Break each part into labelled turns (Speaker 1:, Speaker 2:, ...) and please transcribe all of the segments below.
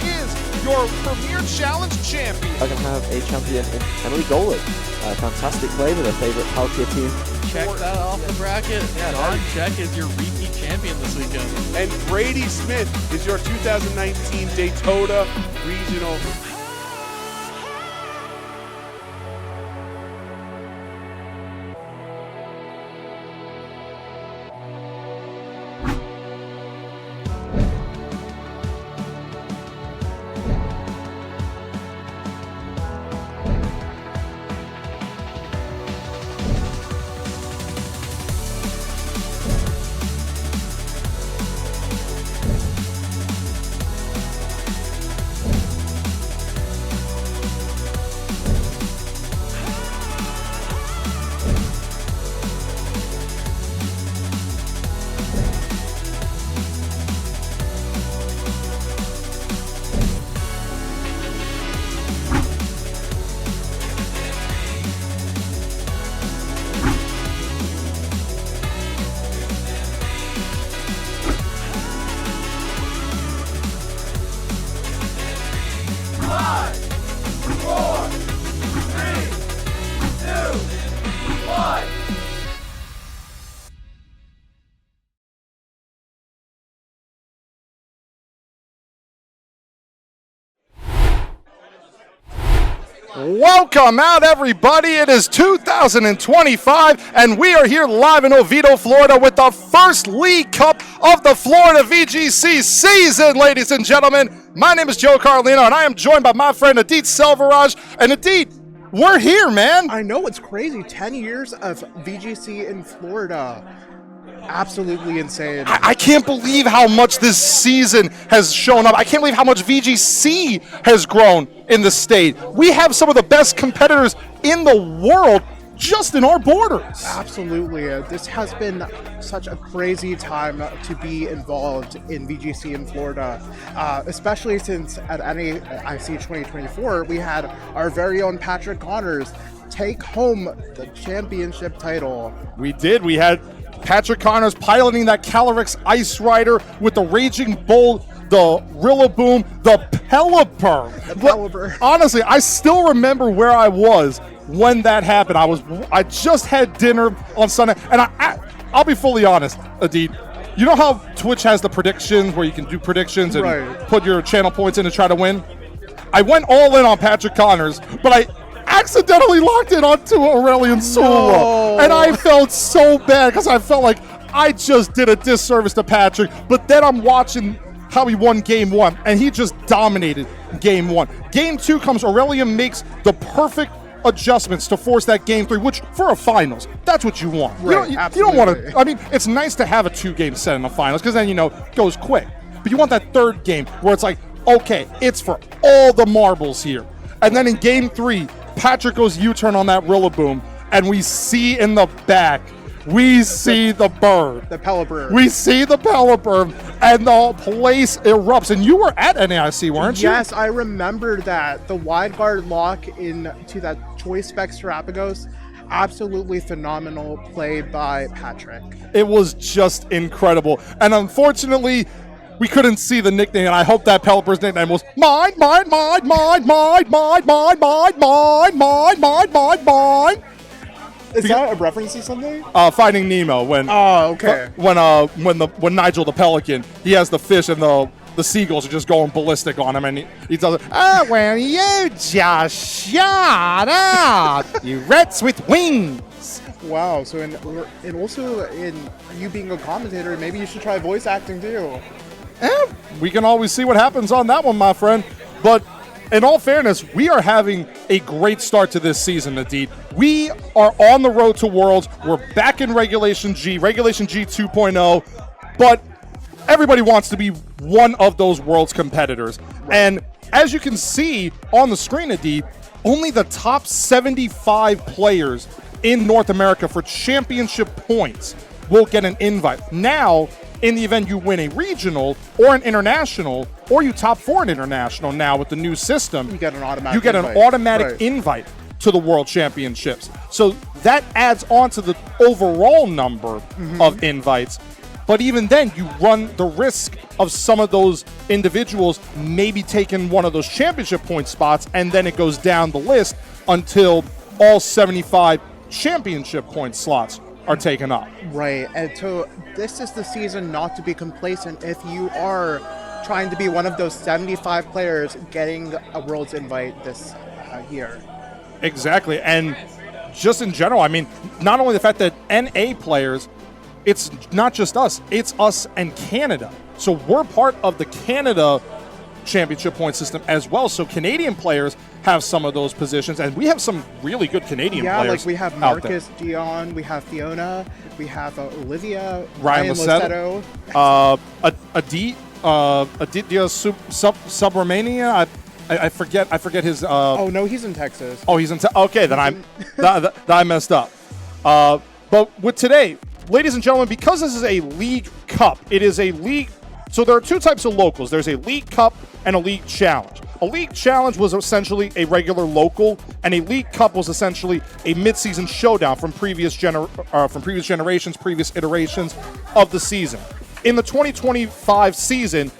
Speaker 1: is your Premier Challenge champion.
Speaker 2: I can have a champion in Emily Golan. Fantastic play with her favorite Palkia team.
Speaker 3: Check that off the bracket. John Check is your repeat champion this weekend.
Speaker 4: And Brady Smith is your 2019 Daytona Regional.
Speaker 1: Welcome out, everybody. It is 2025, and we are here live in Oviedo, Florida, with the first League Cup of the Florida VGC season, ladies and gentlemen. My name is Joe Carlino, and I am joined by my friend Adit Selvaraj. And Adit, we're here, man.
Speaker 5: I know, it's crazy. 10 years of VGC in Florida. Absolutely insane.
Speaker 1: I can't believe how much this season has shown up. I can't believe how much VGC has grown in the state. We have some of the best competitors in the world just in our borders.
Speaker 5: Absolutely. This has been such a crazy time to be involved in VGC in Florida, especially since at NAIC 2024, we had our very own Patrick Connors take home the championship title.
Speaker 1: We did. We had Patrick Connors piloting that Calyrex Ice Rider with the Raging Bull, the Rillaboom, the Pelipper. Honestly, I still remember where I was when that happened. I just had dinner on Sunday, and I'll be fully honest, Adit. You know how Twitch has the predictions where you can do predictions and put your channel points in to try to win? I went all in on Patrick Connors, but I accidentally locked it onto Aurelian Sula, and I felt so bad because I felt like I just did a disservice to Patrick. But then I'm watching how he won game one, and he just dominated game one. Game two comes, Aurelian makes the perfect adjustments to force that game three, which for a finals, that's what you want.
Speaker 5: Right,
Speaker 1: you don't want to, I mean, it's nice to have a 2-game set in the finals because then, it goes quick. But you want that third game where it's like, okay, it's for all the marbles here. And then in game three, Patrick goes U-turn on that Rillaboom, and we see in the back, we see the bird.
Speaker 5: The Pelipper.
Speaker 1: We see the Pelipper, and the place erupts. And you were at NAIC, weren't you?
Speaker 5: Yes, I remember that. The wide guard lock into that Choice Specs Terapagos, absolutely phenomenal play by Patrick.
Speaker 1: It was just incredible. And unfortunately, we couldn't see the nickname, and I hope that Pelipper's nickname was mine.
Speaker 5: Is that a reference to something?
Speaker 1: Finding Nemo when
Speaker 5: okay.
Speaker 1: when Nigel the Pelican, he has the fish and the seagulls are just going ballistic on him, and he does it. Oh, well, you just shut up, you rats with wings.
Speaker 5: Wow. So and also in you being a commentator, maybe you should try voice acting too.
Speaker 1: We can always see what happens on that one, my friend. But in all fairness, we are having a great start to this season, Adit. We are on the road to Worlds. We're back in Regulation G 2.0. But everybody wants to be one of those Worlds competitors. And as you can see on the screen, Adit, only the top 75 players in North America for championship points will get an invite. Now, in the event you win a regional or an international, or you top 4 in international now with the new system,
Speaker 5: you get an automatic
Speaker 1: invite to the World Championships. So that adds on to the overall number of invites. But even then, you run the risk of some of those individuals maybe taking one of those championship point spots, and then it goes down the list until all 75 championship point slots are taken up.
Speaker 5: Right, and so this is the season not to be complacent if you are trying to be one of those 75 players getting a Worlds invite this year.
Speaker 1: Exactly, and just in general, I mean, not only the fact that NA players, it's not just us, it's us and Canada. So we're part of the Canada championship point system as well. So Canadian players have some of those positions, and we have some really good Canadian players.
Speaker 5: Yeah, like we have
Speaker 1: out there.
Speaker 5: Marcus Dion, we have Fiona, we have Olivia,
Speaker 1: Ryan
Speaker 5: Lossetto.
Speaker 1: Aditya Subramania. I forget his.
Speaker 5: Oh no, he's in Texas.
Speaker 1: Oh, he's in. Okay, then I messed up. But with today, ladies and gentlemen, because this is a League Cup, it is a league. So there are two types of locals. There's a League Cup and a League Challenge. A League Challenge was essentially a regular local, and a League Cup was essentially a mid-season showdown from previous generations, previous iterations of the season. In the 2025 season,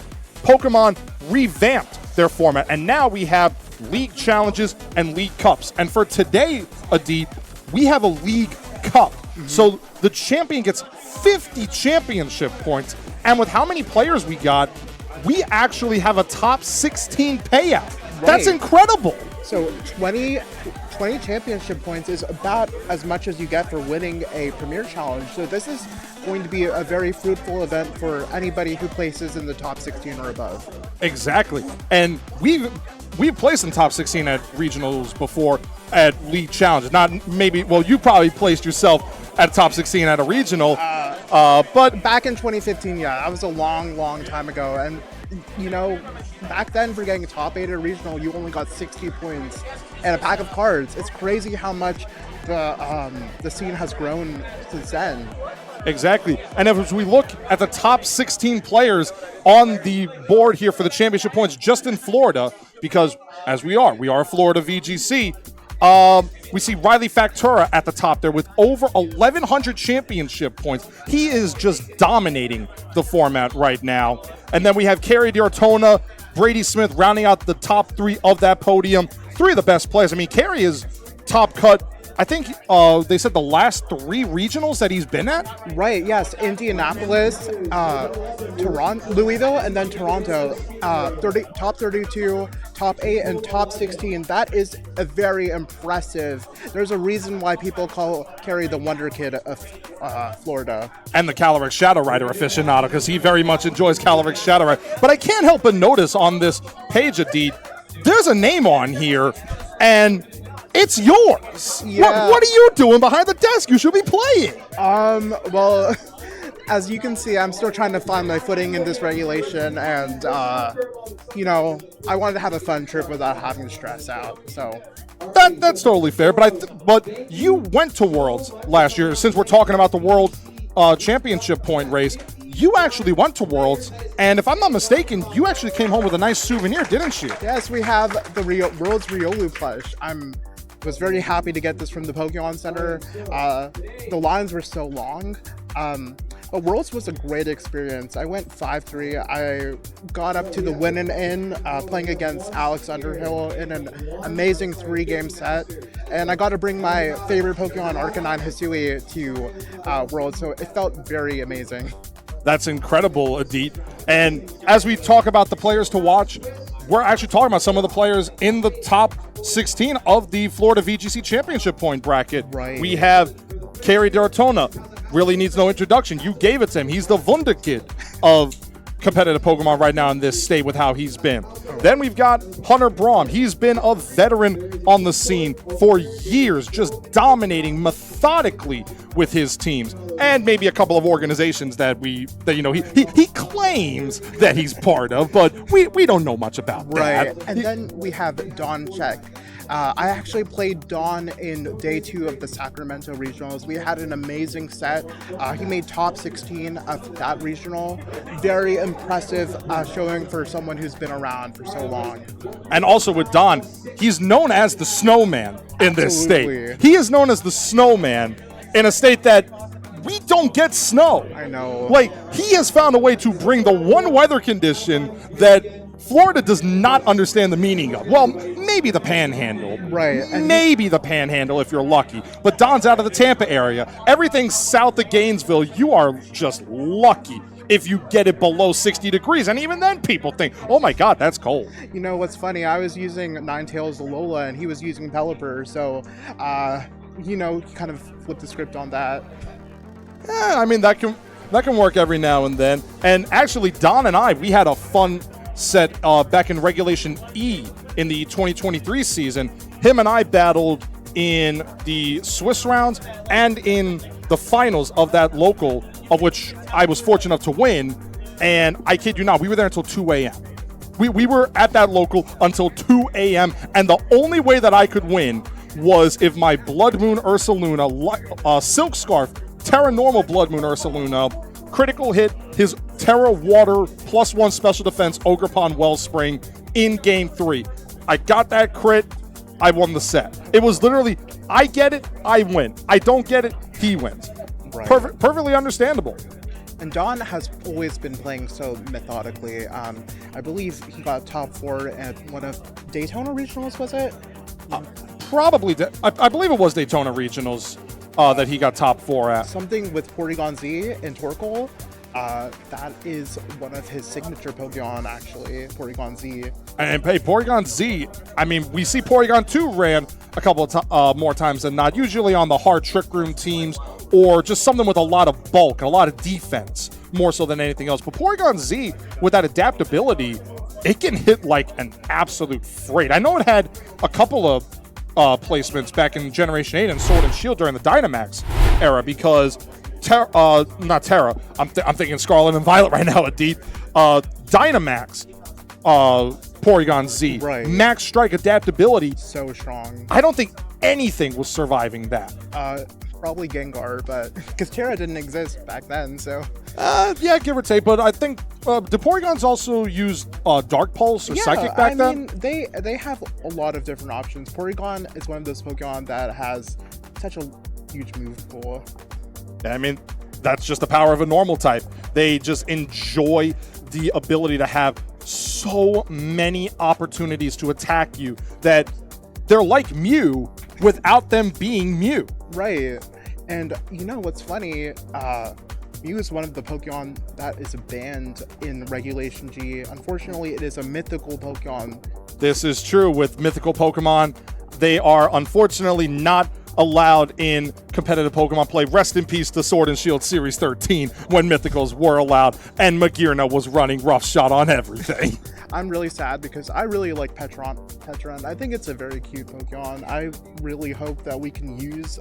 Speaker 1: Pokemon revamped their format, and now we have League Challenges and League Cups. And for today, Adit, we have a League Cup. So the champion gets 50 championship points, and with how many players we got, we actually have a top 16 payout.
Speaker 5: Right.
Speaker 1: That's incredible.
Speaker 5: So 20 championship points is about as much as you get for winning a Premier Challenge. So this is going to be a very fruitful event for anybody who places in the top 16 or above.
Speaker 1: Exactly. And we've placed in top 16 at regionals before at League Challenges. Not maybe, well, you probably placed yourself at top 16 at a regional. But
Speaker 5: back in 2015, yeah, that was a long time ago. And, you know, back then for getting top 8 at a regional, you only got 60 points and a pack of cards. It's crazy how much the scene has grown since then.
Speaker 1: Exactly. And as we look at the top 16 players on the board here for the championship points just in Florida, because as we are a Florida VGC, we see Riley Factura at the top there with over 1,100 championship points. He is just dominating the format right now. And then we have Kerry D'Ortona, Brady Smith rounding out the top 3 of that podium. 3 of the best players. I mean, Kerry is top cut. I think they said the last 3 regionals that he's been at.
Speaker 5: Right, yes. Indianapolis, Toronto, Louisville, and then Toronto. Top 32, top 8, and top 16. That is a very impressive. There's a reason why people call Kerry the Wonder Kid of Florida.
Speaker 1: And the Calyrex Shadow Rider aficionado, because he very much enjoys Calyrex Shadow Rider. But I can't help but notice on this page, Adit, there's a name on here, and it's yours.
Speaker 5: Yeah.
Speaker 1: What are you doing behind the desk? You should be playing.
Speaker 5: Well, as you can see, I'm still trying to find my footing in this regulation, and, you know, I wanted to have a fun trip without having to stress out, so.
Speaker 1: That's totally fair, but you went to Worlds last year. Since we're talking about the World Championship point race, you actually went to Worlds, and if I'm not mistaken, you actually came home with a nice souvenir, didn't you?
Speaker 5: Yes, we have the World's Riolu plush. Was very happy to get this from the Pokemon Center. The lines were so long. But Worlds was a great experience. I went 5-3. I got up to the win-in playing against Alex Underhill in an amazing 3-game set. And I got to bring my favorite Pokemon, Arcanine Hisui, to Worlds, so it felt very amazing.
Speaker 1: That's incredible, Adit. And as we talk about the players to watch, we're actually talking about some of the players in the top 16 of the Florida VGC Championship point bracket.
Speaker 5: Right.
Speaker 1: We have Kerry D'Ortona. Really needs no introduction. You gave it to him. He's the Wunderkid of competitive Pokemon right now in this state with how he's been. Then we've got Hunter Braum. He's been a veteran on the scene for years, just dominating methodically with his teams, and maybe a couple of organizations that he claims that he's part of, but we don't know much about that.
Speaker 5: Right. And then we have Don Check. I actually played Don in day 2 of the Sacramento Regionals. We had an amazing set. He made top 16 of that regional. Very impressive showing for someone who's been around for so long.
Speaker 1: And also with Don, he's known as the Snowman in this
Speaker 5: Absolutely.
Speaker 1: state. He is known as the Snowman in a state that we don't get snow.
Speaker 5: I know.
Speaker 1: Like, he has found a way to bring the one weather condition that Florida does not understand the meaning of. Well, maybe the Panhandle.
Speaker 5: Right. And
Speaker 1: Maybe the Panhandle if you're lucky. But Don's out of the Tampa area. Everything south of Gainesville, you are just lucky if you get it below 60 degrees. And even then, people think, oh my God, that's cold.
Speaker 5: you know what's funny? I was using Ninetales Alola, and he was using Pelipper, so kind of flipped the script on that.
Speaker 1: I mean, that can work every now and then. And actually, Don and I, we had a fun set back in Regulation E in the 2023 season. Him and I battled in the Swiss rounds and in the finals of that local, of which I was fortunate enough to win. And I kid you not, we were there until 2 a.m. We were at that local until 2 a.m. And the only way that I could win was if my Blood Moon Ursaluna, Silk Scarf, Terra Normal Blood Moon Ursaluna, critical hit his Terra Water +1 special defense Ogerpon Wellspring in game 3. I got that crit, I won the set. It was literally, I get it, I win. I don't get it, he wins.
Speaker 5: Right.
Speaker 1: Perfectly understandable.
Speaker 5: And Don has always been playing so methodically. I believe he got top 4 at one of Daytona Regionals, was it?
Speaker 1: Probably, I believe it was Daytona Regionals that he got top 4 at.
Speaker 5: Something with Porygon Z and Torkoal. That is one of his signature Pokemon, actually, Porygon Z.
Speaker 1: And hey, Porygon Z, I mean, we see Porygon 2 ran a couple of more times than not, usually on the hard Trick Room teams or just something with a lot of bulk, a lot of defense, more so than anything else. But Porygon Z, with that adaptability, it can hit like an absolute freight. I know it had a couple of placements back in Generation 8 and Sword and Shield during the Dynamax era because not Terra. I'm thinking Scarlet and Violet right now, Adit. Dynamax, Porygon Z,
Speaker 5: right.
Speaker 1: Max Strike adaptability.
Speaker 5: So strong.
Speaker 1: I don't think anything was surviving that.
Speaker 5: Probably Gengar, but because Terra didn't exist back then, so.
Speaker 1: Yeah, give or take. But I think did Porygons also use Dark Pulse or Psychic back then?
Speaker 5: Mean, they have a lot of different options. Porygon is one of those Pokemon that has such a huge move pool.
Speaker 1: I mean, that's just the power of a normal type. They just enjoy the ability to have so many opportunities to attack you that they're like Mew without them being Mew.
Speaker 5: Right. And you know what's funny? Mew is one of the Pokemon that is banned in Regulation G. Unfortunately, it is a mythical Pokemon.
Speaker 1: This is true with mythical Pokemon. They are unfortunately not allowed in competitive Pokemon play. Rest in peace to Sword and Shield Series 13 when Mythicals were allowed and Magearna was running roughshod on everything.
Speaker 5: I'm really sad because I really like Petron. I think it's a very cute Pokemon. I really hope that we can use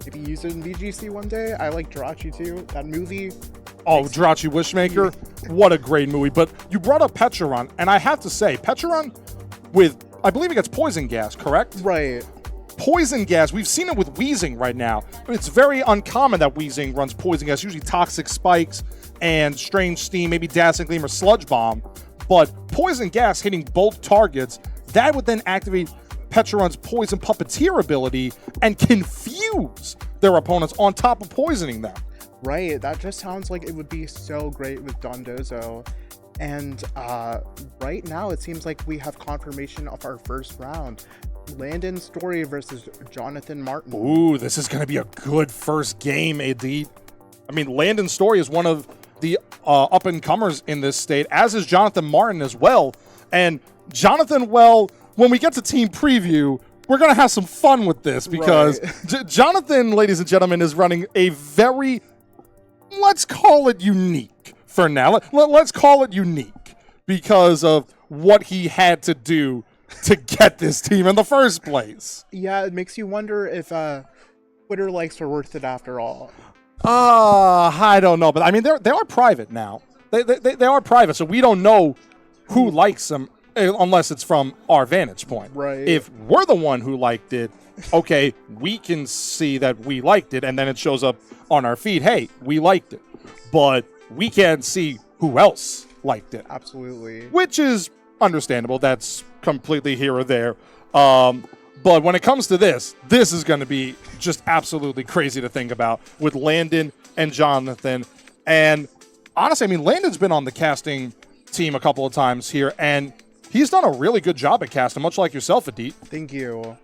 Speaker 5: maybe use it in VGC one day. I like Jirachi too. That movie.
Speaker 1: Oh, Jirachi Wishmaker. What a great movie. But you brought up Petron, and I have to say, Petron with, I believe it gets poison gas, correct?
Speaker 5: Right.
Speaker 1: Poison gas, we've seen it with Weezing right now. It's very uncommon that Weezing runs poison gas, usually Toxic Spikes and Strange Steam, maybe Dazzling Gleam or Sludge Bomb. But poison gas hitting both targets, that would then activate Petron's Poison Puppeteer ability and confuse their opponents on top of poisoning them.
Speaker 5: Right, that just sounds like it would be so great with Dondozo. And right now it seems like we have confirmation of our first round. Landon Story versus Jonathan Martin.
Speaker 1: Ooh, this is going to be a good first game, AD. I mean, Landon Story is one of the up-and-comers in this state, as is Jonathan Martin as well. And Jonathan, well, when we get to team preview, we're going to have some fun with this because right. Jonathan, ladies and gentlemen, is running a very, let's call it unique for now. Let's call it unique because of what he had to do to get this team in the first place.
Speaker 5: Yeah, it makes you wonder if Twitter likes are worth it after all.
Speaker 1: I don't know, but I mean, they are private now. They are private, so we don't know who likes them unless it's from our vantage point.
Speaker 5: Right.
Speaker 1: If we're the one who liked it, okay, we can see that we liked it, and then it shows up on our feed, hey, we liked it. But we can't see who else liked it.
Speaker 5: Absolutely.
Speaker 1: Which is understandable. That's completely here or there. But But when it comes to this is going to be just absolutely crazy to think about with Landon and Jonathan. And honestly, I mean, Landon's been on the casting team a couple of times here, and he's done a really good job at casting, much like yourself, Adit.
Speaker 5: Thank you.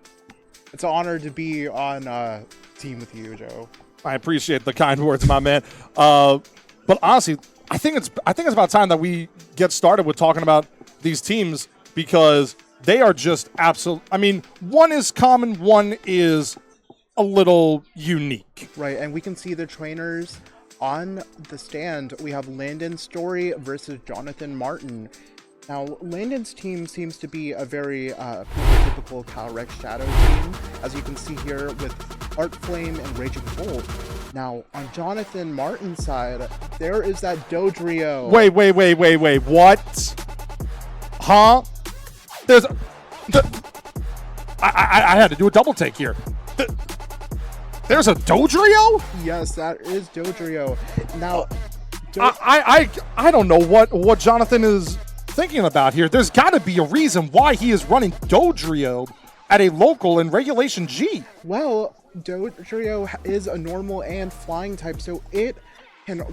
Speaker 5: It's an honor to be on a team with you, Joe.
Speaker 1: I appreciate the kind words, my man. But honestly, I think it's about time that we get started with talking about these teams, because they are just absolute. I mean, one is common, one is a little unique.
Speaker 5: Right, and we can see the trainers on the stand. We have Landon Story versus Jonathan Martin. Now, Landon's team seems to be a very prototypical Calyrex Shadow team, as you can see here with Heart Flame and Raging Bolt. Now, on Jonathan Martin's side, there is that Dodrio.
Speaker 1: Wait. What? Huh? I had to do a double take here. There's a Dodrio?
Speaker 5: Yes, that is Dodrio. Now,
Speaker 1: I don't know what Jonathan is thinking about here. There's got to be a reason why he is running Dodrio at a local in Regulation G.
Speaker 5: well, Dodrio is a normal and flying type, so it can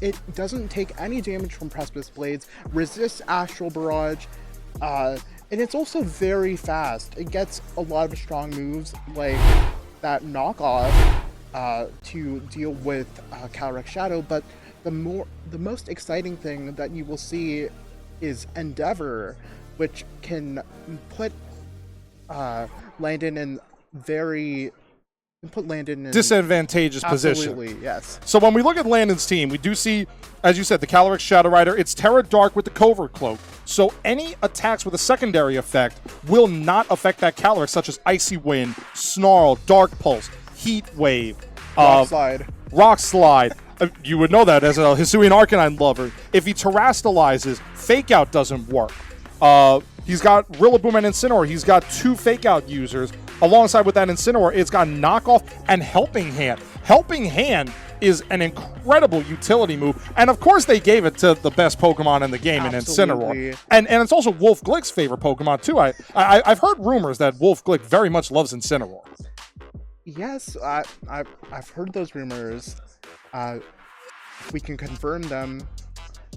Speaker 5: it doesn't take any damage from Precipice Blades, resists Astral Barrage, and it's also very fast. It gets a lot of strong moves like that knockoff to deal with Calyrex Shadow, but the most exciting thing that you will see is Endeavor, which can put Landon in
Speaker 1: disadvantageous position.
Speaker 5: Absolutely, yes.
Speaker 1: So when we look at Landon's team, we do see, as you said, the Calyrex Shadow Rider. It's Terra Dark with the Covert Cloak. So any attacks with a secondary effect will not affect that Calyrex, such as Icy Wind, Snarl, Dark Pulse, Heat Wave,
Speaker 5: Rock Slide.
Speaker 1: You would know that as a Hisuian Arcanine lover. If he terrastalizes, Fake Out doesn't work. He's got Rillaboom and Incineroar. He's got 2 Fake Out users. Alongside with that Incineroar, it's got Knockoff and Helping Hand. Helping Hand is an incredible utility move. And of course they gave it to the best Pokemon in the game in Incineroar. And it's also Wolf Glick's favorite Pokemon too. I've heard rumors that Wolf Glick very much loves Incineroar.
Speaker 5: Yes, I've heard those rumors. We can confirm them.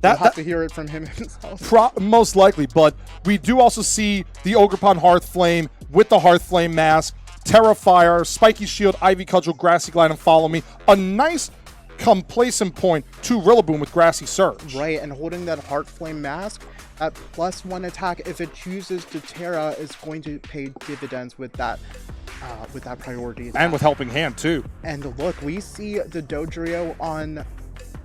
Speaker 5: We'll have to hear it from him himself.
Speaker 1: Most likely, but we do also see the Ogerpon Hearthflame with the Hearthflame mask, Terrafire, Spiky Shield, Ivy Cudgel, Grassy Glide, and Follow Me. A nice complacent point to Rillaboom with Grassy Surge.
Speaker 5: Right, and holding that Heartflame mask, that +1 attack, if it chooses to Terra, is going to pay dividends with that priority attack.
Speaker 1: And with Helping Hand, too.
Speaker 5: And look, we see the Dodrio on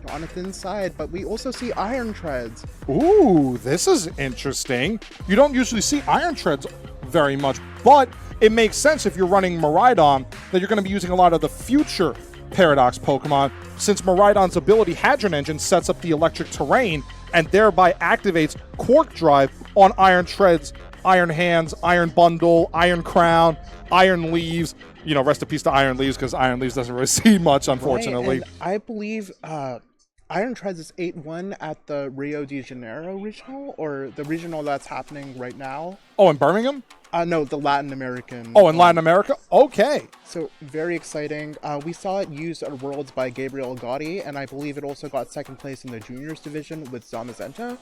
Speaker 5: Jonathan's side, but we also see Iron Treads.
Speaker 1: Ooh, this is interesting. You don't usually see Iron Treads very much, but it makes sense if you're running Miraidon that you're going to be using a lot of the future Paradox Pokemon, since Miraidon's ability Hadron Engine sets up the electric terrain and thereby activates Quark Drive on Iron Treads, Iron Hands, Iron Bundle, Iron Crown, Iron Leaves. You know, rest in peace to Iron Leaves, because Iron Leaves doesn't really see much, unfortunately.
Speaker 5: Right, and I believe Iron Treads is 8-1 at the Rio de Janeiro regional, or the regional that's happening right now.
Speaker 1: Oh, in Birmingham?
Speaker 5: No, the Latin American.
Speaker 1: Oh, in Latin America? Okay.
Speaker 5: So, very exciting. We saw it used at Worlds by Gabriel Gotti, and I believe it also got second place in the juniors division with Zamazenta.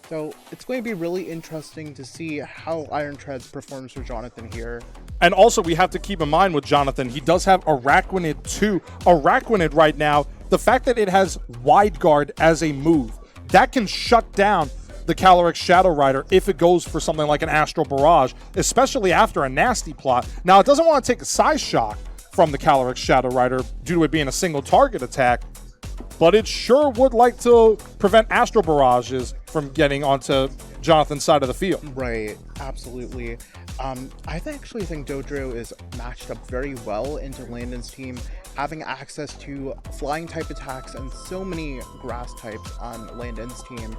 Speaker 5: So, it's going to be really interesting to see how Iron Treads performs for Jonathan here.
Speaker 1: And also, we have to keep in mind with Jonathan, he does have Araquanid too. Araquanid right now, the fact that it has Wide Guard as a move, that can shut down the Calyrex Shadow Rider if it goes for something like an Astral Barrage, especially after a nasty plot. Now, it doesn't want to take a Size Shock from the Calyrex Shadow Rider due to it being a single target attack, but it sure would like to prevent Astral Barrages from getting onto Jonathan's side of the field.
Speaker 5: Right, absolutely. I actually think Dodrio is matched up very well into Landon's team, having access to flying type attacks and so many grass types on Landon's team.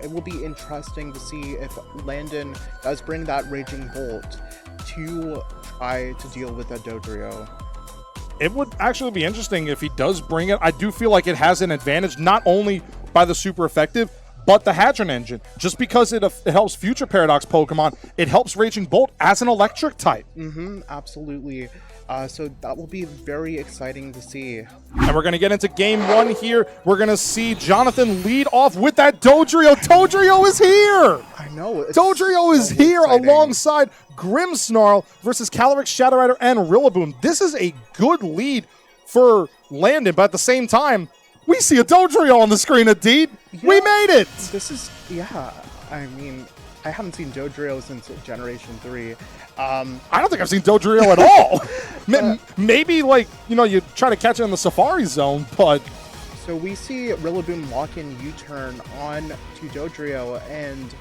Speaker 5: It will be interesting to see if Landon does bring that Raging Bolt to try to deal with that Dodrio.
Speaker 1: It would actually be interesting if he does bring it. I do feel like it has an advantage, not only by the super effective, but the Hadron Engine. Just because it helps future Paradox Pokemon, it helps Raging Bolt as an electric type.
Speaker 5: Absolutely. So that will be very exciting to see.
Speaker 1: And we're going to get into game 1 here. We're going to see Jonathan lead off with that Dodrio. Dodrio is here!
Speaker 5: I know. It's
Speaker 1: Dodrio is
Speaker 5: so
Speaker 1: here
Speaker 5: exciting.
Speaker 1: alongside Grimmsnarl versus Calyrex, Shadow Rider, and Rillaboom. This is a good lead for Landon, but at the same time, we see a Dodrio on the screen, Adit. We made it!
Speaker 5: This is, I mean, I haven't seen Dodrio since Generation 3.
Speaker 1: I don't think I've seen Dodrio at all. Maybe, like, you try to catch it in the Safari Zone, but...
Speaker 5: So we see Rillaboom lock in U-turn on to Dodrio, and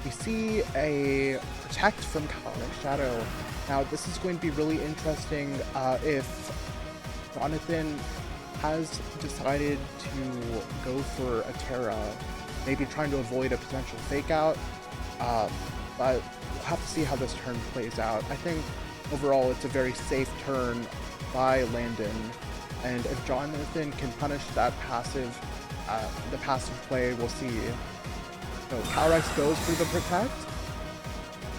Speaker 5: we see a Protect from Calyrex Shadow. Now, this is going to be really interesting if Jonathan has decided to go for a Terra, maybe trying to avoid a potential fake out. But we'll have to see how this turn plays out. I think overall it's a very safe turn by Landon, and if Jonathan can punish that passive, the passive play, we'll see. So Calyrex goes for the Protect.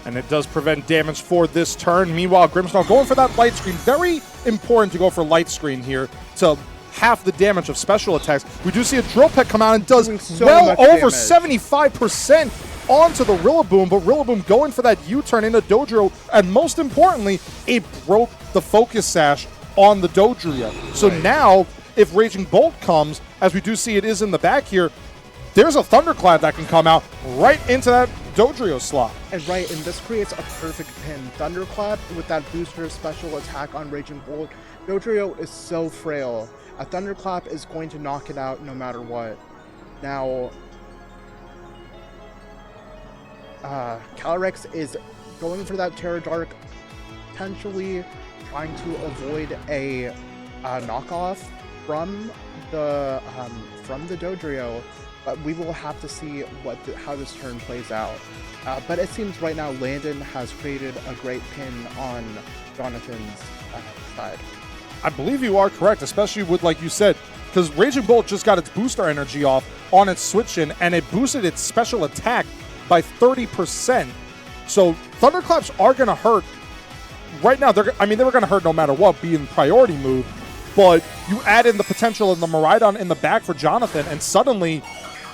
Speaker 1: And it does prevent damage for this turn. Meanwhile, Grimmsnarl going for that Light Screen. Very important to go for Light Screen here to half the damage of special attacks. We do see a Drill Peck come out and does
Speaker 5: So
Speaker 1: well
Speaker 5: much
Speaker 1: over
Speaker 5: damage.
Speaker 1: 75% onto the Rillaboom, but Rillaboom going for that U-turn into Dodrio, and most importantly, it broke the Focus Sash on the Dodrio. So now, if Raging Bolt comes, as we do see it is in the back here, there's a Thunderclap that can come out right into that Dodrio slot.
Speaker 5: And and this creates a perfect pin. Thunderclap with that booster special attack on Raging Bolt. Dodrio is so frail. A Thunderclap is going to knock it out no matter what. Now, Calyrex is going for that Terra Dark, potentially trying to avoid a knockoff from the Dodrio. But we will have to see how this turn plays out. But it seems right now Landon has created a great pin on Jonathan's side.
Speaker 1: I believe you are correct, especially with, like you said, because Raging Bolt just got its booster energy off on its switch in, and it boosted its special attack by 30%. So Thunderclaps are going to hurt. Right now, they were going to hurt no matter what, being priority move. But you add in the potential of the Miraidon in the back for Jonathan, and suddenly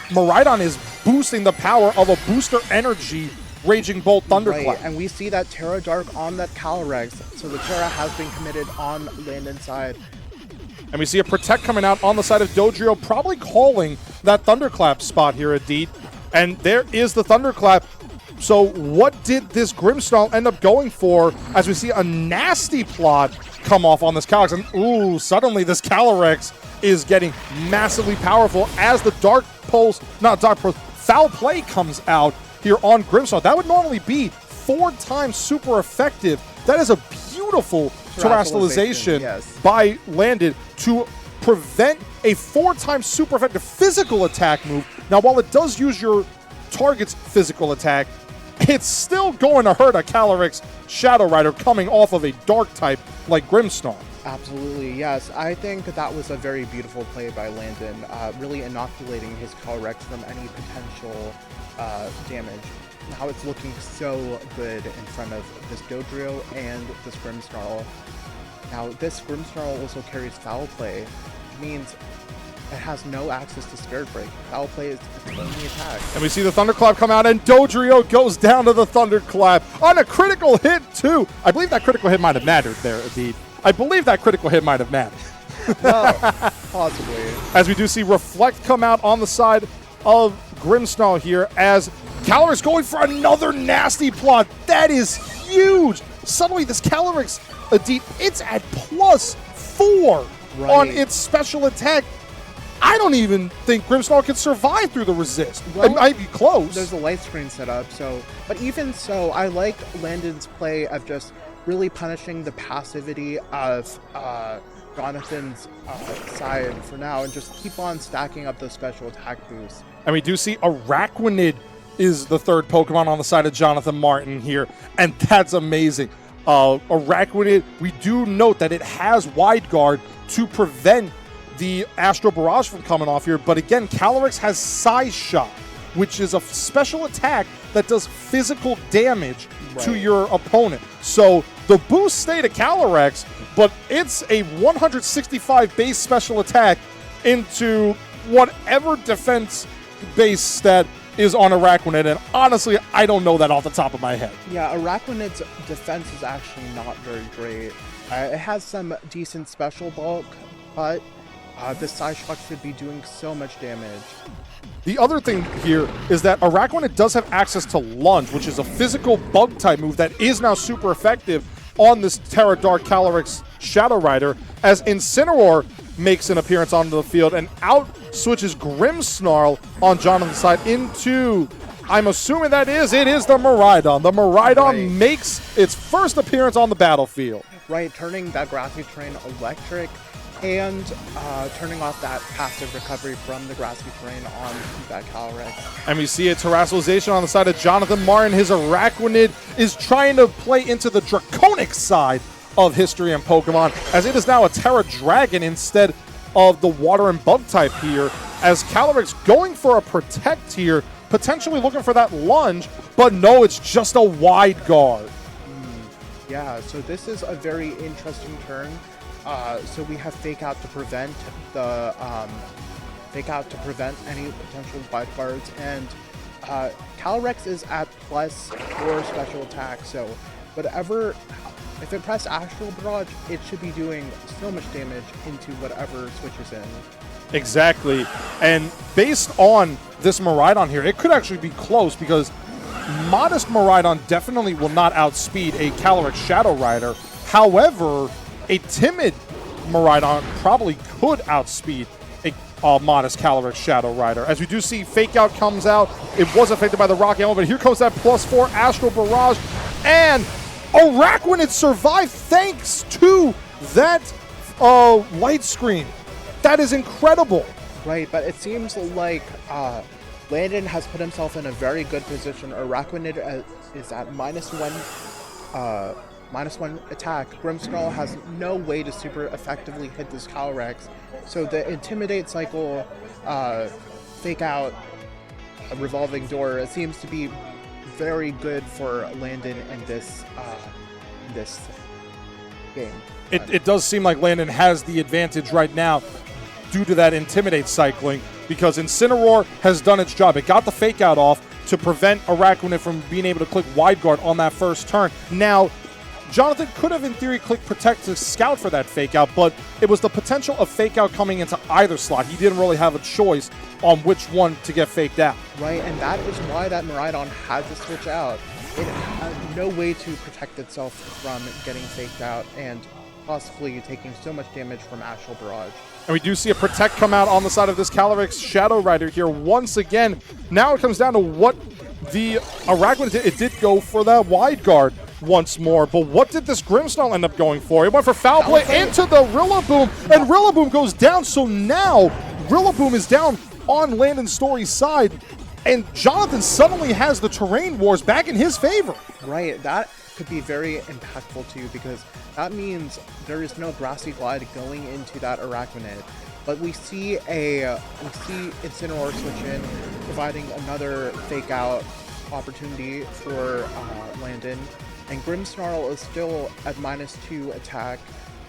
Speaker 1: Miraidon is boosting the power of a booster energy Raging Bolt Thunderclap.
Speaker 5: Right, and we see that Terra Dark on that Calyrex, so the Terra has been committed on Landon's side.
Speaker 1: And we see a Protect coming out on the side of Dodrio, probably calling that Thunderclap spot here, Adit. And there is the Thunderclap. So what did this Grimmsnarl end up going for as we see a nasty plot come off on this Calyrex? And ooh, suddenly this Calyrex is getting massively powerful as the Foul Play comes out here on Grimmsnarl. That would normally be 4 times super effective. That is a beautiful terrestrialization by Landon to prevent a 4 times super effective physical attack move. Now, while it does use your target's physical attack, it's still going to hurt a Calyrex Shadow Rider coming off of a dark type like Grimmsnarl.
Speaker 5: Absolutely, yes. I think that was a very beautiful play by Landon, really inoculating his Calyrex from any potential damage. Now it's looking so good in front of this Dodrio and this Grimmsnarl. Now this Grimmsnarl also carries Foul Play, which means it has no access to Spirit Break. Foul Play is its only attack.
Speaker 1: And we see the Thunderclap come out, and Dodrio goes down to the Thunderclap on a critical hit, too. I believe that critical hit might have mattered there, Adit. I believe that critical hit might have mattered.
Speaker 5: Well, possibly.
Speaker 1: As we do see Reflect come out on the side of Grimmsnarl here, as Calyrex going for another nasty plot. That is huge. Suddenly, this Calyrex, Adit, it's at +4 on its special attack. I don't even think Grimmsnarl can survive through the resist.
Speaker 5: Well,
Speaker 1: it might be close.
Speaker 5: There's a light screen set up, but even so, I like Landon's play of just really punishing the passivity of Jonathan's side for now, and just keep on stacking up those special attack boosts.
Speaker 1: And we do see Araquanid is the third Pokemon on the side of Jonathan Martin here, and that's amazing. Araquanid, we do note that it has Wide Guard to prevent the Astral Barrage from coming off here. But again, Calyrex has Size Shot, which is a special attack that does physical damage to your opponent. So the boost stayed to Calyrex, but it's a 165 base special attack into whatever defense base stat is on Araquanid, and honestly, I don't know that off the top of my head.
Speaker 5: Yeah, Araquanid's defense is actually not very great. It has some decent special bulk, but the Size Shot should be doing so much damage.
Speaker 1: The other thing here is that Araquanid does have access to Lunge, which is a physical bug type move that is now super effective on this Terra Dark Calyrex Shadow Rider, as Incineroar makes an appearance onto the field and out switches Grimmsnarl on Jonathan's side into, I'm assuming it is the Miraidon. The Miraidon makes its first appearance on the battlefield.
Speaker 5: Right, turning that Grassy Terrain electric and turning off that passive recovery from the Grassy Terrain on that Calyrex.
Speaker 1: And we see a Terrassalization on the side of Jonathan Martin. His Araquanid is trying to play into the Draconic side of history and Pokemon, as it is now a Terra Dragon instead of the Water and Bug type here, as Calyrex going for a Protect here, potentially looking for that Lunge, but no, it's just a Wide Guard.
Speaker 5: Yeah, so this is a very interesting turn. So we have Fake Out to prevent the any potential Wide Guards, and Calyrex is at +4 special attack, so whatever, if it pressed Astral Barrage, it should be doing so much damage into whatever switches in.
Speaker 1: Exactly. And based on this Miraidon here, it could actually be close, because Modest Miraidon definitely will not outspeed a Calyrex Shadow Rider. However, a timid Miraidon probably could outspeed a modest Calyrex Shadow Rider. As we do see Fake Out comes out. It was affected by the Rock Element, but here comes that +4 Astral Barrage, and Araquanid survived thanks to that light screen. That is incredible.
Speaker 5: Right, but it seems like Landon has put himself in a very good position. Araquanid is at -1 attack. Grimmsnarl has no way to super effectively hit this Calyrex. So the Intimidate cycle, Fake Out, a Revolving Door, it seems to be very good for Landon in this game.
Speaker 1: It does seem like Landon has the advantage right now due to that Intimidate cycling, because Incineroar has done its job. It got the Fake Out off to prevent Araquanid from being able to click Wide Guard on that first turn. Now, Jonathan could have, in theory, clicked Protect to scout for that Fake Out, but it was the potential of Fake Out coming into either slot. He didn't really have a choice on which one to get faked out.
Speaker 5: Right, and that is why that Miraidon had to switch out. It had no way to protect itself from getting faked out and possibly taking so much damage from Astral Barrage.
Speaker 1: And we do see a Protect come out on the side of this Calyrex Shadow Rider here once again. Now it comes down to what the Araquanid did. It did go for that Wide Guard once more, but what did this Grimmsnarl end up going for? It went for Foul Play into the Rillaboom, and Rillaboom goes down, so now Rillaboom is down on Landon Story's side, and Jonathan suddenly has the Terrain Wars back in his favor.
Speaker 5: Right, that could be very impactful too, because that means there is no Grassy Glide going into that Araquanid. But we see Incineroar switch in, providing another Fake Out opportunity for Landon. And Grimmsnarl is still at -2 attack.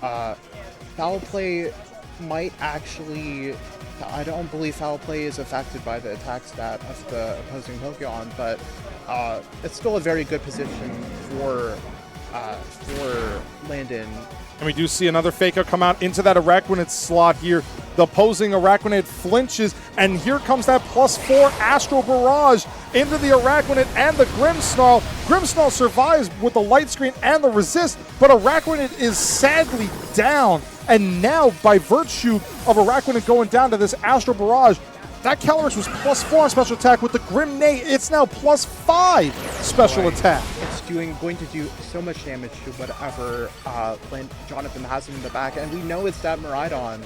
Speaker 5: Foul Play might actually... I don't believe Foul Play is affected by the attack stat of the opposing Pokemon, but it's still a very good position for Landon.
Speaker 1: And we do see another Fake Out come out into that Araquanid slot here. The opposing Araquanid flinches, and here comes that +4 Astral Barrage into the Araquanid and the Grimmsnarl. Grimmsnarl survives with the light screen and the resist, but Araquanid is sadly down. And now, by virtue of Araquanid going down to this Astral Barrage, that Calyrex was +4 on special attack. With the Grim Neigh, it's now +5 special attack.
Speaker 5: It's going to do so much damage to whatever Jonathan has in the back, and we know it's that Miraidon.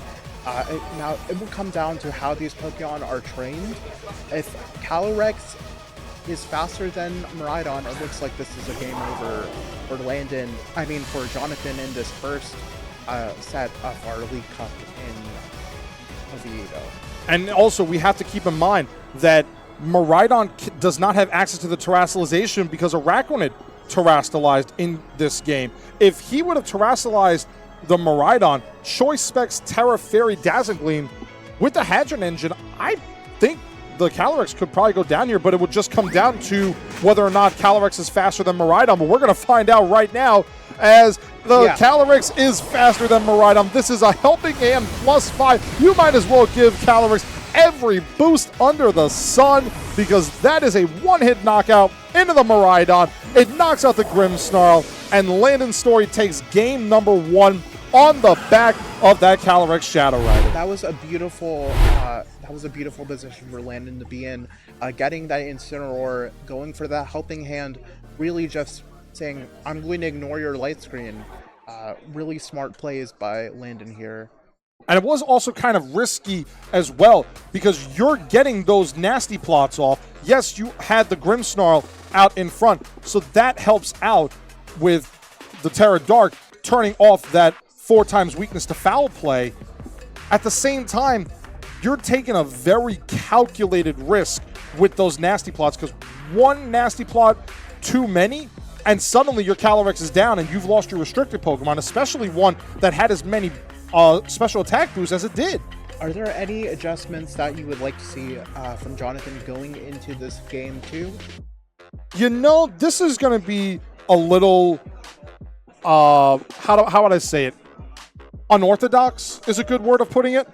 Speaker 5: Now, it will come down to how these Pokemon are trained. If Calyrex is faster than Miraidon, it looks like this is a game over for Jonathan in this first set of our League Cup of Viego.
Speaker 1: And also, we have to keep in mind that Miraidon does not have access to the terrestrialization because Araquanid terrestrialized in this game. If he would have terrestrialized the Miraidon, Choice Specs, Terra Fairy, Dazzling Gleam, with the Hadron Engine, I think the Calyrex could probably go down here, but it would just come down to whether or not Calyrex is faster than Miraidon. But we're going to find out right now, as the Calyrex is faster than Miraidon. This is a Helping Hand +5. You might as well give Calyrex every boost under the sun, because that is a one-hit knockout into the Miraidon. It knocks out the Grimmsnarl, and Landon Story takes game number 1 on the back of that Calyrex Shadow Rider.
Speaker 5: That was a beautiful position for Landon to be in. Getting that Incineroar, going for that Helping Hand, really just saying, I'm going to ignore your light screen. Really smart plays by Landon here.
Speaker 1: And it was also kind of risky as well, because you're getting those nasty plots off. Yes, you had the Grimmsnarl out in front, so that helps out with the Terra Dark turning off that 4x weakness to foul play. At the same time, you're taking a very calculated risk with those nasty plots, because one nasty plot too many, and suddenly your Calyrex is down and you've lost your restricted Pokemon, especially one that had as many special attack boosts as it did.
Speaker 5: Are there any adjustments that you would like to see from Jonathan going into this game too?
Speaker 1: You know, this is going to be a little, how would I say it? Unorthodox is a good word of putting it.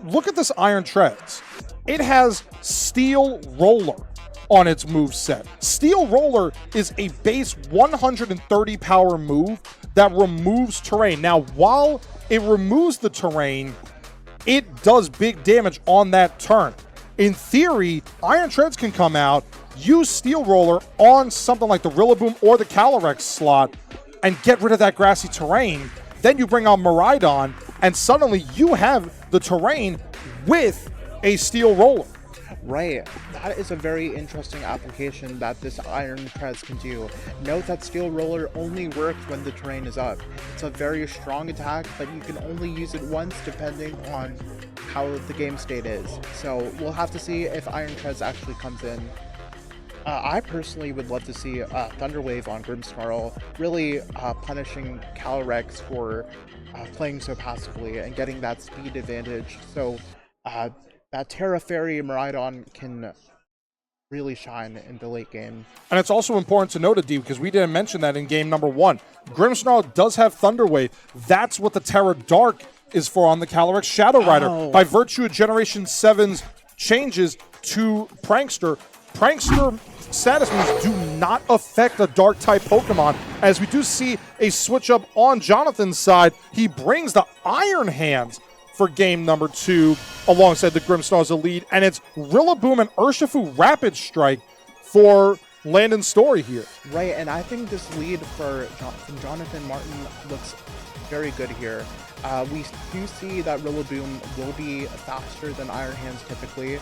Speaker 1: Look at this Iron Treads. It has Steel Roller on its move set. Steel Roller is a base 130 power move that removes terrain. Now, while it removes the terrain, it does big damage on that turn. In theory, Iron Treads can come out, use Steel Roller on something like the Rillaboom or the Calyrex slot, and get rid of that grassy terrain. Then you bring on Miraidon, and suddenly you have the terrain with a Steel Roller.
Speaker 5: Right. That is a very interesting application that this Iron Treads can do. Note that Steel Roller only works when the terrain is up. It's a very strong attack, but you can only use it once depending on how the game state is. So we'll have to see if Iron Treads actually comes in. I personally would love to see Thunder Wave on Grimmsnarl, really punishing Calyrex for playing so passively and getting that speed advantage. So that Terra Fairy Miraidon can really shine in the late game.
Speaker 1: And it's also important to note, Adi, because we didn't mention that in game number 1. Grimmsnarl does have Thunder Wave. That's what the Terra Dark is for on the Calyrex Shadow Rider. By virtue of Generation 7's changes to Prankster, Prankster status moves do not affect a Dark-type Pokemon, as we do see a switch-up on Jonathan's side. He brings the Iron Hands for game number 2 alongside the Grimmsnarl's Elite, and it's Rillaboom and Urshifu Rapid Strike for Landon Story here.
Speaker 5: Right, and I think this lead from Jonathan Martin looks very good here. We do see that Rillaboom will be faster than Iron Hands typically,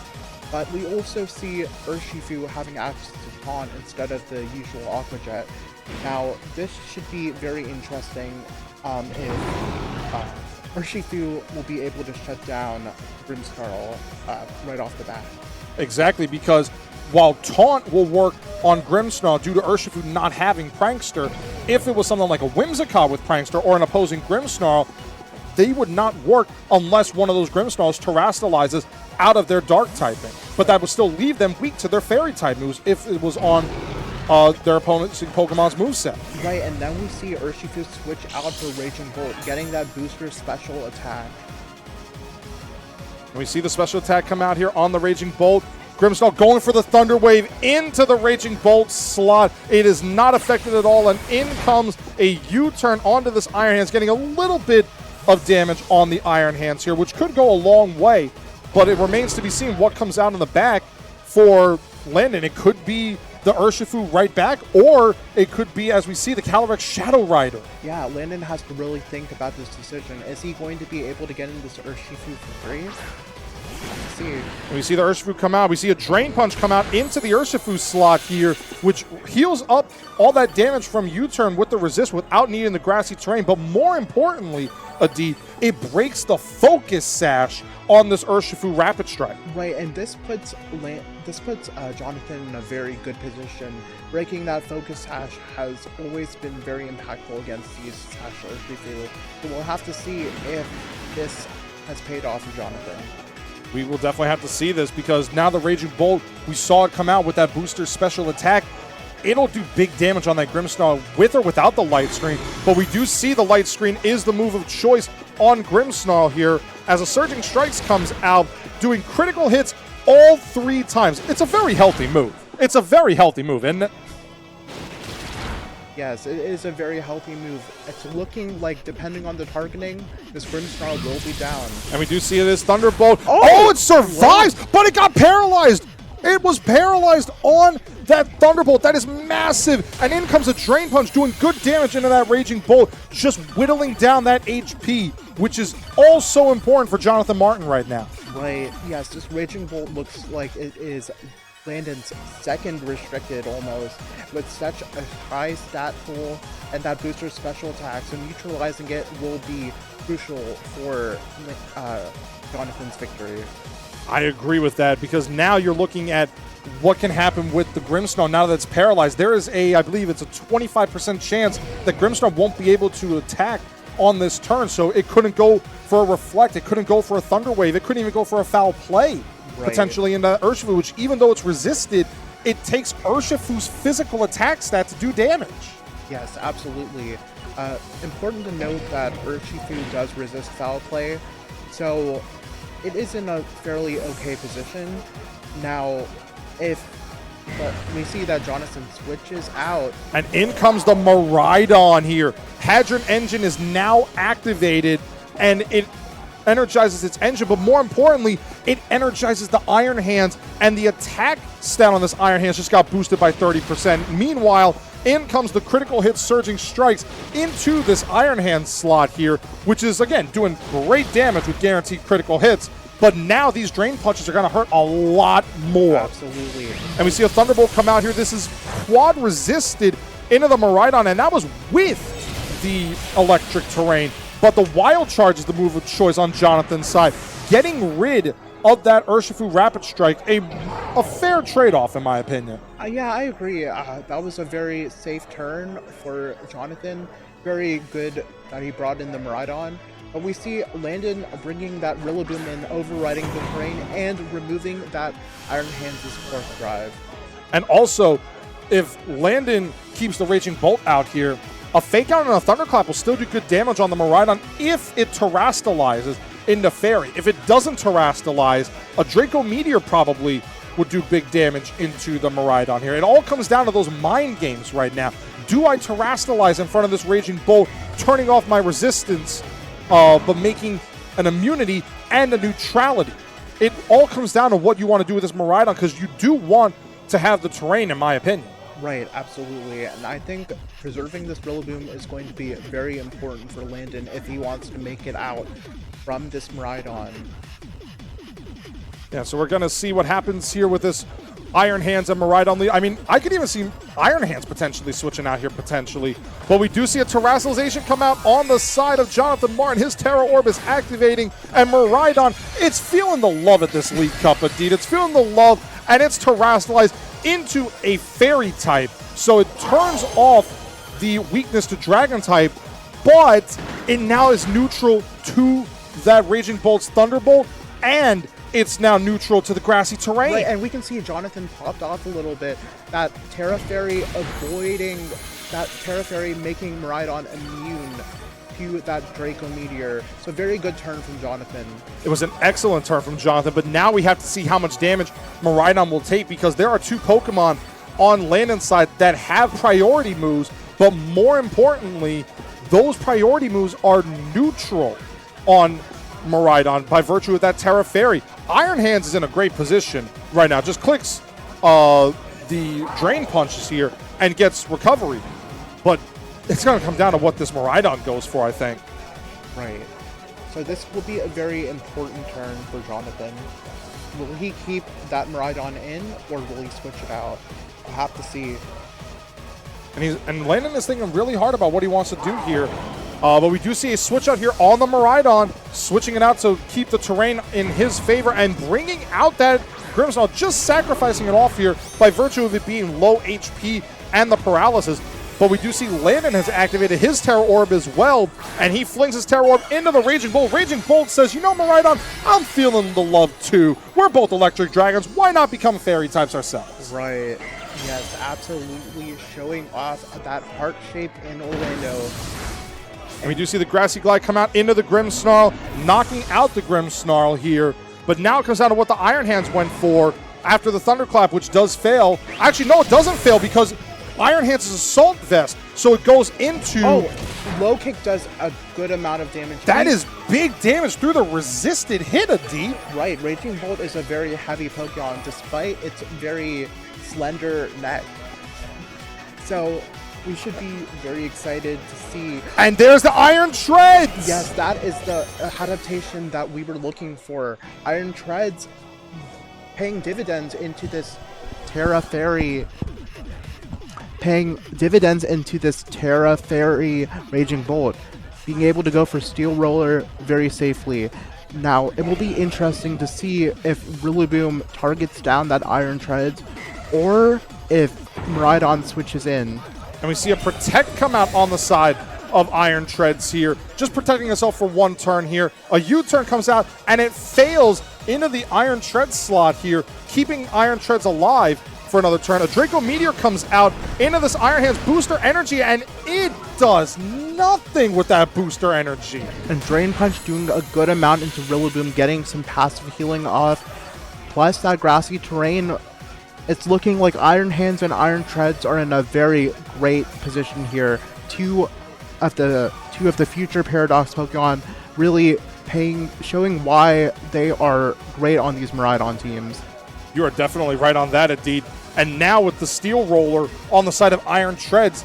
Speaker 5: but we also see Urshifu having access to Taunt instead of the usual Aqua Jet. Now, this should be very interesting if Urshifu will be able to shut down Grimmsnarl right off the bat.
Speaker 1: Exactly, because while Taunt will work on Grimmsnarl due to Urshifu not having Prankster, if it was something like a Whimsicott with Prankster or an opposing Grimmsnarl, they would not work unless one of those Grimmsnarls terrestrializes out of their Dark typing. But that would still leave them weak to their Fairy type moves if it was on their opponent's Pokemon's moveset.
Speaker 5: Right, and then we see Urshifu switch out for Raging Bolt, getting that booster special attack.
Speaker 1: We see the special attack come out here on the Raging Bolt. Grimmsnarl going for the Thunder Wave into the Raging Bolt slot. It is not affected at all, and in comes a U-turn onto this Iron Hands, getting a little bit of damage on the Iron Hands here, which could go a long way, but it remains to be seen what comes out in the back for Landon. It could be the Urshifu right back, or it could be, as we see, the Calyrex Shadow Rider.
Speaker 5: Yeah, Landon has to really think about this decision. Is he going to be able to get in this Urshifu for free? see.
Speaker 1: We see the Urshifu come out. We see a Drain Punch come out into the Urshifu slot here, which heals up all that damage from U-turn with the resist without needing the grassy terrain. But more importantly, Adi, it breaks the focus sash on this Urshifu Rapid Strike.
Speaker 5: Right, and this puts Jonathan in a very good position. Breaking that focus sash has always been very impactful against these sash Urshifu. So we'll have to see if this has paid off for Jonathan.
Speaker 1: We will definitely have to see this because now the Raging Bolt, we saw it come out with that booster special attack. It'll do big damage on that Grimmsnarl with or without the light screen, but we do see the light screen is the move of choice on Grimmsnarl here as a Surging Strikes comes out, doing critical hits all 3 times. It's a very healthy move. It's a very healthy move, isn't it?
Speaker 5: Yes, it is a very healthy move. It's looking like, depending on the targeting, this Grimmsnarl will be down.
Speaker 1: And we do see this Thunderbolt. Oh, it survives, but it got paralyzed. It was paralyzed on that Thunderbolt. That is massive. And in comes a Drain Punch doing good damage into that Raging Bolt, just whittling down that HP, which is also important for Jonathan Martin right now.
Speaker 5: Right, yes, this Raging Bolt looks like it is Landon's second restricted almost, with such a high stat pool and that booster special attack, so neutralizing it will be crucial for Jonathan's victory.
Speaker 1: I agree with that because now you're looking at what can happen with the Grimmsnarl now that it's paralyzed. There is I believe it's a 25% chance that Grimmsnarl won't be able to attack on this turn, so it couldn't go for a Reflect, it couldn't go for a Thunder Wave, it couldn't even go for a Foul Play. Right. Potentially into Urshifu, which even though it's resisted, it takes Urshifu's physical attack stat to do damage.
Speaker 5: Yes, absolutely. Important to note that Urshifu does resist Foul Play, so it is in a fairly okay position. Now, if we see that Jonathan switches out.
Speaker 1: And in comes the Miraidon here. Hadron Engine is now activated, and it energizes its engine, but more importantly, it energizes the Iron Hands, and the attack stat on this Iron Hands just got boosted by 30%. Meanwhile, in comes the critical hit Surging Strikes into this Iron Hands slot here, which is, again, doing great damage with guaranteed critical hits. But now these Drain Punches are going to hurt a lot more.
Speaker 5: Absolutely.
Speaker 1: And we see a Thunderbolt come out here. This is quad resisted into the Miraidon, and that was with the electric terrain. But the Wild Charge is the move of choice on Jonathan's side. Getting rid of that Urshifu Rapid Strike, a fair trade-off in my opinion.
Speaker 5: Yeah, I agree. That was a very safe turn for Jonathan. Very good that he brought in the Miraidon. But we see Landon bringing that Rillaboom in, overriding the terrain, and removing that Iron Hands' fourth drive. And
Speaker 1: also, if Landon keeps the Raging Bolt out here, a Fake Out and a Thunderclap will still do good damage on the Miraidon if it terastallizes into Fairy. If it doesn't terastallize, a Draco Meteor probably would do big damage into the Miraidon here. It all comes down to those mind games right now. Do I terastallize in front of this Raging Bolt, turning off my resistance, but making an immunity and a neutrality? It all comes down to what you want to do with this Miraidon, because you do want to have the terrain, in my opinion.
Speaker 5: Right, absolutely. And I think preserving this Rillaboom is going to be very important for Landon if he wants to make it out from this Miraidon.
Speaker 1: Yeah, so we're going to see what happens here with this Iron Hands and Miraidon. I mean, I could even see Iron Hands potentially switching out here, potentially. But we do see a Terastallization come out on the side of Jonathan Martin. His Terra Orb is activating, and Miraidon, it's feeling the love at this League Cup, indeed. It's feeling the love, and it's Terastallized into a Fairy type. So it turns off the weakness to Dragon type, but it now is neutral to that Raging Bolt's Thunderbolt, and it's now neutral to the grassy terrain.
Speaker 5: Right, and we can see Jonathan popped off a little bit. That Terra Fairy avoiding, that Terra Fairy making Miraidon immune to that Draco Meteor. So very good turn from Jonathan.
Speaker 1: It was an excellent turn from Jonathan, but now we have to see how much damage Miraidon will take, because there are two Pokemon on Landon's side that have priority moves, but more importantly, those priority moves are neutral on Miraidon by virtue of that Terra Fairy. Iron Hands is in a great position right now. Just clicks the Drain Punches here and gets recovery. But it's going to come down to what this Miraidon goes for, I think.
Speaker 5: Right. So this will be a very important turn for Jonathan. will he keep that Miraidon in, or will he switch it out? I'll have to see.
Speaker 1: And Landon is thinking really hard about what he wants to do here. But we do see a switch out here on the Miraidon, switching it out to keep the terrain in his favor and bringing out that Grimmsnarl, just sacrificing it off here by virtue of it being low HP and the paralysis. But we do see Landon has activated his Terror Orb as well, and he flings his Terror Orb into the Raging Bolt. Raging Bolt says, you know, Miraidon, I'm feeling the love too. We're both electric dragons. Why not become fairy types ourselves?
Speaker 5: Right. Yes, absolutely showing off that heart shape in Orlando.
Speaker 1: And we do see the Grassy Glide come out into the Grimmsnarl, knocking out the Grimmsnarl here. But now it comes down to what the Iron Hands went for after the Thunderclap, which does fail. Actually, no, it doesn't fail because Iron Hands is Assault Vest, so it goes into...
Speaker 5: Oh, low kick does a good amount of damage.
Speaker 1: That is big damage through the resisted hit, Adi.
Speaker 5: Right, Raging Bolt is a very heavy Pokemon despite its very slender neck. So we should be very excited to see.
Speaker 1: And there's the Iron Treads!
Speaker 5: Yes, that is the adaptation that we were looking for. Iron Treads paying dividends into this Terra Fairy Raging Bolt, being able to go for Steel Roller very safely. Now, it will be interesting to see if Rillaboom targets down that Iron Treads, or if Miraidon switches in.
Speaker 1: And we see a Protect come out on the side of Iron Treads here, just protecting itself for one turn here. A U-turn comes out, and it fails into the Iron Treads slot here, keeping Iron Treads alive for another turn. A Draco Meteor comes out into this Iron Hands booster energy, and it does nothing with that booster energy.
Speaker 5: And Drain Punch doing a good amount into Rillaboom, getting some passive healing off. Plus that grassy terrain, it's looking like Iron Hands and Iron Treads are in a very great position here. Two of the future Paradox Pokemon really showing why they are great on these Miraidon teams.
Speaker 1: You are definitely right on that, Adid. And now with the Steel Roller on the side of Iron Treads,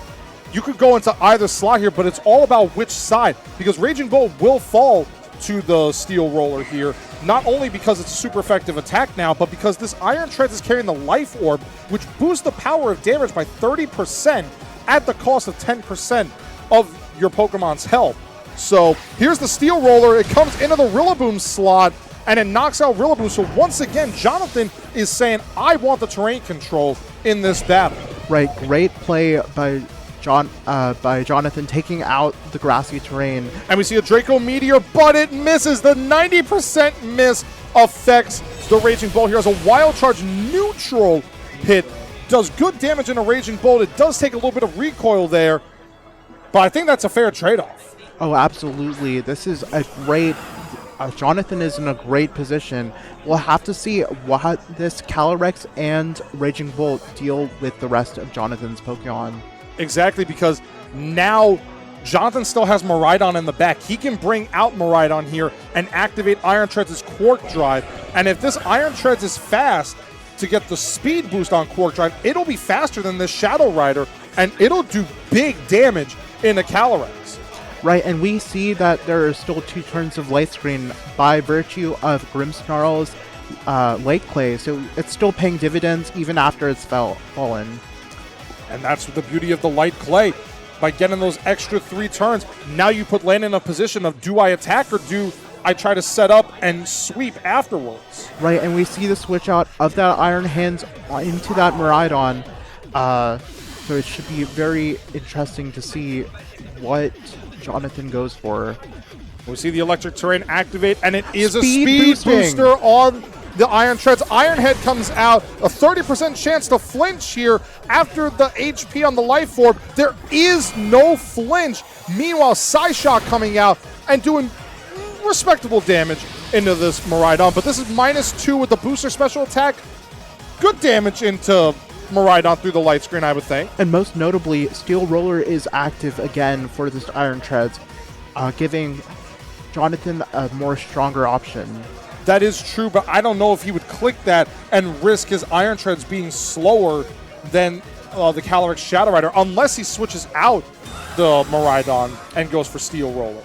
Speaker 1: you could go into either slot here, but it's all about which side, because Raging Bolt will fall to the Steel Roller here, not only because it's a super effective attack now, but because this Iron Treads is carrying the Life Orb, which boosts the power of damage by 30% at the cost of 10% of your Pokemon's health. So here's the Steel Roller. It comes into the Rillaboom slot, and it knocks out Rillaboom. So once again, Jonathan is saying, I want the terrain control in this battle.
Speaker 5: Right, great play by Jonathan taking out the grassy terrain.
Speaker 1: And we see a Draco Meteor, but it misses. The 90% miss affects the Raging Bolt here as a Wild Charge neutral hit. Does good damage in a Raging Bolt. It does take a little bit of recoil there, but I think that's a fair trade-off.
Speaker 5: Oh, absolutely. This is a great... Jonathan is in a great position. We'll have to see what this Calyrex and Raging Bolt deal with the rest of Jonathan's Pokemon.
Speaker 1: Exactly, because now Jonathan still has Miraidon in the back. He can bring out Miraidon here and activate Iron Treads' Quark Drive. And if this Iron Treads is fast to get the speed boost on Quark Drive, it'll be faster than this Shadow Rider, and it'll do big damage in a Calyrex.
Speaker 5: Right, and we see that there are still 2 turns of Light Screen by virtue of Grimmsnarl's Lake Clay, so it's still paying dividends even after it's fallen.
Speaker 1: And that's the beauty of the Light Clay. By getting those extra 3 turns, now you put Landon in a position of, do I attack or do I try to set up and sweep afterwards?
Speaker 5: Right, and we see the switch out of that Iron Hands into that Miraidon. So it should be very interesting to see what Jonathan goes for.
Speaker 1: We see the electric terrain activate, and it is a
Speaker 5: Speed
Speaker 1: speed
Speaker 5: boosting.
Speaker 1: booster on the Iron Treads. Iron Head comes out, a 30% chance to flinch here after the HP on the Life Orb. There is no flinch. Meanwhile, Psyshock coming out and doing respectable damage into this Miraidon, but this is -2 with the booster special attack. Good damage into Miraidon through the light screen, I would think.
Speaker 5: And most notably, Steel Roller is active again for this Iron Treads, giving Jonathan a more stronger option.
Speaker 1: That is true, but I don't know if he would click that and risk his Iron Treads being slower than the Calyrex Shadow Rider, unless he switches out the Miraidon and goes for Steel Roller.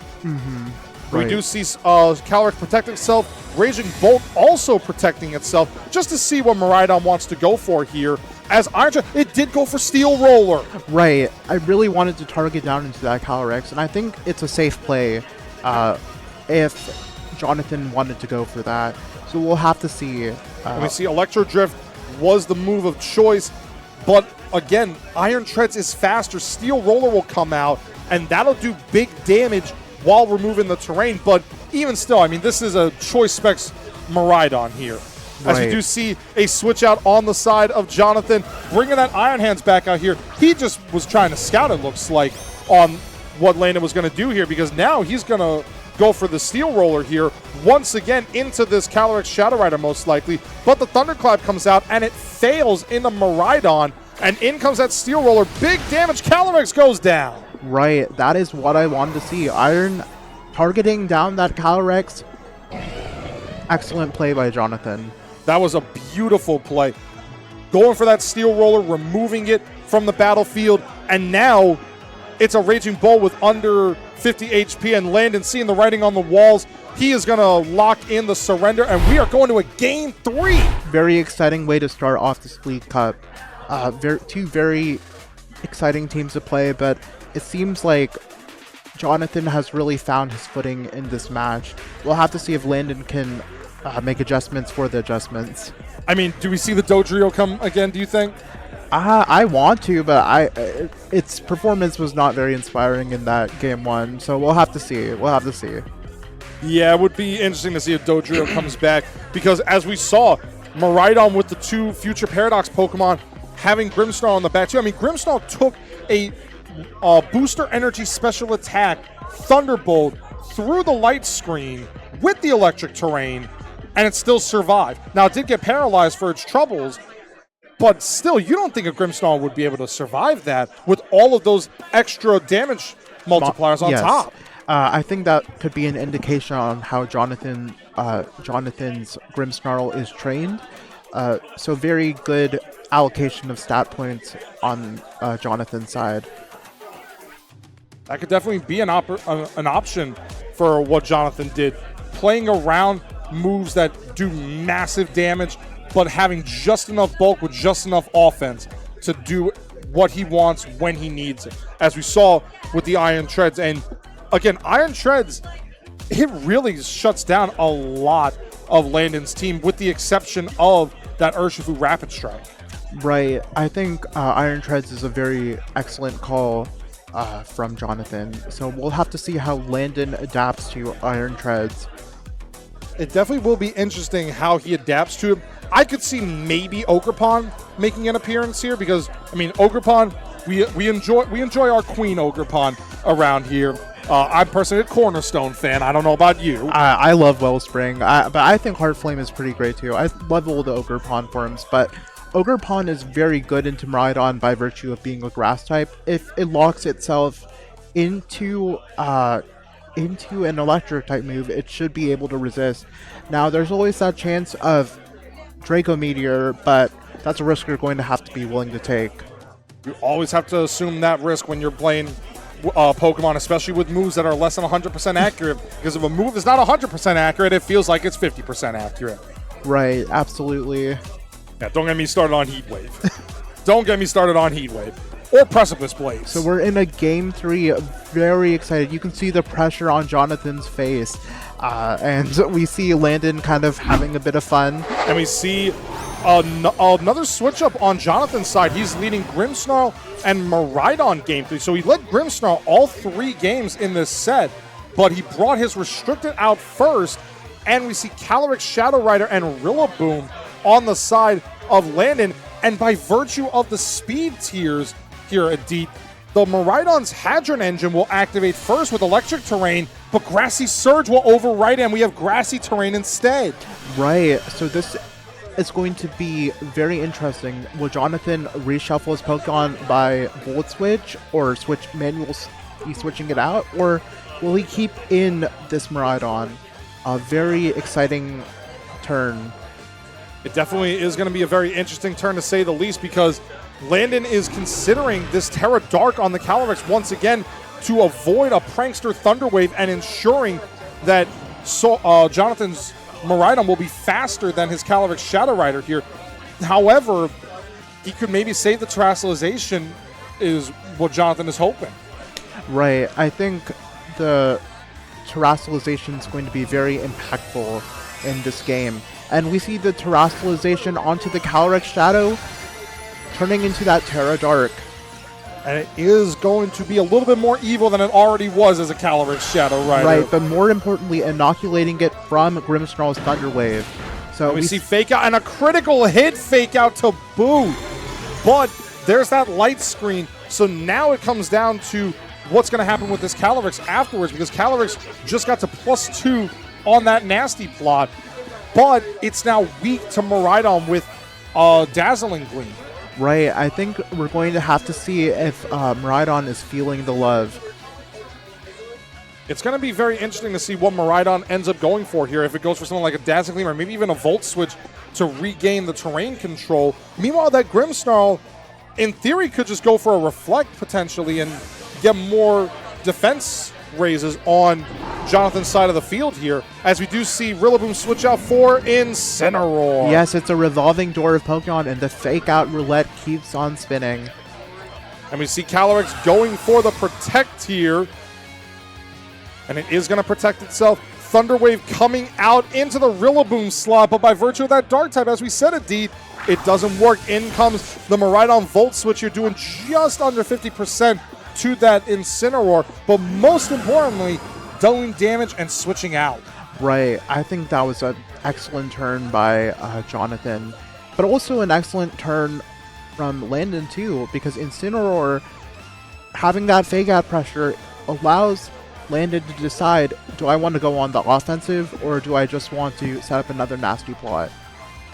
Speaker 1: We
Speaker 5: Right.
Speaker 1: do see Calyrex protect itself, Raging Bolt also protecting itself, just to see what Miraidon wants to go for here. As Iron Tread, it did go for Steel Roller.
Speaker 5: Right. I really wanted to target down into that Calyrex, and I think it's a safe play if Jonathan wanted to go for that. So we'll have to see.
Speaker 1: And we see Electro Drift was the move of choice, but again, Iron Treads is faster. Steel Roller will come out, and that'll do big damage while removing the terrain. But even still, I mean, this is a choice specs Miraidon here. As we
Speaker 5: Right.
Speaker 1: do see a switch out on the side of Jonathan, bringing that Iron Hands back out here. He just was trying to scout, it looks like, on what Landon was going to do here, because now he's going to go for the Steel Roller here, once again into this Calyrex Shadow Rider most likely. But the Thunderclap comes out, and it fails into Miraidon, and in comes that Steel Roller. Big damage, Calyrex goes down.
Speaker 5: Right. That is what I wanted to see. Iron targeting down that Calyrex. Excellent play by Jonathan.
Speaker 1: That was a beautiful play. Going for that Steel Roller, removing it from the battlefield, and now it's a Raging Bull with under 50 HP, and Landon seeing the writing on the walls. He is going to lock in the surrender, and we are going to a game 3.
Speaker 5: Very exciting way to start off the Split Cup. Two very exciting teams to play, but it seems like Jonathan has really found his footing in this match. We'll have to see if Landon can make adjustments for the adjustments.
Speaker 1: I mean, do we see the Dodrio come again, do you think?
Speaker 5: I want to, but its performance was not very inspiring in that game 1, so we'll have to see. We'll have to see.
Speaker 1: Yeah, it would be interesting to see if Dodrio comes back, because as we saw, Miraidon with the 2 Future Paradox Pokemon having Grimmsnarl on the back too. I mean, Grimmsnarl took a booster energy special attack, Thunderbolt, through the light screen with the electric terrain, and it still survived. Now, it did get paralyzed for its troubles, but still, you don't think a Grimmsnarl would be able to survive that with all of those extra damage multipliers on
Speaker 5: Yes.
Speaker 1: top.
Speaker 5: I think that could be an indication on how Jonathan's Grimmsnarl is trained. So very good allocation of stat points on Jonathan's side.
Speaker 1: That could definitely be an option for what Jonathan did. Playing around moves that do massive damage, but having just enough bulk with just enough offense to do what he wants when he needs it. As we saw with the Iron Treads. And again, Iron Treads, it really shuts down a lot of Landon's team, with the exception of that Urshifu Rapid Strike.
Speaker 5: Right. I think Iron Treads is a very excellent call from Jonathan. So we'll have to see how Landon adapts to Iron Treads.
Speaker 1: It definitely will be interesting how he adapts to it. I could see maybe Ogerpon making an appearance here, because I mean, Ogerpon, we enjoy our Queen Ogerpon around here. I'm personally a Cornerstone fan. I don't know about you.
Speaker 5: I love Wellspring, but I think Heartflame is pretty great too. I love all the Ogerpon forms, but Ogerpon is very good into Miraidon by virtue of being a grass type. If it locks itself into an electric type move, it should be able to resist. Now, there's always that chance of Draco Meteor, but that's a risk you're going to have to be willing to take.
Speaker 1: You always have to assume that risk when you're playing Pokemon, especially with moves that are less than 100% accurate, because if a move is not 100% accurate, it feels like it's 50% accurate.
Speaker 5: Right, absolutely.
Speaker 1: Yeah, don't get me started on Heat Wave. Don't get me started on Heat Wave. Or Precipice Blaze.
Speaker 5: So we're in a game 3, very excited. You can see the pressure on Jonathan's face. And we see Landon kind of having a bit of fun.
Speaker 1: And we see another switch up on Jonathan's side. He's leading Grimmsnarl and Miraidon game 3. So he led Grimmsnarl all 3 games in this set, but he brought his restricted out first. And we see Calyrex, Shadow Rider, and Rillaboom on the side of Landon. And by virtue of the speed tiers here at Deep, the Miraidon's Hadron Engine will activate first with electric terrain, but Grassy Surge will override it, and we have grassy terrain instead.
Speaker 5: Right, so this is going to be very interesting. Will Jonathan reshuffle his Pokemon by Volt Switch, or be switching it out, or will he keep in this Miraidon? A very exciting turn.
Speaker 1: It definitely is going to be a very interesting turn, to say the least, because Landon is considering this Terra Dark on the Calyrex once again to avoid a Prankster Thunder Wave and ensuring that Jonathan's Miraidon will be faster than his Calyrex Shadow Rider here. However, he could maybe save the terrestrialization is what Jonathan is hoping.
Speaker 5: Right. I think the terrestrialization is going to be very impactful in this game. And we see the terrestrialization onto the Calyrex Shadow turning into that Terra Dark.
Speaker 1: And it is going to be a little bit more evil than it already was as a Calyrex Shadow Rider.
Speaker 5: Right, but more importantly, inoculating it from Grimmsnarl's Thunder Wave. So
Speaker 1: we see Fake Out and a critical hit Fake Out to boot. But there's that light screen. So now it comes down to what's going to happen with this Calyrex afterwards, because Calyrex just got to +2 on that nasty plot. But it's now weak to Miraidon with Dazzling Gleam.
Speaker 5: Right, I think we're going to have to see if Miraidon is feeling the love.
Speaker 1: It's going to be very interesting to see what Miraidon ends up going for here, if it goes for something like a Dazzling Gleam or maybe even a Volt Switch to regain the terrain control. Meanwhile, that Grimmsnarl, in theory, could just go for a Reflect potentially and get more defense raises on Jonathan's side of the field here, as we do see Rillaboom switch out for Incineroar.
Speaker 5: Yes, it's a revolving door of Pokemon, and the Fake Out roulette keeps on spinning.
Speaker 1: And we see Calyrex going for the Protect here. And it is going to protect itself. Thunder Wave coming out into the Rillaboom slot, but by virtue of that Dark type, as we said, Indeed, it doesn't work. In comes the Miraidon Volt Switch. You're doing just under 50% to that Incineroar, but most importantly, dealing damage and switching out.
Speaker 5: Right, I think that was an excellent turn by Jonathan, but also an excellent turn from Landon too, because Incineroar, having that Fake Out pressure, allows Landon to decide, do I want to go on the offensive or do I just want to set up another nasty plot?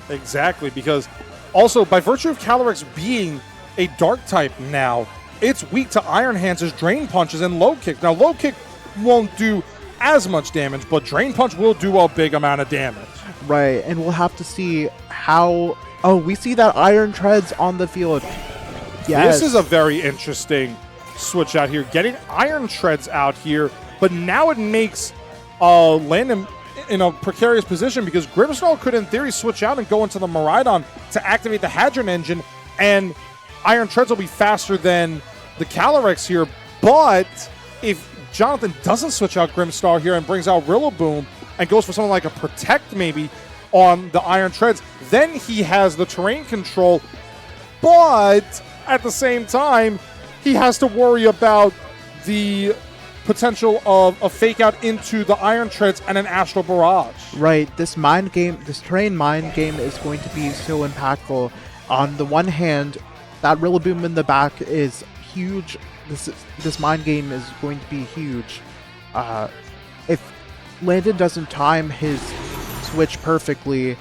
Speaker 1: Exactly, because also by virtue of Calyrex being a Dark type now, it's weak to Iron Hands, Drain Punches, and Low Kick. Now, Low Kick won't do as much damage, but Drain Punch will do a big amount of damage.
Speaker 5: Right, and we'll have to see how... Oh, we see that Iron Treads on the field. Yes.
Speaker 1: This is a very interesting switch out here. Getting Iron Treads out here, but now it makes Landon in a precarious position, because Grimmsnarl could, in theory, switch out and go into the Miraidon to activate the Hadron Engine, and Iron Treads will be faster than the Calyrex here. But if Jonathan doesn't switch out Grimmsnarl here and brings out Rillaboom and goes for something like a Protect maybe on the Iron Treads, then he has the terrain control. But at the same time, he has to worry about the potential of a Fake Out into the Iron Treads and an Astral Barrage.
Speaker 5: Right, this terrain mind game is going to be so impactful. On the one hand, that Rillaboom in the back is huge. This mind game is going to be huge. If Landon doesn't time his switch perfectly,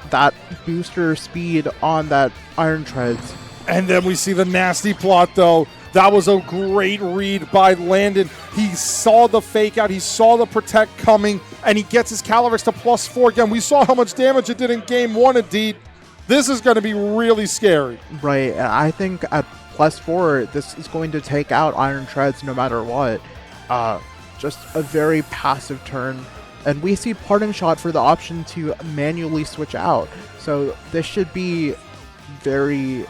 Speaker 5: that booster speed on that Iron Treads.
Speaker 1: And then we see the nasty plot, though. That was a great read by Landon. He saw the Fake Out, he saw the Protect coming, and he gets his Calyrex to +4 again. We saw how much damage it did in Game 1, Indeed. This is going to be really scary.
Speaker 5: Right, and I think at +4, this is going to take out Iron Treads no matter what. Just a very passive turn. And we see Parting Shot for the option to manually switch out. So this should be very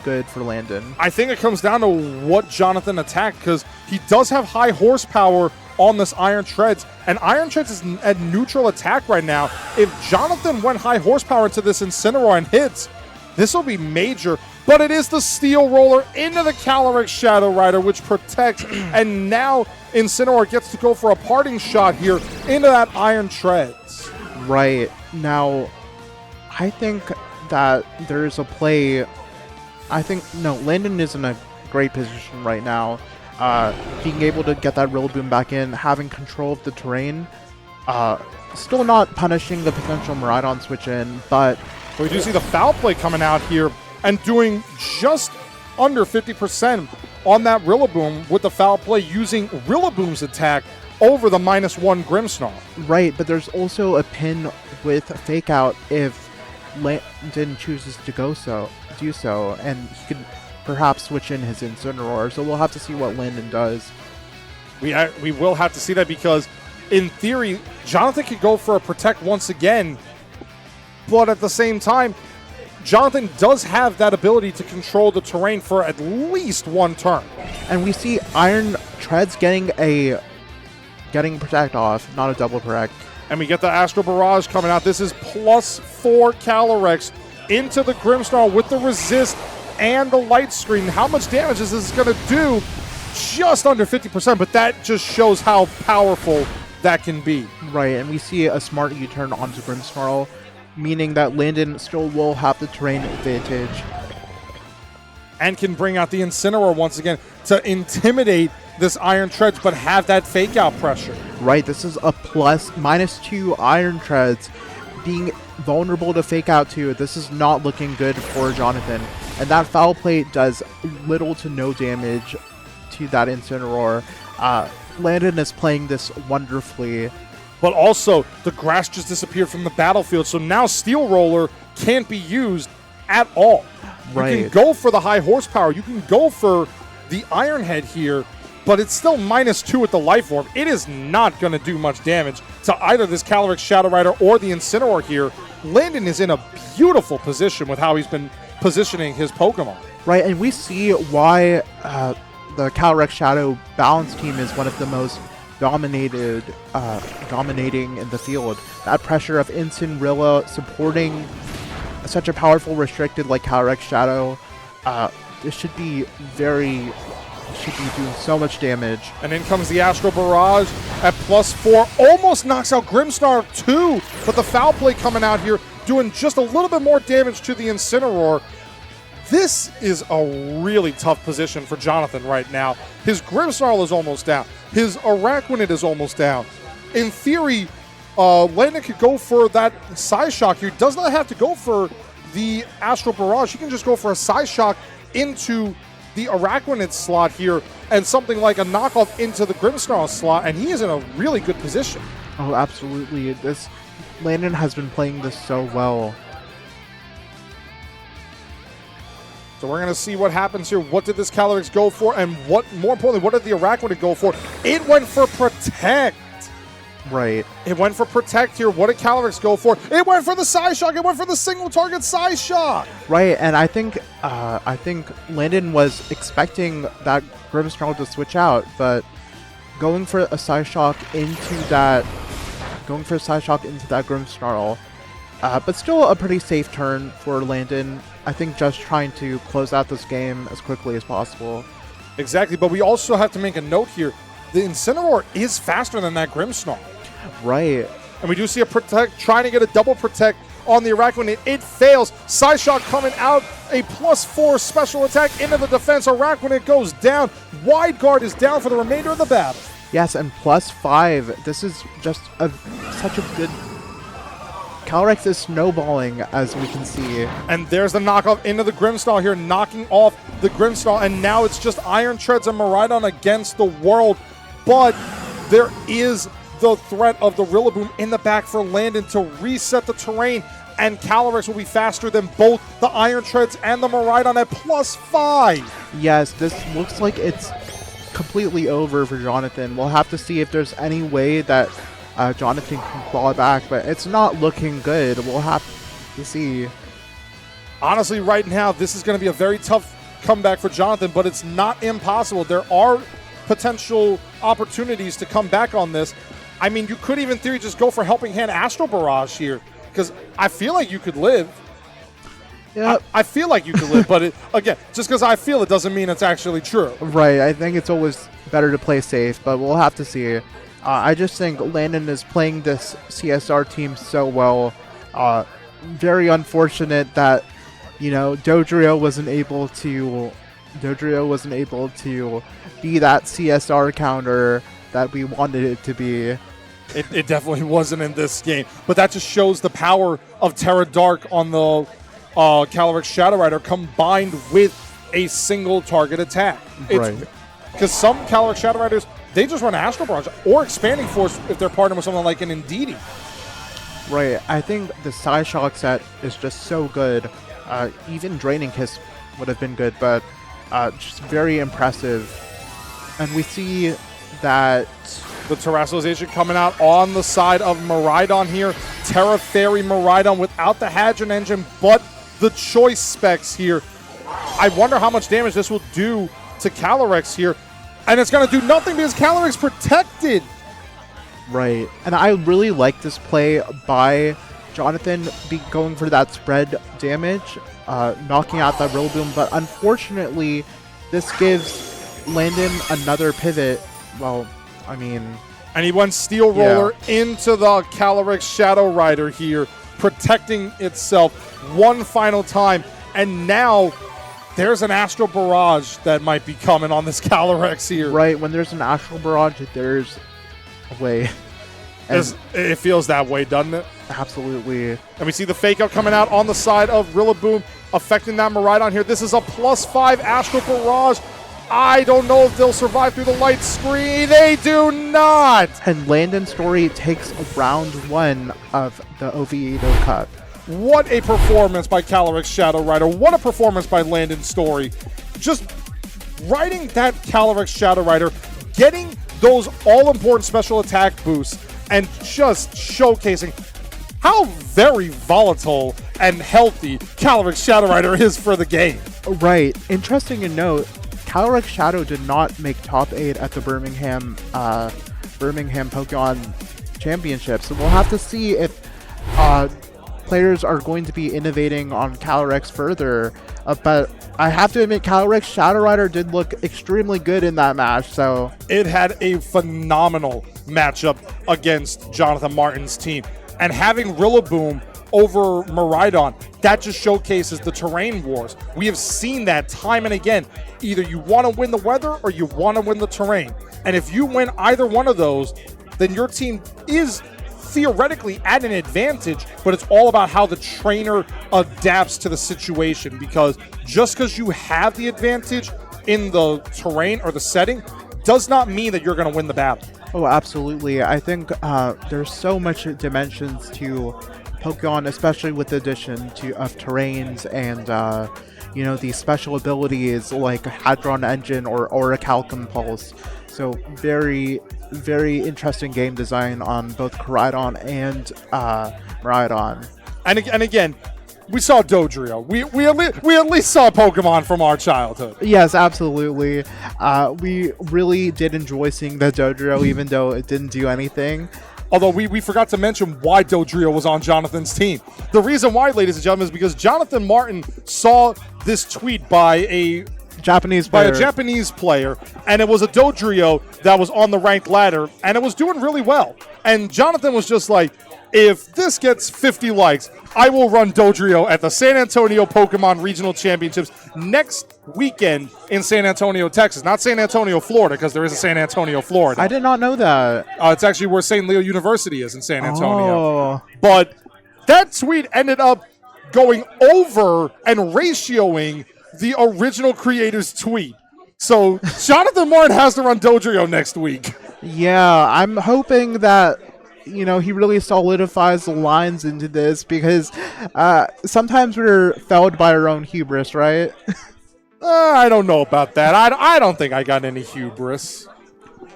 Speaker 5: good for Landon.
Speaker 1: I think it comes down to what Jonathan attacked, because he does have high horsepower on this Iron Treads, and Iron Treads is at neutral attack right now. If Jonathan went high horsepower into this Incineroar and hits, this will be major. But it is the Steel Roller into the Calyrex Shadow Rider, which protects, and now Incineroar gets to go for a Parting Shot here into that Iron Treads.
Speaker 5: Right. Now, I think that there's a play... Landon is in a great position right now. Being able to get that Rillaboom back in, having control of the terrain, still not punishing the potential Miraidon switch in, but...
Speaker 1: We do see the Foul Play coming out here and doing just under 50% on that Rillaboom with the Foul Play, using Rillaboom's attack over the -1 Grimmsnarl.
Speaker 5: Right, but there's also a pin with Fake Out if Landon chooses to do so, and he could perhaps switch in his Incineroar, so we'll have to see what Landon does.
Speaker 1: We will have to see that, because in theory, Jonathan could go for a protect once again, but at the same time, Jonathan does have that ability to control the terrain for at least one turn.
Speaker 5: And we see Iron Treads getting protect off, not a double protect.
Speaker 1: And we get the Astral Barrage coming out. This is +4 Calyrex into the Grimmsnarl with the resist and the light screen. How much damage is this going to do? Just under 50%, but that just shows how powerful that can be.
Speaker 5: Right, and we see a smart U-turn onto Grimmsnarl, meaning that Landon still will have the terrain advantage.
Speaker 1: And can bring out the Incineroar once again to intimidate this Iron Treads, but have that fake out pressure.
Speaker 5: Right, this is a -2 Iron Treads being vulnerable to fake out too. This is not looking good for Jonathan. And that Foul Play does little to no damage to that Incineroar. Landon is playing this wonderfully.
Speaker 1: But also, the grass just disappeared from the battlefield, so now Steel Roller can't be used at all.
Speaker 5: Right.
Speaker 1: You can go for the high horsepower, you can go for the Iron Head here, but it's still -2 with the Life Orb. It is not going to do much damage to either this Calyrex Shadow Rider or the Incineroar here. Landon is in a beautiful position with how he's been positioning his Pokemon.
Speaker 5: Right, and we see why the Calyrex Shadow balance team is one of the most dominating in the field. That pressure of Incineroar supporting such a powerful restricted like Calyrex Shadow, this should be doing so much damage.
Speaker 1: And in comes the Astral Barrage at +4. Almost knocks out Grimmsnarl too, but the Foul Play coming out here doing just a little bit more damage to the Incineroar. This is a really tough position for Jonathan right now. His Grimmsnarl is almost down. His Araquanid is almost down. In theory, Landon could go for that Psyshock here. He does not have to go for the Astral Barrage. He can just go for a Psyshock into the Araquanid slot here and something like a knockoff into the Grimmsnarl slot, and he is in a really good position.
Speaker 5: Oh, absolutely. Landon has been playing this so well.
Speaker 1: So we're going to see what happens here. What did this Calyrex go for? And more importantly, what did the Araquanid go for? It went for Protect.
Speaker 5: Right.
Speaker 1: It went for Protect here. What did Calyrex go for? It went for the Psyshock. It went for the single target Psyshock.
Speaker 5: Right, and I think Landon was expecting that Grimmsnarl to switch out, but going for a Psyshock into that Grimmsnarl, but still a pretty safe turn for Landon. I think just trying to close out this game as quickly as possible.
Speaker 1: Exactly, but we also have to make a note here. The Incineroar is faster than that Grimmsnarl.
Speaker 5: Right.
Speaker 1: And we do see a Protect trying to get a double Protect on the Araquanid. It fails. Psyshock coming out, a +4 special attack into the defense. Araquanid goes down. Wide Guard is down for the remainder of the battle.
Speaker 5: Yes, and +5. This is just such a good... Calyrex is snowballing, as we can see.
Speaker 1: And there's the knockoff into the Grimmsnarl here, knocking off the Grimmsnarl. And now it's just Iron Treads and Miraidon against the world. But there is the threat of the Rillaboom in the back for Landon to reset the terrain. And Calyrex will be faster than both the Iron Treads and the Miraidon at +5.
Speaker 5: Yes, this looks like it's completely over for Jonathan. We'll have to see if there's any way that Jonathan can claw back, but it's not looking good. We'll have to see.
Speaker 1: Honestly, right now, this is going to be a very tough comeback for Jonathan, but it's not impossible. There are potential opportunities to come back on this. I mean, you could even, in theory, just go for Helping Hand Astral Barrage here, because I feel like you could live.
Speaker 5: Yeah,
Speaker 1: I feel like you could live, but again, just because I feel it doesn't mean it's actually true.
Speaker 5: right. I think it's always better to play safe, but we'll have to see. I just think Landon is playing this CSR team so well. Very unfortunate that, Dodrio wasn't able to be that CSR counter that we wanted it to be.
Speaker 1: It definitely wasn't in this game, but that just shows the power of Terra Dark on the Calyrex Shadow Rider combined with a single target attack.
Speaker 5: Right.
Speaker 1: Because some Calyrex Shadow Riders, they just run Astral Barrage or Expanding Force if they're partnered with someone like an Indeedee.
Speaker 5: Right. I think the Psyshock set is just so good. Even Draining Kiss would have been good, but just very impressive. And we see that
Speaker 1: The terrestrialization coming out on the side of Miraidon here. Terra Fairy Miraidon without the Hadron Engine, but the choice specs here. I wonder how much damage this will do to Calyrex here. And it's going to do nothing because Calyrex protected.
Speaker 5: Right. And I really like this play by Jonathan going for that spread damage, knocking out that Rillaboom. But unfortunately, this gives Landon another pivot. Well, I mean...
Speaker 1: And he went Steel Roller into the Calyrex Shadow Rider here, protecting itself one final time. And now there's an Astral Barrage that might be coming on this Calyrex here.
Speaker 5: Right, when there's an Astral Barrage, there's a way.
Speaker 1: It feels that way, doesn't it?
Speaker 5: Absolutely.
Speaker 1: And we see the Fake Out coming out on the side of Rillaboom, affecting that Miraidon here. This is a +5 Astral Barrage. I don't know if they'll survive through the light screen. They do not!
Speaker 5: And Landon Story takes round 1 of the Oviedo Cup.
Speaker 1: What a performance by Calyrex Shadow Rider. What a performance by Landon Story. Just riding that Calyrex Shadow Rider, getting those all-important special attack boosts, and just showcasing how very volatile and healthy Calyrex Shadow Rider is for the game.
Speaker 5: Right. Interesting to note, Calyrex Shadow did not make top 8 at the Birmingham Pokemon Championship, so we'll have to see if players are going to be innovating on Calyrex further. But I have to admit, Calyrex Shadow Rider did look extremely good in that match. So
Speaker 1: it had a phenomenal matchup against Jonathan Martin's team, and having Rillaboom over Miraidon, that just showcases the terrain wars. We have seen that time and again. Either you want to win the weather or you want to win the terrain. And if you win either one of those, then your team is theoretically at an advantage, but it's all about how the trainer adapts to the situation, because just because you have the advantage in the terrain or the setting does not mean that you're going to win the battle.
Speaker 5: Oh, absolutely. I think there's so much dimensions to Pokemon, especially with the addition of terrains and these special abilities like Hadron Engine or Orichalcum Pulse. So very, very interesting game design on both Koraidon and Miraidon.
Speaker 1: And again, we saw Dodrio. We at least saw Pokemon from our childhood.
Speaker 5: Yes, absolutely. We really did enjoy seeing the Dodrio, even though it didn't do anything.
Speaker 1: Although we forgot to mention why Dodrio was on Jonathan's team. The reason why, ladies and gentlemen, is because Jonathan Martin saw this tweet by a Japanese player, and it was a Dodrio that was on the ranked ladder, and it was doing really well. And Jonathan was just like, if this gets 50 likes, I will run Dodrio at the San Antonio Pokemon Regional Championships next weekend in San Antonio, Texas. Not San Antonio, Florida, because there is a San Antonio, Florida.
Speaker 5: I did not know that.
Speaker 1: It's actually where St. Leo University is in San Antonio.
Speaker 5: Oh.
Speaker 1: But that tweet ended up going over and ratioing the original creator's tweet. So Jonathan Martin has to run Dodrio next week.
Speaker 5: Yeah, I'm hoping that he really solidifies the lines into this, because sometimes we're felled by our own hubris, right?
Speaker 1: I don't know about that. I don't think I got any hubris.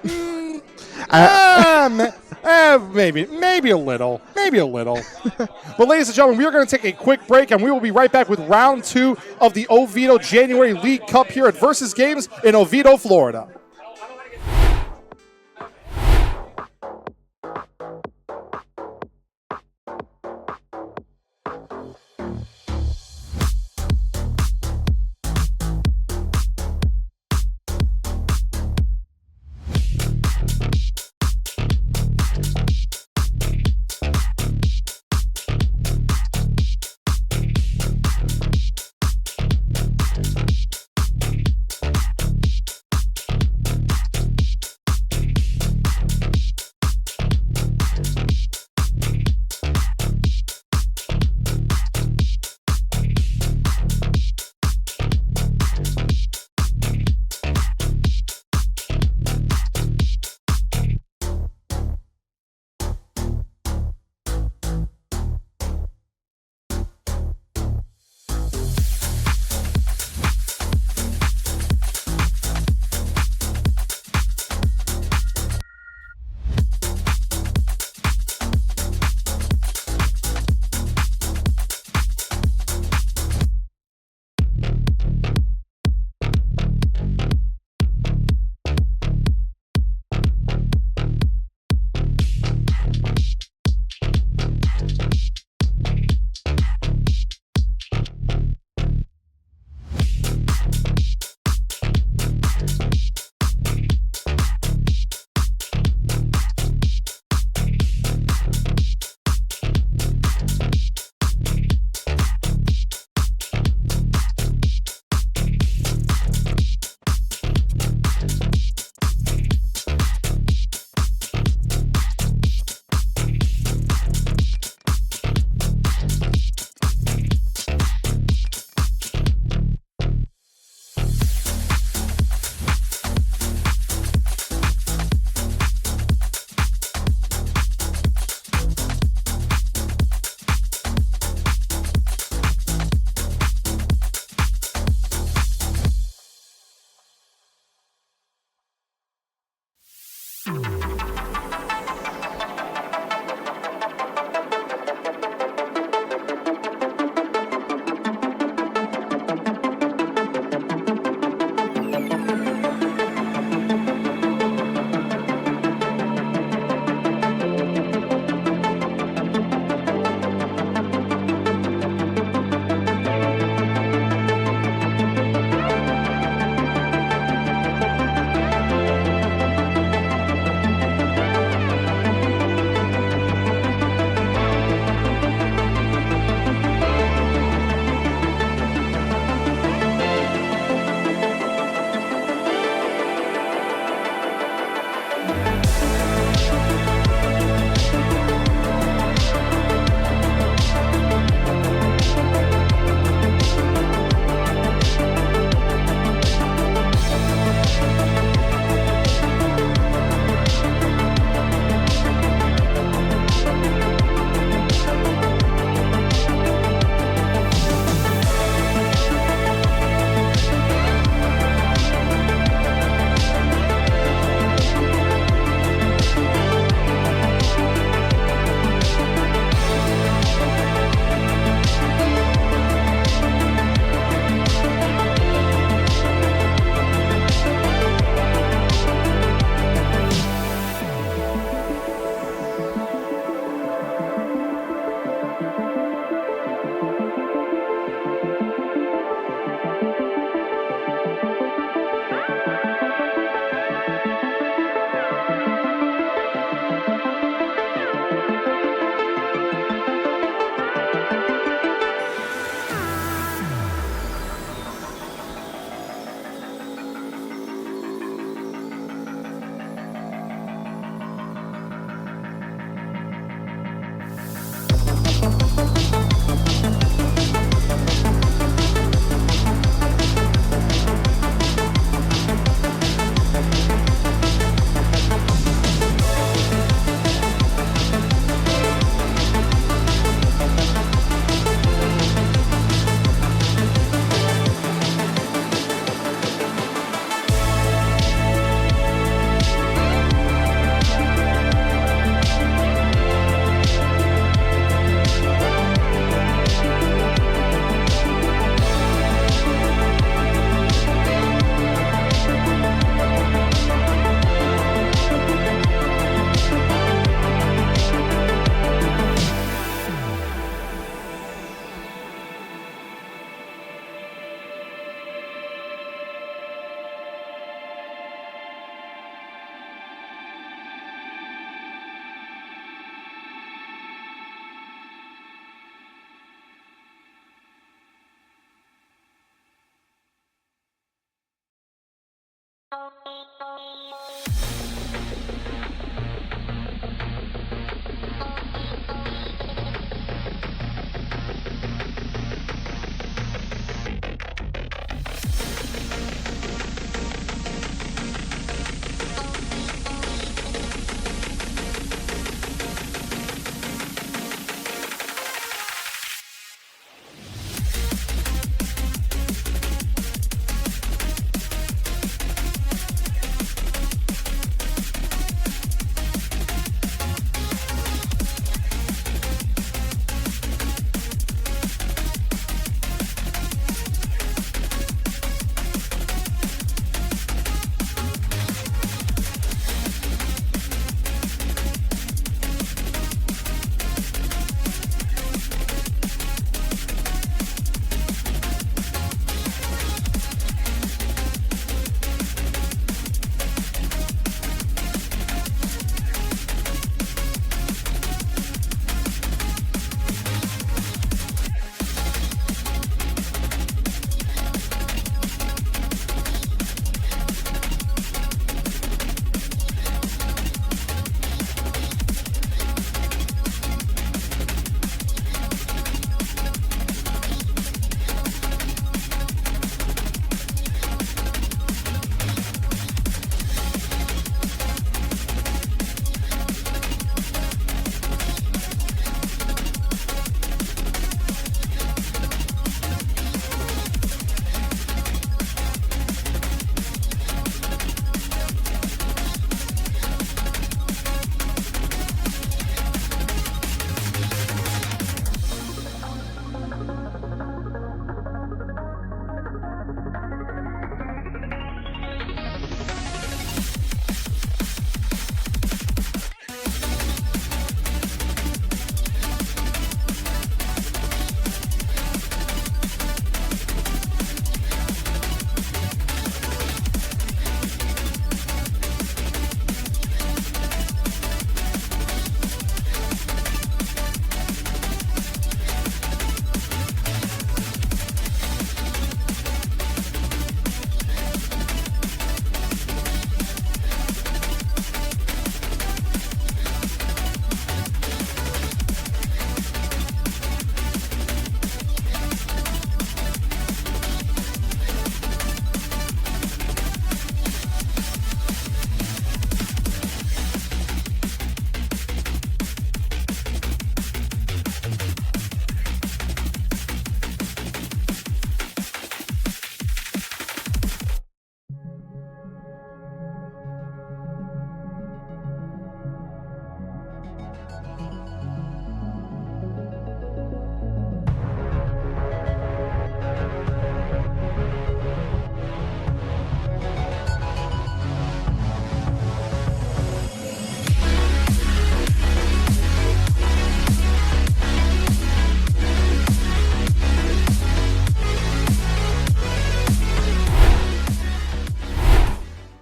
Speaker 1: Maybe a little. But ladies and gentlemen, we are going to take a quick break, and we will be right back with round 2 of the Oviedo January League Cup here at Versus Games in Oviedo, Florida.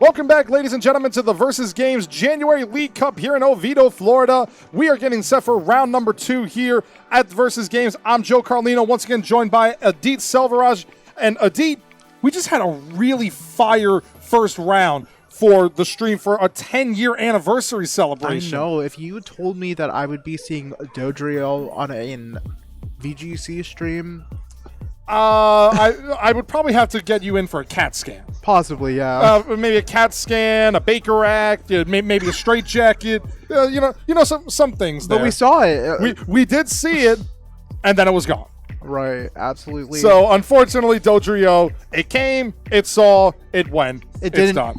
Speaker 1: Welcome back, ladies and gentlemen, to the Versus Games January League Cup here in Oviedo, Florida. We are getting set for round number 2 here at the Versus Games. I'm Joe Carlino, once again joined by Adit Selvaraj. And Adit, we just had a really fire first round for the stream for a 10-year anniversary celebration.
Speaker 5: I know. If you told me that I would be seeing Dodrio on a VGC stream,
Speaker 1: I would probably have to get you in for a CAT scan.
Speaker 5: possibly, yeah.
Speaker 1: Maybe a CAT scan, a Baker Act, maybe a straight jacket. Some things there.
Speaker 5: But we saw it.
Speaker 1: We did see it, and then it was gone.
Speaker 5: Right, absolutely.
Speaker 1: So unfortunately, Dodrio, it came, it saw, it went.
Speaker 5: it
Speaker 1: it's
Speaker 5: didn't.
Speaker 1: done.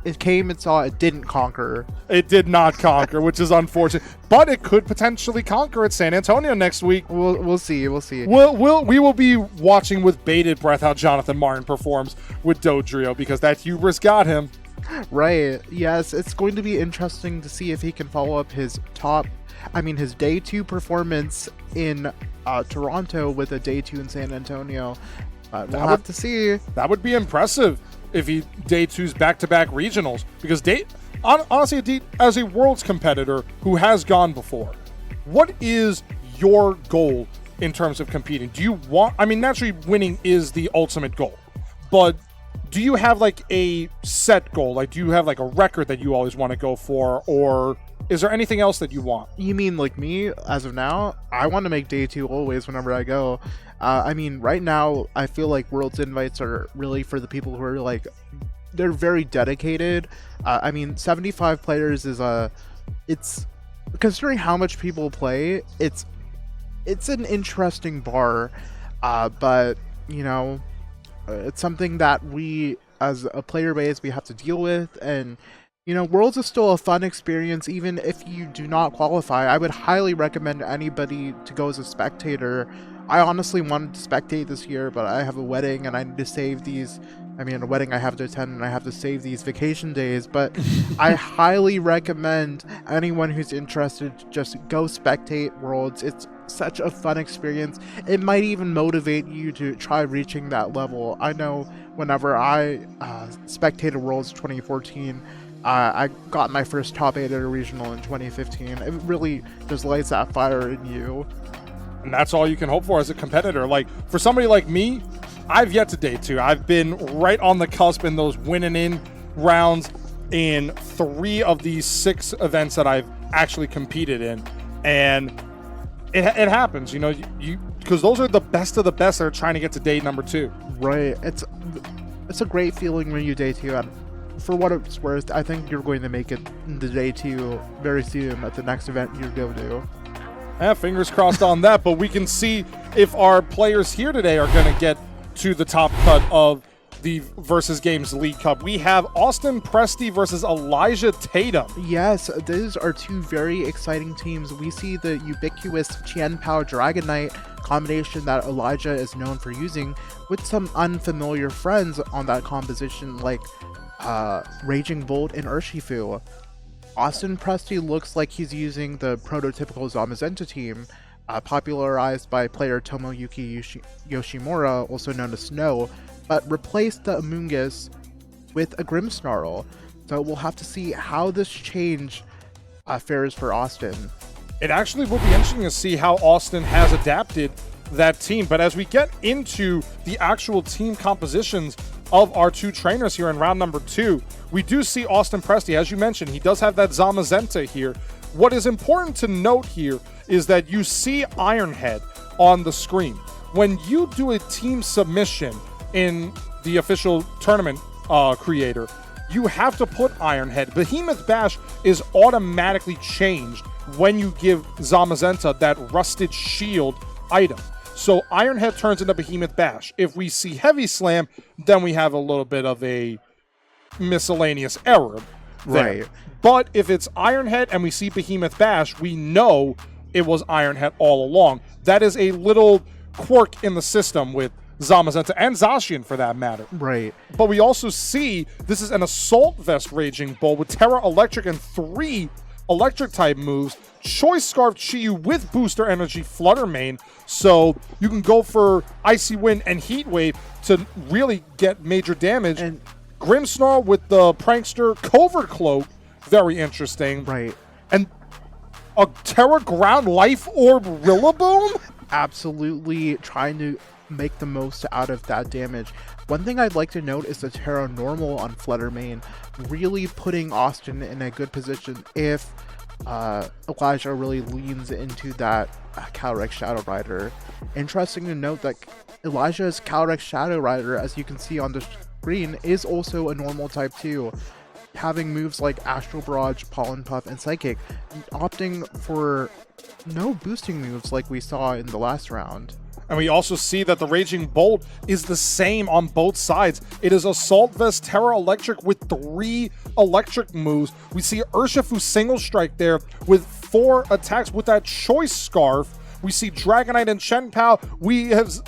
Speaker 5: It came, it saw, it didn't conquer.
Speaker 1: It did not conquer, which is unfortunate. But it could potentially conquer at San Antonio next week.
Speaker 5: We'll see. We'll see.
Speaker 1: We will be watching with bated breath how Jonathan Martin performs with Dodrio, because that hubris got him.
Speaker 5: Right. Yes, it's going to be interesting to see if he can follow up his day 2 performance in Toronto with a day 2 in San Antonio. We'll have to see.
Speaker 1: That would be impressive if he day 2's back-to-back regionals, because honestly, as a Worlds competitor who has gone before, what is your goal in terms of competing? Do you want, naturally winning is the ultimate goal, but do you have like a set goal? Like, do you have like a record that you always want to go for, or is there anything else that you want?
Speaker 5: You mean like me as of now? I want to make day 2 always whenever I go. I mean, right now I feel like Worlds invites are really for the people who are like, they're very dedicated. I mean, 75 players is it's considering how much people play, it's an interesting bar, but you know, it's something that we as a player base we have to deal with. And you know, Worlds is still a fun experience even if you do not qualify. I would highly recommend anybody to go as a spectator. I honestly wanted to spectate this year, but I have a wedding and I need to save these. I mean, a wedding I have to attend and I have to save these vacation days, but I highly recommend anyone who's interested to just go spectate Worlds. It's such a fun experience. It might even motivate you to try reaching that level. I know whenever I spectated Worlds 2014, I got my first top 8 at a regional in 2015. It really just lights that fire in you.
Speaker 1: And that's all you can hope for as a competitor. Like, for somebody like me, I've yet to day 2. I've been right on the cusp in those winning in rounds in 3 of these 6 events that I've actually competed in. And it happens, you know, because those are the best of the best that are trying to get to day number 2.
Speaker 5: Right. It's a great feeling when you day 2. And for what it's worth, I think you're going to make it into day 2 very soon at the next event you go to.
Speaker 1: Yeah, fingers crossed on that, but we can see if our players here today are going to get to the top cut of the Versus Games League Cup. We have Austin Presti versus Elijah Tatum.
Speaker 5: Yes, these are 2 very exciting teams. We see the ubiquitous Qianpao Dragon Knight combination that Elijah is known for using with some unfamiliar friends on that composition like Raging Bolt and Urshifu. Austin Presti looks like he's using the prototypical Zamazenta team, popularized by player Tomoyuki Yoshimura, also known as Snow, but replaced the Amoonguss with a Grimmsnarl. So we'll have to see how this change fares for Austin.
Speaker 1: It actually will be interesting to see how Austin has adapted that team. But as we get into the actual team compositions of our 2 trainers here in round number 2, we do see Austin Presti. As you mentioned, he does have that Zamazenta here. What is important to note here is that you see Ironhead on the screen. When you do a team submission in the official tournament creator, you have to put Ironhead. Behemoth Bash is automatically changed when you give Zamazenta that Rusted Shield item. So Ironhead turns into Behemoth Bash. If we see Heavy Slam, then we have a little bit of a miscellaneous error there.
Speaker 5: Right.
Speaker 1: But if it's Ironhead and we see Behemoth Bash, we know it was Ironhead all along. That is a little quirk in the system with Zamazenta and Zacian for that matter.
Speaker 5: Right.
Speaker 1: But we also see this is an Assault Vest Raging Bull with Terra Electric and 3 electric type moves. Choice Scarf Chiyu with Booster Energy Flutter Mane. So you can go for Icy Wind and Heat Wave to really get major damage.
Speaker 5: And
Speaker 1: Grimmsnarl with the Prankster Covert Cloak. Very interesting.
Speaker 5: right.
Speaker 1: And a Terra Ground Life Orb Rillaboom?
Speaker 5: Absolutely trying to make the most out of that damage. One thing I'd like to note is the Terra Normal on Flutter Mane, really putting Austin in a good position if Elijah really leans into that Calyrex Shadow Rider. Interesting to note that Elijah's Calyrex Shadow Rider, as you can see on the screen, is also a normal type too, having moves like Astral Barrage, Pollen Puff, and Psychic, opting for no boosting moves like we saw in the last round.
Speaker 1: And we also see that the Raging Bolt is the same on both sides. It is Assault Vest Terra Electric with 3 electric moves. We see Urshifu Single Strike there with 4 attacks with that Choice Scarf. We see Dragonite and Qianpao.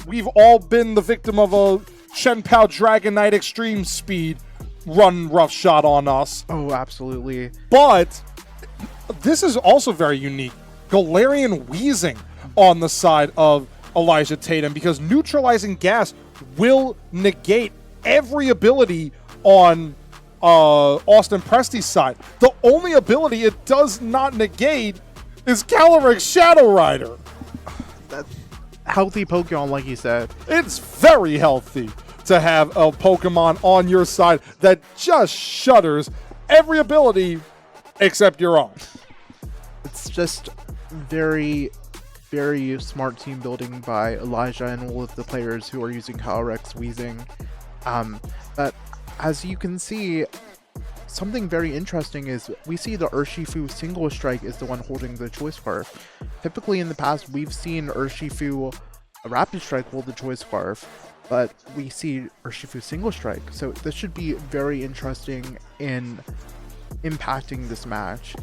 Speaker 1: We've all been the victim of a Qianpao Dragonite Extreme Speed run roughshod on us.
Speaker 5: Oh, absolutely.
Speaker 1: But this is also very unique. Galarian Wheezing on the side of Elijah Tatum, because Neutralizing Gas will negate every ability on Austin Presti's side. The only ability it does not negate is Calyrex Shadow Rider.
Speaker 5: That's healthy Pokemon, like you said.
Speaker 1: It's very healthy. to have a Pokemon on your side that just shudders every ability except your own.
Speaker 5: It's just very, very smart team building by Elijah and all of the players who are using Calyrex Weezing. But as you can see, something very interesting is we see the Urshifu single strike is the one holding the Choice Scarf. Typically in the past, we've seen Urshifu Rapid Strike hold the Choice Scarf, but we see Urshifu single strike. So this should be very interesting in impacting this match.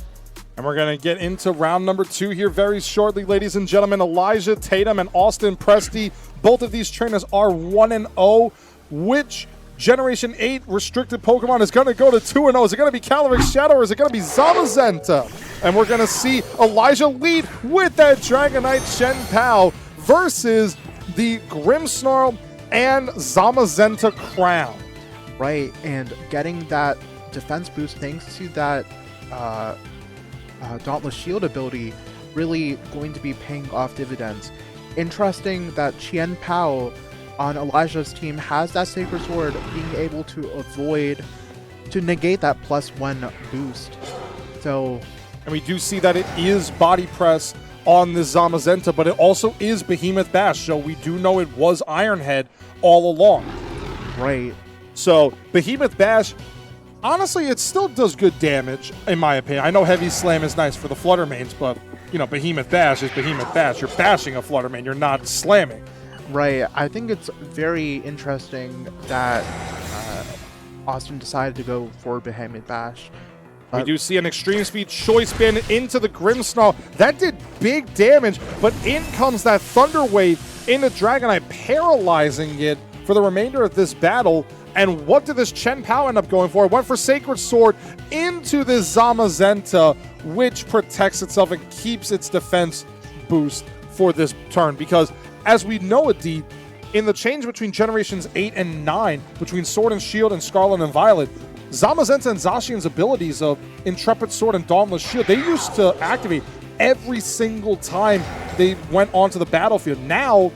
Speaker 1: And we're going to get into round number 2 here very shortly, ladies and gentlemen. Elijah Tatum and Austin Presti, both of these trainers are 1-0. Which Generation 8 restricted Pokemon is going to go to 2-0? Is it going to be Calyrex Shadow or is it going to be Zamazenta? And we're going to see Elijah lead with that Dragonite Shenpao versus the Grimmsnarl and Zamazenta Crown.
Speaker 5: Right, and getting that defense boost thanks to that Dauntless Shield ability really going to be paying off dividends. Interesting that Chien Pao on Elijah's team has that Sacred Sword, being able to negate that +1 boost. So,
Speaker 1: and we do see that it is Body Press on the Zamazenta, but it also is Behemoth Bash, so we do know it was Iron Head all along.
Speaker 5: right.
Speaker 1: So Behemoth Bash, honestly, it still does good damage, in my opinion. I know Heavy Slam is nice for the Flutter Mains, but, you know, Behemoth Bash is Behemoth Bash. You're bashing a Flutter Main, you're not slamming.
Speaker 5: Right. I think it's very interesting that Austin decided to go for Behemoth Bash.
Speaker 1: We do see an Extreme Speed Choice Band into the Grimmsnarl. That did big damage, but in comes that Thunder Wave into Dragonite, paralyzing it for the remainder of this battle. And what did this Chen Pao end up going for? It went for Sacred Sword into this Zamazenta, which protects itself and keeps its defense boost for this turn. Because, as we know, Adit, in the change between Generations 8 and 9, between Sword and Shield and Scarlet and Violet, Zamazenta and Zacian's abilities of Intrepid Sword and Dauntless Shield, they used to activate every single time they went onto the battlefield. Now,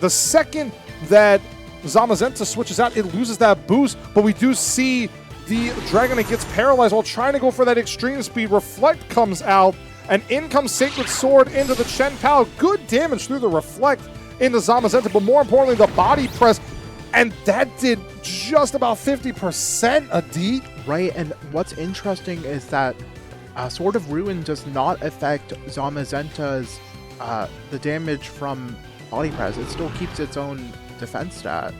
Speaker 1: the second that Zamazenta switches out, it loses that boost, but we do see the Dragonite gets paralyzed while trying to go for that Extreme Speed. Reflect comes out, and in comes Sacred Sword into the Chen Pao. Good damage through the Reflect into Zamazenta, but more importantly, the Body Press, and that did just about 50% Adit.
Speaker 5: Right, and what's interesting is that Sword of Ruin does not affect Zamazenta's the damage from Body Press. It still keeps its own defense stat.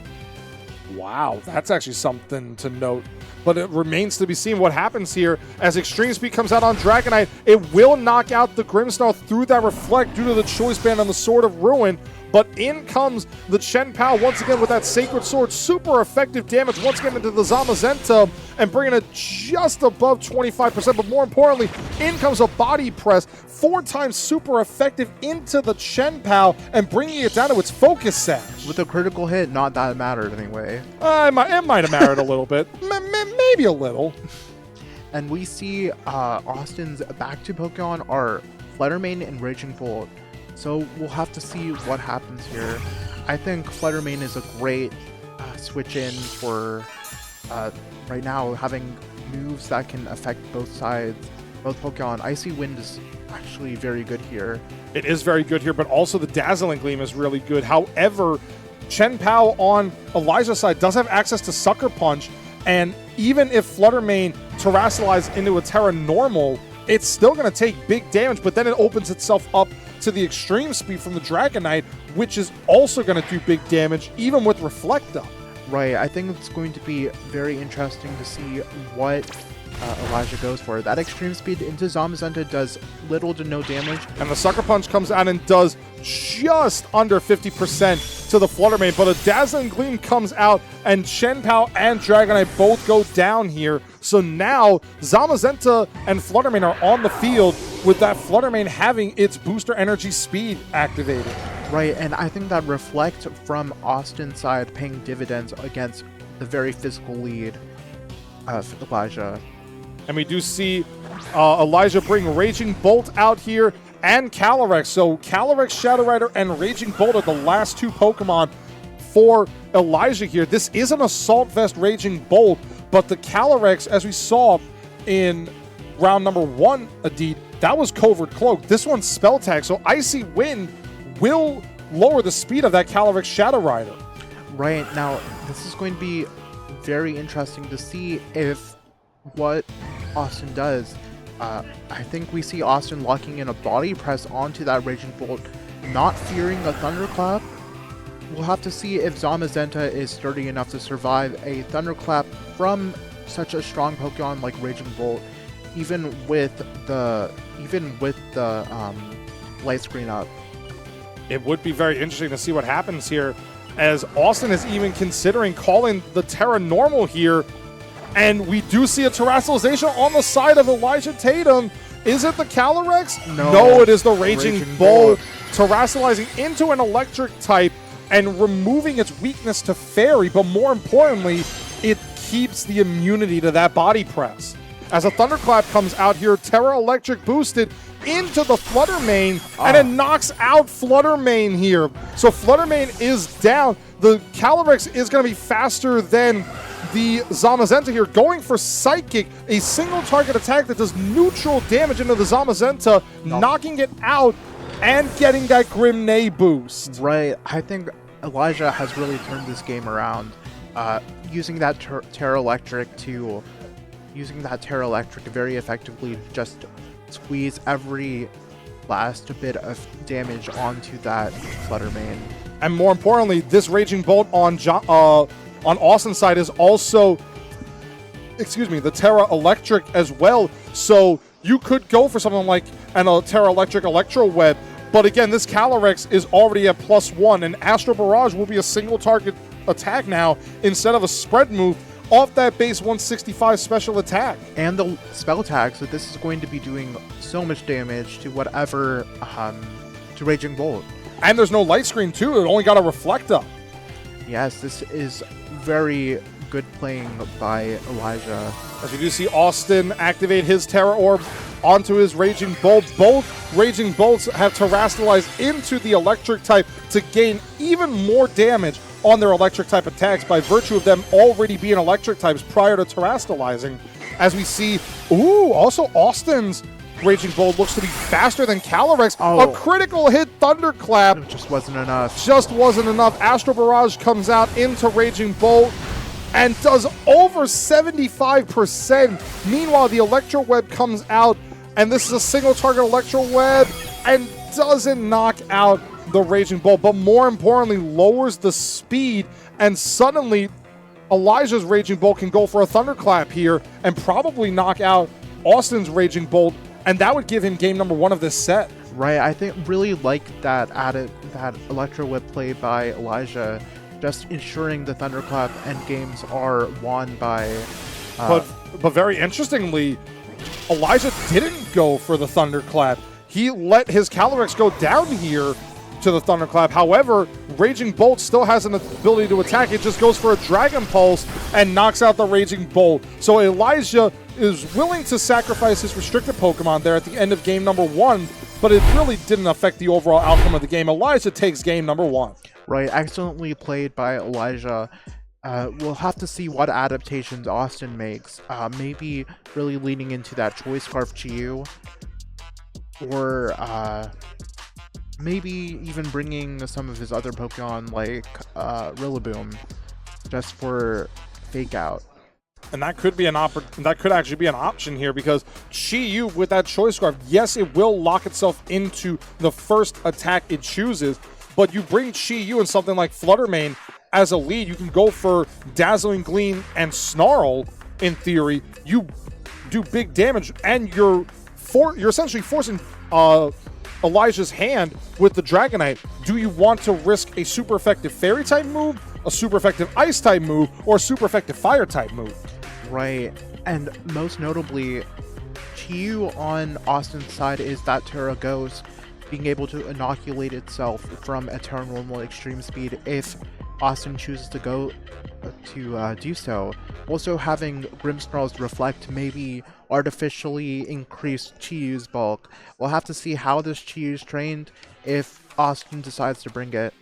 Speaker 1: Wow, that's actually something to note. But it remains to be seen what happens here as Extreme Speed comes out on Dragonite. It will knock out the Grimmsnarl through that Reflect due to the Choice Band on the Sword of Ruin. But in comes the Chen Pao once again with that Sacred Sword. Super effective damage once again into the Zamazenta and bringing it just above 25%. But more importantly, in comes a Body Press. 4 times super effective into the Chen Pao and bringing it down to its Focus Sash.
Speaker 5: With a critical hit, not that it mattered anyway.
Speaker 1: It might have mattered a little bit. Maybe a little.
Speaker 5: And we see Austin's back to Pokemon are Fluttermane and Raging Bolt. So we'll have to see what happens here. I think Fluttermane is a great switch in for right now, having moves that can affect both sides, both Pokemon. Icy Wind is actually very good here.
Speaker 1: It is very good here, but also the Dazzling Gleam is really good. However, Chen Pao on Elijah's side does have access to Sucker Punch, and even if Fluttermane terrestrialized into a Terra Normal, it's still going to take big damage, but then it opens itself up to the Extreme Speed from the Dragonite, which is also going to do big damage, even with Reflect up.
Speaker 5: Right, I think it's going to be very interesting to see what Elijah goes for. That Extreme Speed into Zamazenta does little to no damage.
Speaker 1: And the Sucker Punch comes out and does just under 50% to the Fluttermane, but a Dazzling Gleam comes out, and Chen Pao and Dragonite both go down here. So now Zamazenta and Fluttermane are on the field, with that Fluttermane having its Booster Energy Speed activated.
Speaker 5: Right, and I think that Reflect from Austin's side paying dividends against the very physical lead of Elijah.
Speaker 1: And we do see Elijah bring Raging Bolt out here and Calyrex. So Calyrex, Shadow Rider, and Raging Bolt are the last 2 Pokemon for Elijah here. This is an Assault Vest Raging Bolt, but the Calyrex, as we saw in round number 1, Adit, that was Covert Cloak. This one's Spell Tag, so Icy Wind will lower the speed of that Calyrex Shadow Rider.
Speaker 5: Right, now this is going to be very interesting to see if what Austin does. I think we see Austin locking in a body press onto that Raging Bolt, not fearing a Thunderclap. We'll have to see if Zamazenta is sturdy enough to survive a Thunderclap from such a strong Pokemon like Raging Bolt, even with the light screen up.
Speaker 1: It would be very interesting to see what happens here, as Austin is even considering calling the Terra Normal here, and we do see a Terastallization on the side of Elijah Tatum. Is it the Calyrex? No, it is the Raging Bolt. Terastallizing into an electric type and removing its weakness to Fairy, but more importantly, it keeps the immunity to that body press. As a Thunderclap comes out here, Terra Electric boosted into the Flutter Mane, and it knocks out Flutter Mane here. So Flutter Mane is down. The Calyrex is going to be faster than the Zamazenta here, going for Psychic, a single target attack that does neutral damage into the Zamazenta, knocking it out and getting that Grimnay boost.
Speaker 5: Right, I think Elijah has really turned this game around, using that Terra Electric to very effectively just squeeze every last bit of damage onto that Flutter Mane.
Speaker 1: And more importantly, this Raging Bolt on Austin's side is also, the Terra Electric as well. So you could go for something like a Terra Electric Electro Web, but again, this Calyrex is already at +1, and Astro Barrage will be a single target attack now instead of a spread move off that base 165 special attack.
Speaker 5: And the spell tag, so this is going to be doing so much damage to whatever, to Raging Bolt.
Speaker 1: And there's no light screen too, it only got a reflect up.
Speaker 5: Yes, this is very good playing by Elijah.
Speaker 1: As we do see Austin activate his Terra Orb onto his Raging Bolt. Both Raging Bolts have Terastallized into the electric type to gain even more damage on their electric type attacks by virtue of them already being electric types prior to Terastallizing. As we see, also Austin's Raging Bolt looks to be faster than Calyrex. A critical hit Thunderclap.
Speaker 5: It just wasn't enough.
Speaker 1: Just wasn't enough. Astro Barrage comes out into Raging Bolt and does over 75%. Meanwhile, the Electro Web comes out, and this is a single target Electro Web and doesn't knock out the Raging Bolt, but more importantly, lowers the speed, and suddenly Elijah's Raging Bolt can go for a Thunderclap here and probably knock out Austin's Raging Bolt, and that would give him game number 1 of this set.
Speaker 5: Right, I think really like that Electro Whip play by Elijah, just ensuring the Thunderclap endgames are won by...
Speaker 1: But very interestingly, Elijah didn't go for the Thunderclap. He let his Calyrex go down here to the Thunderclap. However, Raging Bolt still has an ability to attack. It just goes for a Dragon Pulse and knocks out the Raging Bolt. So Elijah is willing to sacrifice his restricted Pokemon there at the end of game number 1, but it really didn't affect the overall outcome of the game. Elijah takes game number 1.
Speaker 5: Right, excellently played by Elijah. We'll have to see what adaptations Austin makes. Maybe really leaning into that Choice Scarf Chiyu, or maybe even bringing some of his other Pokemon like Rillaboom, just for Fake Out.
Speaker 1: And that could be that could actually be an option here, because Chiyu with that Choice Scarf, yes, it will lock itself into the first attack it chooses, but you bring Chiyu and something like Flutter Mane as a lead, you can go for Dazzling Gleam and Snarl. In theory, you do big damage, and you're essentially forcing Elijah's hand with the Dragonite. Do you want to risk a super effective Fairy type move, a super effective Ice type move, or a super effective Fire type move?
Speaker 5: Right, and most notably, Chiyu on Austin's side is that Terra Ghost, being able to inoculate itself from a Terra Normal Extreme Speed if Austin chooses to go to do so. Also having Grimmsnarl's Reflect maybe artificially increase Chiyu's bulk. We'll have to see how this Chiyu's trained if Austin decides to bring it.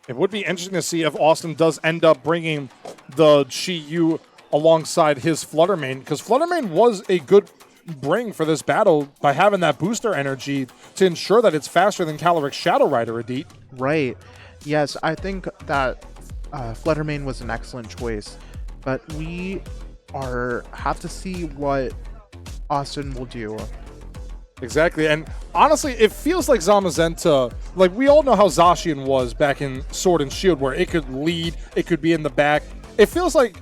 Speaker 1: It would be interesting to see if Austin does end up bringing the Chi-Yu alongside his Fluttermane, because Fluttermane was a good bring for this battle by having that booster energy to ensure that it's faster than Calyrex Shadow Rider, Adit.
Speaker 5: Right. Yes, I think that Fluttermane was an excellent choice, but we have to see what Austin will do.
Speaker 1: Exactly, and honestly, it feels like Zamazenta, like we all know how Zacian was back in Sword and Shield, where it could lead, it could be in the back. It feels like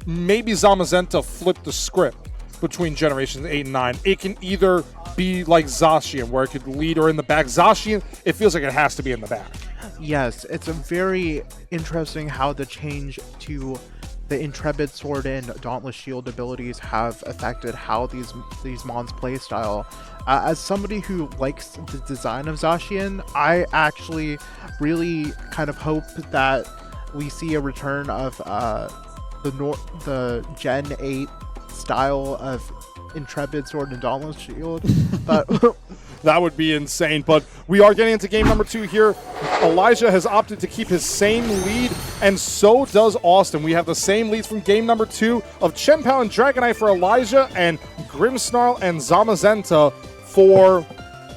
Speaker 1: maybe Zamazenta flipped the script between Generations 8 and 9. It can either be like Zacian, where it could lead, or in the back. Zacian, it feels like it has to be in the back.
Speaker 5: Yes, it's a very interesting how the change to the Intrepid Sword and Dauntless Shield abilities have affected how these Mons playstyle. As somebody who likes the design of Zacian, I actually really kind of hope that we see a return of the Gen 8 style of Intrepid Sword and Dauntless Shield, but
Speaker 1: that would be insane. But we are getting into game number 2 here. Elijah has opted to keep his same lead, and so does Austin. We have the same leads from game number 2 of Chien-Pao and Dragonite for Elijah, and Grimmsnarl and Zamazenta for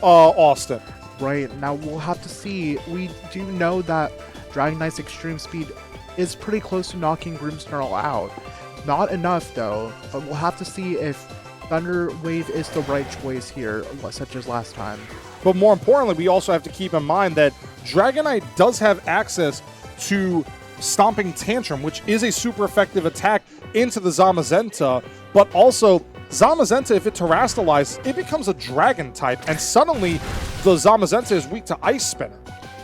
Speaker 1: Austin.
Speaker 5: Right, now we'll have to see. We do know that Dragonite's extreme speed is pretty close to knocking Grimmsnarl out. Not enough though, but we'll have to see if Thunder Wave is the right choice here, such as last time.
Speaker 1: But more importantly, we also have to keep in mind that Dragonite does have access to Stomping Tantrum, which is a super effective attack into the Zamazenta, but also Zamazenta, if it terastallizes, it becomes a dragon type, and suddenly the Zamazenta is weak to Ice Spinner.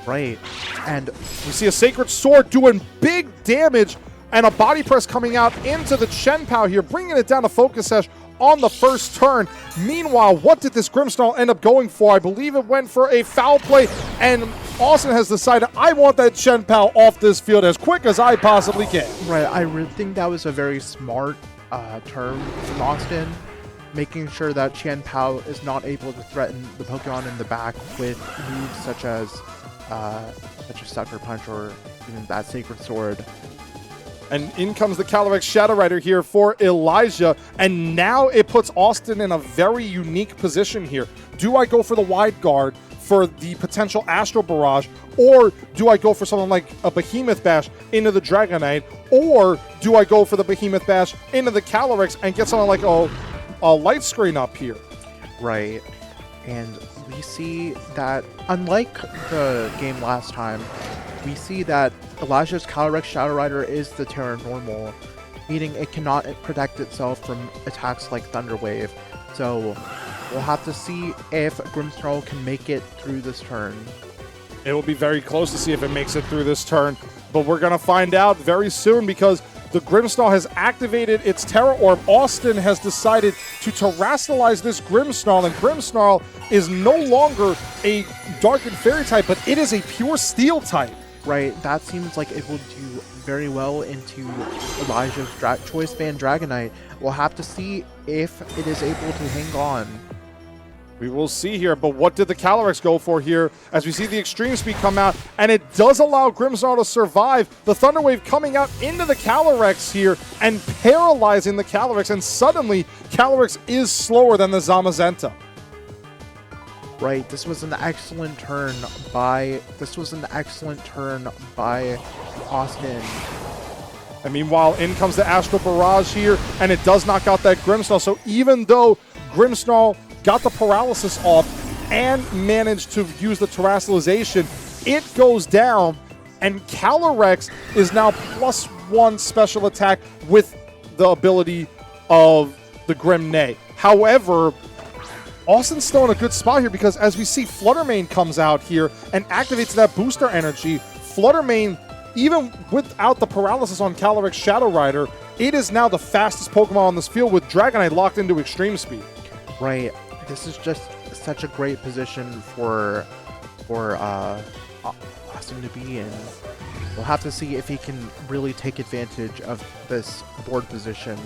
Speaker 5: Right, and
Speaker 1: we see a Sacred Sword doing big damage, and a Body Press coming out into the Chien-Pao here, bringing it down to Focus Sash on the first turn. Meanwhile, what did this Grimmsnarl end up going for? I believe it went for a foul play, and Austin has decided, I want that Chien-Pao off this field as quick as I possibly can.
Speaker 5: Right, I really think that was a very smart turn from Austin, making sure that Chien-Pao is not able to threaten the Pokemon in the back with moves such as Sucker Punch or even that Sacred Sword.
Speaker 1: And in comes the Calyrex Shadow Rider here for Elijah, and now it puts Austin in a very unique position here. Do I go for the Wide Guard for the potential Astral Barrage, or do I go for something like a Behemoth Bash into the Dragonite, or do I go for the Behemoth Bash into the Calyrex and get something like a Light Screen up here?
Speaker 5: Right, and we see that unlike the game last time, we see that Elijah's Calyrex Shadow Rider is the Terra Normal, meaning it cannot protect itself from attacks like Thunder Wave. So we'll have to see if Grimmsnarl can make it through this turn.
Speaker 1: It will be very close to see if it makes it through this turn, but we're going to find out very soon because the Grimmsnarl has activated its Terra Orb. Austin has decided to terastallize this Grimmsnarl, and Grimmsnarl is no longer a Dark and Fairy type, but it is a pure Steel type.
Speaker 5: Right, that seems like it will do very well into Elijah's Choice Band Dragonite. We'll have to see if it is able to hang on.
Speaker 1: We will see here, but what did the Calyrex go for here as we see the Extreme Speed come out, and it does allow Grimmsnarl to survive. The Thunder Wave coming out into the Calyrex here and paralyzing the Calyrex, and suddenly Calyrex is slower than the Zamazenta.
Speaker 5: Right, this was an excellent turn by Austin.
Speaker 1: And meanwhile, in comes the Astral Barrage here, and it does knock out that Grimmsnarl. So even though Grimmsnarl got the paralysis off and managed to use the terastallization, it goes down, and Calyrex is now +1 special attack with the ability of the Grim Neigh. However, Austin's still in a good spot here because as we see, Fluttermane comes out here and activates that booster energy. Fluttermane, even without the paralysis on Calyrex Shadow Rider, it is now the fastest Pokemon on this field with Dragonite locked into Extreme Speed.
Speaker 5: Right, this is just such a great position for Austin to be in. We'll have to see if he can really take advantage of this board position.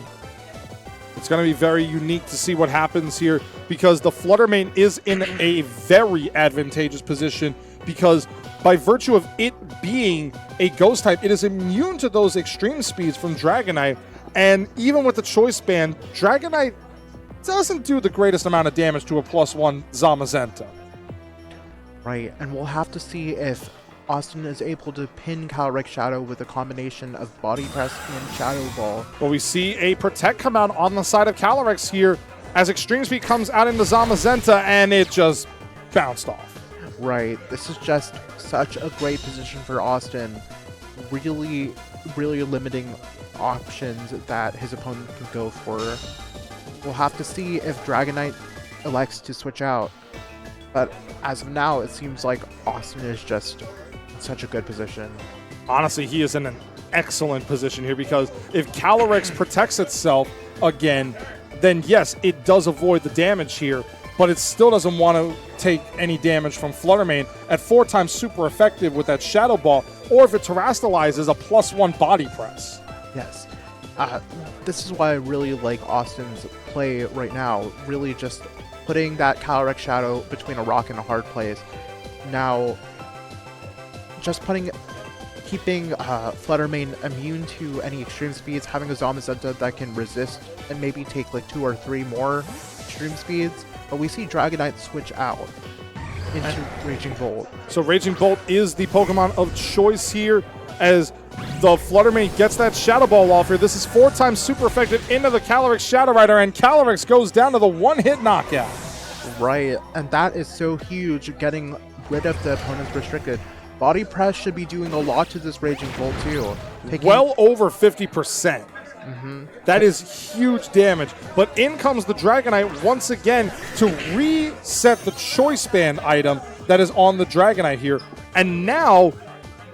Speaker 1: It's going to be very unique to see what happens here because the Fluttermane is in a very advantageous position because by virtue of it being a ghost type, it is immune to those extreme speeds from Dragonite. And even with the choice band, Dragonite doesn't do the greatest amount of damage to a +1 Zamazenta.
Speaker 5: Right, and we'll have to see if Austin is able to pin Calyrex Shadow with a combination of Body Press and Shadow Ball.
Speaker 1: Well, we see a Protect come out on the side of Calyrex here as Extreme Speed comes out into Zamazenta, and it just bounced off.
Speaker 5: Right, this is just such a great position for Austin. Really, really limiting options that his opponent can go for. We'll have to see if Dragonite elects to switch out. But as of now, it seems like Austin is just in such a good position.
Speaker 1: Honestly, he is in an excellent position here because if Calyrex protects itself again, then yes, it does avoid the damage here, but it still doesn't want to take any damage from Flutter Mane at 4 times super effective with that Shadow Ball, or if it terastallizes, a +1 Body Press.
Speaker 5: Yes. This is why I really like Austin's play right now. Really just putting that Calyrex Shadow between a rock and a hard place. Now, just keeping Flutter Mane immune to any extreme speeds, having a Zamazenta that can resist and maybe take like 2 or 3 more extreme speeds. But we see Dragonite switch out into Raging Bolt.
Speaker 1: So Raging Bolt is the Pokemon of choice here as the Flutter Mane gets that Shadow Ball off here. This is 4 times super effective into the Calyrex Shadow Rider, and Calyrex goes down to the 1-hit knockout.
Speaker 5: Right, and that is so huge, getting rid of the opponent's restricted. Body Press should be doing a lot to this Raging Bolt too.
Speaker 1: Well over 50%. That is huge damage. But in comes the Dragonite once again to reset the Choice Band item that is on the Dragonite here. And now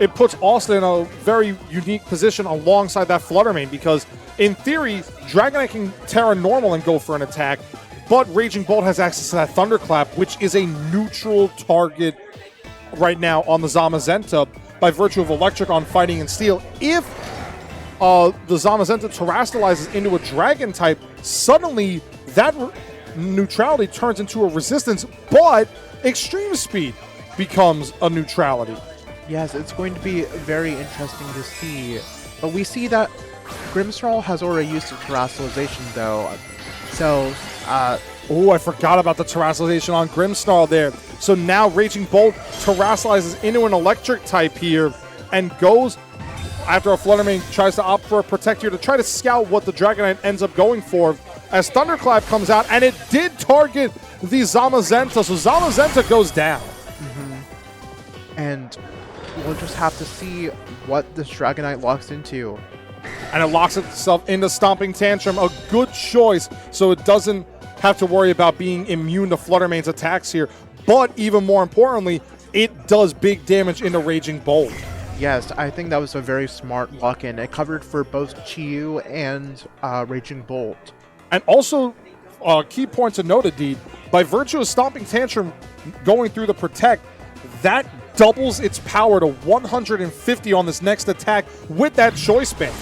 Speaker 1: it puts Austin in a very unique position alongside that Flutter Mane because in theory, Dragonite can Terra Normal and go for an attack, but Raging Bolt has access to that Thunderclap, which is a neutral target right now on the Zamazenta by virtue of Electric on Fighting and Steel. If the Zamazenta terastallizes into a Dragon type, suddenly that neutrality turns into a resistance, but Extreme Speed becomes a neutrality.
Speaker 5: Yes, it's going to be very interesting to see. But we see that Grimmsnarl has already used the terastallization though. So,
Speaker 1: oh, I forgot about the terastallization on Grimmsnarl there. So now Raging Bolt terastallizes into an Electric type here and goes after a Flutter Mane tries to opt for a Protect here to try to scout what the Dragonite ends up going for as Thunderclap comes out, and it did target the Zamazenta, so Zamazenta goes down.
Speaker 5: And we'll just have to see what this Dragonite locks into.
Speaker 1: And it locks itself into Stomping Tantrum, a good choice, so it doesn't have to worry about being immune to Flutter Mane's attacks here. But even more importantly, it does big damage into Raging Bolt.
Speaker 5: Yes, I think that was a very smart lock-in. It covered for both Chi-Yu and Raging Bolt.
Speaker 1: And also, key point to note, Indeed, by virtue of Stomping Tantrum going through the Protect, that doubles its power to 150 on this next attack with that Choice Band.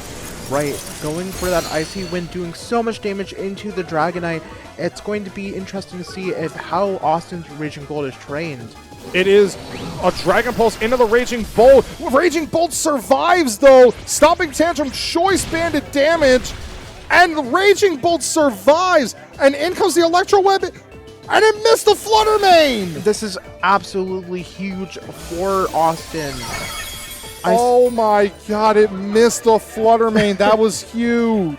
Speaker 5: Right, going for that Icy Wind, doing so much damage into the Dragonite. It's going to be interesting to see if how Austin's Raging Bolt is trained.
Speaker 1: It is a Dragon Pulse into the Raging Bolt. Raging Bolt survives, though. Stomping Tantrum Choice Banded damage. And the Raging Bolt survives. And in comes the Electro Web. And it missed the Flutter Mane.
Speaker 5: This is absolutely huge for Austin.
Speaker 1: Oh my god, it missed the Flutter Mane. That was huge.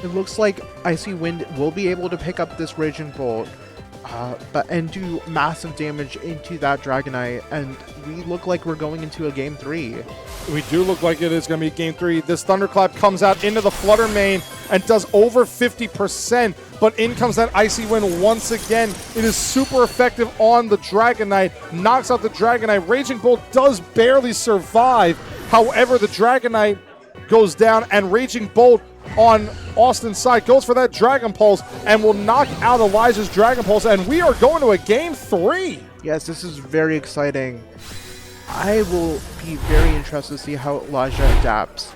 Speaker 5: It looks like Icy Wind will be able to pick up this Raging Bolt. And do massive damage into that Dragonite, and we look like we're going into a Game 3.
Speaker 1: We do look like it is going to be Game 3. This Thunderclap comes out into the Flutter Mane and does over 50%, but in comes that Icy Wind once again. It is super effective on the Dragonite, knocks out the Dragonite. Raging Bolt does barely survive. However, the Dragonite goes down, and Raging Bolt on Austin's side goes for that Dragon Pulse and will knock out Elijah's Dragon Pulse, and we are going to a Game 3.
Speaker 5: Yes, this is very exciting. I will be very interested to see how Elijah adapts.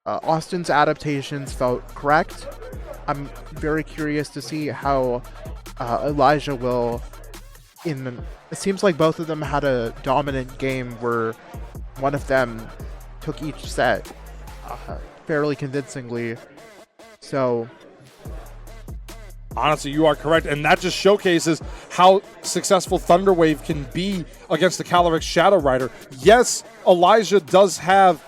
Speaker 5: Austin's adaptations felt correct. I'm very curious to see how Elijah will it seems like both of them had a dominant game where one of them took each set fairly convincingly. So
Speaker 1: honestly, you are correct, and that just showcases how successful Thunderwave can be against the Calyrex Shadow Rider. Yes, Elijah does have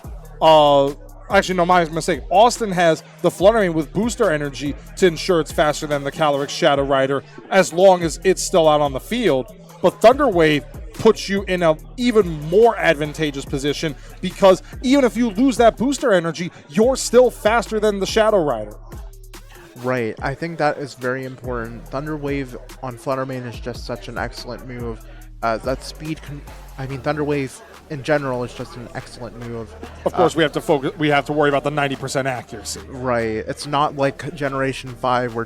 Speaker 1: actually, no, my mistake. Austin has the Fluttermane with booster energy to ensure it's faster than the Calyrex Shadow Rider as long as it's still out on the field. But Thunderwave puts you in an even more advantageous position because even if you lose that booster energy, you're still faster than the Shadow Rider.
Speaker 5: Right, I think that is very important. Thunderwave on Fluttermane is just such an excellent move. That speed, Thunderwave in general is just an excellent move.
Speaker 1: Of course, we have to focus. We have to worry about the 90% accuracy.
Speaker 5: Right, it's not like Generation 5 or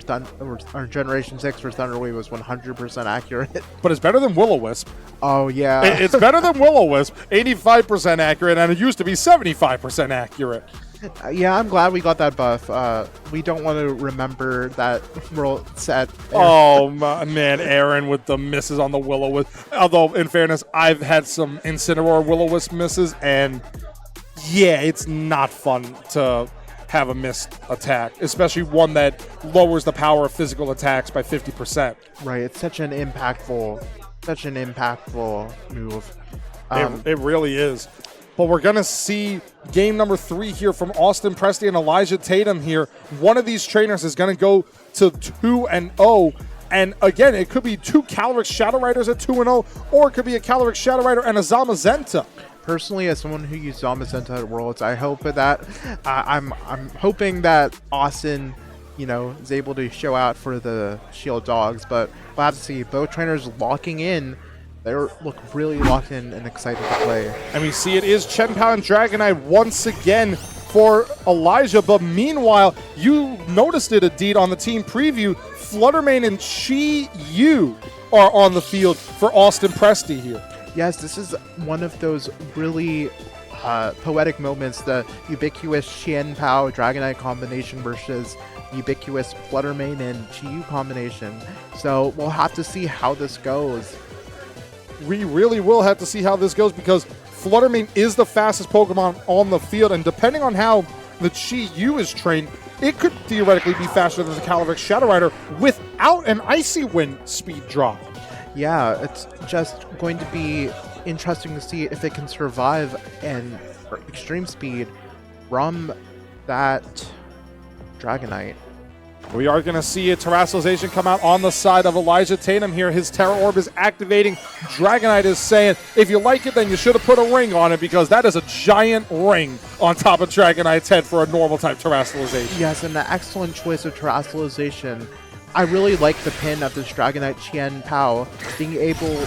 Speaker 5: Generation 6 where Thunderwave was 100% accurate.
Speaker 1: But it's better than Will-O-Wisp.
Speaker 5: Oh yeah,
Speaker 1: It's better than Will-O-Wisp, 85% accurate, and it used to be 75% accurate.
Speaker 5: Yeah, I'm glad we got that buff. We don't want to remember that world set.
Speaker 1: Oh man, Aaron with the misses on the Will-O-Wisp. Although, in fairness, I've had some Incineroar Will-O-Wisp misses, and yeah, it's not fun to have a missed attack, especially one that lowers the power of physical attacks by 50%.
Speaker 5: Right, it's such an impactful move.
Speaker 1: It really is. But we're going to see game number 3 here from Austin Presti and Elijah Tatum here. One of these trainers is going to go to 2-0. And again, it could be 2 Calyrex Shadow Riders at 2-0, or it could be a Calyrex Shadow Rider and a Zamazenta.
Speaker 5: Personally, as someone who used Zamazenta at Worlds, I hope that I'm hoping that Austin, is able to show out for the Shield Dogs. But we'll have to see. Both trainers locking in. They look really locked in and excited to play.
Speaker 1: And we see it is Chien-Pao and Dragonite once again for Elijah. But meanwhile, you noticed it, Adit, on the team preview. Fluttermane and Chi-Yu are on the field for Austin Presti here.
Speaker 5: Yes, this is one of those really poetic moments. The ubiquitous Chien-Pao Dragonite combination versus ubiquitous Fluttermane and Chi-Yu combination. So we'll have to see how this goes.
Speaker 1: We really will have to see how this goes because Fluttermane is the fastest Pokemon on the field, and depending on how the Chi-Yu is trained, it could theoretically be faster than the Calyrex Shadow Rider without an Icy Wind speed drop.
Speaker 5: Yeah, it's just going to be interesting to see if it can survive an extreme speed from that Dragonite.
Speaker 1: We are going to see a Terastallization come out on the side of Elijah Tatum here. His Terra Orb is activating. Dragonite is saying, if you like it, then you should have put a ring on it because that is a giant ring on top of Dragonite's head for a normal type Terastallization.
Speaker 5: Yes, and an excellent choice of Terastallization. I really like the pin of this Dragonite Chien-Pao being able...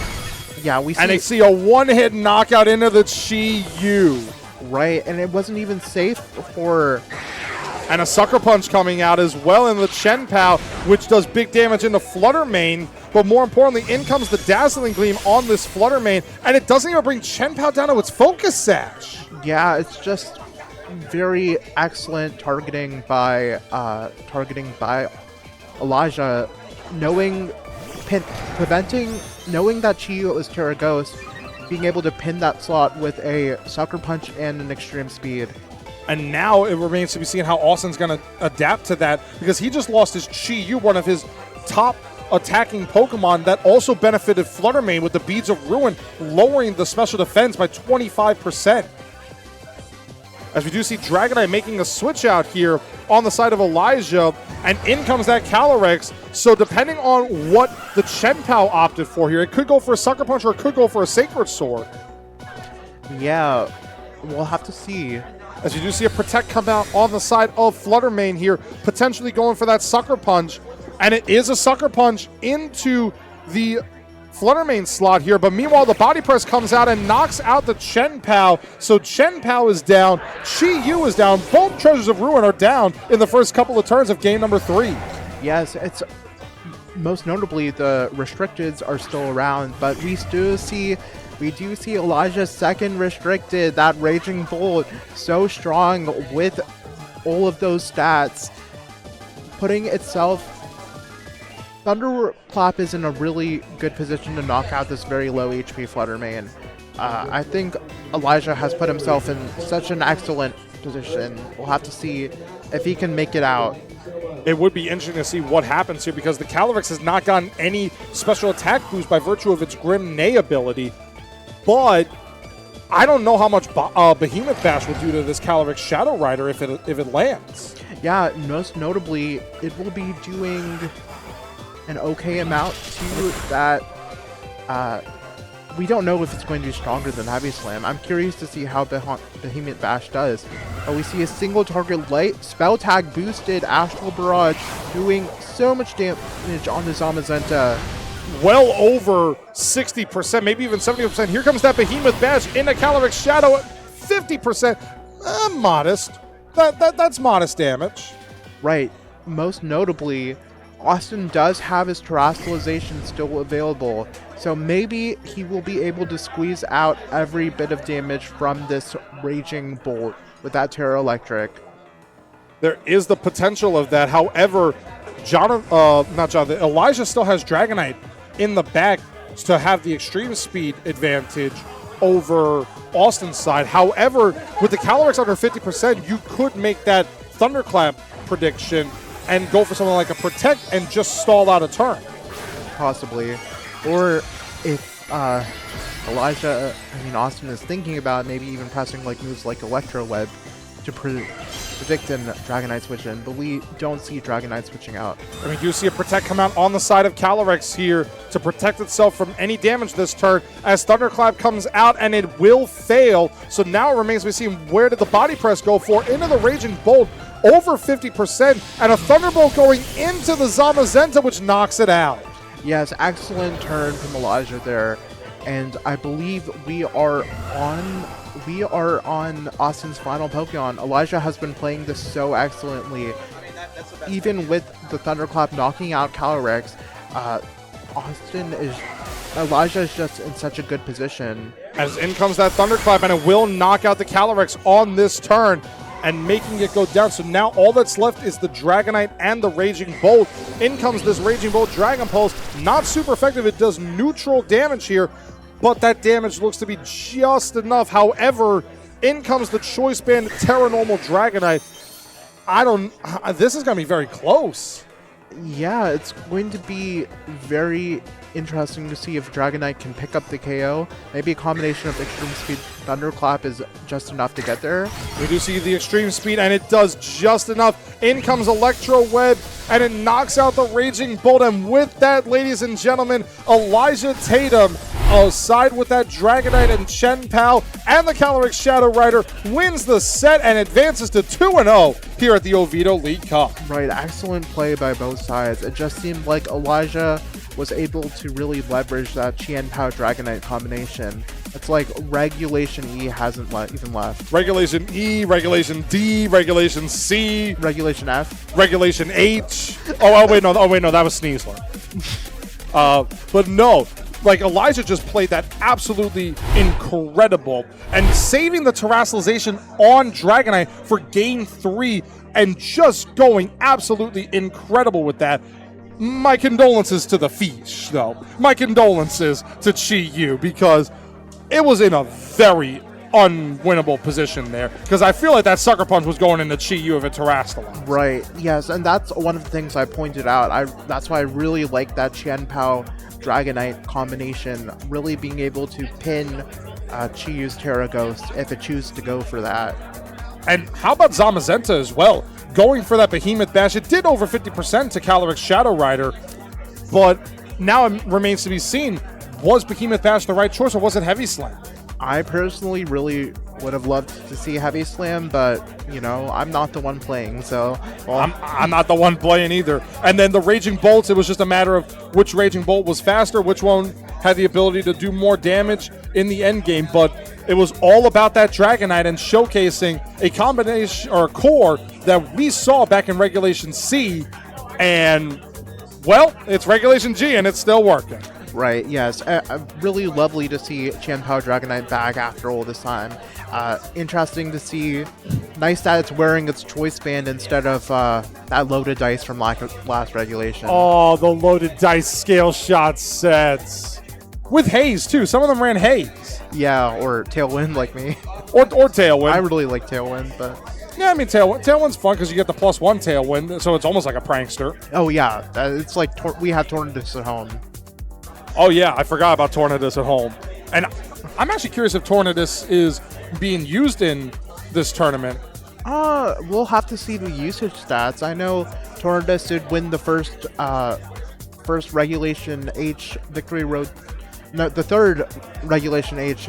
Speaker 5: Yeah, we see...
Speaker 1: And they see a one-hit knockout into the Chi-Yu.
Speaker 5: Right, and it wasn't even safe for...
Speaker 1: And a Sucker Punch coming out as well in the Chien-Pao, which does big damage into Fluttermane. But more importantly, in comes the Dazzling Gleam on this Fluttermane, and it doesn't even bring Chien-Pao down to its Focus Sash.
Speaker 5: Yeah, it's just very excellent targeting by Elijah, knowing that Chi-Yu is Terra Ghost, being able to pin that slot with a Sucker Punch and an Extreme Speed.
Speaker 1: And now it remains to be seen how Austin's going to adapt to that because he just lost his Chi-Yu, one of his top attacking Pokemon that also benefited Fluttermane with the Beads of Ruin, lowering the special defense by 25%. As we do see Dragonite making a switch out here on the side of Elijah, and in comes that Calyrex. So depending on what the Chien-Pao opted for here, it could go for a Sucker Punch or it could go for a Sacred Sword.
Speaker 5: Yeah, we'll have to see.
Speaker 1: As you do see a Protect come out on the side of Fluttermane here, potentially going for that Sucker Punch. And it is a Sucker Punch into the Fluttermane slot here. But meanwhile, the Body Press comes out and knocks out the Chien-Pao. So Chien-Pao is down. Chi-Yu is down. Both Treasures of Ruin are down in the first couple of turns of game number 3.
Speaker 5: Yes, it's most notably the Restricteds are still around, but we do see Elijah's second Restricted, that Raging Bolt, so strong with all of those stats, putting itself Thunderclap is in a really good position to knock out this very low HP Flutter main. I think Elijah has put himself in such an excellent position. We'll have to see if he can make it out.
Speaker 1: It would be interesting to see what happens here because the Calyrex has not gotten any special attack boost by virtue of its Grim Nay ability. But I don't know how much Behemoth Bash will do to this Calyrex Shadow Rider if it lands.
Speaker 5: Yeah, most notably, it will be doing an okay amount to that. We don't know if it's going to be stronger than Heavy Slam. I'm curious to see how Behemoth Bash does. We see a single target light, spell tag boosted Astral Barrage, doing so much damage on the Zamazenta.
Speaker 1: Well over 60%, maybe even 70%. Here comes that Behemoth Bash into Calyrex Shadow at 50%. Modest. That's modest damage.
Speaker 5: Right. Most notably, Austin does have his Terrestrialization still available, so maybe he will be able to squeeze out every bit of damage from this Raging Bolt with that Terra Electric.
Speaker 1: There is the potential of that. However, Elijah still has Dragonite in the back to have the extreme speed advantage over Austin's side. However, with the Calyrex under 50%, you could make that Thunderclap prediction and go for something like a Protect and just stall out a turn.
Speaker 5: Possibly. Or if Austin is thinking about maybe even pressing like moves like Electro Web to predict in Dragonite switch in, but we don't see Dragonite switching out.
Speaker 1: I mean, you see a Protect come out on the side of Calyrex here to protect itself from any damage this turn as Thunderclap comes out, and it will fail. So now it remains to be seen, where did the Body Press go for? Into the Raging Bolt, over 50%, and a Thunderbolt going into the Zamazenta, which knocks it out.
Speaker 5: Yes, excellent turn from Elijah there, and I believe we are on Austin's final Pokemon. Elijah has been playing this so excellently. Even with the Thunderclap knocking out Calyrex, Elijah is just in such a good position.
Speaker 1: As in comes that Thunderclap, and it will knock out the Calyrex on this turn and making it go down. So now all that's left is the Dragonite and the Raging Bolt. In comes this Raging Bolt Dragon Pulse. Not super effective. It does neutral damage here, but that damage looks to be just enough. However, in comes the Choice Band Terra Normal Dragonite. This is going to be very close.
Speaker 5: Yeah, it's going to be very interesting to see if Dragonite can pick up the KO. Maybe a combination of Extreme Speed Thunderclap is just enough to get there.
Speaker 1: We do see the Extreme Speed, and it does just enough. In comes Electro Web, and it knocks out the Raging Bolt. And with that, ladies and gentlemen, Elijah Tatum, side with that Dragonite and Chen Pao, and the Calyrex Shadow Rider, wins the set and advances to 2-0 here at the Oviedo League Cup.
Speaker 5: Right, excellent play by both sides. It just seemed like Elijah was able to really leverage that Chen Pao Dragonite combination. It's like Regulation E hasn't even left.
Speaker 1: Regulation E, Regulation D, Regulation C,
Speaker 5: Regulation F,
Speaker 1: Regulation H. Oh wait, no, that was Sneasler. But no, like Elijah just played that absolutely incredible and saving the Terrestrialization on Dragonite for game 3 and just going absolutely incredible with that. My condolences to the Fish, though. My condolences to Chi-Yu, because it was in a very unwinnable position there, because I feel like that Sucker Punch was going into Chi-Yu if it terrestrialized.
Speaker 5: Right, yes, and that's one of the things I pointed out. That's why I really like that Chen Pao Dragonite combination, really being able to pin Chi-Yu's Terra Ghost if it chooses to go for that.
Speaker 1: And how about Zamazenta as well? Going for that Behemoth Bash. It did over 50% to Calyrex Shadow Rider, but now it remains to be seen. Was Behemoth Bash the right choice, or was it Heavy Slam?
Speaker 5: I personally really would have loved to see Heavy Slam, but, you know, I'm not the one playing, so...
Speaker 1: Well, I'm not the one playing either. And then the Raging Bolts, it was just a matter of which Raging Bolt was faster, which one had the ability to do more damage in the end game, but it was all about that Dragonite and showcasing a combination or a core that we saw back in Regulation C, and, well, it's Regulation G, and it's still working.
Speaker 5: Right, yes. Really lovely to see Chen Pao Dragonite back after all this time. Interesting to see Nice that it's wearing its choice band instead of that loaded dice from last regulation.
Speaker 1: Oh, the loaded dice scale shot sets. With haze, too. Some of them ran haze.
Speaker 5: Yeah, or Tailwind like me.
Speaker 1: Or Tailwind.
Speaker 5: I really like Tailwind, but...
Speaker 1: Yeah, I mean, Tailwind's fun because you get the +1 Tailwind, so it's almost like a prankster.
Speaker 5: Oh, yeah. It's like we had Tornadus at home.
Speaker 1: Oh, yeah, I forgot about Tornadus at home. And I'm actually curious if Tornadus is being used in this tournament.
Speaker 5: We'll have to see the usage stats. I know Tornadus did win the first Regulation H Victory Road... No, the third Regulation H...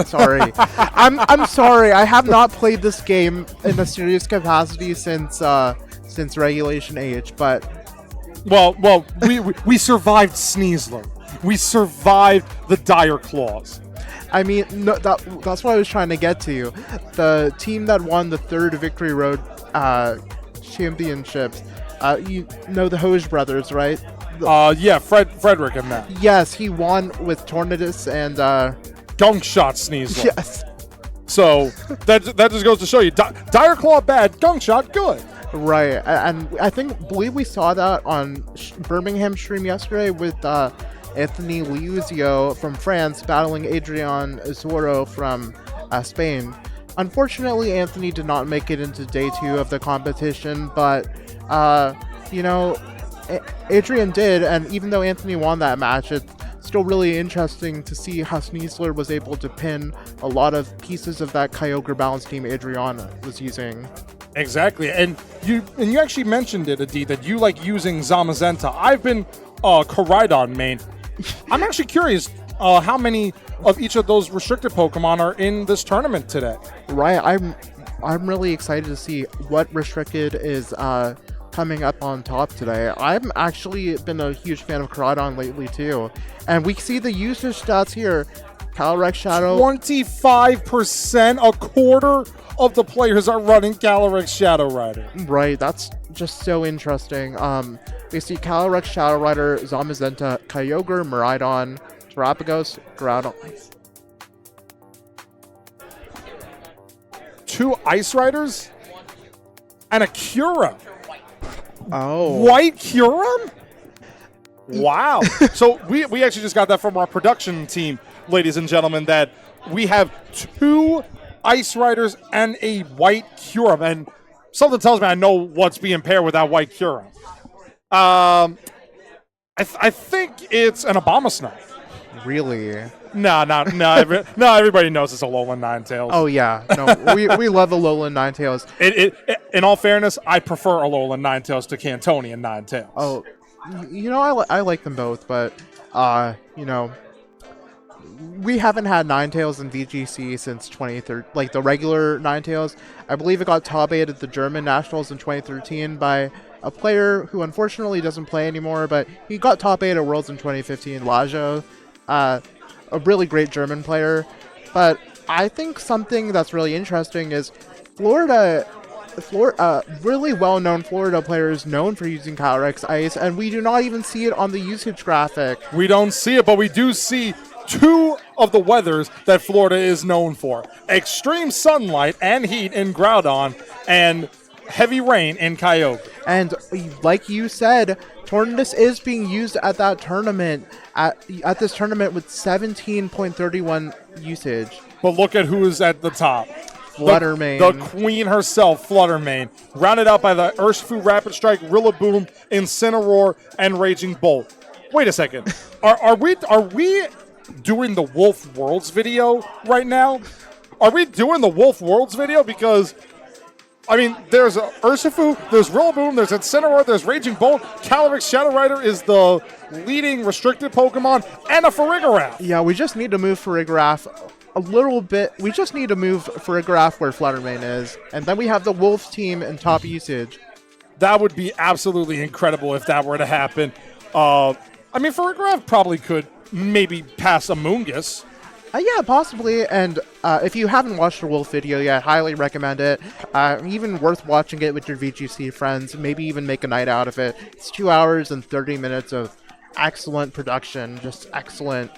Speaker 5: sorry. I'm sorry. I have not played this game in a serious capacity since Regulation H, but
Speaker 1: Well, we survived Sneasler. We survived the Dire Claws.
Speaker 5: I mean, no, that's what I was trying to get to. The team that won the third Victory Road championships, you know the Hoge brothers, right?
Speaker 1: Yeah, Frederick and that.
Speaker 5: Yes, he won with Tornadus and
Speaker 1: Gunk shot Sneasler.
Speaker 5: yes.
Speaker 1: So that just goes to show you, Dire Claw bad, Gunk shot good.
Speaker 5: Right, and I believe we saw that on Birmingham stream yesterday with Anthony Liuzio from France battling Adrian Zoro from Spain. Unfortunately, Anthony did not make it into day 2 of the competition, but you know, Adrian did, and even though Anthony won that match, it's still really interesting to see how Sneasler was able to pin a lot of pieces of that Kyogre balance team Adrian was using.
Speaker 1: Exactly, and you actually mentioned it, Adi, that you like using Zamazenta. I've been Koraidon main. I'm actually curious how many of each of those restricted Pokemon are in this tournament today.
Speaker 5: Right, I'm really excited to see what restricted is coming up on top today. I've actually been a huge fan of Koraidon lately too, and we see the usage stats here. Calyrex Shadow,
Speaker 1: 25%, a quarter of the players are running Calyrex Shadow Rider.
Speaker 5: Right, that's just so interesting. We see Calyrex Shadow Rider, Zamazenta, Kyogre, Miraidon, Terapagos, Groudon.
Speaker 1: 2 Ice Riders and a Cura.
Speaker 5: Oh.
Speaker 1: White Curum? Wow. So we actually just got that from our production team, ladies and gentlemen, that we have 2 Ice Riders and a White Curum. And something tells me I know what's being paired with that White Curum. I think it's an Abomasnow.
Speaker 5: Really?
Speaker 1: No, everybody knows it's a Alolan Ninetales.
Speaker 5: Oh yeah, no, we love Alolan Ninetales.
Speaker 1: In all fairness, I prefer Alolan Ninetales to Cantonian Ninetales.
Speaker 5: Oh, you know, I like them both, but you know, we haven't had Ninetales in VGC since 2013, like the regular Ninetales. I believe it got top 8 at the German Nationals in 2013 by a player who unfortunately doesn't play anymore, but he got top 8 at Worlds in 2015, Lajo. A really great German player. But I think something that's really interesting is Florida, really well-known Florida players known for using Calyrex Ice, and we do not even see it on the usage graphic.
Speaker 1: We don't see it, but we do see 2 of the weathers that Florida is known for. Extreme sunlight and heat in Groudon, and heavy rain in Kyogre.
Speaker 5: And like you said, Tornadus is being used at that tournament, at this tournament with 17.31 usage.
Speaker 1: But look at who is at the top.
Speaker 5: Fluttermane.
Speaker 1: The queen herself, Fluttermane. Rounded out by the Urshifu Rapid Strike, Rillaboom, Incineroar, and Raging Bolt. Wait a second. Are we doing the Wolf Worlds video right now? Are we doing the Wolf Worlds video? Because I mean, there's Urshifu, there's Rillaboom, there's Incineroar, there's Raging Bolt, Calyrex Shadow Rider is the leading restricted Pokemon, and a Farigiraf.
Speaker 5: Yeah, we just need to move Farigiraf a little bit. We just need to move Farigiraf where Fluttermane is, and then we have the Wolf team in top usage.
Speaker 1: That would be absolutely incredible if that were to happen. I mean, Farigiraf probably could maybe pass a Moongus.
Speaker 5: Yeah, possibly. And if you haven't watched the Wolf video yet, highly recommend it. Even worth watching it with your VGC friends. Maybe even make a night out of it. It's 2 hours and 30 minutes of excellent production. Just excellent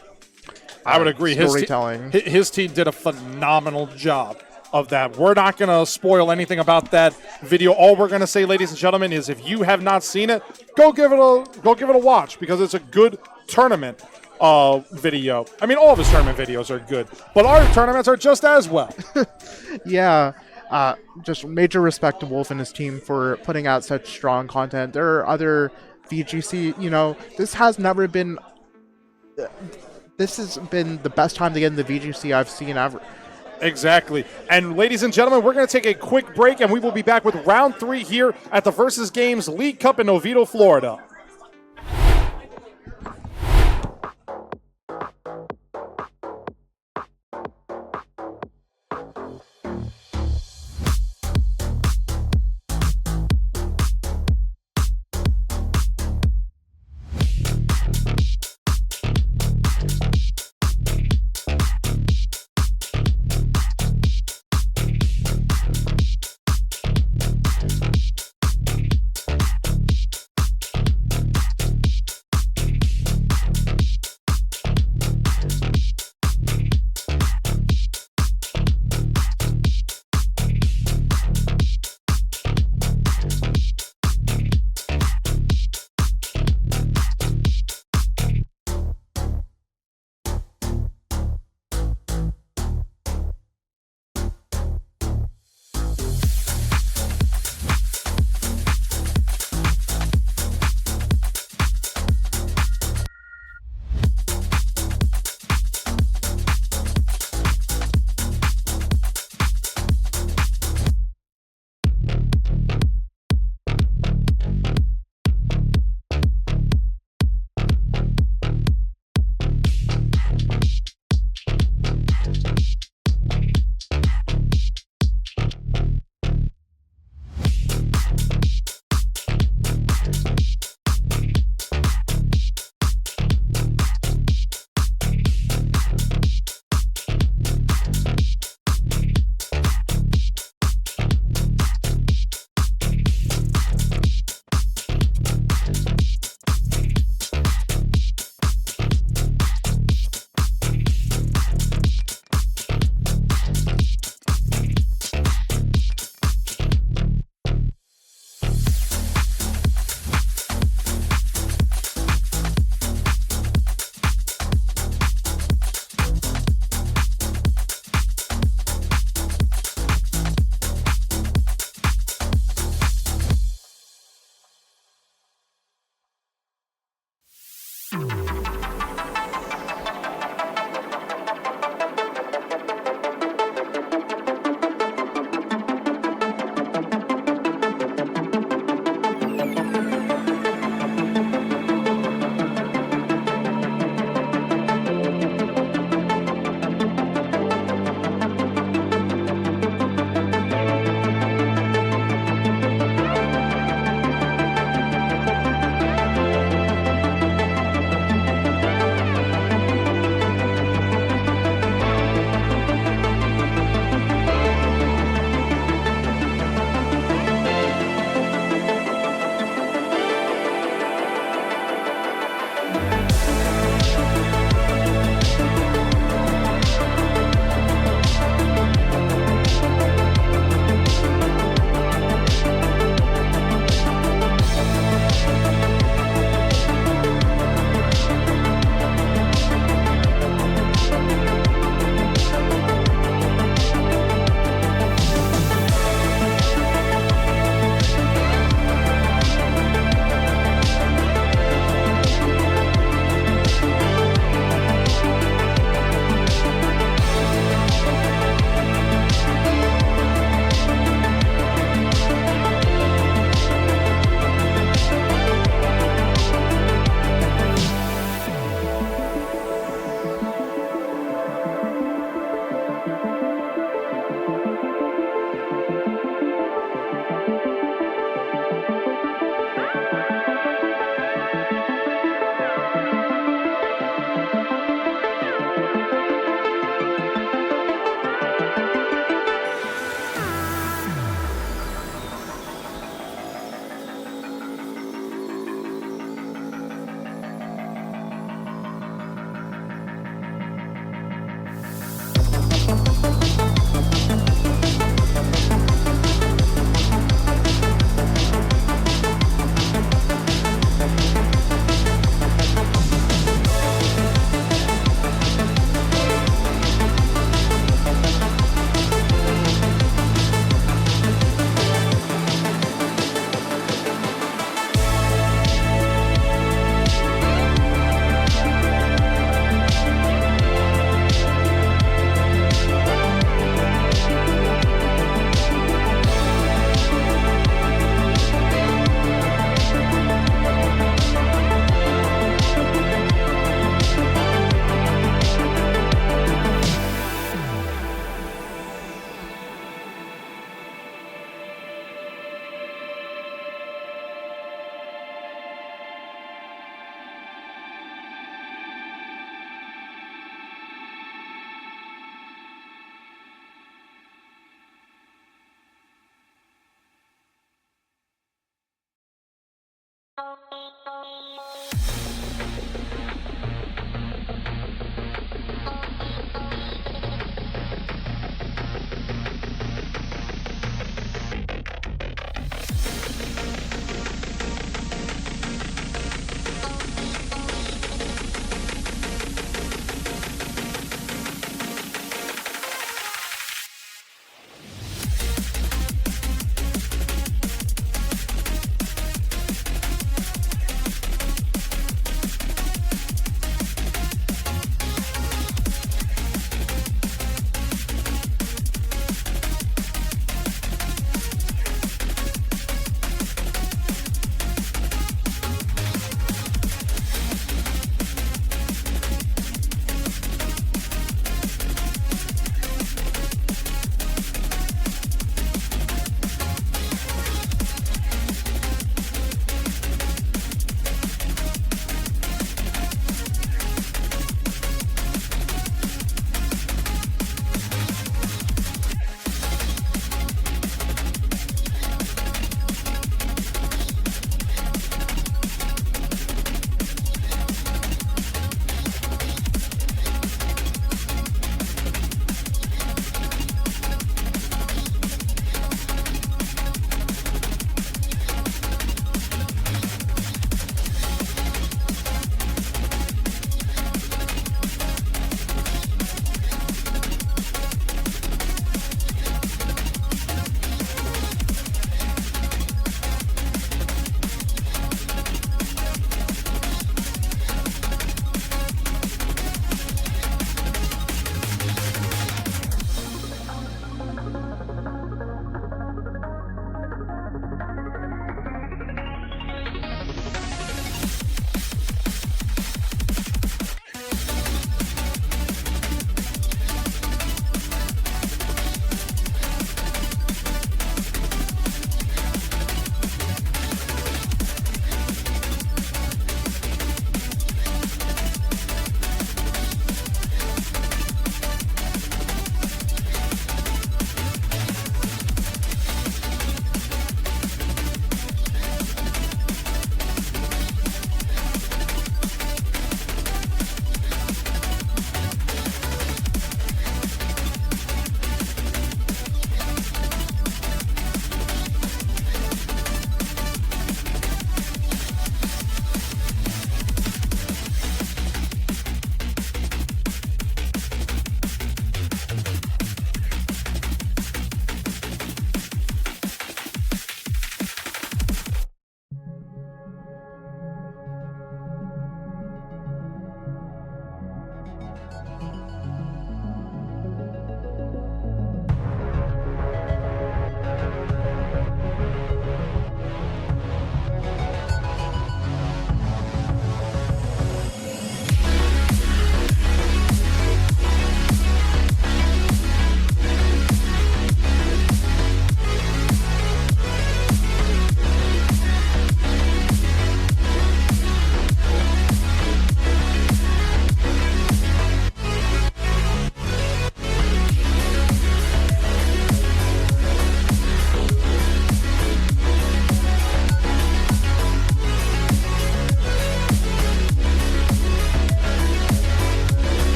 Speaker 1: I would agree.
Speaker 5: storytelling.
Speaker 1: His team did a phenomenal job. of that. We're not going to spoil anything about that video. All we're going to say, ladies and gentlemen, is if you have not seen it, go give it a watch, because it's a good tournament video. I mean, all of his tournament videos are good, but our tournaments are just as well.
Speaker 5: Yeah. Just major respect to Wolf and his team for putting out such strong content. There are other VGC, this has never been. This has been the best time to get in the VGC I've seen ever.
Speaker 1: Exactly. And ladies and gentlemen, we're going to take a quick break, and we will be back with round 3 here at the Versus Games League Cup in Oviedo, Florida.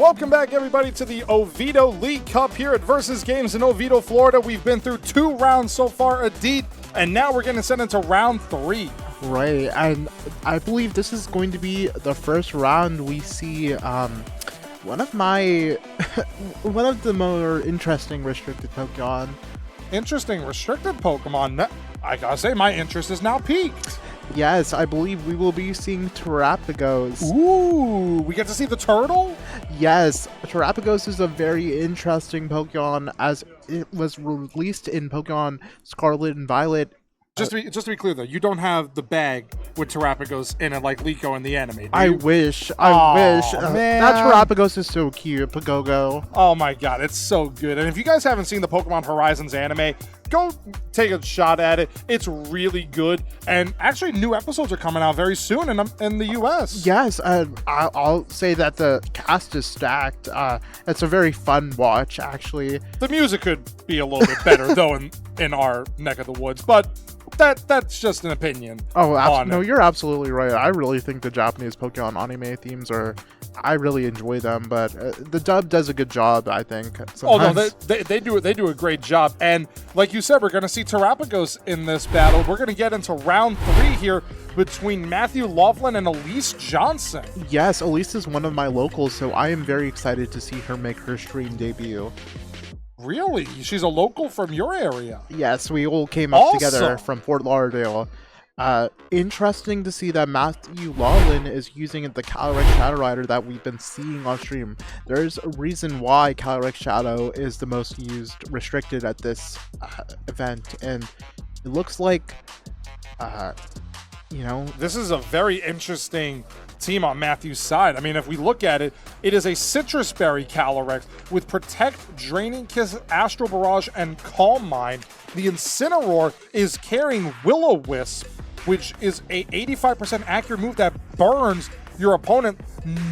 Speaker 1: Welcome back, everybody, to the Oviedo League Cup here at Versus Games in Oviedo, Florida. We've been through 2 rounds so far, Adit, and now we're going to send into round 3.
Speaker 5: Right, and I believe this is going to be the first round we see one of the more interesting restricted Pokemon.
Speaker 1: Interesting restricted Pokemon. I gotta say, my interest is now peaked.
Speaker 5: Yes, I believe we will be seeing Terapagos.
Speaker 1: Ooh, we get to see the turtle?
Speaker 5: Yes, Terapagos is a very interesting Pokemon as it was released in Pokemon Scarlet and Violet.
Speaker 1: Just to be clear, though, you don't have the bag with Terapagos in it like Liko in the anime, do you?
Speaker 5: I wish.
Speaker 1: Man.
Speaker 5: That Terapagos is so cute, Pagogo.
Speaker 1: Oh my god, it's so good. And if you guys haven't seen the Pokemon Horizons anime, go take a shot at it. It's really good. And actually, new episodes are coming out very soon in the US.
Speaker 5: Yes, I'll say that the cast is stacked. It's a very fun watch, actually.
Speaker 1: The music could be a little bit better, though, in our neck of the woods. But that's just an opinion.
Speaker 5: Oh, no, you're absolutely right. I really think the Japanese Pokemon anime themes I really enjoy them, but the dub does a good job, I think. Sometimes.
Speaker 1: Oh no, they do a great job. And like you said, we're going to see Terapagos in this battle. We're going to get into round 3 here between Matthew Laughlin and Elise Johnson.
Speaker 5: Yes, Elise is one of my locals, so I am very excited to see her make her stream debut.
Speaker 1: Really? She's a local from your area?
Speaker 5: Yes, we all came up together from Fort Lauderdale. Interesting to see that Matthew Laughlin is using the Calyrex Shadow Rider that we've been seeing on stream. There's a reason why Calyrex Shadow is the most used restricted at this event, and it looks like,
Speaker 1: this is a very interesting team on Matthew's side. I mean, if we look at it, it is a Citrus Berry Calyrex with Protect, Draining Kiss, Astral Barrage, and Calm Mind. The Incineroar is carrying Will-O-Wisp, which is a 85% accurate move that burns your opponent.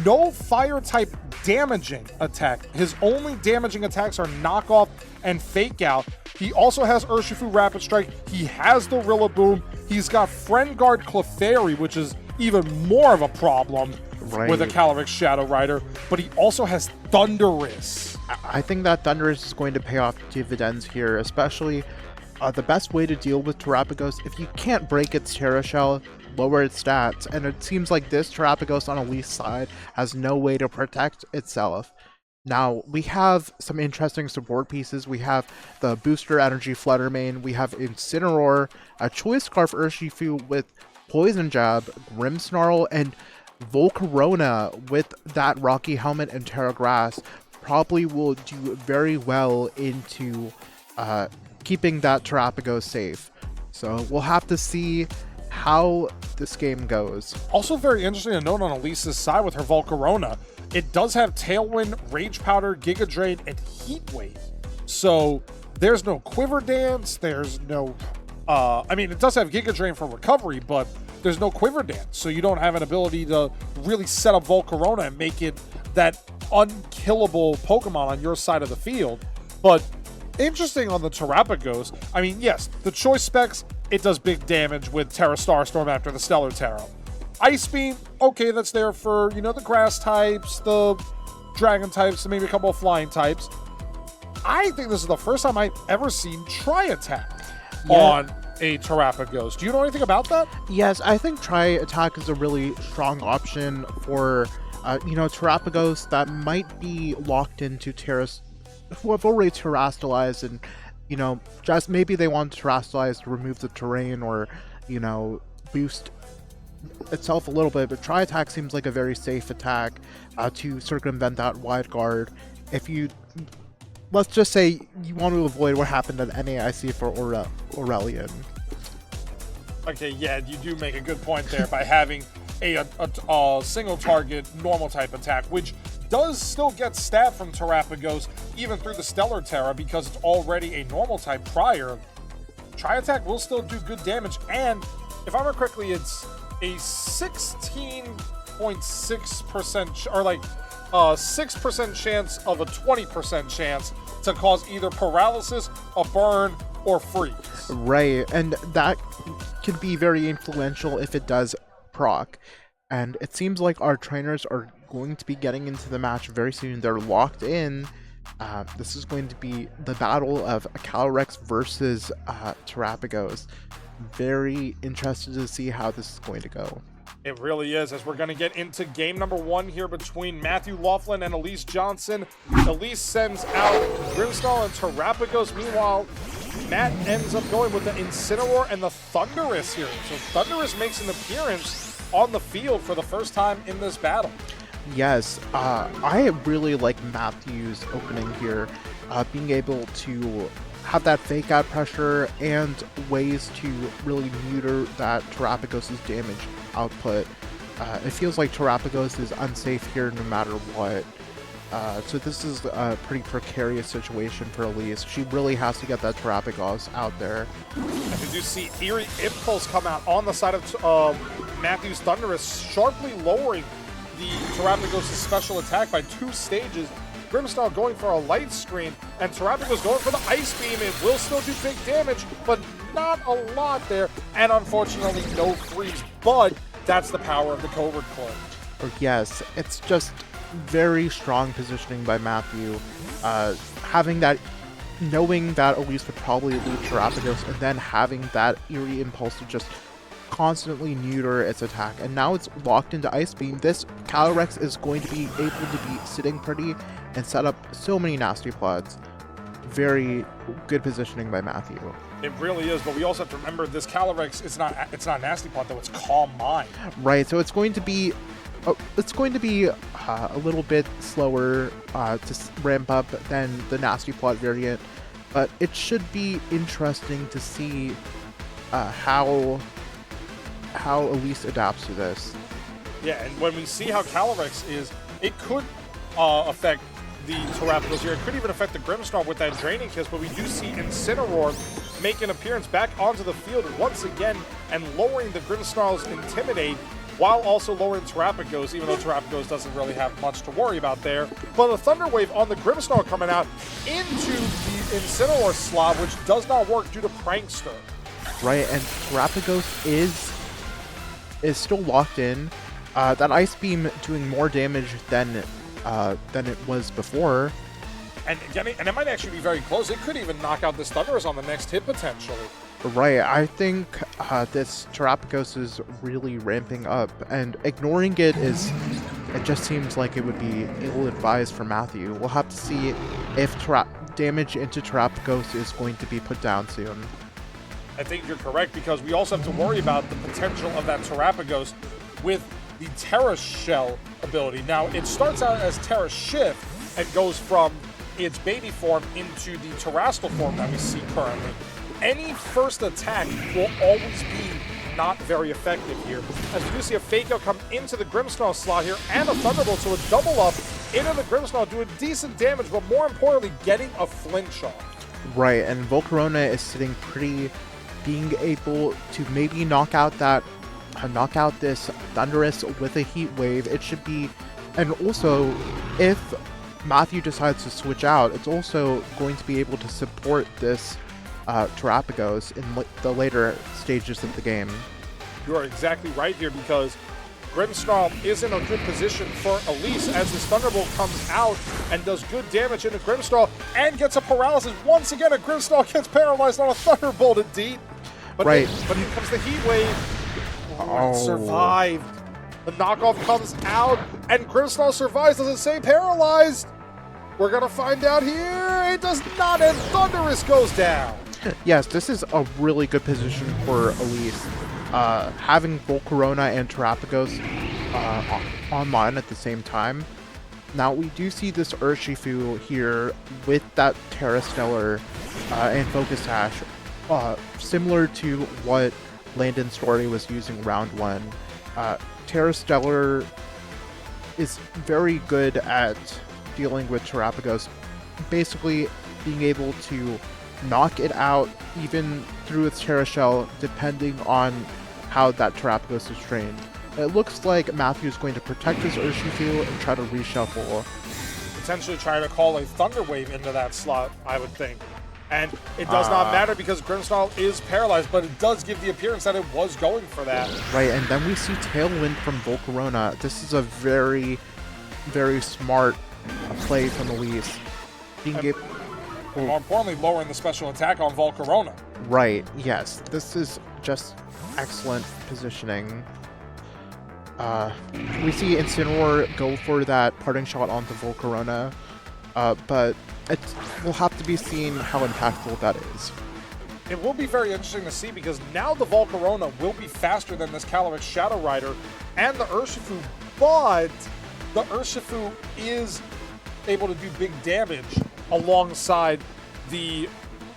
Speaker 1: No fire type damaging attack. His only damaging attacks are Knockoff and Fake Out. He also has Urshifu Rapid Strike. He has the Rillaboom. He's got Friend Guard Clefairy, which is even more of a problem with a Calyrex Shadow Rider, but he also has Thundurus.
Speaker 5: I think that Thundurus is going to pay off dividends here, especially the best way to deal with Terapagos, if you can't break its Terra Shell, lower its stats, and it seems like this Terapagos on Elise's side has no way to protect itself. Now, we have some interesting support pieces. We have the Booster Energy Fluttermane, we have Incineroar, a Choice Scarf Urshifu with Poison Jab, Grimmsnarl, and Volcarona with that Rocky Helmet and Terra Grass probably will do very well into keeping that Terapagos safe. So we'll have to see how this game goes.
Speaker 1: Also very interesting to note on Elise's side with her Volcarona, it does have Tailwind, Rage Powder, Giga Drain, and Heat Wave. So there's no Quiver Dance, there's no it does have Giga Drain for recovery, but there's no Quiver Dance, so you don't have an ability to really set up Volcarona and make it that unkillable Pokemon on your side of the field. But interesting on the Terapagos, I mean, yes, the choice specs, it does big damage with Terra Starstorm after the Stellar Terra. Ice Beam, okay, that's there for, the grass types, the dragon types, and maybe a couple of flying types. I think this is the first time I've ever seen Tri-Attack on a Terapagos. Do you know anything about that?
Speaker 5: Yes, I think Tri-Attack is a really strong option for, Terapagos that might be locked into Terras, who have already terastallized, and, just maybe they want to terastallize to remove the terrain or, boost itself a little bit, but Tri-Attack seems like a very safe attack to circumvent that wide guard. If you, let's just say you want to avoid what happened at NAIC for Aurelian.
Speaker 1: Okay, yeah, you do make a good point there by having a single target normal type attack, which does still get stat from Terapagos even through the Stellar Terra because it's already a normal type prior. Tri-Attack will still do good damage, and if I remember correctly, it's a 16.6% or like 6% chance of a 20% chance to cause either paralysis, a burn, or freeze.
Speaker 5: Right, and that can be very influential if it does proc. And it seems like our trainers are going to be getting into the match very soon. They're locked in. This is going to be the battle of Calyrex versus Terapagos. Very interested to see how this is going to go.
Speaker 1: It really is, as we're going to get into game number 1 here between Matthew Laughlin and Elise Johnson. Elise sends out Grimmsnarl and Terapagos. Meanwhile, Matt ends up going with the Incineroar and the Thundurus here. So Thundurus makes an appearance on the field for the first time in this battle.
Speaker 5: Yes, I really like Matthew's opening here, being able to have that fake out pressure and ways to really neuter that Terapagos' damage output. It feels like Terapagos is unsafe here no matter what. So this is a pretty precarious situation for Elise. She really has to get that Terapagos out there.
Speaker 1: And we do see Eerie Impulse come out on the side of Matthew's Thundurus, sharply lowering the Terapagos' special attack by 2 stages. Grimmsnarl going for a light screen, and Terapagos going for the Ice Beam. It will still do big damage, but not a lot there. And unfortunately, no freeze. But that's the power of the Covert Club.
Speaker 5: Yes, it's just very strong positioning by Matthew. Having that, knowing that Elise would probably lead Terapagos, and then having that Eerie Impulse to just constantly neuter its attack. And now it's locked into Ice Beam. This Calyrex is going to be able to be sitting pretty and set up so many nasty plots. Very good positioning by Matthew.
Speaker 1: It really is, but we also have to remember this Calyrex is not, it's not Nasty Plot though, it's Calm Mind.
Speaker 5: Right, so it's going to be a little bit slower to ramp up than the Nasty Plot variant, but it should be interesting to see how Elise adapts to this.
Speaker 1: Yeah, and when we see how Calyrex is, it could affect the Terapagos here. It could even affect the Grimmsnarl with that Draining Kiss, but we do see Incineroar make an appearance back onto the field once again and lowering the Grimmsnarl's Intimidate while also lowering Terapagos, even though Terapagos doesn't really have much to worry about there. But the Thunder Wave on the Grimmsnarl coming out into the Incineroar slot, which does not work due to Prankster.
Speaker 5: Right, and Terapagos is still locked in. That Ice Beam doing more damage than it was before.
Speaker 1: And it might actually be very close. It could even knock out this Thundurus on the next hit, potentially.
Speaker 5: Right, I think this Terapagos is really ramping up, and ignoring it just seems like it would be ill-advised for Matthew. We'll have to see if damage into Terapagos is going to be put down soon.
Speaker 1: I think you're correct, because we also have to worry about the potential of that Terapagos with the Terra Shell ability. Now, it starts out as Terra Shift and goes from its baby form into the terrestrial form that we see currently. Any first attack will always be not very effective here, as we do see a Fake Out come into the Grimmsnarl slot here and a Thunderbolt, so a double up into the Grimmsnarl, doing decent damage, but more importantly, getting a flinch off.
Speaker 5: Right, and Volcarona is sitting pretty, being able to maybe knock out this Thundurus with a Heat Wave. It should be, and also if Matthew decides to switch out, it's also going to be able to support this Terapagos in the later stages of the game.
Speaker 1: You are exactly right here, because Grimmsnarl is in a good position for Elise as this Thunderbolt comes out and does good damage into Grimmsnarl and gets a paralysis. Once again, a Grimmsnarl gets paralyzed on a Thunderbolt indeed. But
Speaker 5: right.
Speaker 1: But here comes the Heat Wave. Oh. Survived. The knockoff comes out and Grimmsnarl survives. Does it say paralyzed? We're going to find out here. It does not, and Thundurus goes down.
Speaker 5: Yes, this is a really good position for Elise. Having Volcarona and Terapagos online at the same time. Now, we do see this Urshifu here with that Terra Stellar and Focus Sash, similar to what Landon Story was using round 1. Terra Stellar is very good at dealing with Terapagos, basically being able to knock it out even through its Terra Shell, depending on how that Terapagos is trained. It looks like Matthew's going to protect his Urshifu and try to reshuffle.
Speaker 1: Potentially try to call a Thunder Wave into that slot, I would think. And it does not matter because Grimmsnarl is paralyzed, but it does give the appearance that it was going for that.
Speaker 5: Right, and then we see Tailwind from Volcarona. This is a very very smart play from Elise. Being able,
Speaker 1: More importantly, lowering the special attack on Volcarona.
Speaker 5: right, yes. This is just excellent positioning. We see Incineroar go for that parting shot onto Volcarona, but it will have to be seen how impactful that is.
Speaker 1: It will be very interesting to see because now the Volcarona will be faster than this Calyrex Shadow Rider and the Urshifu, but the Urshifu is able to do big damage alongside the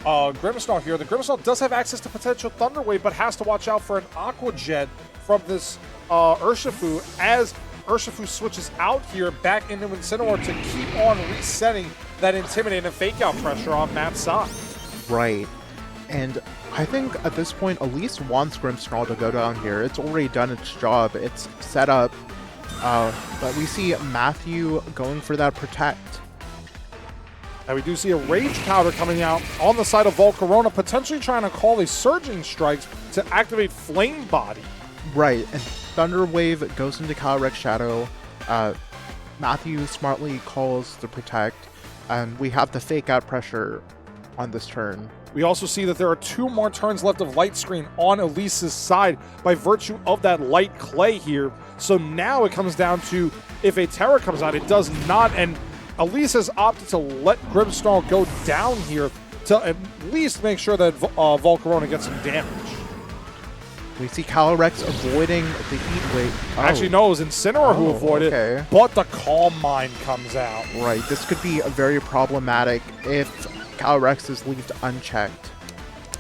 Speaker 1: Grimmsnarl here. The Grimmsnarl does have access to potential Thunder Wave, but has to watch out for an Aqua Jet from this Urshifu as Urshifu switches out here back into Incineroar to keep on resetting that Intimidate and Fake Out pressure on Matt's side.
Speaker 5: Right. And I think at this point, Elise wants Grimmsnarl to go down here. It's already done its job. It's set up. But we see Matthew going for that Protect.
Speaker 1: And we do see a Rage Powder coming out on the side of Volcarona, potentially trying to call a Surging Strikes to activate Flame Body.
Speaker 5: Right. And Thunder Wave goes into Calyrex Shadow. Matthew smartly calls the Protect. And we have the Fake Out pressure on this turn.
Speaker 1: We also see that there are 2 more turns left of Light Screen on Elise's side by virtue of that Light Clay here. So now it comes down to if a Terra comes out, it does not. And Elise has opted to let Grimmsnarl go down here to at least make sure that Volcarona gets some damage.
Speaker 5: We see Calyrex avoiding the Heat Wave. Oh,
Speaker 1: Actually, no, it was Incineroar who avoided
Speaker 5: okay.
Speaker 1: it, but the Calm Mind comes out.
Speaker 5: Right. This could be very problematic if Calyrex is left unchecked.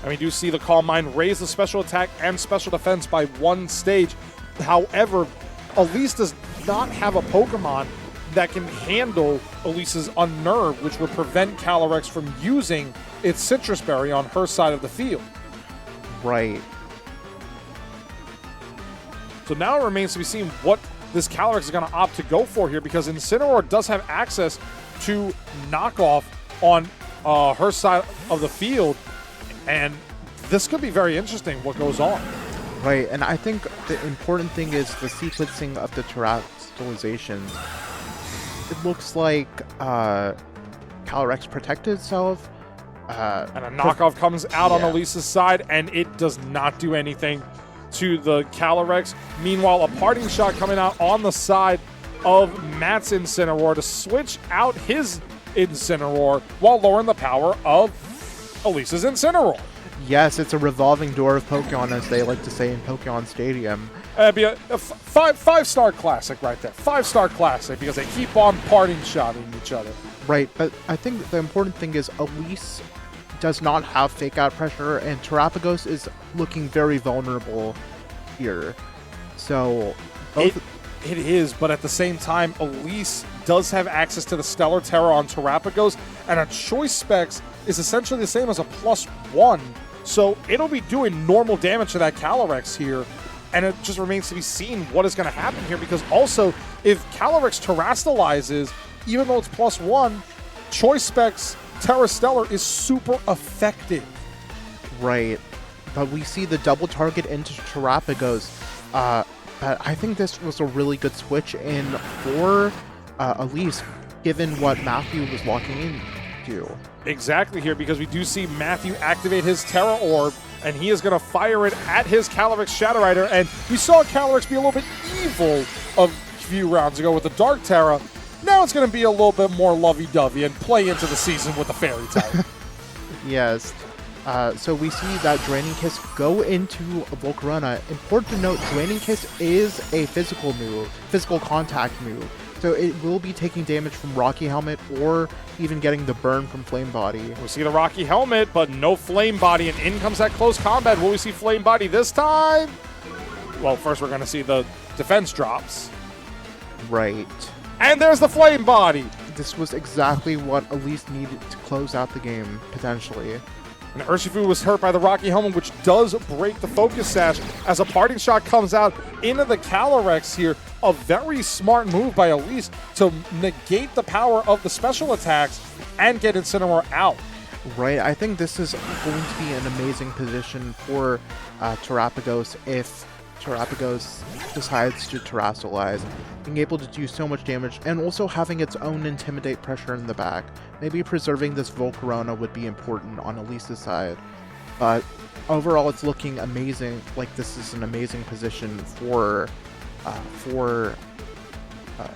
Speaker 1: And we do see the Calm Mind raise the special attack and special defense by 1 stage. However, Elise does not have a Pokemon that can handle Elise's Unnerve, which would prevent Calyrex from using its Citrus Berry on her side of the field.
Speaker 5: Right.
Speaker 1: So now it remains to be seen what this Calyrex is going to opt to go for here, because Incineroar does have access to knockoff on her side of the field, and this could be very interesting what goes on.
Speaker 5: Right, and I think the important thing is the sequencing of the terrestrializations. It looks like Calyrex protected itself.
Speaker 1: And a knockoff comes out on Elise's side, and it does not do anything to the Calyrex. Meanwhile, a parting shot coming out on the side of Matt's Incineroar to switch out his Incineroar while lowering the power of Elise's Incineroar.
Speaker 5: Yes, it's a revolving door of Pokemon, as they like to say in Pokemon Stadium.
Speaker 1: It'd be a five-star classic right there. 5-star classic, because they keep on parting shotting each other.
Speaker 5: Right, but I think the important thing is Elise does not have Fake Out pressure, and Terrapagos is looking very vulnerable here. So both
Speaker 1: It is, but at the same time, Elise does have access to the Stellar Terror on Terrapagos, and a Choice Specs is essentially the same as a +1, so it'll be doing normal damage to that Calyrex here, and it just remains to be seen what is going to happen here, because also, if Calyrex terastallizes, even though it's +1, Choice Specs Terra Stellar is super effective.
Speaker 5: right, but we see the double target into Terrapagos. But I think this was a really good switch in for Elise, given what Matthew was locking into.
Speaker 1: Exactly here, because we do see Matthew activate his Terra Orb, and he is going to fire it at his Calyrex Shadow Rider, and we saw Calyrex be a little bit evil a few rounds ago with the Dark Terra. Now it's going to be a little bit more lovey-dovey and play into the season with the Fairy type.
Speaker 5: Yes. So we see that Draining Kiss go into Volcarona. Important to note, Draining Kiss is a physical move, physical contact move. So it will be taking damage from Rocky Helmet or even getting the burn from Flame Body.
Speaker 1: We see the Rocky Helmet, but no Flame Body, and in comes that close combat. Will we see Flame Body this time? Well, first we're going to see the defense drops.
Speaker 5: Right.
Speaker 1: And there's the Flame Body!
Speaker 5: This was exactly what Elise needed to close out the game, potentially.
Speaker 1: And Urshifu was hurt by the Rocky Helmet, which does break the Focus Sash as a parting shot comes out into the Calyrex here. A very smart move by Elise to negate the power of the special attacks and get Incineroar out.
Speaker 5: Right, I think this is going to be an amazing position for Terrapagos if Terrapagos decides to Terrastalize, being able to do so much damage, and also having its own Intimidate pressure in the back. Maybe preserving this Volcarona would be important on Elise's side, but overall it's looking amazing. Like, this is an amazing position for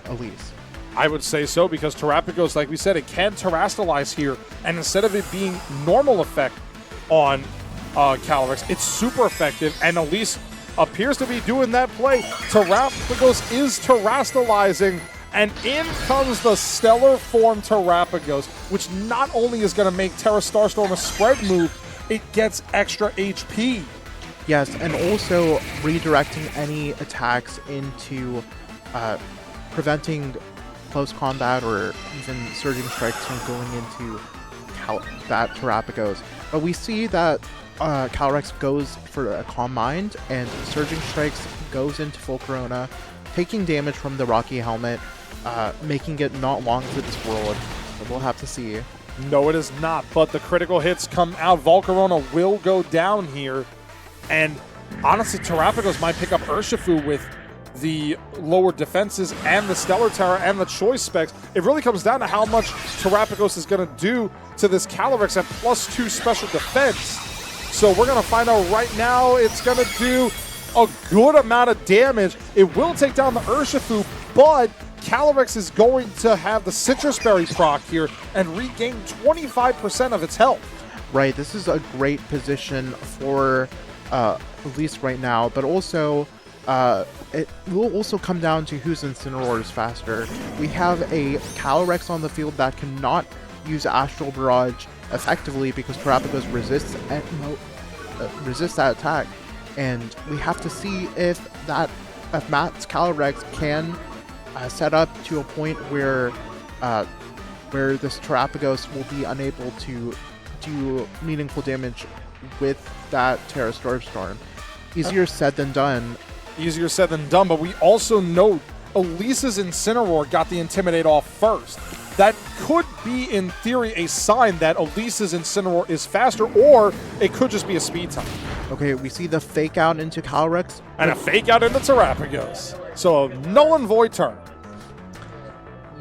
Speaker 5: Elise.
Speaker 1: I would say so, because Terrapagos, like we said, it can Terrastalize here, and instead of it being normal effect on Calyrex, it's super effective, and Elise appears to be doing that play. Terrapagos is Terrastalizing, and in comes the Stellar Form Terrapagos, which not only is going to make Terra Starstorm a spread move, it gets extra HP.
Speaker 5: Yes, and also redirecting any attacks into preventing close combat or even surging strikes from going into that Terrapagos. But we see that Calyrex goes for a Calm Mind, and surging strikes goes into Volcarona, taking damage from the Rocky Helmet, making it not long to this world. So we'll have to see.
Speaker 1: No, it is not, but the critical hits come out. Volcarona will go down here, and honestly, Terrapagos might pick up Urshifu with the lower defenses and the Stellar Terra and the choice specs. It really comes down to how much Terrapagos is going to do to this Calyrex at +2 special defense. So we're going to find out right now. It's going to do a good amount of damage. It will take down the Urshifu, but Calyrex is going to have the Citrus Berry proc here and regain 25% of its health.
Speaker 5: Right, this is a great position for Elise right now, but also it will also come down to whose Incineroar is faster. We have a Calyrex on the field that cannot use Astral Barrage effectively because Terrapagos resists that attack, and we have to see if Matt's Calyrex can set up to a point where this Terrapagos will be unable to do meaningful damage with that Terra Starstorm. Easier said than done.
Speaker 1: Easier said than done, but we also know Elise's Incineroar got the Intimidate off first. That could be, in theory, a sign that Elise's Incineroar is faster, or it could just be a speed time.
Speaker 5: Okay, we see the fake out into Calyrex.
Speaker 1: And a fake out into Terrapagos. So a null and void turn.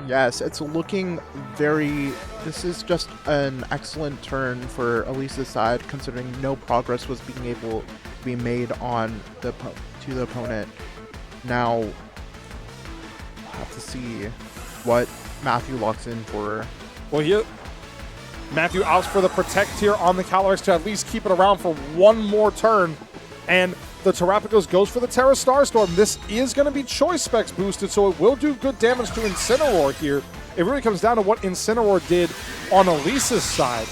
Speaker 5: Yes, it's looking very... This is just an excellent turn for Elise's side, considering no progress was being able to be made on the opponent. Now, we'll have to see what Matthew locks in for.
Speaker 1: Well, here, Matthew opts for the Protect here on the Calyrex to at least keep it around for one more turn. And the Terrapagos goes for the Terra Starstorm. This is going to be choice specs boosted, so it will do good damage to Incineroar here. It really comes down to what Incineroar did on Elise's side.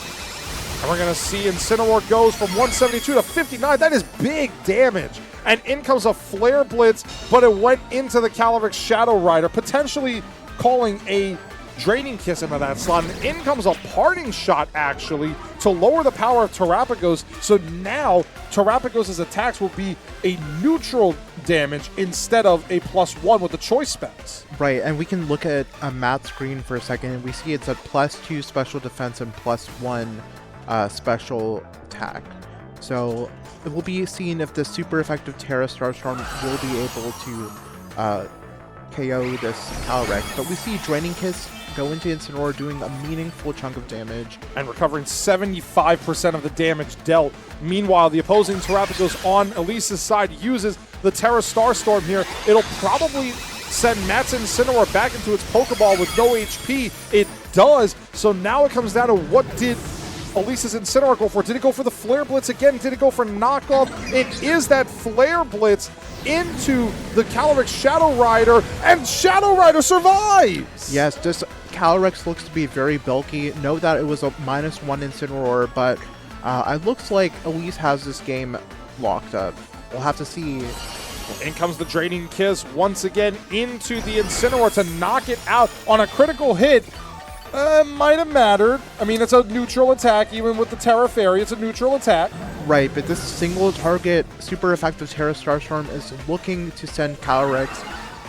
Speaker 1: And we're going to see Incineroar goes from 172 to 59. That is big damage. And in comes a Flare Blitz, but it went into the Calyrex Shadow Rider, potentially calling a Draining Kiss into that slot. And in comes a Parting Shot, actually, to lower the power of Terrapagos. So now Terrapagos' attacks will be a neutral damage instead of a +1 with the choice specs.
Speaker 5: Right, and we can look at a Matt's screen for a second, and we see it's a +2 special defense and +1 special attack. So it will be seen if the super effective Terra Starstorm will be able to KO this Calyrex. But we see Draining Kiss go into Incineroar, doing a meaningful chunk of damage.
Speaker 1: And recovering 75% of the damage dealt. Meanwhile, the opposing Terrapagos on Elise's side uses the Terra Starstorm here. It'll probably send Matt's Incineroar back into its Pokeball with no HP. It does. So now it comes down to what did Elise's Incineroar go for? Did it go for the Flare Blitz again? Did it go for knockoff? It is that Flare Blitz into the Calyrex Shadow Rider, and Shadow Rider survives!
Speaker 5: Yes, this Calyrex looks to be very bulky. Note that it was a -1 Incineroar, but it looks like Elise has this game locked up. We'll have to see.
Speaker 1: In comes the Draining Kiss once again into the Incineroar to knock it out on a critical hit. Might have mattered. I mean, it's a neutral attack, even with the Terra Fairy. It's a neutral attack.
Speaker 5: Right, but this single target super effective Terra Starstorm is looking to send Calyrex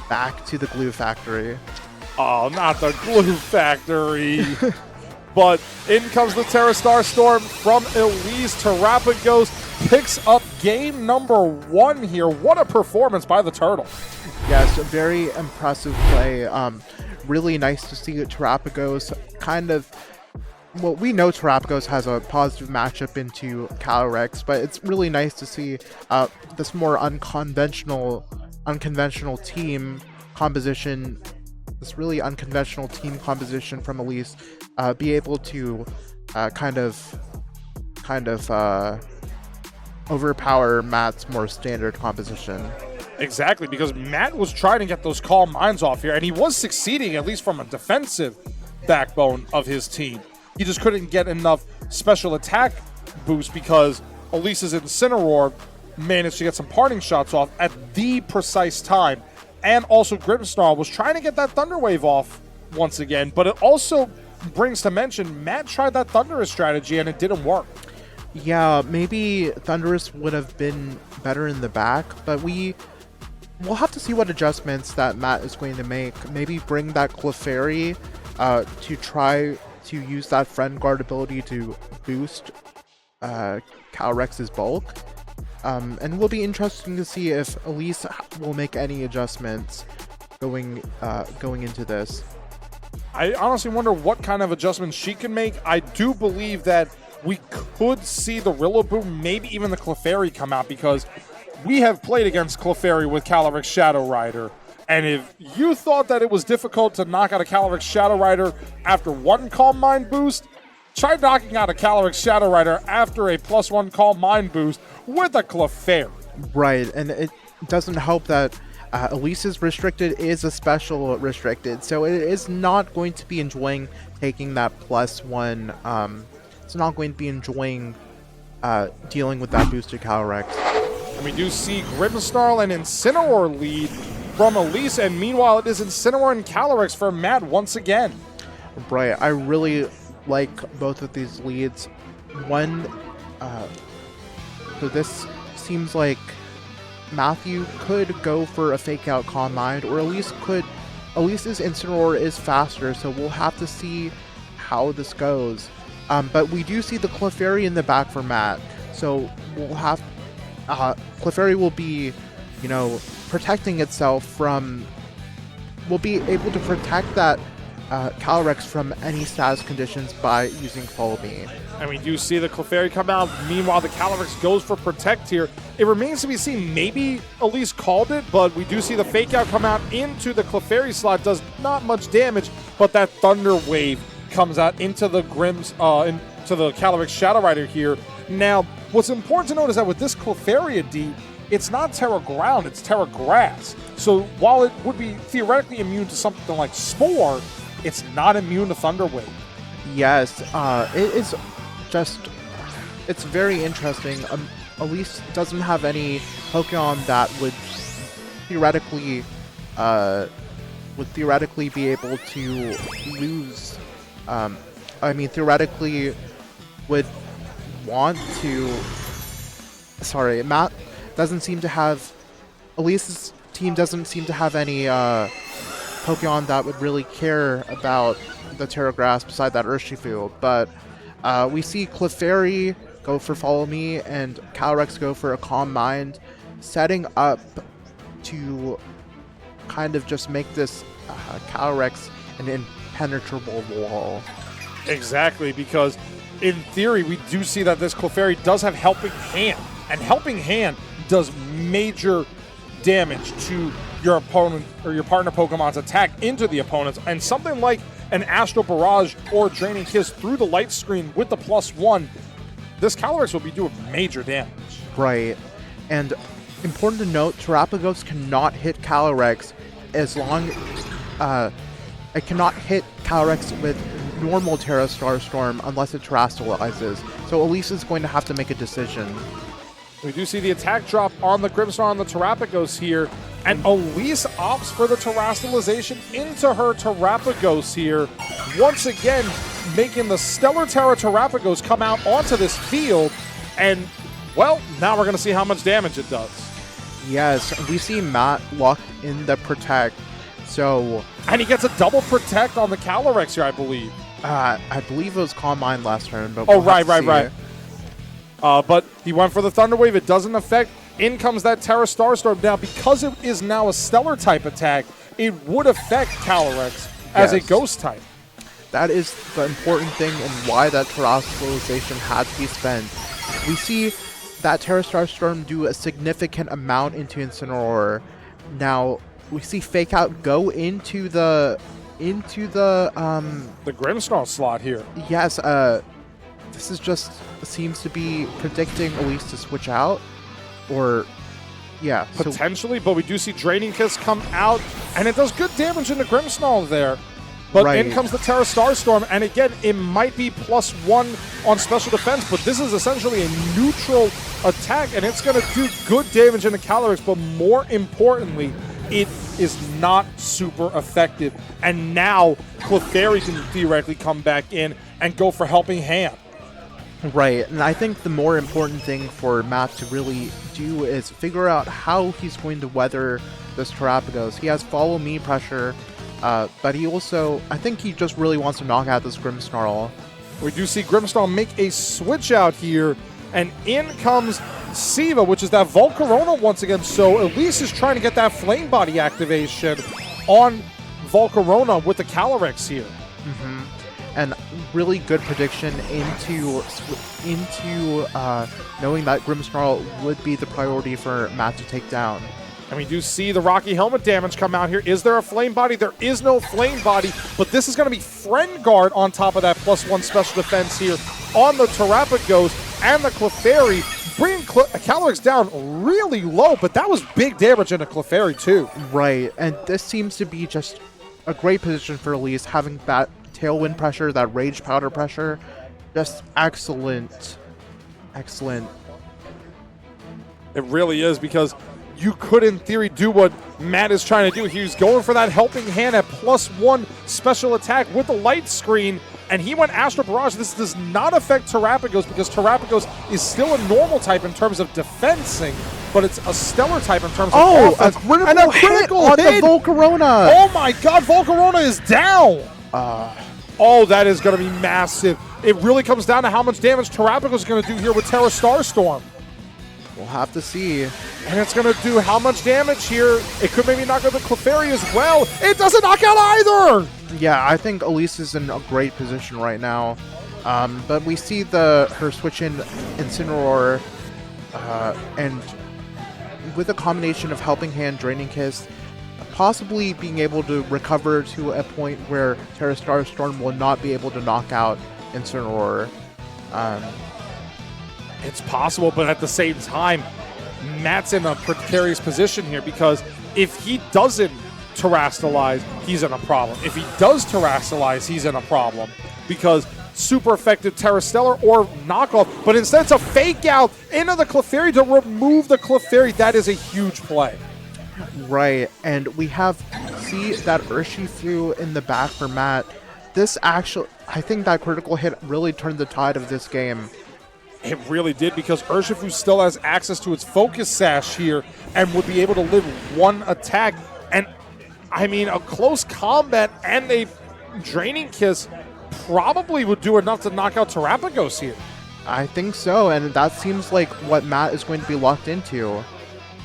Speaker 5: back to the Glue Factory.
Speaker 1: Oh, not the Glue Factory. But in comes the Terra Starstorm from Elise. Terrapagos picks up game number 1 here. What a performance by the Turtle.
Speaker 5: Yes, a very impressive play. Really nice to see Terrapagos kind of. Well, we know Terrapagos has a positive matchup into Calyrex, but it's really nice to see this more unconventional team composition. This really unconventional team composition from Elise be able to kind of overpower Matt's more standard composition.
Speaker 1: Exactly, because Matt was trying to get those Calm Minds off here, and he was succeeding, at least from a defensive backbone of his team. He just couldn't get enough special attack boost because Elise's Incineroar managed to get some parting shots off at the precise time. And also Grimmsnarl was trying to get that Thunder Wave off once again, but it also brings to mention Matt tried that Thunderous strategy and it didn't work.
Speaker 5: Yeah, maybe Thunderous would have been better in the back, but we'll have to see what adjustments that Matt is going to make. Maybe bring that Clefairy to try to use that Friend Guard ability to boost Calyrex's bulk. And it will be interesting to see if Elise will make any adjustments going into this.
Speaker 1: I honestly wonder what kind of adjustments she can make. I do believe that we could see the Rillaboom, maybe even the Clefairy come out, because we have played against Clefairy with Calyrex Shadow Rider. And if you thought that it was difficult to knock out a Calyrex Shadow Rider after 1 Calm Mind boost, try knocking out a Calyrex Shadow Rider after a +1 Calm Mind boost with a Clefairy.
Speaker 5: Right, and it doesn't help that Elise's restricted is a special restricted, so it is not going to be enjoying taking that +1. It's not going to be enjoying dealing with that boosted Calyrex.
Speaker 1: And we do see Grimmsnarl and Incineroar lead from Elise, and meanwhile it is Incineroar and Calyrex for Matt once again.
Speaker 5: Right, I really like both of these leads. One, so this seems like Matthew could go for a fake out Calm Mind, or Elise's Incineroar is faster, so we'll have to see how this goes. But we do see the Clefairy in the back for Matt, so we'll have Clefairy will be, protecting itself from. Will be able to protect that Calyrex from any status conditions by using Follow Me.
Speaker 1: And we do see the Clefairy come out. Meanwhile, the Calyrex goes for Protect here. It remains to be seen. Maybe Elise called it, but we do see the Fake Out come out into the Clefairy slot. Does not much damage, but that Thunder Wave comes out into the into the Calyrex Shadow Rider here. Now, what's important to note is that with this Clefairy D, it's not Terra Ground, it's Terra Grass. So while it would be theoretically immune to something like Spore, it's not immune to Thunder Wave.
Speaker 5: Yes, it is just, it's very interesting. Elise doesn't have any Pokemon that would theoretically be able to lose. Theoretically would want to. Sorry, Matt doesn't seem to have. Elise's team doesn't seem to have any Pokemon that would really care about the Terra Grass beside that Urshifu, but we see Clefairy go for Follow Me and Calyrex go for a Calm Mind, setting up to kind of just make this Calyrex an impenetrable wall.
Speaker 1: Exactly, because in theory, we do see that this Clefairy does have Helping Hand, and Helping Hand does major damage to your opponent or your partner Pokemon's attack into the opponents, and something like an Astral Barrage or Draining Kiss through the light screen with the +1, this Calyrex will be doing major damage.
Speaker 5: Right, and important to note, Terrapagos cannot hit Calyrex as long it cannot hit Calyrex with normal Terra Starstorm unless it terastallizes. So Elise is going to have to make a decision.
Speaker 1: We do see the attack drop on the Grimmsnarl on the Terrapagos here, and Elise opts for the terastallization into her Terrapagos here, once again making the Stellar Terra Terrapagos come out onto this field, and, well, now we're going to see how much damage it does.
Speaker 5: Yes, we see Matt locked in the Protect, so...
Speaker 1: And he gets a double Protect on the Calyrex here, I believe.
Speaker 5: I believe it was Calm Mind last turn, but
Speaker 1: right. But he went for the Thunder Wave. It doesn't affect. In comes that Terra Starstorm. Now, because it is now a Stellar type attack, it would affect Calyrex as a
Speaker 6: Yes.
Speaker 1: Ghost type.
Speaker 6: That is the important thing and why that Terastallization had to be spent. We see that Terra Starstorm do a significant amount into Incineroar. Now, we see Fake Out go into the
Speaker 1: The Grimmsnarl slot here.
Speaker 6: yes, this is just seems to be predicting Elise to switch out, or yeah, so
Speaker 1: Potentially, but we do see Draining Kiss come out, and it does good damage into Grimmsnarl there. But in
Speaker 6: Right.
Speaker 1: comes the Terra Starstorm, and again, it might be +1 on special defense, but this is essentially a neutral attack, and it's going to do good damage into Calyrex, but more importantly, it is not super effective. And now, Clefairy can theoretically come back in and go for Helping Hand.
Speaker 6: right. And I think the more important thing for Matt to really do is figure out how he's going to weather this Terapagos. He has Follow Me pressure, but he also, I think he just really wants to knock out this Grimmsnarl.
Speaker 1: We do see Grimmsnarl make a switch out here, and in comes Siva, which is that Volcarona once again. So Elise is trying to get that Flame Body activation on Volcarona with the Calyrex here.
Speaker 6: And really good prediction into knowing that Grimmsnarl would be the priority for Matt to take down.
Speaker 1: And we do see the Rocky Helmet damage come out here. Is there a Flame Body? There is no Flame Body, but this is going to be Friend Guard on top of that +1 special defense here on the Terapagos and the Clefairy, bringing Calyrex down really low, but that was big damage into Clefairy too.
Speaker 6: Right, and this seems to be just a great position for Elise, having that Tailwind pressure, that Rage Powder pressure. Just excellent. Excellent.
Speaker 1: It really is, because you could, in theory, do what Matt is trying to do. He was going for that Helping Hand at +1 special attack with the Light Screen, and he went Astral Barrage. This does not affect Terapagos, because Terapagos is still a normal type in terms of defensing, but it's a Stellar type in terms of
Speaker 6: Oh,
Speaker 1: offense.
Speaker 6: a critical,
Speaker 1: and a
Speaker 6: hit
Speaker 1: critical
Speaker 6: on
Speaker 1: hit!
Speaker 6: the Volcarona!
Speaker 1: Oh my god, Volcarona is down! Oh, that is going to be massive. It really comes down to how much damage Terapagos is going to do here with Terra Starstorm.
Speaker 6: We'll have to see.
Speaker 1: And it's going to do how much damage here? It could maybe knock out the Clefairy as well. It doesn't knock out either!
Speaker 6: Yeah, I think Elise is in a great position right now. But we see her switch in Incineroar, and with a combination of Helping Hand, Draining Kiss, possibly being able to recover to a point where Terra Starstorm will not be able to knock out Incineroar.
Speaker 1: It's possible, but at the same time, Matt's in a precarious position here, because if he doesn't Terrastallize, he's in a problem. If he does Terrastallize, he's in a problem, because super effective Terra Stellar or knockoff, but instead it's a Fake Out into the Clefairy to remove the Clefairy. That is a huge play.
Speaker 6: Right, and we see that Urshifu in the back for Matt. This actually, I think that critical hit really turned the tide of this game.
Speaker 1: It really did, because Urshifu still has access to its Focus Sash here and would be able to live one attack. And, I mean, a close combat and a Draining Kiss probably would do enough to knock out Terapagos here.
Speaker 6: I think so, and that seems like what Matt is going to be locked into.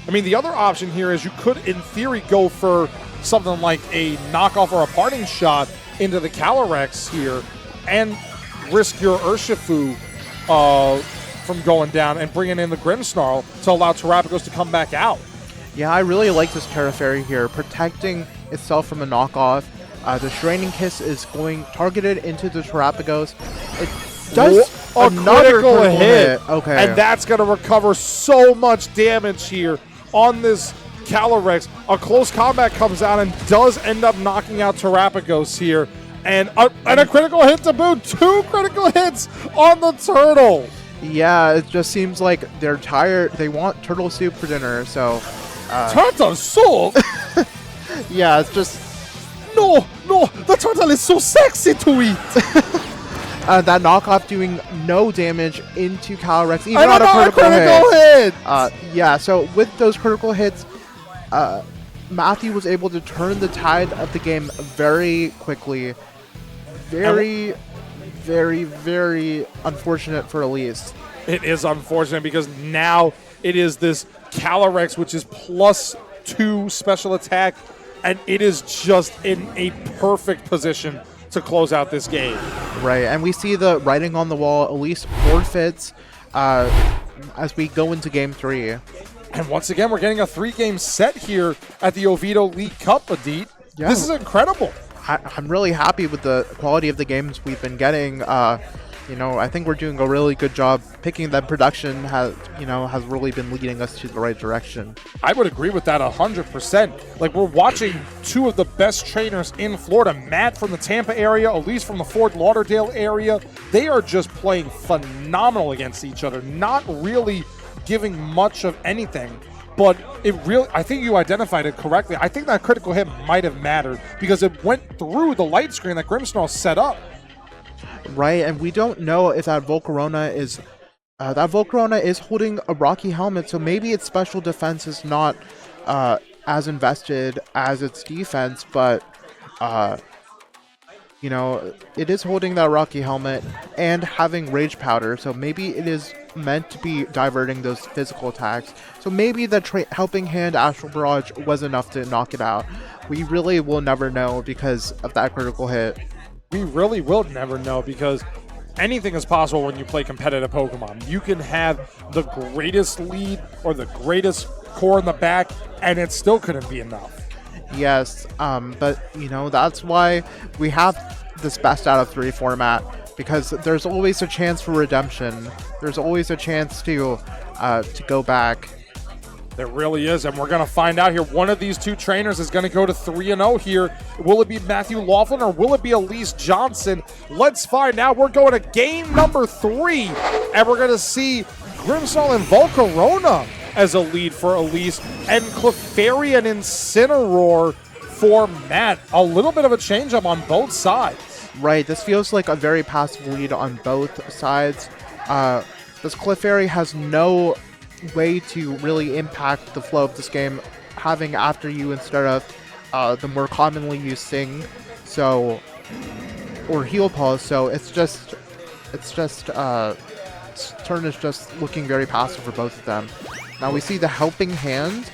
Speaker 1: I mean, the other option here is you could, in theory, go for something like a knockoff or a parting shot into the Calyrex here and risk your Urshifu from going down and bringing in the Grimmsnarl to allow Terapagos to come back out.
Speaker 6: Yeah, I really like this Terra Fairy here, protecting itself from a knockoff. The Draining Kiss is going targeted into the Terapagos. It does
Speaker 1: a
Speaker 6: another
Speaker 1: critical hit.
Speaker 6: Okay.
Speaker 1: And that's going to recover so much damage here on this Calyrex. A close combat comes out and does end up knocking out Terapagos here. And a critical hit to boot. 2 critical hits on the turtle.
Speaker 6: Yeah, it just seems like they're tired. They want turtle soup for dinner, so...
Speaker 1: Turtle soup?
Speaker 6: yeah, it's just...
Speaker 1: No, the turtle is so sexy to eat.
Speaker 6: that knockoff doing no damage into Calyrex, even
Speaker 1: And
Speaker 6: on a critical
Speaker 1: hit.
Speaker 6: Yeah, so with those critical hits, Matthew was able to turn the tide of the game very quickly. Very, very, very unfortunate for Elise.
Speaker 1: It is unfortunate because now it is this Calyrex, which is +2 special attack, and it is just in a perfect position to close out this game.
Speaker 6: Right, and we see the writing on the wall. Elise forfeits as we go into Game 3.
Speaker 1: And once again, we're getting a 3-game set here at the Oviedo League Cup, Adit.
Speaker 6: Yeah.
Speaker 1: This is incredible.
Speaker 6: I'm really happy with the quality of the games we've been getting. I think we're doing a really good job picking that production has really been leading us to the right direction.
Speaker 1: I would agree with that 100%. Like, we're watching two of the best trainers in Florida, Matt from the Tampa area, Elise from the Fort Lauderdale area. They are just playing phenomenal against each other, not really giving much of anything. But I think you identified it correctly. I think that critical hit might have mattered because it went through the light screen that Grimmsnarl set up.
Speaker 6: Right, and we don't know if that Volcarona is holding a Rocky helmet, so maybe its special defense is not as invested as its defense, but it is holding that Rocky helmet and having Rage Powder, so maybe it is meant to be diverting those physical attacks. So maybe the Helping Hand Astral Barrage was enough to knock it out. We really will never know because of that critical hit.
Speaker 1: We really will never know because anything is possible when you play competitive Pokemon. You can have the greatest lead or the greatest core in the back, and it still couldn't be enough.
Speaker 6: Yes, but that's why we have this best out of 3 format, because there's always a chance for redemption. There's always a chance to go back.
Speaker 1: There really is, and we're going to find out here. One of these two trainers is going to go to 3-0 here. Will it be Matthew Laughlin or will it be Elise Johnson? Let's find out. We're going to game number 3, and we're going to see Grimmsnarl and Volcarona as a lead for Elise, and Clefairy and Incineroar for Matt. A little bit of a change-up on both sides.
Speaker 6: Right, this feels like a very passive lead on both sides. This Clefairy has no way to really impact the flow of this game, having After You instead of the more commonly used Sing, or Heal Pulse. So it's just turn is just looking very passive for both of them. Now we see the Helping Hand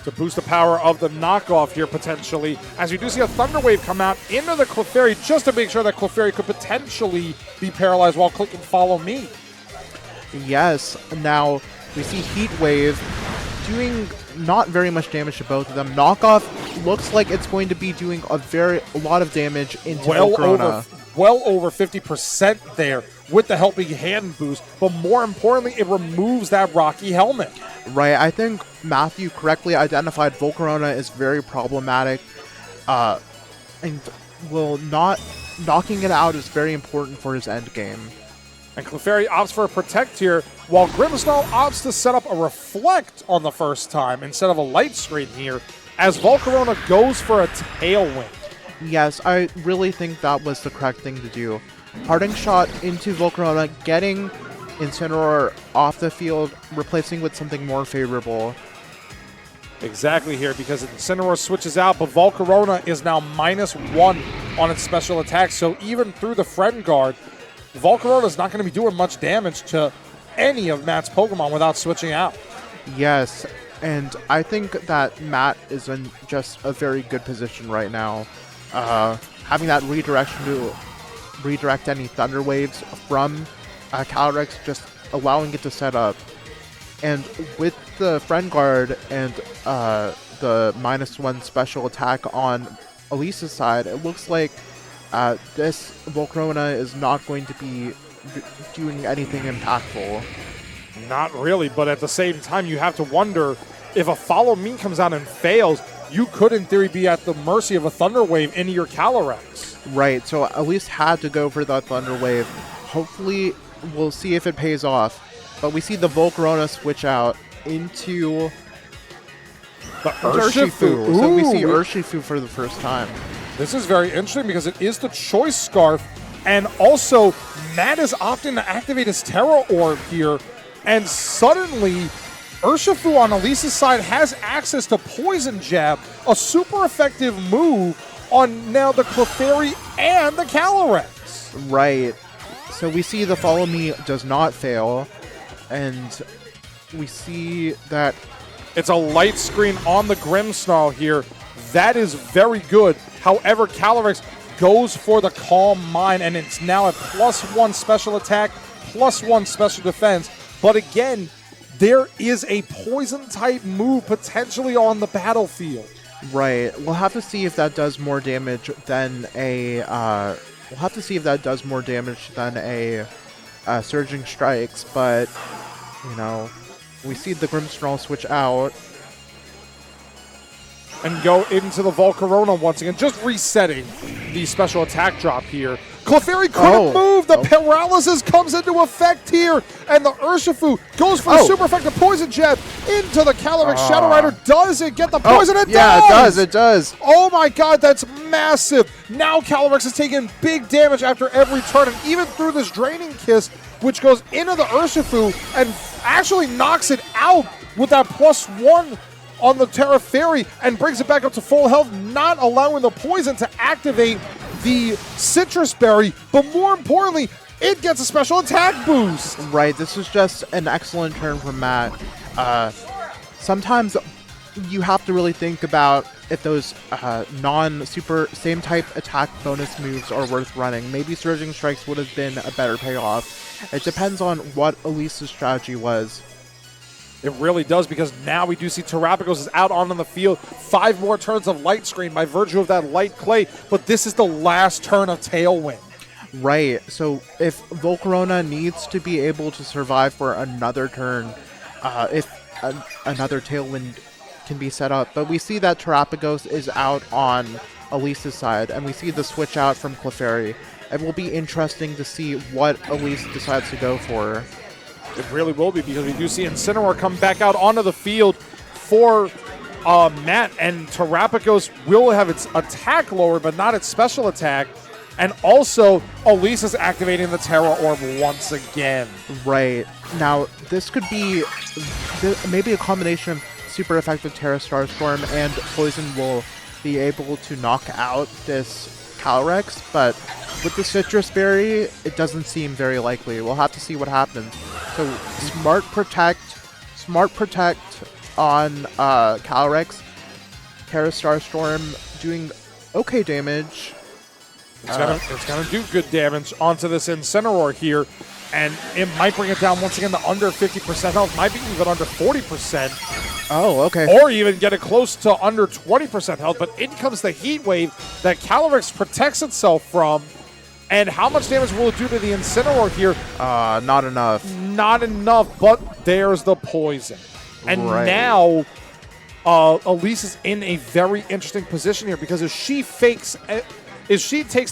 Speaker 1: to boost the power of the knockoff here potentially, as we do see a Thunder Wave come out into the Clefairy just to make sure that Clefairy could potentially be paralyzed while clicking Follow Me.
Speaker 6: Yes, now we see Heat Wave doing not very much damage to both of them. Knockoff looks like it's going to be doing a lot of damage into Volcarona.
Speaker 1: Well over 50% there with the Helping Hand boost, but more importantly, it removes that Rocky helmet.
Speaker 6: Right, I think Matthew correctly identified Volcarona is very problematic, and knocking it out is very important for his end game.
Speaker 1: And Clefairy opts for a Protect here, while Grimmsnarl opts to set up a Reflect on the first time instead of a Light Screen here, as Volcarona goes for a Tailwind.
Speaker 6: Yes, I really think that was the correct thing to do. Parting Shot into Volcarona, getting Incineroar off the field, replacing with something more favorable.
Speaker 1: Exactly here, because Incineroar switches out, but Volcarona is now -1 on its special attack, so even through the Friend Guard, Volcarona is not going to be doing much damage to any of Matt's Pokemon without switching out.
Speaker 6: Yes, and I think that Matt is in just a very good position right now. Having that redirection to redirect any Thunder Waves from Calyrex, just allowing it to set up. And with the Friend Guard and the -1 special attack on Elise's side, it looks like this Volcarona is not going to be doing anything impactful.
Speaker 1: Not really, but at the same time, you have to wonder if a Follow Me comes out and fails, you could, in theory, be at the mercy of a Thunder Wave into your Calyrex.
Speaker 6: Right, so at least had to go for that Thunder Wave. Hopefully, we'll see if it pays off. But we see the Volcarona switch out into
Speaker 1: the Urshifu.
Speaker 6: So we see Urshifu for the first time.
Speaker 1: This is very interesting because it is the Choice Scarf, and also Matt is opting to activate his Terra Orb here, and suddenly Urshifu on Elise's side has access to Poison Jab, a super effective move on now the Clefairy and the Calyrex.
Speaker 6: Right. So we see the follow me does not fail, and we see that
Speaker 1: It's a light screen on the Grimmsnarl here. That is very good. However, Calyrex goes for the Calm Mind, and it's now a +1 special attack, +1 special defense. But again, there is a poison type move potentially on the battlefield.
Speaker 6: right. We'll have to see if that does more damage than a. We'll have to see if that does more damage than a Surging Strikes, but you know, we see the Grimmsnarl switch out.
Speaker 1: And go into the Volcarona once again, just resetting the special attack drop here. Clefairy couldn't move. The paralysis comes into effect here, and the Urshifu goes for the super effective poison jab into the Calyrex Shadow Rider. Does it get the poison? It
Speaker 6: Yeah,
Speaker 1: does!
Speaker 6: it does.
Speaker 1: Oh my god, that's massive. Now Calyrex is taking big damage after every turn, and even through this Draining Kiss, which goes into the Urshifu and actually knocks it out with that +1 on the Terra Fairy and brings it back up to full health, not allowing the poison to activate the Citrus Berry, but more importantly, it gets a special attack boost.
Speaker 6: Right, this is just an excellent turn from Matt. Sometimes you have to really think about if those non-super same type attack bonus moves are worth running. Maybe Surging Strikes would have been a better payoff. It depends on what Elise's strategy was.
Speaker 1: It really does, because now we do see Terrapagos is out onto the field. 5 more turns of Light Screen by virtue of that Light Clay, but this is the last turn of Tailwind.
Speaker 6: Right, so if Volcarona needs to be able to survive for another turn, if another Tailwind can be set up. But we see that Terrapagos is out on Elise's side, and we see the switch out from Clefairy. It will be interesting to see what Elise decides to go for.
Speaker 1: It really will be, because we do see Incineroar come back out onto the field for Matt, and Terrapagos will have its attack lower, but not its special attack. And also, Elise is activating the Terra Orb once again.
Speaker 6: Right. Now, this could be maybe a combination of super effective Terra Starstorm and Poison will be able to knock out this Calyrex, but with the Citrus Berry, it doesn't seem very likely. We'll have to see what happens. So, Smart Protect on Calyrex. Terra Starstorm doing okay damage.
Speaker 1: It's gonna do good damage onto this Incineroar here, and it might bring it down once again to under 50% health, might be even under 40%,
Speaker 6: Oh, okay.
Speaker 1: or even get it close to under 20% health, but in comes the Heat Wave that Calyrex protects itself from, and how much damage will it do to the Incineroar here?
Speaker 6: Not enough.
Speaker 1: Not enough, but there's the poison. And
Speaker 6: Right.
Speaker 1: now, Elise is in a very interesting position here, because if she takes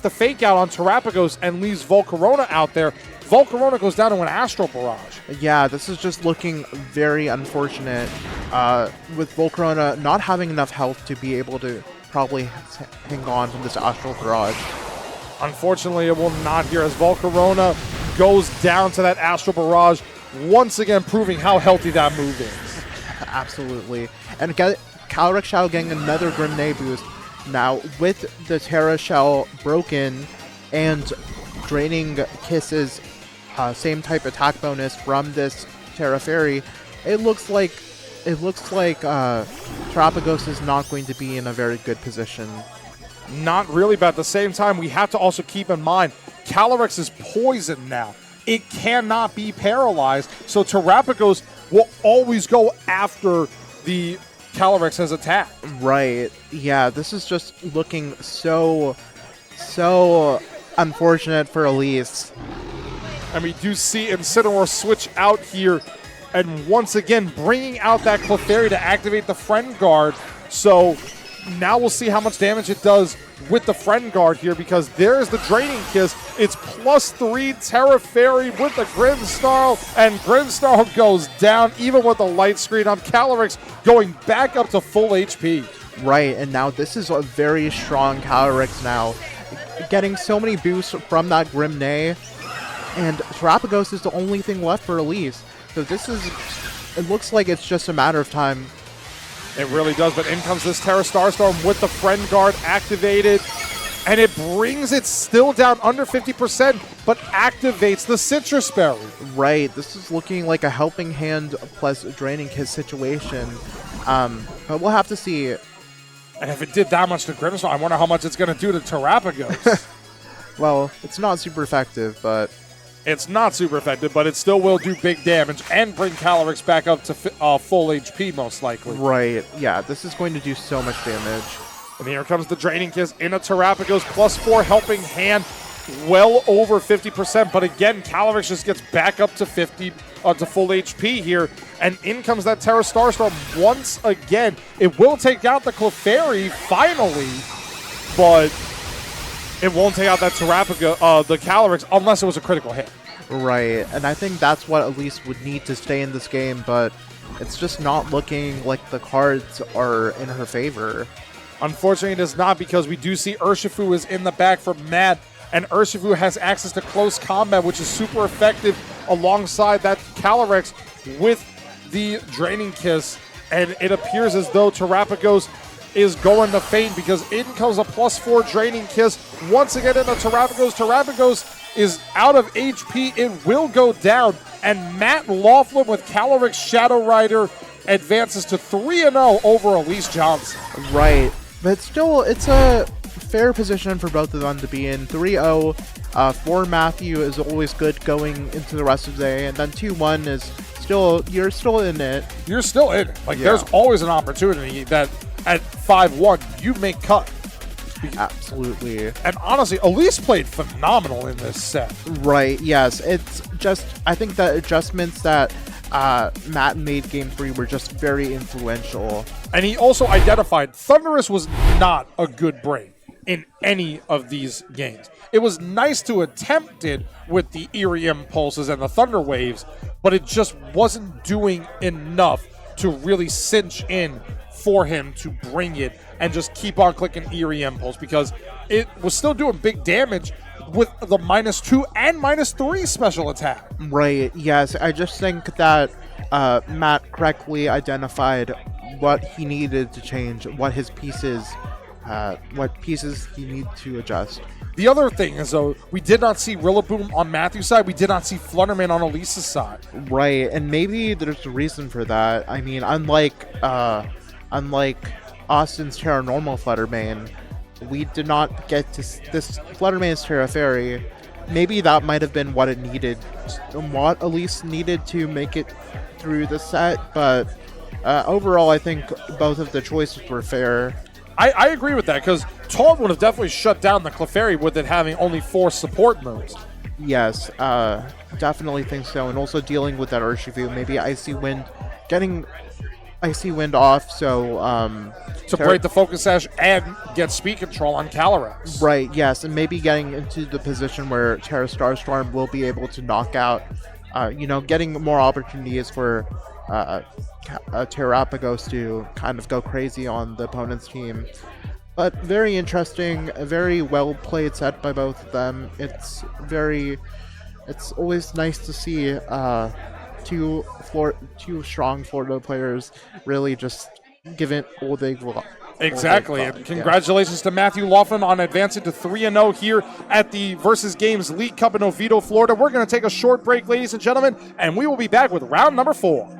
Speaker 1: the fake out on Terrapagos and leaves Volcarona out there, Volcarona goes down to an Astral Barrage.
Speaker 6: Yeah, this is just looking very unfortunate with Volcarona not having enough health to be able to probably hang on from this Astral Barrage.
Speaker 1: Unfortunately, it will not here, as Volcarona goes down to that Astral Barrage, once again proving how healthy that move is.
Speaker 6: Absolutely. And Calyrex Shell getting another Grimne boost. Now, with the Terra Shell broken and Draining Kiss's same type attack bonus from this Terra Fairy, it looks like Terrapagos is not going to be in a very good position.
Speaker 1: Not really, but at the same time, we have to also keep in mind, Calyrex is poisoned now. It cannot be paralyzed, so Terrapagos will always go after the Calyrex's attack.
Speaker 6: Right. Yeah, this is just looking so unfortunate for Elise.
Speaker 1: And we do see Incineroar switch out here, and once again bringing out that Clefairy to activate the Friend Guard. So now we'll see how much damage it does with the Friend Guard here, because there's the Draining Kiss. It's +3 Terra Fairy with the Grimmsnarl, and Grimmsnarl goes down even with the light screen on Calyrex going back up to full HP.
Speaker 6: Right, and now this is a very strong Calyrex now, getting so many boosts from that Grimne, and Terrapagos is the only thing left for Elise. So it looks like it's just a matter of time.
Speaker 1: It really does, but in comes this Terra Starstorm with the Friend Guard activated. and it brings it still down under 50%, but activates the Citrus Berry.
Speaker 6: Right, this is looking like a helping hand plus draining kiss situation. But we'll have to see.
Speaker 1: And if it did that much to Grimmsnarl, I wonder how much it's going to do to Terrapagos.
Speaker 6: Well, it's not super effective, but
Speaker 1: It's not super effective, but it still will do big damage and bring Calyrex back up to full HP, most likely.
Speaker 6: right, yeah, this is going to do so much damage.
Speaker 1: And here comes the Draining Kiss in a Terrapagos, +4 helping hand, well over 50%. But again, Calyrex just gets back up to 50, to full HP here. And in comes that Terra Starstorm once again. It will take out the Clefairy finally, but it won't take out that the Calyrex unless it was a critical hit.
Speaker 6: Right, and I think that's what Elise would need to stay in this game, but it's just not looking like the cards are in her favor.
Speaker 1: Unfortunately, it is not, because we do see Urshifu is in the back for Matt, and Urshifu has access to close combat, which is super effective alongside that Calyrex with the Draining Kiss, and it appears as though Terrapagos is going to faint, because in comes a +4 Draining Kiss once again in the Terrapagos. Terrapagos is out of HP. It will go down, and Matt Laughlin with Calyrex Shadow Rider advances to 3-0 over Elise Johnson.
Speaker 6: Right, but still, it's a fair position for both of them to be in. 3-0 for Matthew is always good going into the rest of the day, and then 2-1 is still, you're still in it.
Speaker 1: You're still in it. Like,
Speaker 6: Yeah.
Speaker 1: there's always an opportunity that at 5-1, you make cut.
Speaker 6: Absolutely.
Speaker 1: And honestly, Elise played phenomenal in this set.
Speaker 6: Right, yes. It's just, I think the adjustments that Matt made game 3 were just very influential.
Speaker 1: And he also identified Thunderous was not a good break in any of these games. It was nice to attempt it with the Eerie Impulses and the Thunder Waves, but it just wasn't doing enough to really cinch in for him to bring it and just keep on clicking Eerie Impulse, because it was still doing big damage with the -2 and -3 special attack.
Speaker 6: Right, yes. I just think that Matt correctly identified what he needed to change, what pieces he needed to adjust.
Speaker 1: The other thing is, though, we did not see Rillaboom on Matthew's side. We did not see Flutterman on Elise's side.
Speaker 6: Right, and maybe there's a reason for that. I mean, unlike Austin's Terra Normal Fluttermane, we did not get to this Fluttermane's Terra Fairy. Maybe that might have been what it needed, what Elise needed to make it through the set, but overall, I think both of the choices were fair.
Speaker 1: I agree with that, because Taunt would have definitely shut down the Clefairy with it having only 4 support moves.
Speaker 6: Yes, definitely think so, and also dealing with that Urshifu, maybe Icy Wind, getting Icy Wind off, so
Speaker 1: To break the Focus Sash and get speed control on Calyrex.
Speaker 6: right, yes, and maybe getting into the position where Terra Starstorm will be able to knock out, getting more opportunities for Terrapagos to kind of go crazy on the opponent's team. But very interesting, a very well played set by both of them. It's always nice to see two strong Florida players really just give it all they got.
Speaker 1: Exactly, and congratulations to Matthew Laughlin on advancing to 3-0 here at the Versus Games League Cup in Oviedo, Florida. We're going to take a short break, ladies and gentlemen, and we will be back with round number 4.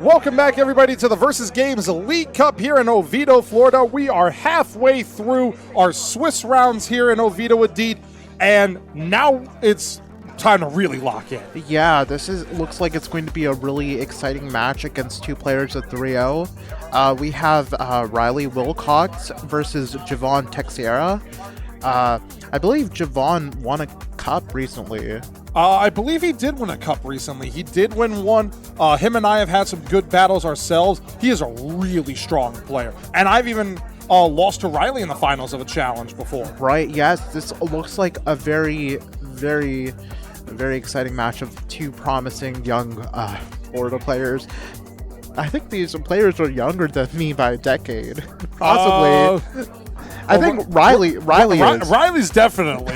Speaker 1: Welcome back, everybody, to the Versus Games Elite Cup here in Oviedo, Florida. We are halfway through our Swiss rounds here in Oviedo, Adit, and now it's time to really lock in.
Speaker 6: Yeah, looks like it's going to be a really exciting match against two players of 3-0. We have Riley Wilcox versus Javon Texiera. I believe Javon won a cup recently.
Speaker 1: I believe he did win a cup recently. He did win one. Him and I have had some good battles ourselves. He is a really strong player. And I've even lost to Riley in the finals of a challenge before.
Speaker 6: Right, yes. This looks like a very, very, very exciting match of two promising young Florida players. I think these players are younger than me by a decade. Possibly. I think Riley is.
Speaker 1: Riley's definitely.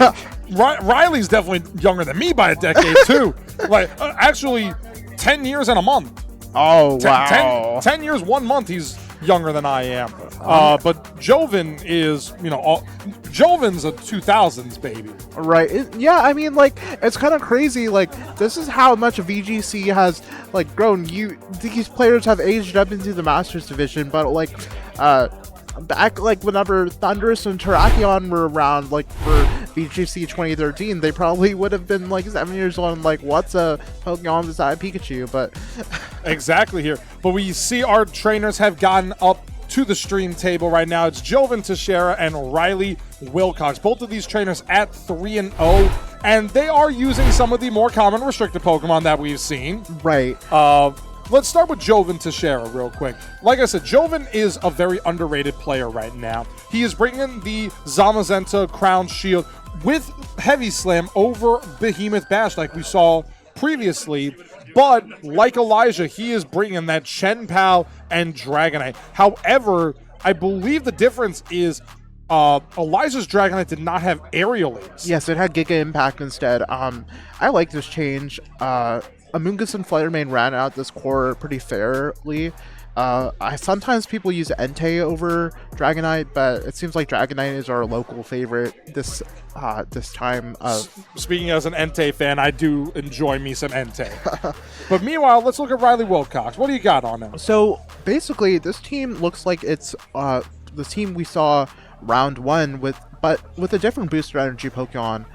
Speaker 1: Riley's definitely younger than me by a decade too. Like actually, 10 years and a month.
Speaker 6: Oh wow!
Speaker 1: 10 years, 1 month. He's younger than I am. But Joven is, Joven's a 2000s baby.
Speaker 6: Right. Yeah. I mean, like, it's kind of crazy. Like, this is how much VGC has like grown. These players have aged up into the Masters division, but like, back like whenever Thunderous and Terrakion were around, like for VGC 2013, they probably would have been like 7 years old and like, what's a Pokemon beside Pikachu? But
Speaker 1: exactly here. But we see our trainers have gotten up to the stream table right now. It's Joven Teixeira and Riley Wilcox. Both of these trainers at 3-0, and they are using some of the more common restricted Pokemon that we've seen.
Speaker 6: Right.
Speaker 1: Let's start with Joven Teixeira real quick. Like I said, Joven is a very underrated player right now. He is bringing the Zamazenta Crown Shield with Heavy Slam over Behemoth Bash like we saw previously, But like Elijah, he is bringing that Chen Pao and Dragonite. However, I believe the difference is Elijah's Dragonite did not have aerial leads.
Speaker 6: Yes, it had Giga Impact instead. I like this change. Amoonguss and Fluttermane ran out this core pretty fairly. Sometimes people use Entei over Dragonite, but it seems like Dragonite is our local favorite this time.
Speaker 1: Speaking as an Entei fan, I do enjoy me some Entei. But meanwhile, let's look at Riley Wilcox. What do you got on him?
Speaker 6: So basically, this team looks like it's the team we saw round 1 but with a different booster energy Pokemon,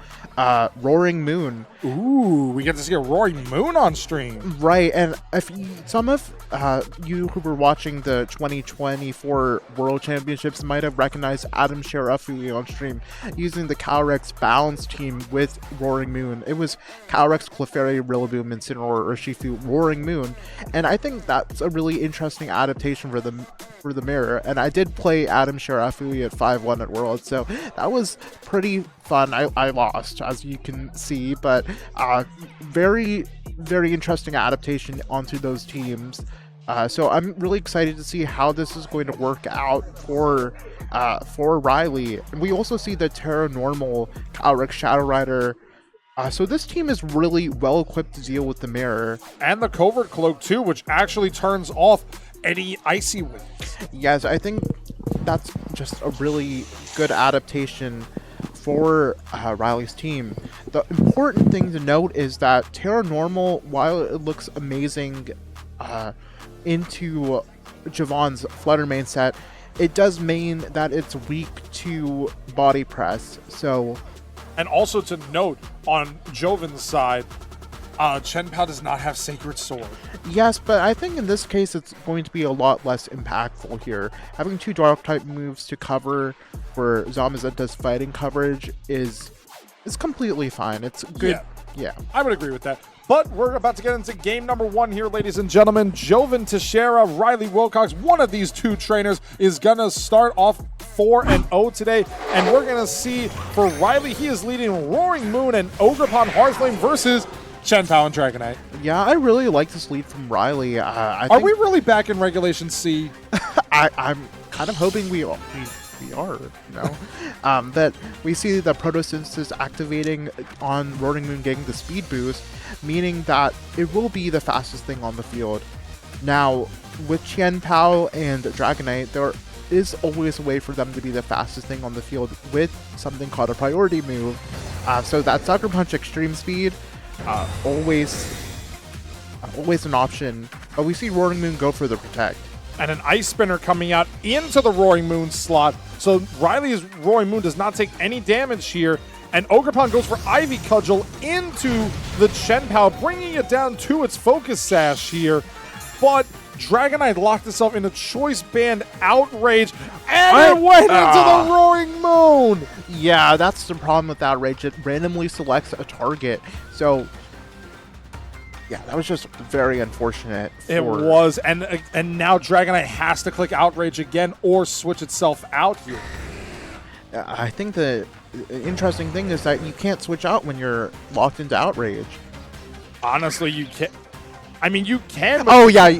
Speaker 6: Roaring Moon.
Speaker 1: Ooh, we get to see a Roaring Moon on stream.
Speaker 6: Right, and if some of you who were watching the 2024 World Championships might have recognized Adam Sharafu on stream using the Calyrex Balance team with Roaring Moon. It was Calyrex, Clefairy, Rillaboom, Incineroar, Urshifu, Roaring Moon, and I think that's a really interesting adaptation for the mirror. And I did play Adam Sharafu at 5-1 at Worlds, so that was pretty fun. I lost, as you can see, but very, very interesting adaptation onto those teams. So I'm really excited to see how this is going to work out for Riley. And we also see the Terra Normal Calyrex Shadow Rider. So this team is really well equipped to deal with the mirror.
Speaker 1: And the Covert Cloak too, which actually turns off any Icy Winds.
Speaker 6: Yes, I think that's just a really good adaptation for Riley's team. The important thing to note is that Terra Normal, while it looks amazing into Javon's Fluttermane set, it does mean that it's weak to Body Press. So,
Speaker 1: and also to note, on Joven's side, Chen Pao does not have Sacred Sword.
Speaker 6: Yes, but I think in this case it's going to be a lot less impactful here. Having 2 Dark-type moves to cover where Zamazenta does fighting coverage is completely fine. It's good. Yeah,
Speaker 1: I would agree with that. But we're about to get into game number 1 here, ladies and gentlemen. Joven Teixeira, Riley Wilcox, one of these 2 trainers is going to start off 4-0 today. And we're going to see for Riley, he is leading Roaring Moon and Ogerpon Hearthflame versus Chen Pao and Dragonite.
Speaker 6: Yeah, I really like this lead from Riley.
Speaker 1: Are we really back in Regulation C?
Speaker 6: I'm kind of hoping we are, you know. But we see the Photosynthesis activating on Roaring Moon, getting the speed boost, meaning that it will be the fastest thing on the field. Now, with Chen Pao and Dragonite, there is always a way for them to be the fastest thing on the field with something called a priority move. So that Sucker Punch Extreme Speed, always an option. But we see Roaring Moon go for the Protect.
Speaker 1: And an Ice Spinner coming out into the Roaring Moon slot. So Riley's Roaring Moon does not take any damage here. And Ogerpon goes for Ivy Cudgel into the Chen Pao, bringing it down to its Focus Sash here. But Dragonite locked itself in a Choice Band Outrage, and it went into the Roaring Moon!
Speaker 6: Yeah, that's the problem with Outrage. It randomly selects a target. So, yeah, that was just very unfortunate.
Speaker 1: It was, and now Dragonite has to click Outrage again or switch itself out here.
Speaker 6: I think the interesting thing is that you can't switch out when you're locked into Outrage.
Speaker 1: Honestly, you can't. I mean, you can.
Speaker 6: Oh, yeah.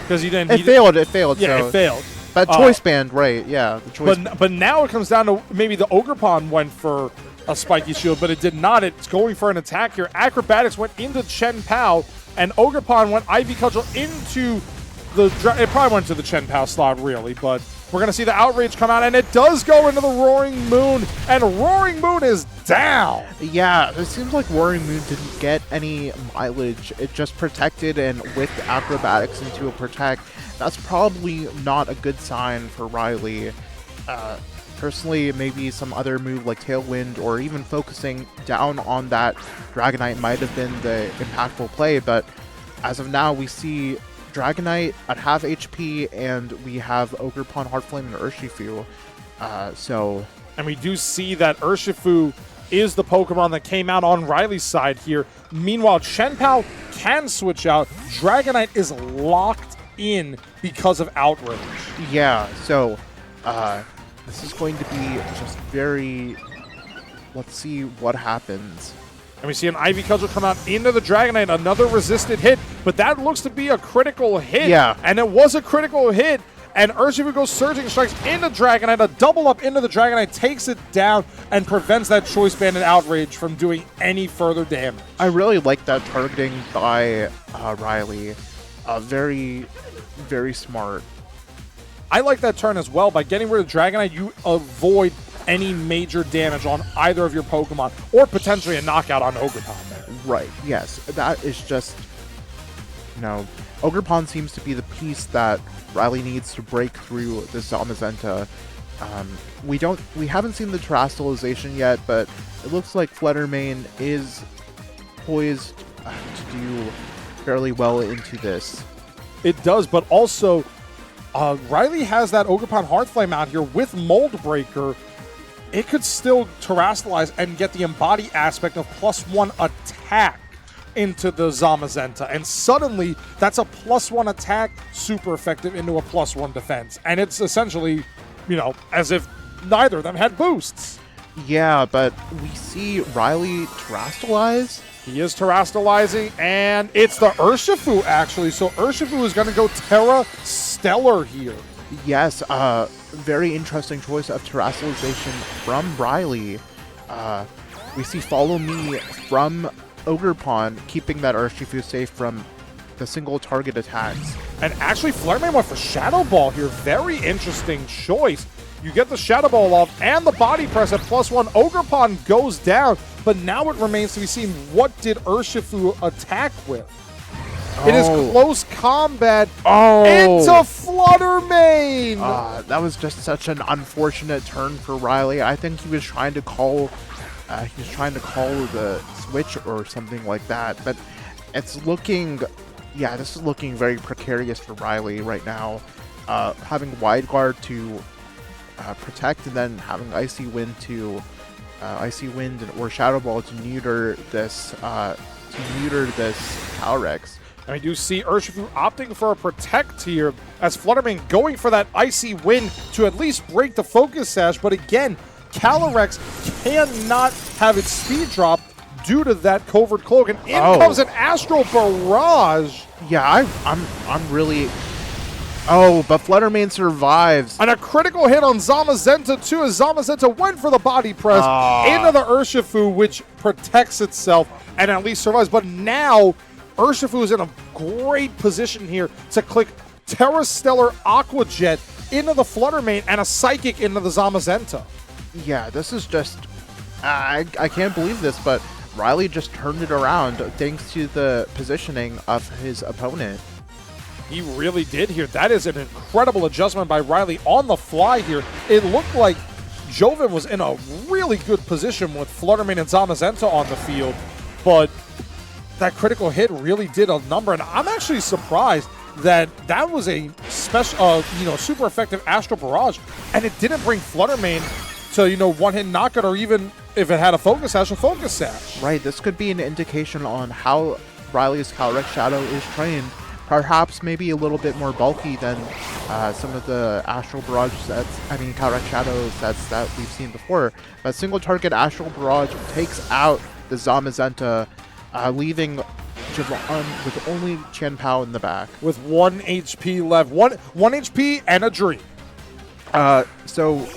Speaker 1: Because you didn't.
Speaker 6: It failed.
Speaker 1: Yeah,
Speaker 6: so.
Speaker 1: it failed.
Speaker 6: But Choice Band, right? Yeah. The choice
Speaker 1: but now it comes down to maybe the Ogerpon went for a Spiky Shield, but it did not. It's going for an attack here. Acrobatics went into Chen Pao, and Ogerpon went Ivy Cudgel into the. It probably went to the Chen Pao slot, really, but we're going to see the Outrage come out, and it does go into the Roaring Moon, and Roaring Moon is down.
Speaker 6: Yeah, it seems like Roaring Moon didn't get any mileage. It just protected and whipped Acrobatics into a Protect. That's probably not a good sign for Riley. Personally, maybe some other move like Tailwind or even focusing down on that Dragonite might have been the impactful play, but as of now, we see Dragonite at half HP, and we have Ogerpon, Heartflame, and Urshifu.
Speaker 1: And we do see that Urshifu is the Pokemon that came out on Riley's side here. Meanwhile, Chen Pao can switch out. Dragonite is locked in because of Outrage.
Speaker 6: Yeah, so this is going to be just very... Let's see what happens.
Speaker 1: And we see an Ivy Cudgel come out into the Dragonite, another resisted hit, but that looks to be a critical hit.
Speaker 6: Yeah.
Speaker 1: And it was a critical hit, and Urshifu goes Surging Strikes into Dragonite, a double up into the Dragonite, takes it down, and prevents that Choice Banded Outrage from doing any further damage.
Speaker 6: I really like that targeting by Riley. Very, very smart.
Speaker 1: I like that turn as well. By getting rid of Dragonite, you avoid any major damage on either of your Pokemon, or potentially a knockout on Ogerpon there.
Speaker 6: Right, yes. That is just, Ogerpon seems to be the piece that Riley needs to break through the Zamazenta. We haven't seen the Terastallization yet, but it looks like Fluttermane is poised to do fairly well into this.
Speaker 1: It does, but also Riley has that Ogerpon Heartflame out here with Mold Breaker. It could still Terastallize and get the embody aspect of +1 attack into the Zamazenta. And suddenly, that's a +1 attack, super effective into a +1 defense. And it's essentially, as if neither of them had boosts.
Speaker 6: Yeah, but we see Riley Terastallize.
Speaker 1: He is Terastallizing, and it's the Urshifu, actually. So Urshifu is going to go Terra Stellar here.
Speaker 6: Yes, very interesting choice of Terastallization from Riley. We see Follow Me from Ogerpon, keeping that Urshifu safe from the single target attacks.
Speaker 1: And actually, Fluttermane went for Shadow Ball here. Very interesting choice. You get the Shadow Ball off and the Body Press at +1. Ogerpon goes down, but now it remains to be seen, what did Urshifu attack with? It is close combat into Fluttermane!
Speaker 6: That was just such an unfortunate turn for Riley. I think he was trying to call the switch or something like that, but it's looking, this is looking very precarious for Riley right now. Having Wide Guard to protect, and then having Icy Wind or Shadow Ball to neuter this Calyrex.
Speaker 1: And we do see Urshifu opting for a Protect here, as Fluttermane going for that Icy Wind to at least break the Focus Sash, but again, Calyrex cannot have its speed drop due to that Covert Cloak, and in comes an Astral Barrage!
Speaker 6: Yeah, I'm really... but Fluttermane survives.
Speaker 1: And a critical hit on Zamazenta too, as Zamazenta went for the Body Press into the Urshifu, which protects itself and at least survives. But now, Urshifu is in a great position here to click Terra Stellar Aqua Jet into the Fluttermane and a Psychic into the Zamazenta.
Speaker 6: Yeah, this is just... I can't believe this, but Riley just turned it around thanks to the positioning of his opponent.
Speaker 1: He really did here. That is an incredible adjustment by Riley on the fly here. It looked like Joven was in a really good position with Fluttermane and Zamazenta on the field, but that critical hit really did a number, and I'm actually surprised that that was a special, super effective Astral Barrage, and it didn't bring Fluttermane to, one-hit knockout, or even if it had a Focus Sash, a Focus Sash.
Speaker 6: Right, this could be an indication on how Riley's Calyrex Shadow is trained. Perhaps maybe a little bit more bulky than some of the Astral Barrage sets, Calyrex Shadow sets that we've seen before. But single target Astral Barrage takes out the Zamazenta, leaving Javon with only Chien-Pao in the back.
Speaker 1: With 1 HP left. One HP and a Dream.
Speaker 6: So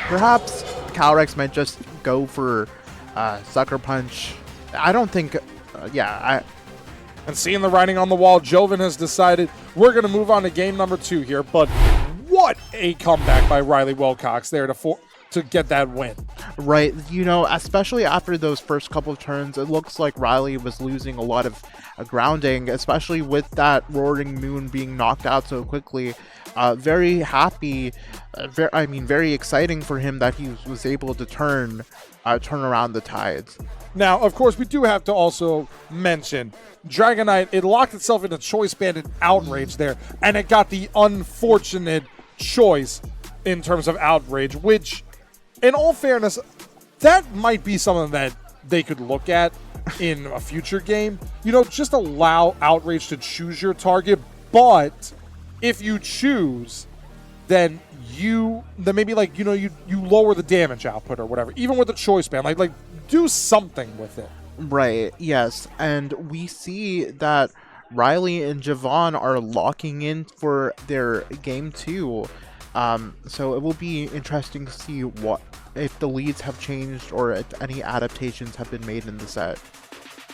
Speaker 6: perhaps Calyrex might just go for Sucker Punch. I don't think,
Speaker 1: And seeing the writing on the wall, Joven has decided we're going to move on to game number 2 here. But what a comeback by Riley Wilcox there to get that win.
Speaker 6: Right, especially after those first couple of turns, it looks like Riley was losing a lot of grounding, especially with that Roaring Moon being knocked out so quickly. Very happy, very exciting for him that he was able to turn around the tides.
Speaker 1: Now, of course, we do have to also mention Dragonite. It locked itself into Choice Banded Outrage there, and it got the unfortunate choice in terms of Outrage, which, in all fairness, that might be something that they could look at in a future game. Just allow Outrage to choose your target, but if you choose, then maybe you lower the damage output or whatever, even with the Choice Band, like do something with it.
Speaker 6: Right, yes. And we see that Riley and Javon are locking in for their game 2. So it will be interesting to see what if the leads have changed or if any adaptations have been made in the set.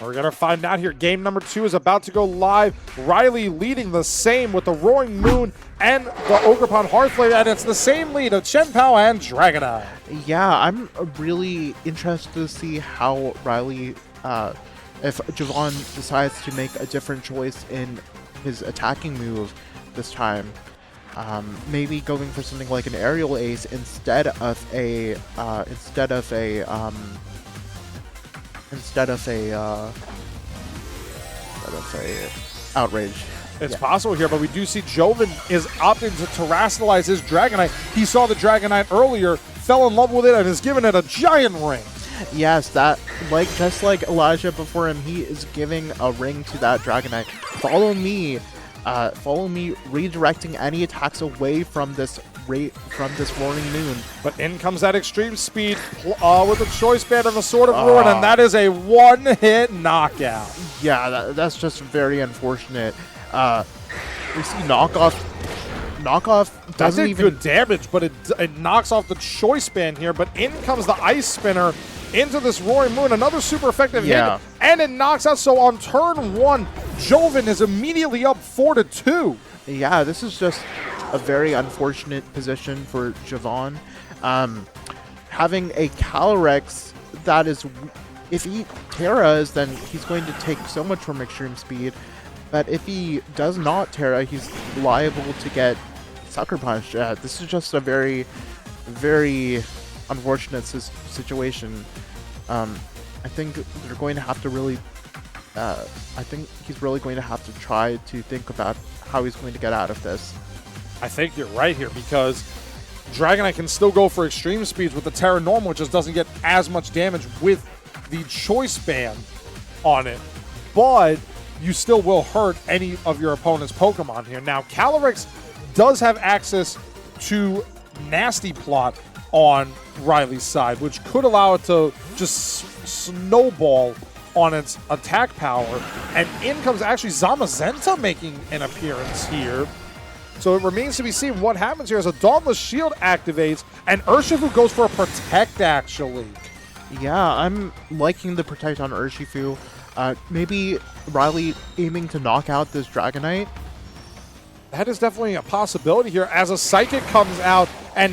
Speaker 1: We're going to find out here. Game number 2 is about to go live. Riley leading the same with the Roaring Moon and the Ogerpon Hearthblade, and it's the same lead of Chen Pao and Dragonite.
Speaker 6: Yeah, I'm really interested to see how Riley, if Javon decides to make a different choice in his attacking move this time. Maybe going for something like an aerial ace instead of a outrage.
Speaker 1: It's possible here, but we do see Joven is opting to terrestrialize his Dragonite. He saw the Dragonite earlier, fell in love with it, and is giving it a giant ring.
Speaker 6: Yes, that just like Elijah before him, he is giving a ring to that Dragonite. Follow me, redirecting any attacks away from this Roaring Moon.
Speaker 1: But in comes that extreme speed with the Choice Band and the Sword of Ruin, and that is a one-hit knockout.
Speaker 6: Yeah, that's just very unfortunate. We see knockoff
Speaker 1: That
Speaker 6: doesn't
Speaker 1: did
Speaker 6: even
Speaker 1: good damage, but it knocks off the Choice Band here. But in comes the Ice Spinner into this Roaring Moon, another super effective hit, and it knocks out. So on turn 1, Joven is immediately up 4-2.
Speaker 6: Yeah, this is just a very unfortunate position for Javon. Having a Calyrex that is, if he Terras, then he's going to take so much from Extreme Speed. But if he does not Terra, he's liable to get Sucker Punch. Yeah, this is just a very, very unfortunate situation. I think they're going to have to really, I think he's really going to have to try to think about how he's going to get out of this.
Speaker 1: I think you're right here, because Dragonite can still go for extreme speeds with the Terra Normal, which just doesn't get as much damage with the Choice Band on it. But you still will hurt any of your opponent's Pokemon here. Now, Calyrex does have access to Nasty Plot on Riley's side, which could allow it to just snowball on its attack power. And in comes actually Zamazenta making an appearance here. So it remains to be seen what happens here as a Dauntless Shield activates, and Urshifu goes for a Protect, actually.
Speaker 6: Yeah, I'm liking the Protect on Urshifu. Maybe Riley aiming to knock out this Dragonite.
Speaker 1: That is definitely a possibility here as a Psychic comes out and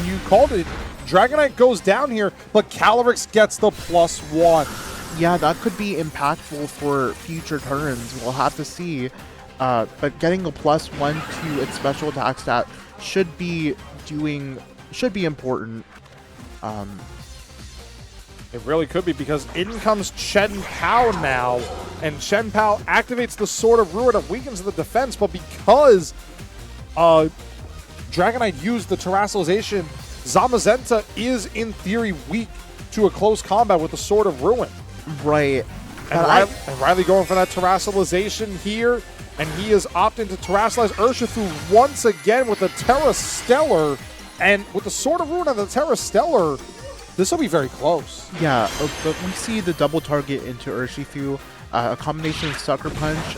Speaker 1: you called it. Dragonite goes down here, but Calyrex gets the +1.
Speaker 6: Yeah, that could be impactful for future turns. We'll have to see. But getting a +1 to its special attack stat should be important.
Speaker 1: It really could be, because in comes Chen Pao now, and Chen Pao activates the Sword of Ruin. It weakens the defense, but because Dragonite used the Terrestrialization, Zamazenta is in theory weak to a close combat with the Sword of Ruin.
Speaker 6: Right.
Speaker 1: And Riley going for that Terrestrialization here, and he is opting to Terrestrialize Urshifu once again with the Terra Stellar, and with the Sword of Ruin and the Terra Stellar, this will be very close.
Speaker 6: Yeah, but we see the double target into Urshifu, a combination of Sucker Punch,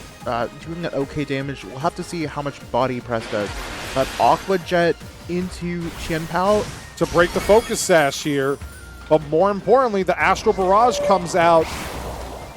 Speaker 6: doing an okay damage. We'll have to see how much Body Press does. But Aqua Jet into Chen Pao
Speaker 1: to break the Focus Sash here. But more importantly, the Astral Barrage comes out.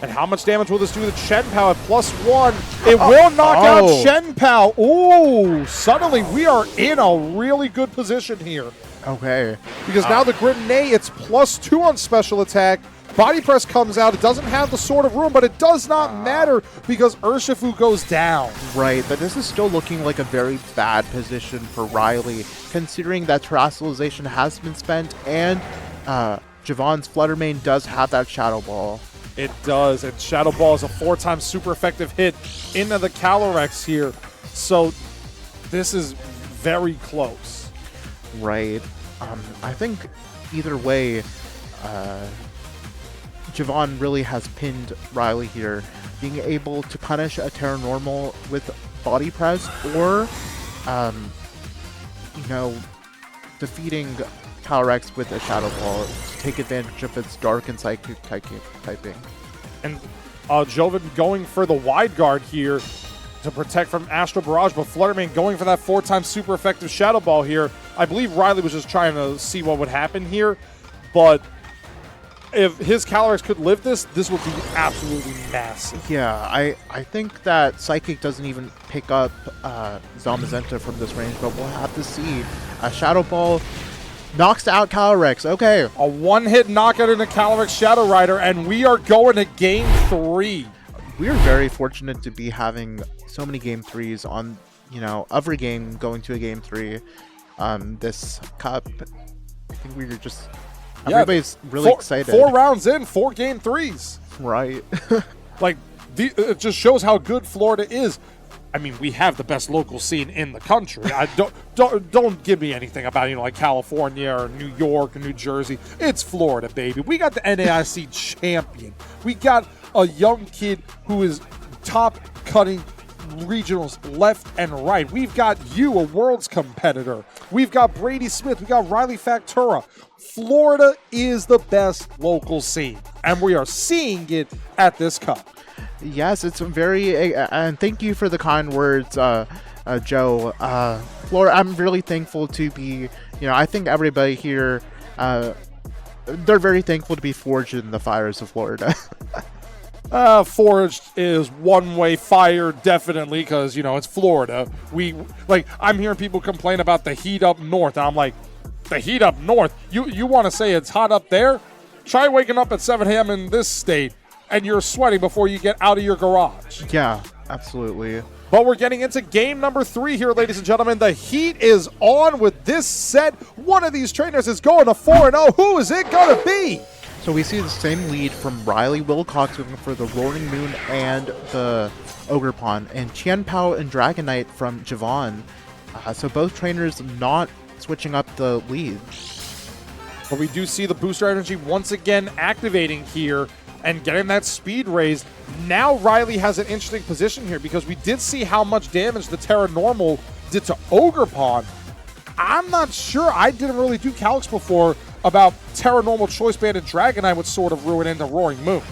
Speaker 1: And how much damage will this do to Chen Pao at +1? It will knock out Chen Pao. Ooh, suddenly we are in a really good position here.
Speaker 6: Okay.
Speaker 1: Because now the Grenade, it's +2 on special attack. Body Press comes out. It doesn't have the Sword of Ruin, but it does not matter because Urshifu goes down.
Speaker 6: Right, but this is still looking like a very bad position for Riley, considering that Terrestrialization has been spent and Javon's Fluttermane does have that Shadow Ball.
Speaker 1: It does, and Shadow Ball is a 4-time super effective hit into the Calyrex here. So this is very close.
Speaker 6: Right. I think either way, Javon really has pinned Riley here. Being able to punish a Terra Normal with Body Press or, defeating Calyrex with a Shadow Ball to take advantage of its Dark and Psychic typing.
Speaker 1: And Joven going for the wide guard here to protect from Astral Barrage, but Flutterman going for that 4-time super effective Shadow Ball here. I believe Riley was just trying to see what would happen here, but if his Calyrex could live this would be absolutely massive.
Speaker 6: Yeah, I think that Psychic doesn't even pick up Zamazenta from this range, but we'll have to see. A Shadow Ball knocks out Calyrex. Okay.
Speaker 1: A one-hit knockout into Calyrex Shadow Rider, and we are going to Game 3.
Speaker 6: We're very fortunate to be having so many Game 3s on, every game going to a Game 3. This cup, I think we were just... Everybody's really excited.
Speaker 1: 4 rounds in, 4 Game 3s.
Speaker 6: Right.
Speaker 1: Like, it just shows how good Florida is. I mean, we have the best local scene in the country. I don't give me anything about, like California or New York or New Jersey. It's Florida, baby. We got the NAIC champion. We got a young kid who is top cutting regionals left and right. We've got you, a world's competitor. We've got Brady Smith. We got Riley Factura. Florida is the best local scene, and we are seeing it at this cup.
Speaker 6: Yes, it's very, and thank you for the kind words, Joe. Florida, I'm really thankful to be, I think everybody here, they're very thankful to be forged in the fires of Florida.
Speaker 1: Forged is one way, fire definitely, because it's Florida. I'm hearing people complain about the heat up north, and I'm like, the heat up north? You want to say it's hot up there? Try waking up at 7 a.m. in this state, and you're sweating before you get out of your garage.
Speaker 6: Yeah, absolutely.
Speaker 1: But we're getting into game number 3 here, ladies and gentlemen. The heat is on with this set. One of these trainers is going to 4-0. Who is it going to be?
Speaker 6: So we see the same lead from Riley Wilcox going for the Roaring Moon and the Ogerpon, and Tian Pao and Dragonite from Javon. So both trainers not switching up the lead.
Speaker 1: But we do see the booster energy once again activating here and getting that speed raised. Now Riley has an interesting position here because we did see how much damage the Terra Normal did to Ogerpon. I'm not sure. I didn't really do calcs before about Terra Normal Choice Band and Dragonite would sort of ruin into Roaring Moon.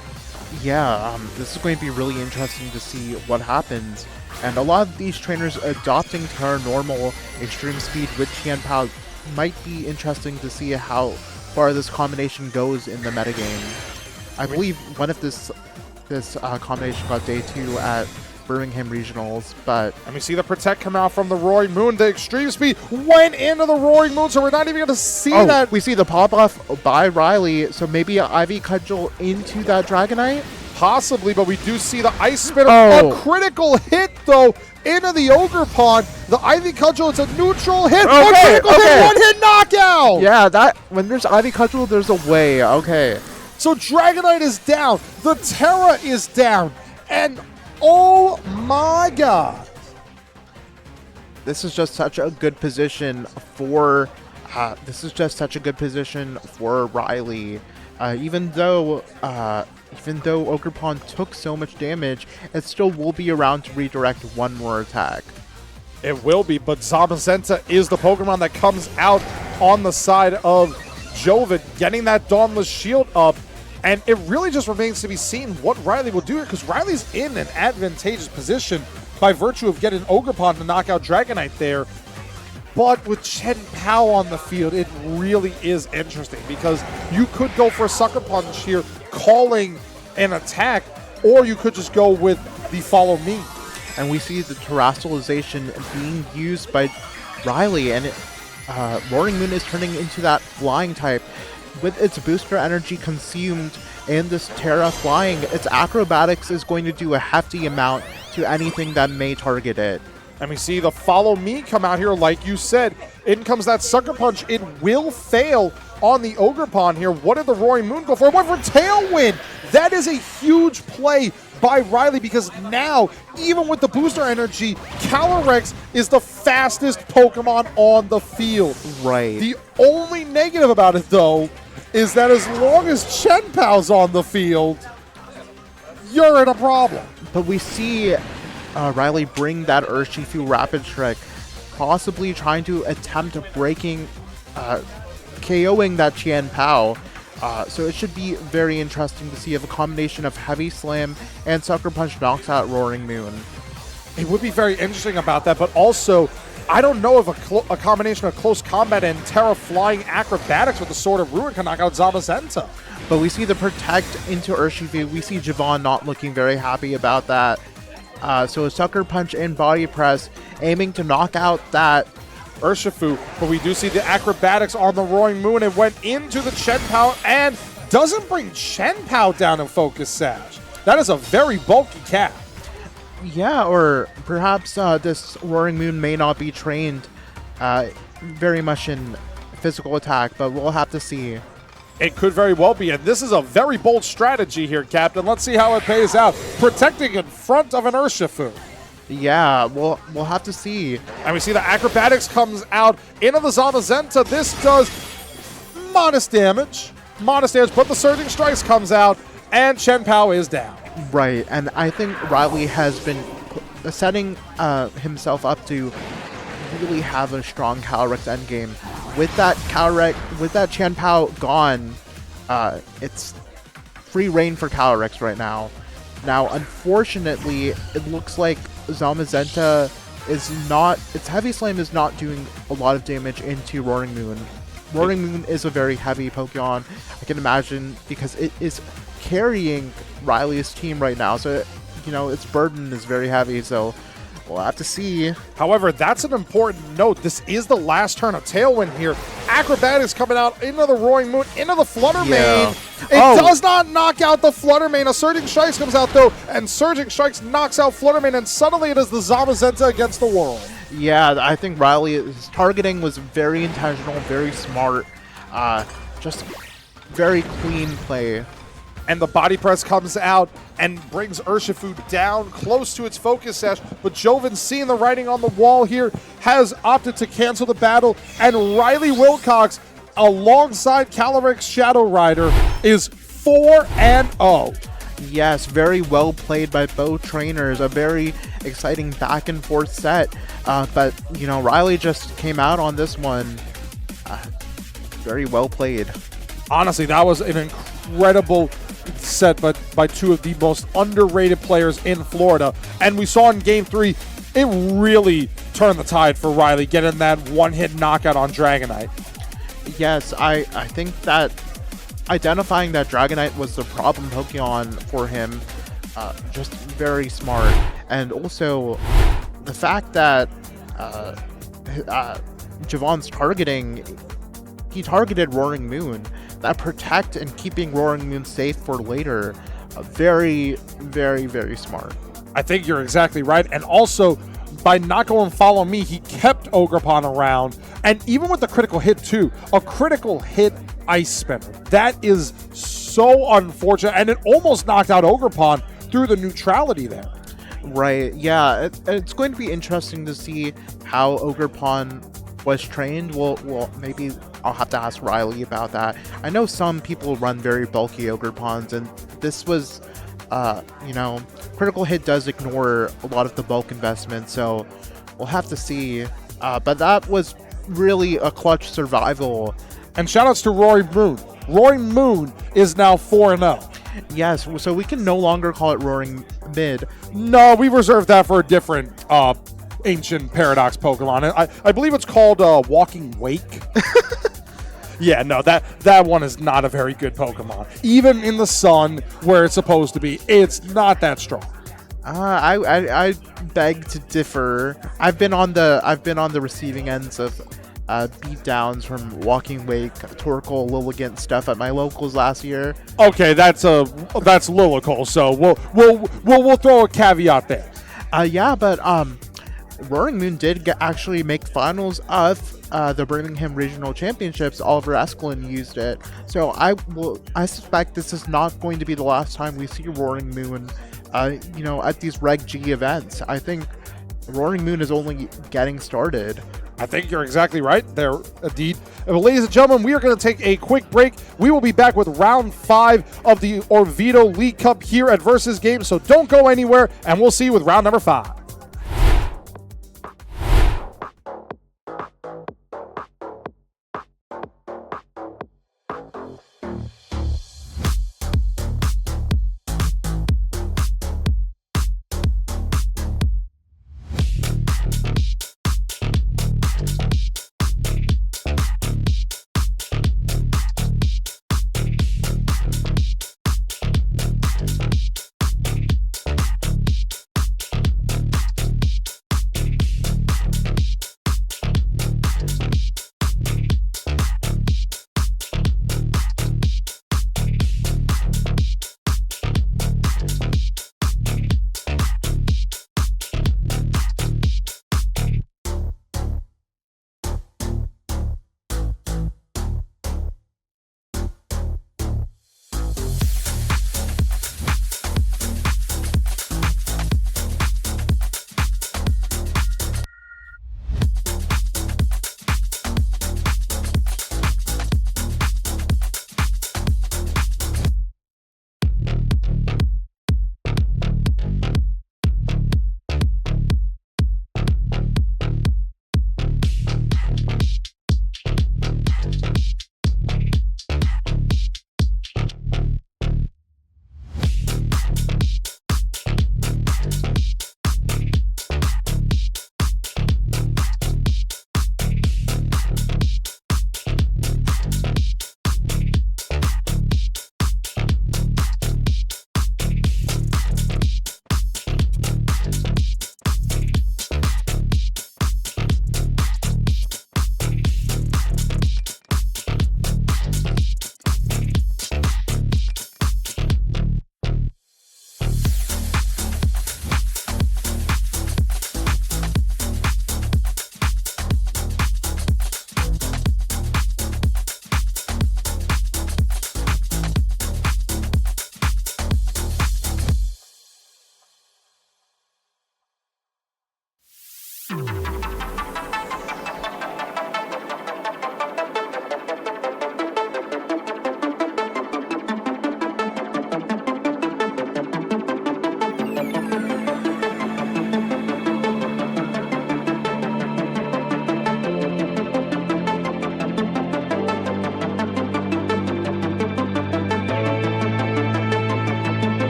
Speaker 6: Yeah, this is going to be really interesting to see what happens. And a lot of these trainers adopting Terra Normal Extreme Speed with Tian Pao might be interesting to see how far this combination goes in the metagame. I believe one of this combination got day 2 at Birmingham Regionals, but...
Speaker 1: And we see the Protect come out from the Roaring Moon. The Extreme Speed went into the Roaring Moon, so we're not even going to see that.
Speaker 6: We see the pop-off by Riley, so maybe an Ivy Cudgel into that Dragonite?
Speaker 1: Possibly, but we do see the Ice Spitter. A critical hit, though, into the Ogerpon. The Ivy Cudgel, it's a neutral hit.
Speaker 6: Okay,
Speaker 1: hit, one-hit knockout!
Speaker 6: Yeah, when there's Ivy Cudgel, there's a way. Okay.
Speaker 1: So Dragonite is down. The Terra is down. And oh my god.
Speaker 6: This is just such a good position for Riley. Even though Ogerpon took so much damage, it still will be around to redirect one more attack.
Speaker 1: It will be, but Zamazenta is the Pokemon that comes out on the side of Joven, getting that Dauntless Shield up. And it really just remains to be seen what Riley will do here, because Riley's in an advantageous position by virtue of getting Ogerpon to knock out Dragonite there. But with Chen Pao on the field, it really is interesting, because you could go for a Sucker Punch here, calling an attack, or you could just go with the Follow Me.
Speaker 6: And we see the Terastallization being used by Riley, and Roaring Moon is turning into that Flying type. With its booster energy consumed and this Terra flying, its acrobatics is going to do a hefty amount to anything that may target it.
Speaker 1: And we see the Follow Me come out here, like you said. In comes that Sucker Punch. It will fail on the Ogerpon here. What did the Roaring Moon go for? It went for Tailwind. That is a huge play by Riley, because now, even with the booster energy, Calyrex is the fastest Pokemon on the field.
Speaker 6: Right.
Speaker 1: The only negative about it, though, is that as long as Chen Pao's on the field, you're in a problem.
Speaker 6: But we see Riley bring that Urshifu Rapid Strike, possibly trying to attempt breaking KOing that Qian Pao. So it should be very interesting to see if a combination of Heavy Slam and Sucker Punch knocks out Roaring Moon.
Speaker 1: It would be very interesting about that, but also, I don't know if a combination of close combat and Terra flying acrobatics with the Sword of Ruin can knock out Zamazenta.
Speaker 6: But we see the Protect into Urshifu. We see Javon not looking very happy about that. So a Sucker Punch and Body Press aiming to knock out that
Speaker 1: Urshifu, but we do see the acrobatics on the Roaring Moon. It went into the Chen Pao and doesn't bring Chen Pao down in Focus Sash. That is a very bulky cat.
Speaker 6: Yeah, or perhaps this Roaring Moon may not be trained very much in physical attack, but we'll have to see.
Speaker 1: It could very well be, and this is a very bold strategy here, Captain. Let's see how it pays out. Protecting in front of an Urshifu.
Speaker 6: Yeah, we'll have to see.
Speaker 1: And we see the acrobatics comes out into the Zamazenta. This does modest damage, but the Surging Strikes comes out, and Chen Pao is down.
Speaker 6: Right, and I think Riley has been setting himself up to really have a strong Calyrex endgame. With that Qian Pao gone, it's free reign for Calyrex right now. Now, unfortunately, it looks like Zamazenta its Heavy Slam is not doing a lot of damage into Roaring Moon. Roaring Moon is a very heavy Pokemon, I can imagine, because it is carrying Riley's team right now. So, its burden is very heavy, so we'll have to see.
Speaker 1: However, that's an important note. This is the last turn of Tailwind here. Acrobatics coming out into the Roaring Moon, into the Flutter Mane. It does not knock out the Flutter Mane. A Surging Strikes comes out, though, and Surging Strikes knocks out Flutter Mane, and suddenly it is the Zamazenta against the world.
Speaker 6: Yeah, I think Riley's targeting was very intentional, very smart. Just very clean play.
Speaker 1: And the Body Press comes out and brings Urshifu down close to its Focus Sash. But Joven, seeing the writing on the wall here, has opted to cancel the battle. And Riley Wilcox, alongside Calyrex Shadow Rider, is 4-0.
Speaker 6: Yes, very well played by both trainers. A very exciting back and forth set. But, Riley just came out on this one. Very well played.
Speaker 1: Honestly, that was an incredible set by two of the most underrated players in Florida. And we saw in Game 3, it really turned the tide for Riley, getting that one-hit knockout on Dragonite.
Speaker 6: Yes, I think that identifying that Dragonite was the problem Pokemon for him, just very smart. And also, the fact that Javon's targeting, he targeted Roaring Moon. That Protect and keeping Roaring Moon safe for later, very, very, very smart.
Speaker 1: I think you're exactly right. And also, by not going Follow Me, he kept Ogerpon around. And even with the critical hit, too, a critical hit Ice Spinner. That is so unfortunate. And it almost knocked out Ogerpon through the neutrality there.
Speaker 6: Right, yeah. It's going to be interesting to see how Ogerpon was trained. Well, maybe I'll have to ask Riley about that. I know some people run very bulky Ogerpons, and this was, critical hit does ignore a lot of the bulk investment, so we'll have to see. But that was really a clutch survival.
Speaker 1: And shoutouts to Roaring Moon. Roaring Moon is now 4-0.
Speaker 6: Yes, so we can no longer call it Roaring Mid.
Speaker 1: No, we reserved that for a different ancient Paradox Pokemon. I believe it's called Walking Wake. Yeah, no, that one is not a very good Pokemon. Even in the sun, where it's supposed to be, it's not that strong.
Speaker 6: I beg to differ. I've been on the receiving ends of beatdowns from Walking Wake, Torkoal, Lilligant stuff at my locals last year.
Speaker 1: Okay, that's Lilical, so we'll throw a caveat there.
Speaker 6: Yeah, but Roaring Moon did actually make finals of the Birmingham Regional Championships. Oliver Eskelin used it, so I suspect this is not going to be the last time we see Roaring Moon, at these Reg G events. I think Roaring Moon is only getting started.
Speaker 1: I think you're exactly right there, Adit. Ladies and gentlemen, we are going to take a quick break. We will be back with round 5 of the Orvieto League Cup here at Versus Games, so don't go anywhere, and we'll see you with round number 5.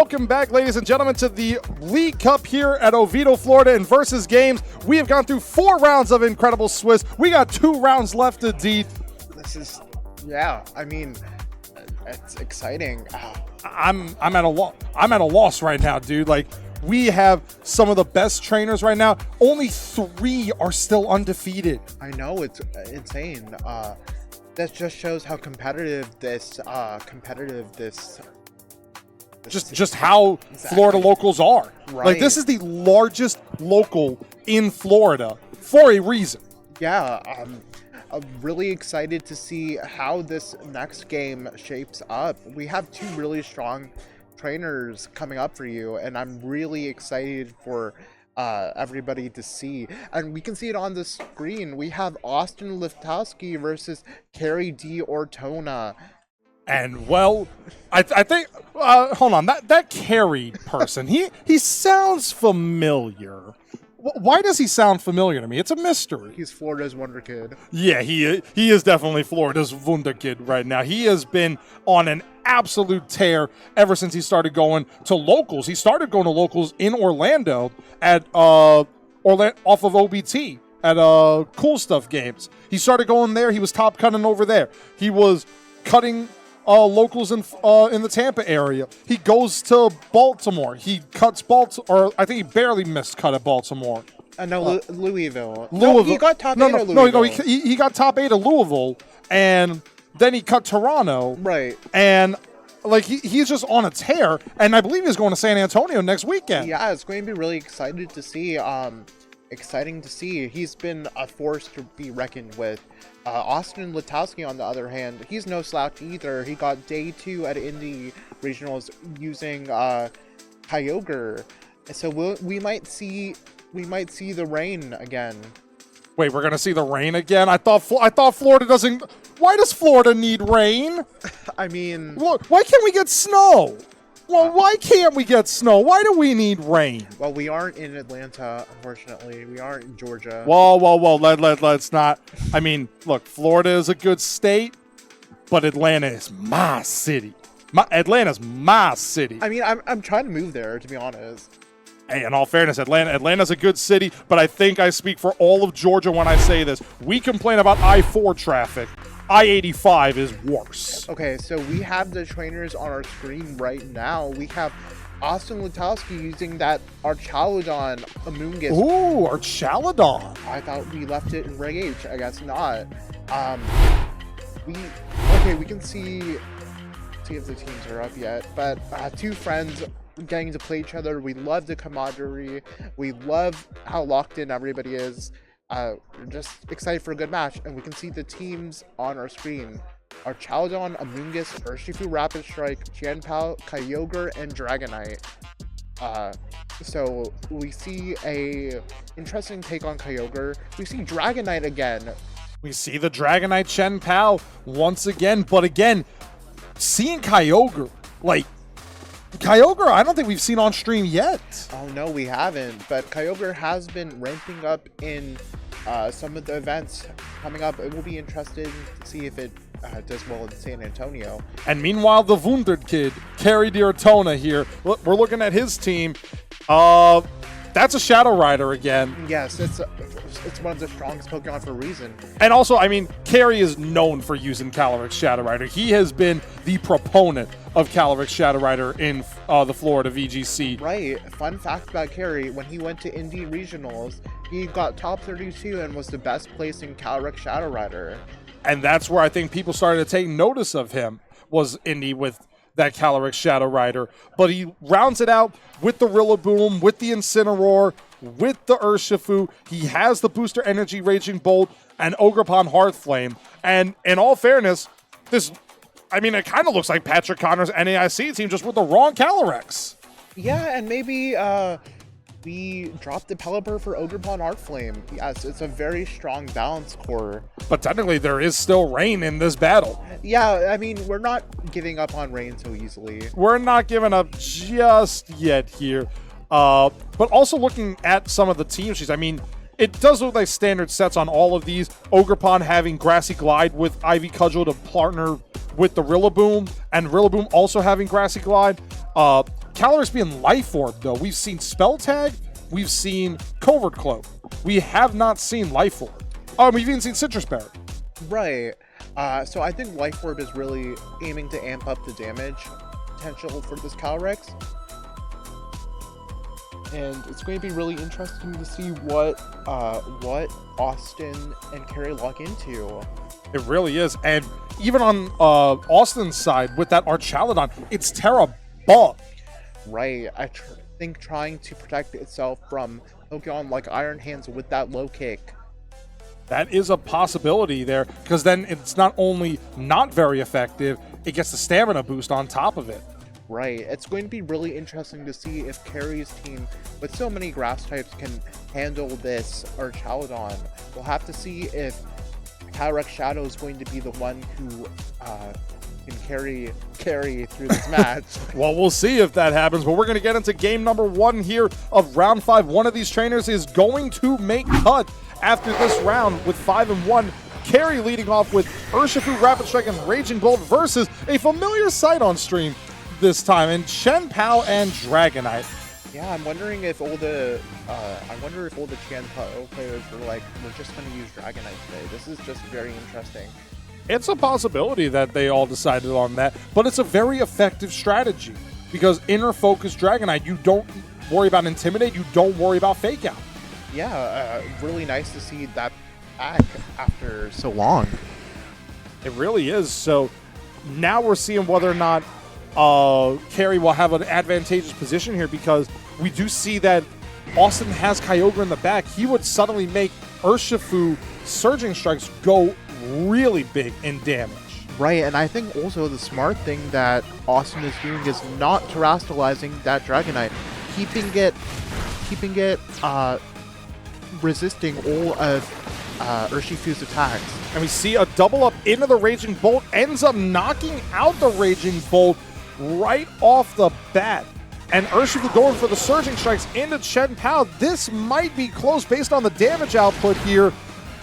Speaker 1: Welcome back, ladies and gentlemen, to the League Cup here at Oviedo, Florida in Versus Games. We have gone through 4 rounds of Incredible Swiss. We got 2 rounds left to deed.
Speaker 5: This is, yeah, I mean, it's exciting.
Speaker 1: I'm at a loss right now, dude. Like, we have some of the best trainers right now. Only 3 are still undefeated.
Speaker 5: I know, it's insane. That just shows how competitive this
Speaker 1: Just how
Speaker 5: Exactly.
Speaker 1: Florida locals are.
Speaker 5: Right.
Speaker 1: Like, this is the largest local in Florida for a reason.
Speaker 5: Yeah, I'm really excited to see how this next game shapes up. We have 2 really strong trainers coming up for you, and I'm really excited for everybody to see. And we can see it on the screen. We have Austin Liftowski versus Carrie D. Ortona.
Speaker 1: And, well, I think, hold on, that carried person, he sounds familiar. Why does he sound familiar to me? It's a mystery.
Speaker 5: He's Florida's Wonder Kid.
Speaker 1: Yeah, he is definitely Florida's Wunderkid right now. He has been on an absolute tear ever since he started going to locals. He started going to locals in Orlando at off of OBT at Cool Stuff Games. He started going there. He was top cutting over there. He was cutting locals in the Tampa area. He goes to Baltimore. He cuts Baltimore, or I think he barely missed cut at Baltimore.
Speaker 5: No, Louisville.
Speaker 1: Louisville.
Speaker 5: No, he got top 8 at Louisville.
Speaker 1: No, he got top 8 at Louisville, and then he cut Toronto.
Speaker 5: Right.
Speaker 1: And like he's just on a tear, and I believe he's going to San Antonio next weekend.
Speaker 5: Yeah, it's going to be really exciting to see. He's been a force to be reckoned with. Austin Littowski, on the other hand, he's no slouch either. He got day 2 at Indy Regionals using Kyogre. So we might see the rain again.
Speaker 1: Wait, we're gonna see the rain again? I thought Florida doesn't. Why does Florida need rain?
Speaker 5: I mean,
Speaker 1: Why can't we get snow? Well, why can't we get snow? Why do we need rain?
Speaker 5: well, we aren't in Atlanta, unfortunately. We aren't in Georgia.
Speaker 1: Whoa. Let's not. I mean, look, Florida is a good state, but Atlanta is my city. Atlanta's my city.
Speaker 5: I mean, I'm trying to move there, to be honest.
Speaker 1: Hey, in all fairness, Atlanta's a good city, but I think I speak for all of Georgia when I say this. We complain about I-4 traffic. I-85 is worse.
Speaker 5: Okay, so we have the trainers on our screen right now. We have Austin Littowski using that Archaludon Amoonguss.
Speaker 1: Ooh, Archaludon.
Speaker 5: I thought we left it in Reg H. I guess not. We can see if the teams are up yet, but 2 friends getting to play each other. We love the camaraderie. We love how locked in everybody is. We're just excited for a good match, and we can see the teams on our screen. Archaludon, Amoonguss, Urshifu Rapid Strike, Tianpao, Kyogre, and Dragonite. So we see a interesting take on Kyogre. We see Dragonite again.
Speaker 1: We see the Dragonite Chen Pao once again, but again, seeing Kyogre, Kyogre, I don't think we've seen on stream yet.
Speaker 5: Oh no, we haven't, but Kyogre has been ramping up in some of the events coming up. It will be interesting to see if it does well in San Antonio.
Speaker 1: And meanwhile, the Wunderkid, Carrie D. Ortona here. Look, we're looking at his team. That's a Shadow Rider again.
Speaker 5: Yes, it's one of the strongest Pokemon for a reason.
Speaker 1: And also, I mean, Carrie is known for using Calyrex Shadow Rider. He has been the proponent of Calyrex Shadow Rider in the Florida VGC.
Speaker 5: Right. Fun fact about Carrie, when he went to Indy Regionals, he got top 32 and was the best placing Calyrex Shadow Rider.
Speaker 1: And that's where I think people started to take notice of him, was Indy with that Calyrex Shadow Rider. But he rounds it out with the Rillaboom, with the Incineroar, with the Urshifu. He has the Booster Energy Raging Bolt and Ogerpon Hearthflame. And in all fairness, it kind of looks like Patrick Connor's NAIC team, just with the wrong Calyrex.
Speaker 5: Yeah, and maybe we dropped the Pelipper for Ogerpon Hearthflame. Yes, it's a very strong balance core.
Speaker 1: But technically, there is still rain in this battle.
Speaker 5: Yeah, I mean, we're not giving up on rain so easily.
Speaker 1: We're not giving up just yet here. But also looking at some of the team sheets, I mean, it does look like standard sets on all of these. Ogerpon having Grassy Glide with Ivy Cudgel to partner with the Rillaboom, and Rillaboom also having Grassy Glide. Calyrex being Life Orb, though, we've seen Spell Tag, we've seen Covert Cloak. We have not seen Life Orb. We've even seen Citrus Berry.
Speaker 5: Right. So I think Life Orb is really aiming to amp up the damage potential for this Calyrex. And it's going to be really interesting to see what Austin and Carrie lock into.
Speaker 1: It really is. And even on Austin's side with that Archaludon, it's Terra Bug.
Speaker 5: Right. I think trying to protect itself from Pokemon like Iron Hands with that low kick.
Speaker 1: That is a possibility there, because then it's not only not very effective, it gets the stamina boost on top of it.
Speaker 5: Right. It's going to be really interesting to see if Carrie's team, with so many grass types, can handle this Archaludon. We'll have to see if Calyrex Shadow is going to be the one who can carry through this match.
Speaker 1: Well, we'll see if that happens, but we're going to get into game number 1 here of round 5. One of these trainers is going to make cut after this round with 5-1. Carrie leading off with Urshifu, Rapid Strike, and Raging Bolt versus a familiar sight on stream this time in Chien-Pao and Dragonite.
Speaker 5: Yeah, I'm wondering if all the Chien-Pao players were like, we're just going to use Dragonite today. This is just very interesting.
Speaker 1: It's a possibility that they all decided on that, but it's a very effective strategy because inner focus Dragonite, you don't worry about Intimidate, you don't worry about Fake Out.
Speaker 5: Yeah, really nice to see that back after so long.
Speaker 1: It really is. So now we're seeing whether or not Carrie will have an advantageous position here, because we do see that Austin has Kyogre in the back. He would suddenly make Urshifu Surging Strikes go really big in damage.
Speaker 6: Right, and I think also the smart thing that Austin is doing is not terastallizing that Dragonite, keeping it resisting all of Urshifu's attacks.
Speaker 1: And we see a double up into the Raging Bolt, ends up knocking out the Raging Bolt right off the bat. And Urshifu going for the Surging Strikes into Chien-Pao. This might be close based on the damage output here.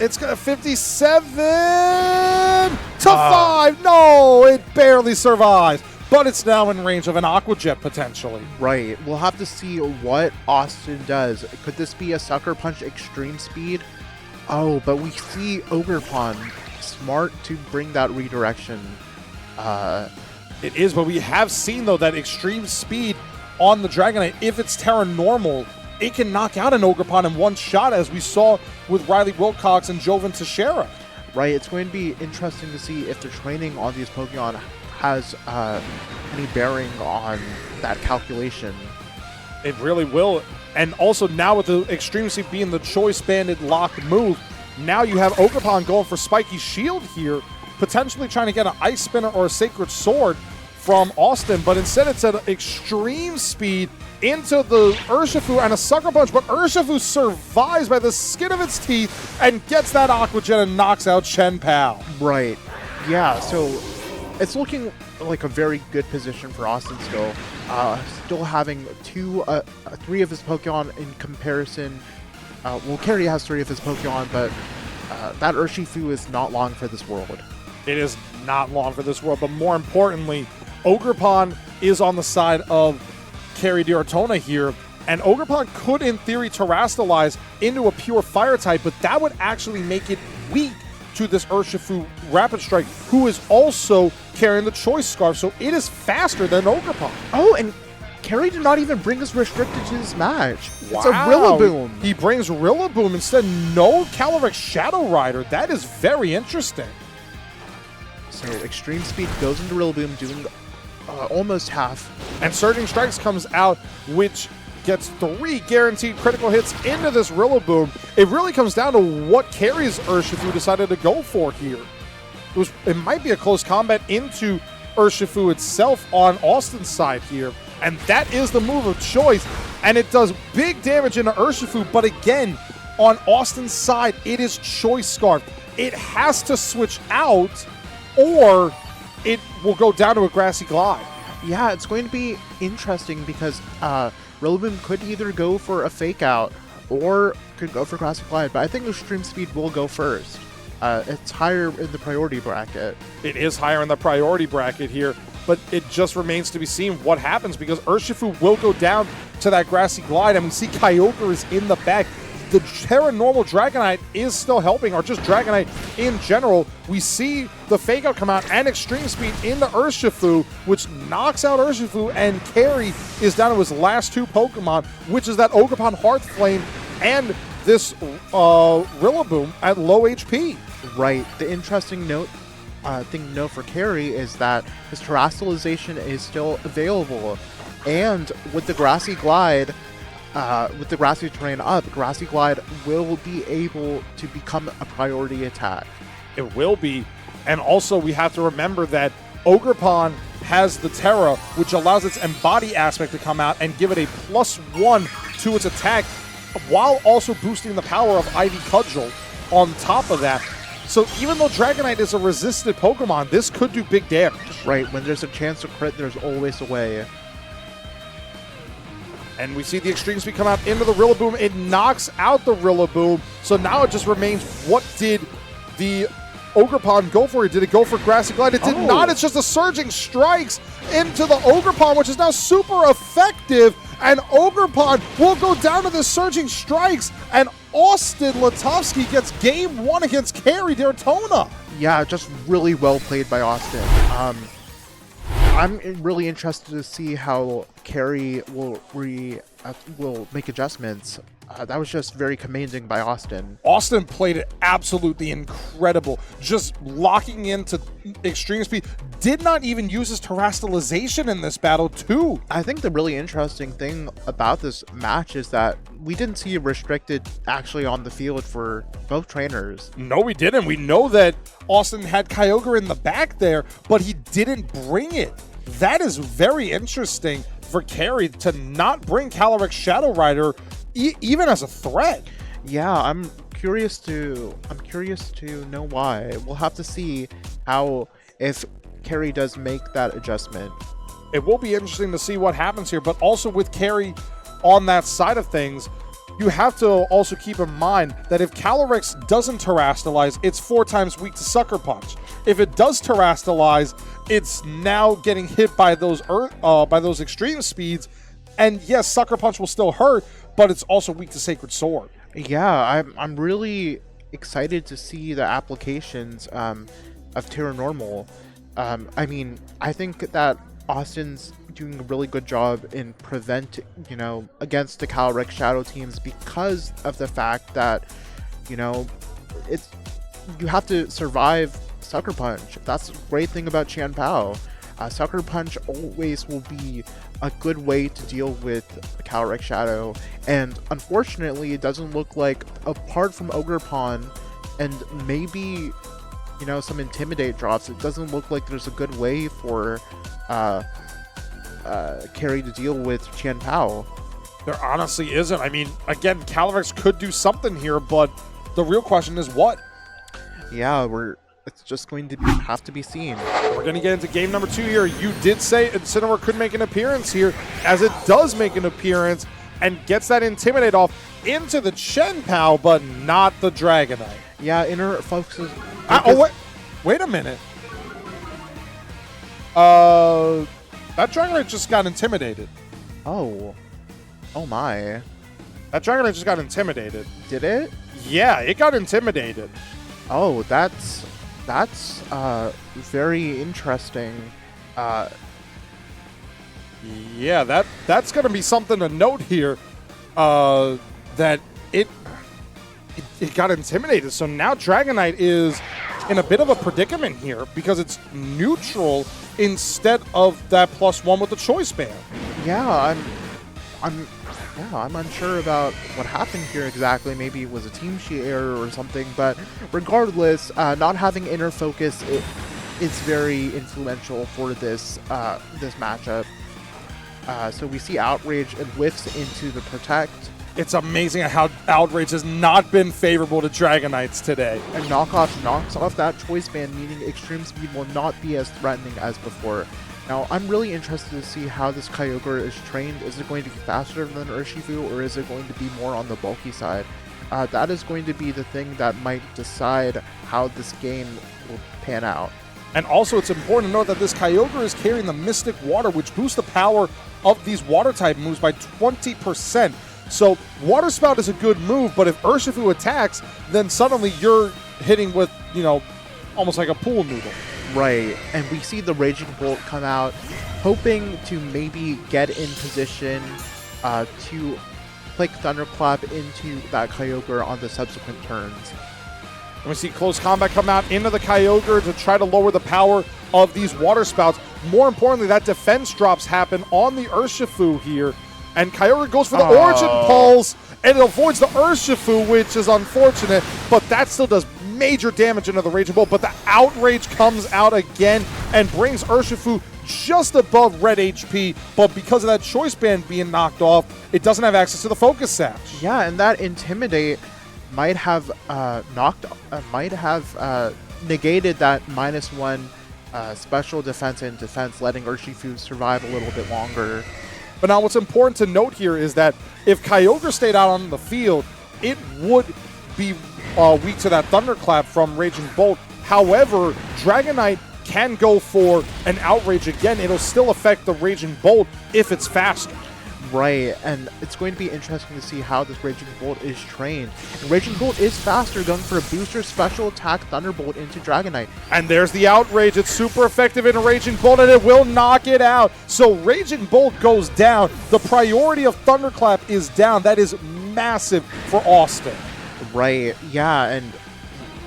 Speaker 1: It's got a 57 to 5. No, it barely survives. But it's now in range of an Aqua Jet potentially.
Speaker 6: Right, we'll have to see what Austin does. Could this be a Sucker Punch Extreme Speed? Oh, but we see Ogerpon smart to bring that redirection.
Speaker 1: It is, but we have seen, though, that Extreme Speed on the Dragonite, if it's Terra Normal, it can knock out an Ogerpon in one shot, as we saw with Riley Wilcox and Joven Teixeira.
Speaker 6: Right, it's going to be interesting to see if the training on these Pokemon has any bearing on that calculation.
Speaker 1: It really will. And also now with the Extreme Speed being the Choice Banded locked move, now you have Ogerpon going for Spiky Shield here, potentially trying to get an Ice Spinner or a Sacred Sword from Austin, but instead it's at Extreme Speed into the Urshifu and a Sucker Punch, but Urshifu survives by the skin of its teeth and gets that Aqua Jet and knocks out Chien-Pao.
Speaker 6: Right, yeah, so it's looking like a very good position for Austin still. Still having three of his Pokemon in comparison. Well, Carrie has 3 of his Pokemon, but that Urshifu is not long for this world.
Speaker 1: It is not long for this world, but more importantly, Ogerpon is on the side of Carrie D'Artona here, and Ogerpon could, in theory, terastallize into a pure Fire type, but that would actually make it weak to this Urshifu Rapid Strike, who is also carrying the Choice Scarf, so it is faster than Ogerpon.
Speaker 6: Oh, and Carrie did not even bring us Restricted to this match.
Speaker 1: Wow.
Speaker 6: It's a Rillaboom.
Speaker 1: He brings Rillaboom instead. No Calyrex Shadow Rider. That is very interesting.
Speaker 6: So Extreme Speed goes into Rillaboom, doing almost half.
Speaker 1: And Surging Strikes comes out, which gets 3 guaranteed critical hits into this Rillaboom. It really comes down to what Carrie's Urshifu decided to go for here. It might be a close combat into Urshifu itself on Austin's side here. And that is the move of choice. And it does big damage into Urshifu, but again, on Austin's side, it is Choice Scarf. It has to switch out, or it will go down to a Grassy Glide.
Speaker 6: Yeah, it's going to be interesting because Rillaboom could either go for a Fake Out or could go for Grassy Glide, but I think Extreme Speed will go first. It's higher in the priority bracket.
Speaker 1: It is higher in the priority bracket here, but it just remains to be seen what happens because Urshifu will go down to that Grassy Glide, and we see Kyogre is in the back. The Terra Normal Dragonite is still helping, or just Dragonite in general. We see the Fake Out come out and Extreme Speed into Urshifu, which knocks out Urshifu, and Carry is down to his last 2 Pokemon, which is that Ogerpon Hearthflame and this Rillaboom at low HP.
Speaker 6: Right. The interesting thing to note for Carry is that his Terastallization is still available, and with the Grassy Glide, with the grassy terrain up, Grassy Glide will be able to become a priority attack.
Speaker 1: It will be. And also we have to remember that Ogerpon has the Terra, which allows its Embody aspect to come out and give it a +1 to its attack, while also boosting the power of Ivy Cudgel on top of that. So even though Dragonite is a resisted Pokemon, this could do big damage.
Speaker 6: Right, when there's a chance to crit, there's always a way.
Speaker 1: And we see the Extreme Speed come out into the Rillaboom. It knocks out the Rillaboom. So now it just remains, what did the Ogerpon go for? Did it go for Grassy Glide? It did not. It's just the Surging Strikes into the Ogerpon, which is now super effective. And Ogerpon will go down to the Surging Strikes. And Austin Latovsky gets game 1 against Carry Daytona.
Speaker 6: Yeah, just really well played by Austin. I'm really interested to see how Carry will make adjustments. That was just very commanding by Austin.
Speaker 1: Austin played it absolutely incredible. Just locking into Extreme Speed. Did not even use his Terastallization in this battle, too.
Speaker 6: I think the really interesting thing about this match is that we didn't see Restricted actually on the field for both trainers.
Speaker 1: No, we didn't. We know that Austin had Kyogre in the back there, but he didn't bring it. That is very interesting for Carry to not bring Calyrex Shadow Rider even as a threat.
Speaker 6: Yeah, I'm curious to know why. We'll have to see how, if Carry does make that adjustment.
Speaker 1: It will be interesting to see what happens here, but also with Carry on that side of things, you have to also keep in mind that if Calyrex doesn't Terastallize, it's 4 times weak to Sucker Punch. If it does Terastallize, it's now getting hit by those Extreme Speeds, and yes, Sucker Punch will still hurt, but it's also weak to Sacred Sword.
Speaker 6: Yeah, I'm really excited to see the applications of Terra Normal. I mean, I think that Austin's doing a really good job in against the Calyrex Shadow teams because of the fact that, you have to survive Sucker Punch. That's the great thing about Qian Pao. Sucker Punch always will be a good way to deal with Calyrex Shadow, and unfortunately it doesn't look like, apart from Ogerpon and maybe some Intimidate drops, it doesn't look like there's a good way for Carry to deal with Qian Pao.
Speaker 1: There honestly isn't. I mean, again, Calyrex could do something here, but the real question is what?
Speaker 6: Yeah, it's just going to have to be seen.
Speaker 1: We're going to get into game number 2 here. You did say Incineroar could make an appearance here, as it does make an appearance and gets that Intimidate off into the Chen Pao, but not the Dragonite.
Speaker 6: Yeah, Inner focuses.
Speaker 1: Wait a minute. That Dragonite just got intimidated.
Speaker 6: Oh my.
Speaker 1: That Dragonite just got intimidated.
Speaker 6: Did it?
Speaker 1: Yeah, it got intimidated.
Speaker 6: Oh, that's very interesting.
Speaker 1: Yeah, that's going to be something to note here. That it got intimidated. So now Dragonite is in a bit of a predicament here because it's neutral instead of that +1 with the Choice Band.
Speaker 6: Yeah, I'm unsure about what happened here exactly. Maybe it was a team sheet error or something, but regardless, not having Inner Focus is very influential for this matchup. So we see Outrage and whiffs into the Protect.
Speaker 1: It's amazing how Outrage has not been favorable to Dragonites today.
Speaker 6: And Knockoff knocks off that Choice Band, meaning Extreme Speed will not be as threatening as before. Now, I'm really interested to see how this Kyogre is trained. Is it going to be faster than Urshifu, or is it going to be more on the bulky side? That is going to be the thing that might decide how this game will pan out.
Speaker 1: And also, it's important to note that this Kyogre is carrying the Mystic Water, which boosts the power of these Water-type moves by 20%. So, Water Spout is a good move, but if Urshifu attacks, then suddenly you're hitting with, almost like a pool noodle.
Speaker 6: Right, and we see the Raging Bolt come out, hoping to maybe get in position to click Thunderclap into that Kyogre on the subsequent turns.
Speaker 1: And we see Close Combat come out into the Kyogre to try to lower the power of these Water Spouts. More importantly, that defense drops happen on the Urshifu here. And Kyogre goes for the Origin Pulse, and it avoids the Urshifu, which is unfortunate, but that still does major damage into the Raging Bolt. But the Outrage comes out again and brings Urshifu just above red HP, but because of that Choice Band being knocked off, it doesn't have access to the Focus Sash.
Speaker 6: Yeah, and that Intimidate might have negated that -1 special defense and defense, letting Urshifu survive a little bit longer.
Speaker 1: But now what's important to note here is that if Kyogre stayed out on the field, it would be weak to that Thunderclap from Raging Bolt. However, Dragonite can go for an Outrage again. It'll still affect the Raging Bolt if it's faster.
Speaker 6: Right, and it's going to be interesting to see how this Raging Bolt is trained. And Raging Bolt is faster, going for a booster special attack Thunderbolt into Dragonite.
Speaker 1: And there's the Outrage. It's super effective in a Raging Bolt, and it will knock it out. So Raging Bolt goes down. The priority of Thunderclap is down. That is massive for Austin.
Speaker 6: Right, yeah, and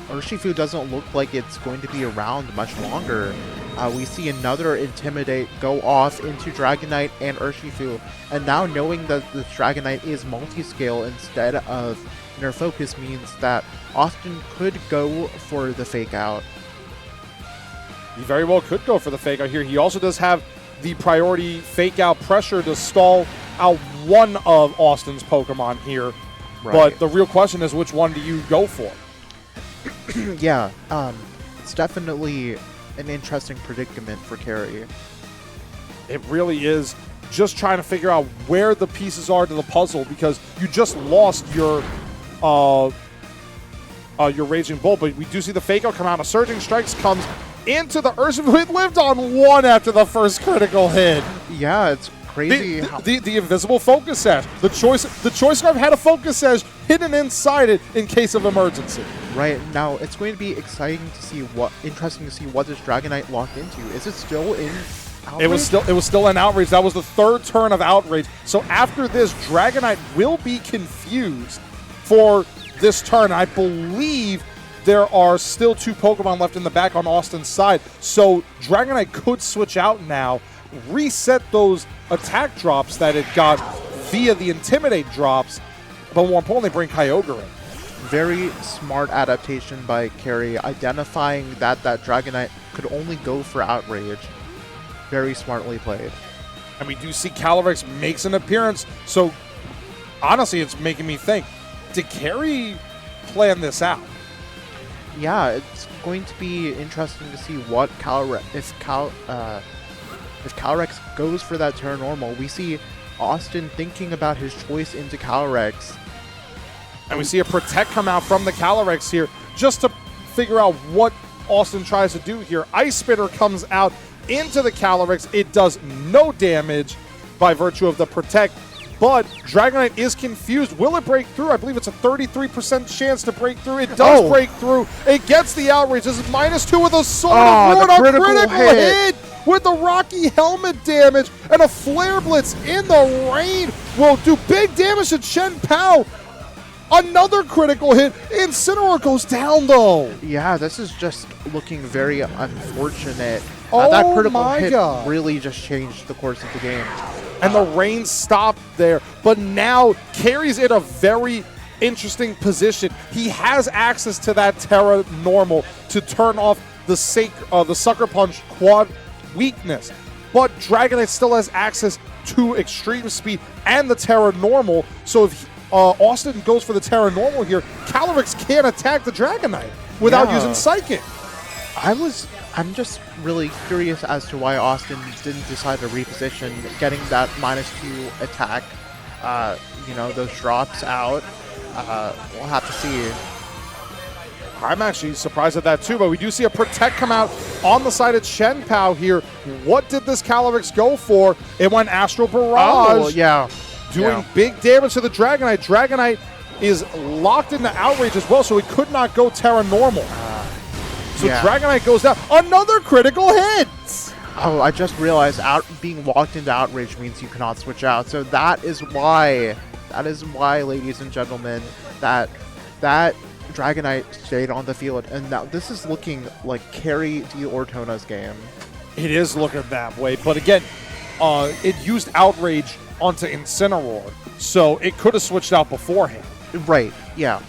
Speaker 6: Urshifu doesn't look like it's going to be around much longer. We see another Intimidate go off into Dragonite and Urshifu, and now knowing that the Dragonite is multi-scale instead of Inner Focus means that Austin could go for the Fake Out.
Speaker 1: He very well could go for the Fake Out here. He also does have the priority Fake Out pressure to stall out one of Austin's Pokemon here.
Speaker 6: Right.
Speaker 1: But the real question is, which one do you go for?
Speaker 6: Yeah, it's definitely an interesting predicament for Carrie.
Speaker 1: It really is just trying to figure out where the pieces are to the puzzle, because you just lost your Raging Bolt, but we do see the Fake Out come out. A Surging Strikes comes into the Urshifu. It lived on one after the first critical hit.
Speaker 6: Yeah, it's crazy.
Speaker 1: The invisible Focus Sash. The Choice Scarf had a Focus Sash hidden inside it in case of emergency.
Speaker 6: Right, now it's going to be interesting to see what this Dragonite locked into. Is it still in Outrage?
Speaker 1: It was still an Outrage. That was the third turn of Outrage. So after this, Dragonite will be confused for this turn. I believe there are still 2 Pokemon left in the back on Austin's side. So Dragonite could switch out now, reset those attack drops that it got via the Intimidate drops, but more importantly, bring Kyogre in.
Speaker 6: Very smart adaptation by Carrie, identifying that Dragonite could only go for Outrage. Very smartly played.
Speaker 1: And we do see Calyrex makes an appearance, so honestly, it's making me think, did Carrie plan this out?
Speaker 6: Yeah, it's going to be interesting to see what if Calyrex goes for that Terra Normal. We see Austin thinking about his choice into Calyrex.
Speaker 1: And we see a Protect come out from the Calyrex here just to figure out what Austin tries to do here. Ice Spitter comes out into the Calyrex. It does no damage by virtue of the Protect, but Dragonite is confused. Will it break through? I believe it's a 33% chance to break through. It does break through. It gets the Outrage. This is -2 with a Sword of Ruin. A critical hit with the Rocky Helmet damage, and a Flare Blitz in the rain will do big damage to Chen Pao. Another critical hit. Incineroar goes down, though.
Speaker 6: Yeah, this is just looking very unfortunate.
Speaker 1: Oh
Speaker 6: that critical
Speaker 1: my
Speaker 6: hit
Speaker 1: God.
Speaker 6: really just changed the course of the game.
Speaker 1: And the rain stopped there. But now Carrie's in a very interesting position. He has access to that Terra Normal to turn off the Sucker Punch quad weakness. But Dragonite still has access to Extreme Speed and the Terra Normal. So if Austin goes for the Terra Normal here, Calyrex can't attack the Dragonite without using Psychic.
Speaker 6: I'm just really curious as to why Austin didn't decide to reposition, getting that -2 attack, those drops out. We'll have to see.
Speaker 1: I'm actually surprised at that too, but we do see a Protect come out on the side of Chen Pao here. What did this Calyrex go for? It went Astral Barrage.
Speaker 6: Oh, yeah.
Speaker 1: Doing big damage to the Dragonite. Dragonite is locked into Outrage as well, so he could not go Terra Normal. So Dragonite goes down. Another critical hit!
Speaker 6: Oh, I just realized being locked into Outrage means you cannot switch out. So that is why, ladies and gentlemen, that Dragonite stayed on the field. And now this is looking like Carry D. Ortona's game.
Speaker 1: It is looking that way, but again, it used Outrage onto Incineroar, so it could have switched out beforehand.
Speaker 6: Right, yeah.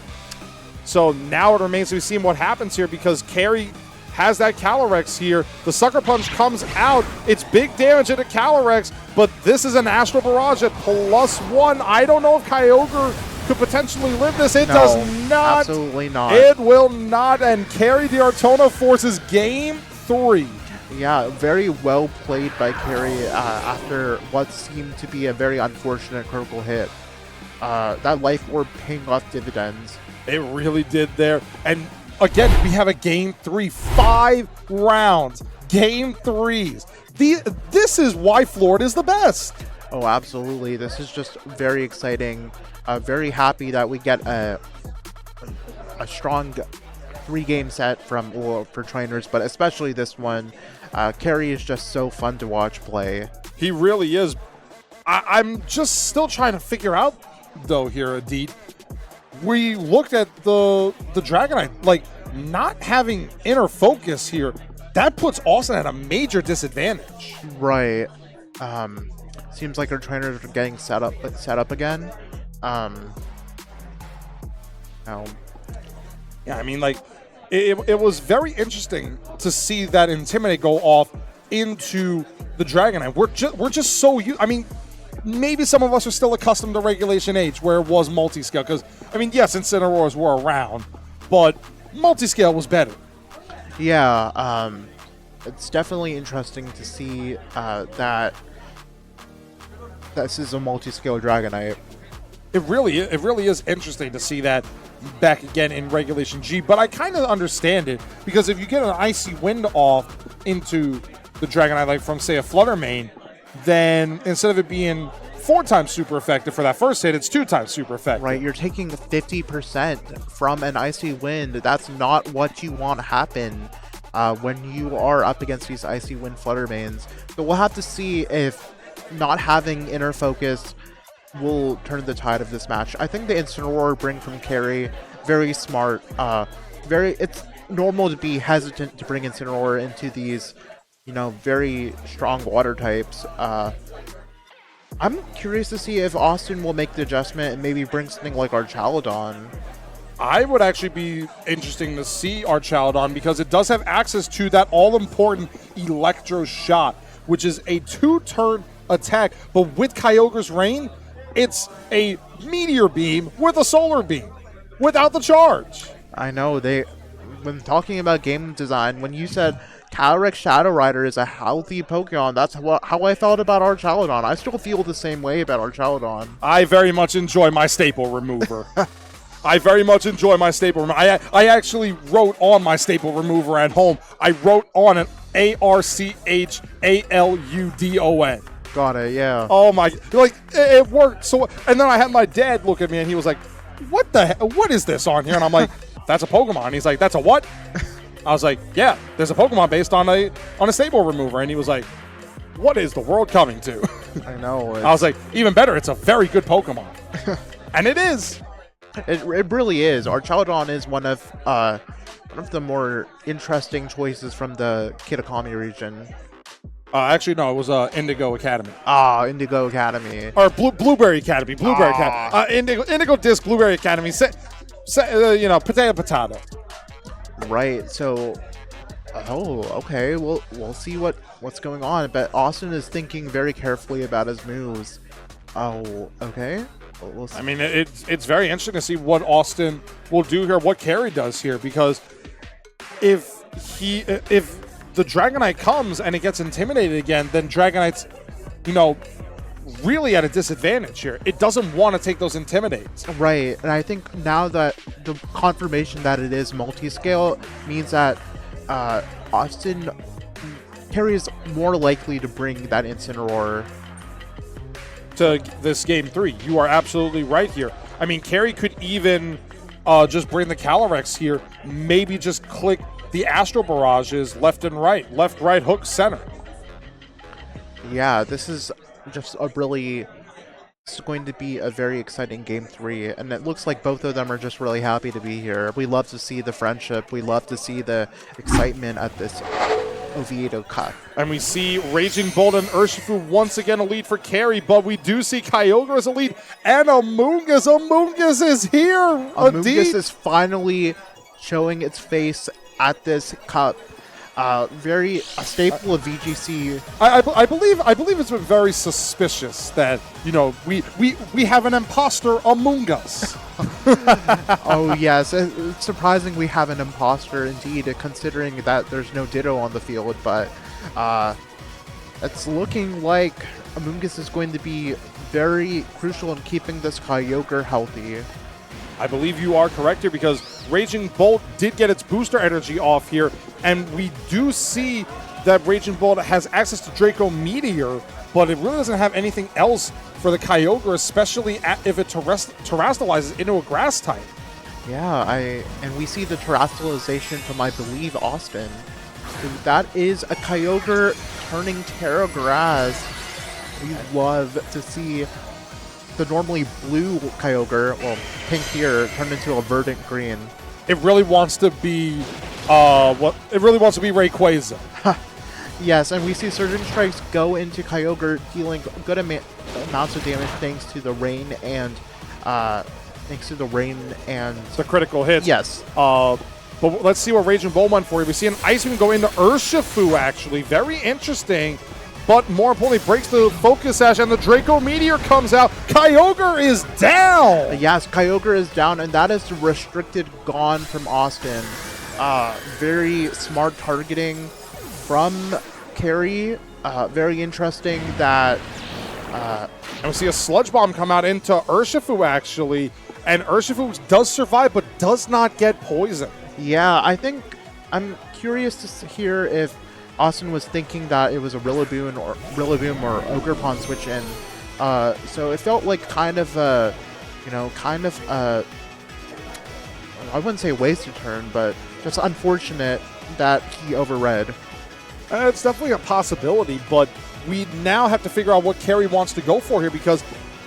Speaker 1: So now it remains to be seen what happens here because Carry has that Calyrex here. The Sucker Punch comes out. It's big damage into Calyrex, but this is an Astral Barrage at +1. I don't know if Kyogre could potentially live this. It does not.
Speaker 6: Absolutely not.
Speaker 1: It will not, and Carry the Ortona forces Game 3.
Speaker 6: Yeah, very well played by Carry after what seemed to be a very unfortunate critical hit. That Life Orb paying off dividends.
Speaker 1: It really did there. And again, we have a Game 3. 5 rounds. Game 3s. This is why Florida is the best.
Speaker 6: Oh, absolutely. This is just very exciting. Very happy that we get a strong 3-game set for trainers, but especially this one. Carry is just so fun to watch play.
Speaker 1: He really is. I'm just still trying to figure out, though, here, Adit. We looked at the Dragonite, like, not having inner focus here. That puts Austin at a major disadvantage.
Speaker 6: Right. Seems like our trainers are getting set up again.
Speaker 1: Yeah, I mean, like, it was very interesting to see that Intimidate go off into the Dragonite. We're just so I mean, maybe some of us are still accustomed to Regulation H where it was multi-scale. Because, I mean, yes, Incineroars were around, but multi-scale was better.
Speaker 6: Yeah, it's definitely interesting to see that this is a multi-scale Dragonite.
Speaker 1: It really is interesting to see that back again in Regulation G, but I kind of understand it because if you get an Icy Wind off into the Dragonite, like from, say, a Flutter Mane, then instead of it being 4 times super effective for that first hit, it's 2 times super effective.
Speaker 6: Right, you're taking 50% from an Icy Wind. That's not what you want to happen when you are up against these Icy Wind Flutter Manes. So we'll have to see if not having inner focus will turn the tide of this match. I think the Incineroar bring from Carry, very smart. It's normal to be hesitant to bring Incineroar into these, very strong water types. I'm curious to see if Austin will make the adjustment and maybe bring something like Archaludon.
Speaker 1: I would actually be interesting to see Archaludon because it does have access to that all-important Electro Shot, which is a 2-turn attack, but with Kyogre's Rain, it's a Meteor Beam with a Solar Beam, without the charge.
Speaker 6: I know, when talking about game design, when you said Calyrex Shadow Rider is a healthy Pokemon, that's how I felt about Archaludon. I still feel the same way about Archaludon.
Speaker 1: I very much enjoy my staple remover. I very much enjoy my staple remover. I actually wrote on my staple remover at home. I wrote on an Archaludon.
Speaker 6: Got it, yeah.
Speaker 1: Oh my, like, it worked. So, and then I had my dad look at me and he was like, what is this on here? And I'm like, that's a Pokemon. And he's like, that's a what? I was like, yeah, there's a Pokemon based on a staple remover. And he was like, what is the world coming to?
Speaker 6: I know.
Speaker 1: I was like, even better, it's a very good Pokemon. And it is.
Speaker 6: It really is. Archaludon is one of the more interesting choices from the Kitakami region.
Speaker 1: Actually, no, it was Indigo Academy.
Speaker 6: Indigo Academy.
Speaker 1: Or Blueberry Academy. Academy. Indigo Disc, Blueberry Academy. Potato.
Speaker 6: Right, so... Oh, okay. We'll see what's going on. But Austin is thinking very carefully about his moves. Oh, okay. We'll see.
Speaker 1: I mean, it's very interesting to see what Austin will do here, what Carry does here, because if the Dragonite comes and it gets intimidated again, then Dragonite's, really at a disadvantage here. It doesn't want to take those Intimidates.
Speaker 6: Right, and I think now that the confirmation that it is multi-scale means that Austin Carry is more likely to bring that Incineroar.
Speaker 1: To this game 3. You are absolutely right here. I mean, Carry could even just bring the Calyrex here, maybe just click the Astro Barrages left and right, left, right, hook, center.
Speaker 6: Yeah, this is just a really... It's going to be a very exciting game 3, and it looks like both of them are just really happy to be here. We love to see the friendship. We love to see the excitement at this Oviedo Cup.
Speaker 1: And we see Raging Bolt and Urshifu once again a lead for Carry, but we do see Kyogre as a lead, and Amoonguss. Amoonguss is here!
Speaker 6: Amoonguss is finally showing its face at this cup. A staple of VGC.
Speaker 1: I believe it's been very suspicious that, you know, we have an imposter among us.
Speaker 6: Oh yes, it's surprising we have an imposter indeed, considering that there's no Ditto on the field, but it's looking like Amoonguss is going to be very crucial in keeping this Kyogre healthy.
Speaker 1: I believe you are correct here, because Raging Bolt did get its booster energy off here, and we do see that Raging Bolt has access to Draco Meteor, but it really doesn't have anything else for the Kyogre, especially if it terastallizes into a grass type.
Speaker 6: Yeah, and we see the terastallization from, I believe, Austin. So that is a Kyogre turning Terra Grass. We love to see the normally blue Kyogre, well, pink here, turned into a verdant green.
Speaker 1: It really wants to be Rayquaza.
Speaker 6: Yes, and we see Surging Strikes go into Kyogre, dealing good amounts of damage thanks to the rain and
Speaker 1: the critical hits.
Speaker 6: Yes.
Speaker 1: But let's see what Raging Bolt went for. We see an Ice Beam go into Urshifu, actually. Very interesting. But more importantly, breaks the Focus Sash, and the Draco Meteor comes out. Kyogre is down!
Speaker 6: Yes, Kyogre is down, and that is the restricted gone from Austin. Very smart targeting from Carry. Very interesting that...
Speaker 1: and we see a Sludge Bomb come out into Urshifu, actually. And Urshifu does survive, but does not get poisoned.
Speaker 6: Yeah, I think... I'm curious to hear if Austin was thinking that it was a Rillaboom or Ogerpon switch in. So it felt like kind of a, I wouldn't say wasted turn, but just unfortunate that he overread.
Speaker 1: It's definitely a possibility, but we now have to figure out what Carry wants to go for here, because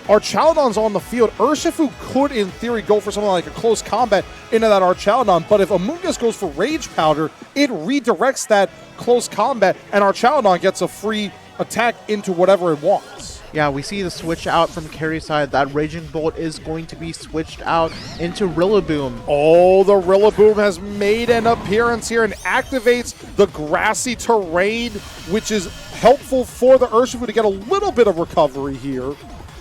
Speaker 1: Archaludon's on the field. Urshifu could, in theory, go for something like a close combat into that Archaludon, but if Amoonguss goes for Rage Powder, it redirects that close combat, and Archaludon gets a free attack into whatever it wants.
Speaker 6: Yeah, we see the switch out from Carry's side. That Raging Bolt is going to be switched out into Rillaboom.
Speaker 1: Oh, the Rillaboom has made an appearance here and activates the grassy terrain, which is helpful for the Urshifu to get a little bit of recovery here.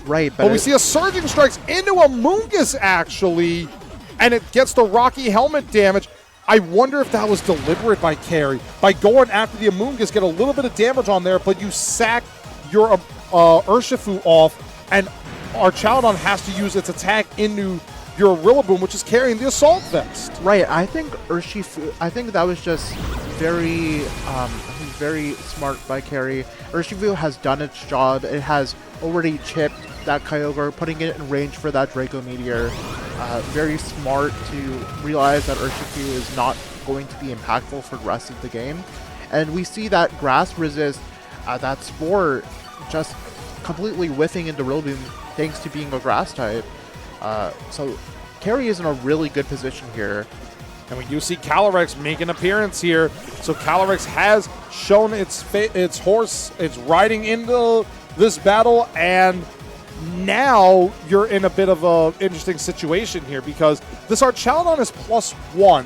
Speaker 6: Right,
Speaker 1: but we see a Surging Strikes into Amoonguss, actually, and it gets the Rocky Helmet damage. I wonder if that was deliberate by Carry. By going after the Amoonguss, get a little bit of damage on there, but you sack your Urshifu off, and Archaludon has to use its attack into your Rillaboom, which is carrying the Assault Vest.
Speaker 6: Right, I think that was just very, very smart by Carry. Urshifu has done its job. It has already chipped that Kyogre, putting it in range for that Draco Meteor. Very smart to realize that Urshifu is not going to be impactful for the rest of the game. And we see that Grass Resist, that Spore, just completely whiffing into Rillaboom thanks to being a Grass type. So Carry is in a really good position here.
Speaker 1: And we do see Calyrex make an appearance here. So Calyrex has shown its horse. It's riding into this battle, and now you're in a bit of an interesting situation here, because this Archaludon is +1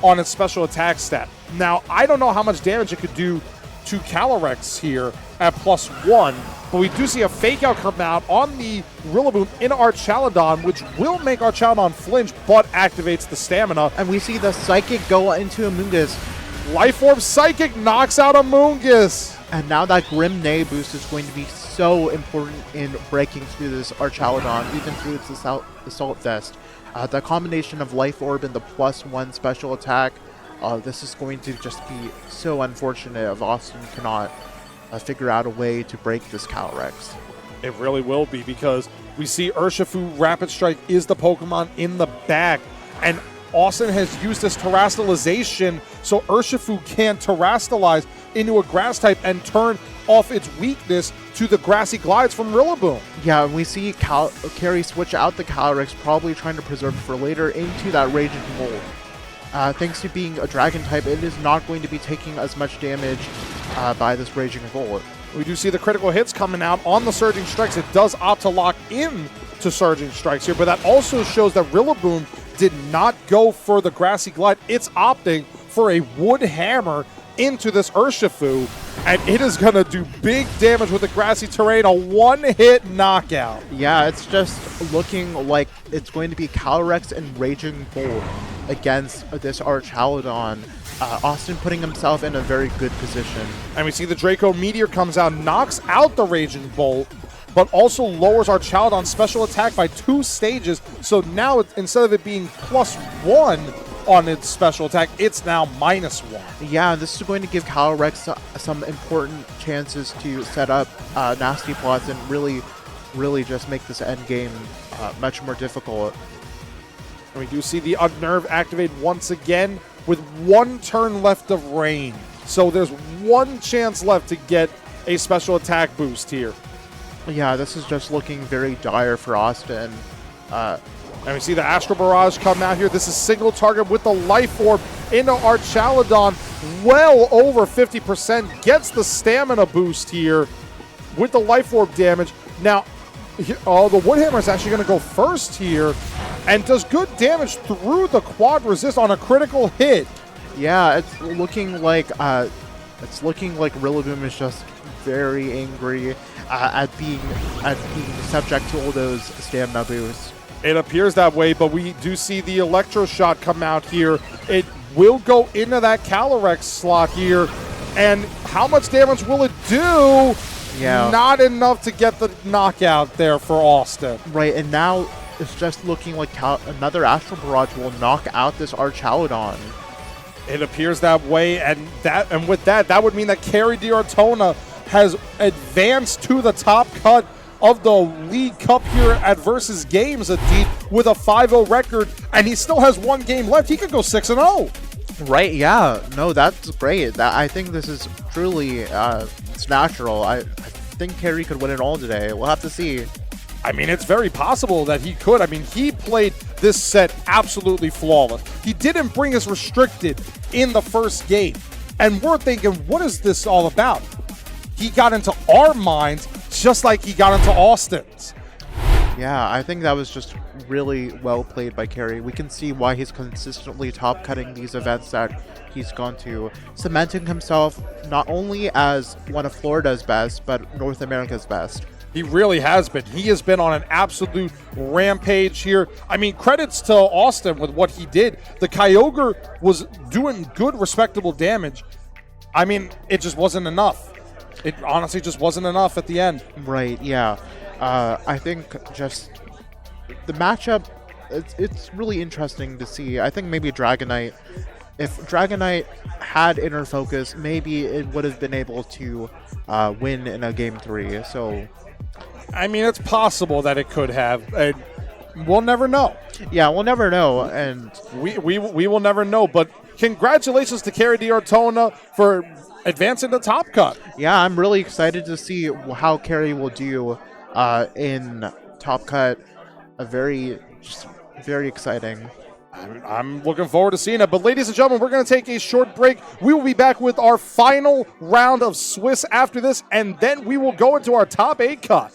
Speaker 1: on its special attack stat. Now, I don't know how much damage it could do to Calyrex here at +1, but we do see a Fake Out come out on the Rillaboom in Archaludon, which will make Archaludon flinch, but activates the stamina.
Speaker 6: And we see the Psychic go into Amoonguss.
Speaker 1: Life Orb Psychic knocks out Amoonguss.
Speaker 6: And now that Grim Nay boost is going to be so important in breaking through this Archaludon, even through its Assault Vest. The combination of Life Orb and the +1 special attack, this is going to just be so unfortunate if Austin cannot figure out a way to break this Calyrex.
Speaker 1: It really will be, because we see Urshifu Rapid Strike is the Pokemon in the bag, and Austin has used this Terastallization so Urshifu can Terastallize into a Grass type and turn off its weakness to the Grassy Glides from Rillaboom.
Speaker 6: Yeah, we see Carrie switch out the Calyrex, probably trying to preserve it for later, into that Raging Bolt. Thanks to being a Dragon type, it is not going to be taking as much damage by this Raging Bolt.
Speaker 1: We do see the critical hits coming out on the Surging Strikes. It does opt to lock in to Surging Strikes here, but that also shows that Rillaboom did not go for the Grassy Glide. It's opting for a Wood Hammer into this Urshifu, and it is going to do big damage with the grassy terrain, a one-hit knockout.
Speaker 6: Yeah, it's just looking like it's going to be Calyrex and Raging Bolt against this Archaludon. Austin putting himself in a very good position.
Speaker 1: And we see the Draco Meteor comes out, knocks out the Raging Bolt, but also lowers Archaludon's special attack by 2 stages. So now, instead of it being +1 on its special attack, it's now -1.
Speaker 6: Yeah, this is going to give Calyrex some important chances to set up nasty plots and really just make this end game much more difficult.
Speaker 1: And we do see the Unnerve activate once again with 1 turn left of rain. So there's 1 chance left to get a special attack boost here.
Speaker 6: Yeah, this is just looking very dire for Austin.
Speaker 1: And we see the Astral Barrage come out here. This is single target with the Life Orb into Archaludon. Well over 50%. Gets the stamina boost here with the Life Orb damage. Now, the Woodhammer is actually going to go first here and does good damage through the Quad Resist on a critical hit.
Speaker 6: Yeah, it's looking like Rillaboom is just very angry at being subject to all those stamina boosts.
Speaker 1: It appears that way, but we do see the Electro Shot come out here. It will go into that Calyrex slot here. And how much damage will it do?
Speaker 6: Yeah.
Speaker 1: Not enough to get the knockout there for Austin.
Speaker 6: Right, and now it's just looking like another Astral Barrage will knock out this Archaludon.
Speaker 1: It appears that way, and with that would mean that Kerry D'Artona has advanced to the top cut of the League Cup here at Versus Games, Adit, with a 5-0 record, and he still has 1 game left. He could go 6-0.
Speaker 6: Right, yeah. No, that's great. I think this is truly it's natural. I think Kerry could win it all today. We'll have to see.
Speaker 1: I mean, it's very possible that he could. I mean, he played this set absolutely flawless. He didn't bring us restricted in the first game. And we're thinking, what is this all about? He got into our minds just like he got into Austin's.
Speaker 6: Yeah, I think that was just really well played by Kerry. We can see why he's consistently top cutting these events that he's gone to, cementing himself not only as one of Florida's best, but North America's best.
Speaker 1: He really has been. He has been on an absolute rampage here. I mean, credits to Austin with what he did. The Kyogre was doing good, respectable damage. I mean, it just wasn't enough. It honestly just wasn't enough at the end.
Speaker 6: Right, yeah. I think just the matchup, it's really interesting to see. I think maybe Dragonite, if Dragonite had Inner Focus, maybe it would have been able to win in a Game 3. So,
Speaker 1: I mean, it's possible that it could have. And we'll never know.
Speaker 6: Yeah, we'll never know. And
Speaker 1: we will never know. But congratulations to Kerry D'Artona for advancing the top cut.
Speaker 6: Yeah, I'm really excited to see how Kerry will do in top cut. Very exciting.
Speaker 1: I'm looking forward to seeing it. But ladies and gentlemen, we're going to take a short break. We will be back with our final round of Swiss after this, and then we will go into our top 8 cut.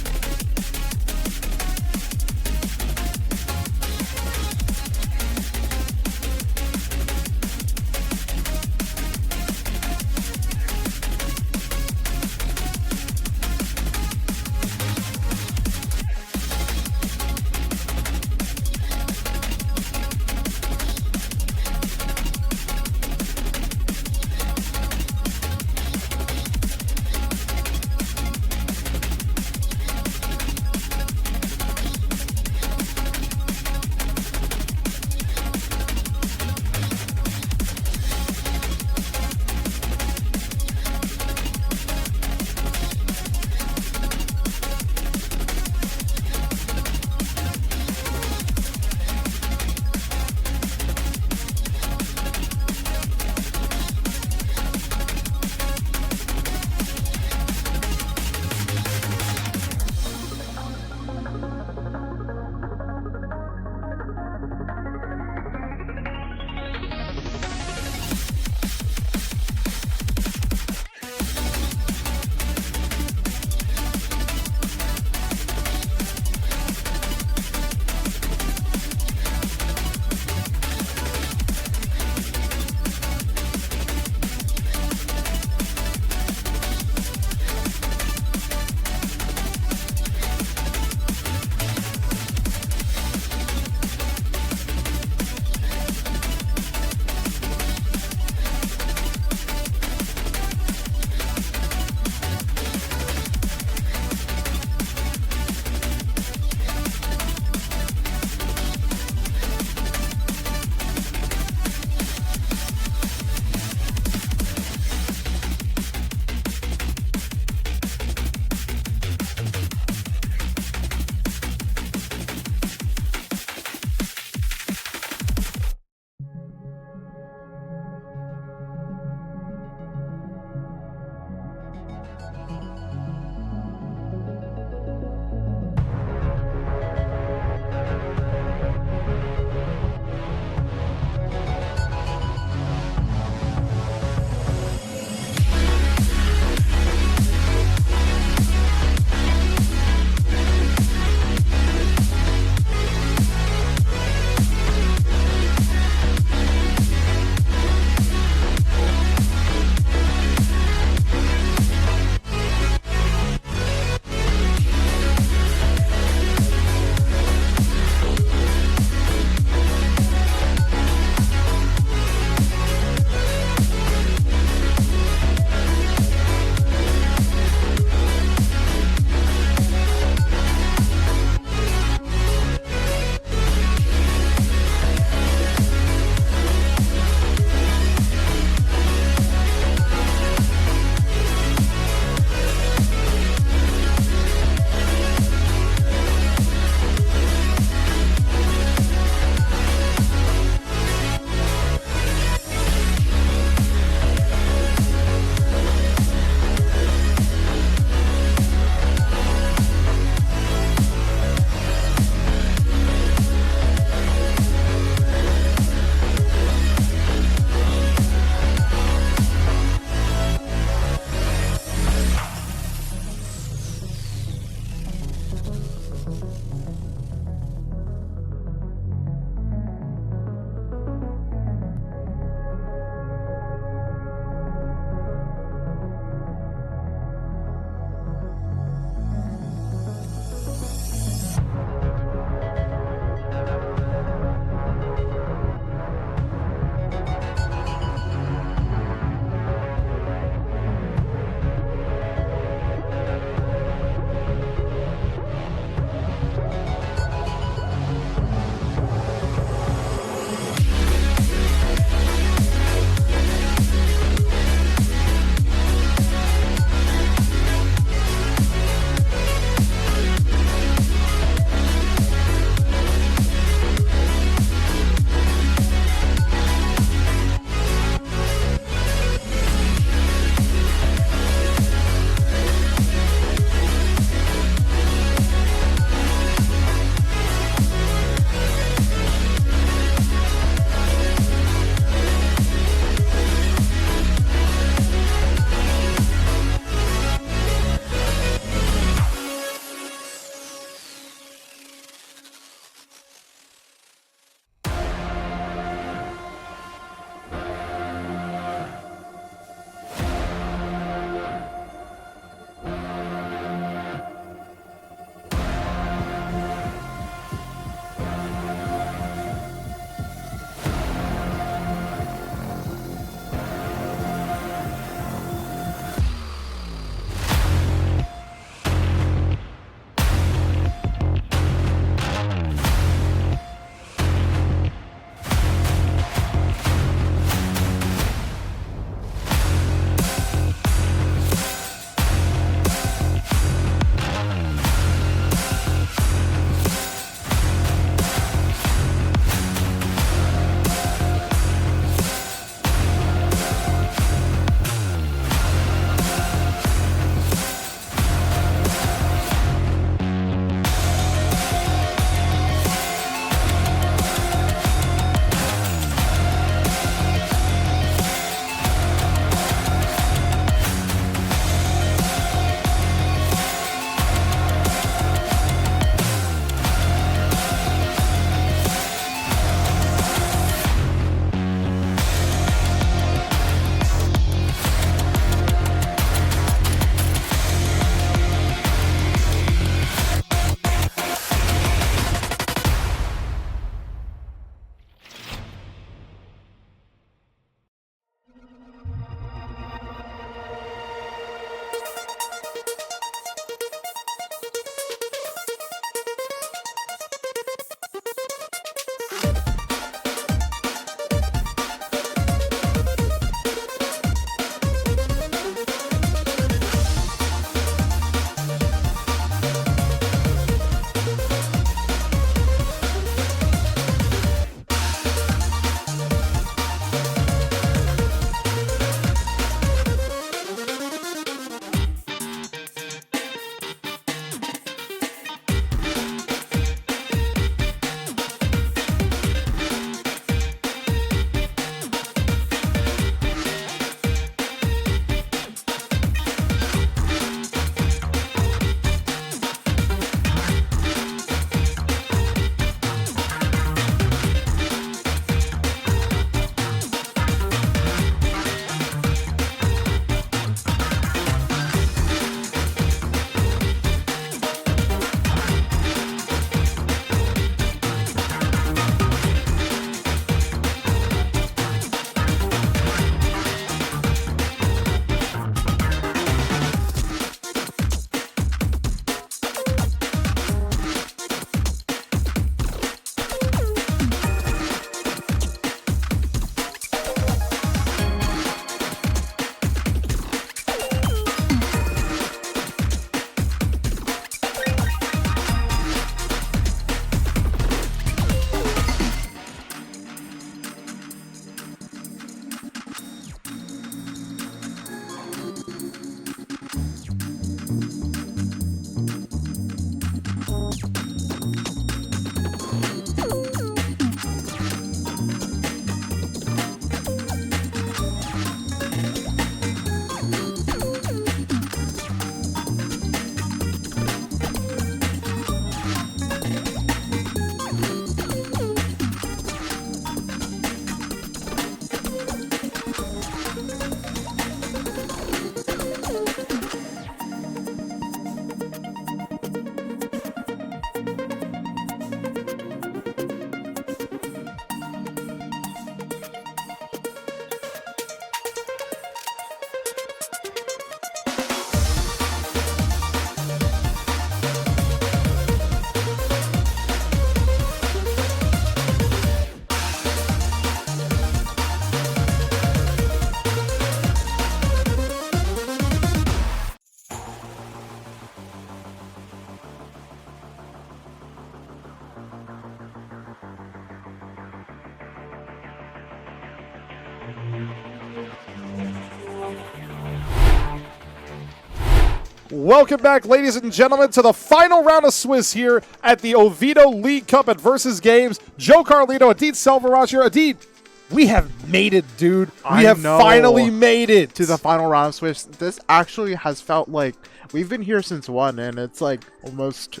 Speaker 1: Welcome back, ladies and gentlemen, to the final round of Swiss here at the Oviedo League Cup at Versus Games. Joe Carlito, Adit Selvaraj here. Adit, we have made it, dude. We have finally made it
Speaker 6: to the final round of Swiss. This actually has felt like we've been here since 1, and it's like almost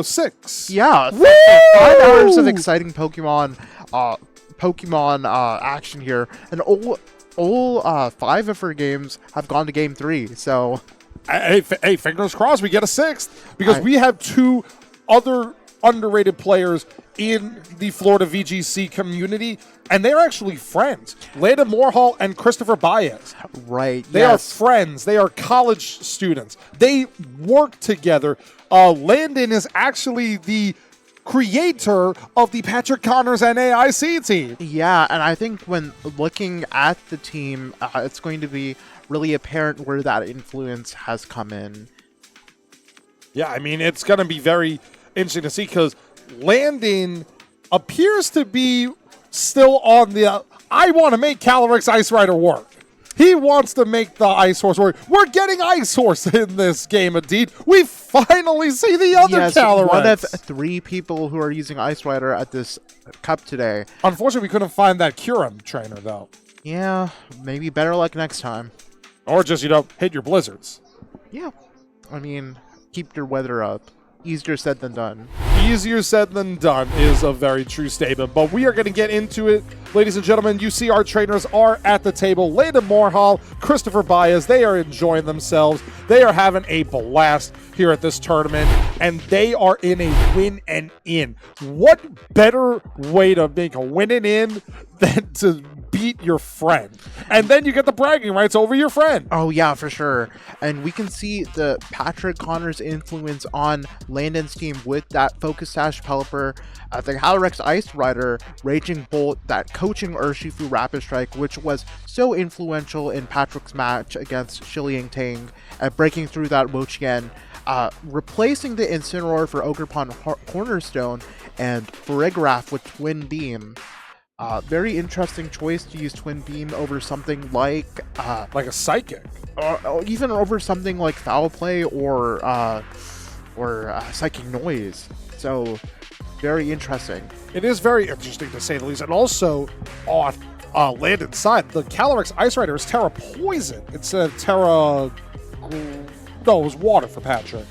Speaker 1: 6.
Speaker 6: Yeah,
Speaker 1: Woo!
Speaker 6: 5 hours of exciting Pokemon action here, and all 5 of her games have gone to game 3. So.
Speaker 1: Hey, fingers crossed we get a 6th, because we have 2 other underrated players in the Florida VGC community, and they're actually friends. Landon Moorhall and Christopher Baez.
Speaker 6: Right.
Speaker 1: They are friends. They are college students. They work together. Landon is actually the creator of the Patrick Connors NAIC team.
Speaker 6: Yeah, and I think when looking at the team, it's going to be really apparent where that influence has come in.
Speaker 1: Yeah, I mean, it's going to be very interesting to see, because Landon appears to be still on the I want to make Calyrex Ice Rider work. He wants to make the Ice Horse work. We're getting Ice Horse in this game, indeed. We finally see the other Calyrex.
Speaker 6: One of 3 people who are using Ice Rider at this cup today.
Speaker 1: Unfortunately, we couldn't find that Kyurem trainer, though.
Speaker 6: Yeah, maybe better luck next time.
Speaker 1: Or just, hit your blizzards.
Speaker 6: Yeah. I mean, keep your weather up. Easier said than done.
Speaker 1: Easier said than done is a very true statement, but we are going to get into it. Ladies and gentlemen, you see our trainers are at the table. Landon Moorhall, Christopher Baez, they are enjoying themselves. They are having a blast here at this tournament, and they are in a win and in. What better way to make a win and in than to beat your friend? And then you get the bragging rights over your friend.
Speaker 6: Oh yeah, for sure. And we can see the Patrick Connors influence on Landon's team with that Focus Sash Pelipper, the Calyrex Ice Rider, Raging Bolt, that coaching Urshifu Rapid Strike, which was so influential in Patrick's match against Shiliang Tang, breaking through that Wo-Chien, replacing the Incineroar for Ogerpon Cornerstone, and Farigiraf with Twin Beam. Very interesting choice to use Twin Beam over something like
Speaker 1: a Psychic,
Speaker 6: or even over something like Foul Play or Psychic Noise. So very interesting.
Speaker 1: It is very interesting, to say the least. And also on Landon's side, the Calyrex Ice Rider is Terra Poison instead of Terra. No, it was Water for Patrick.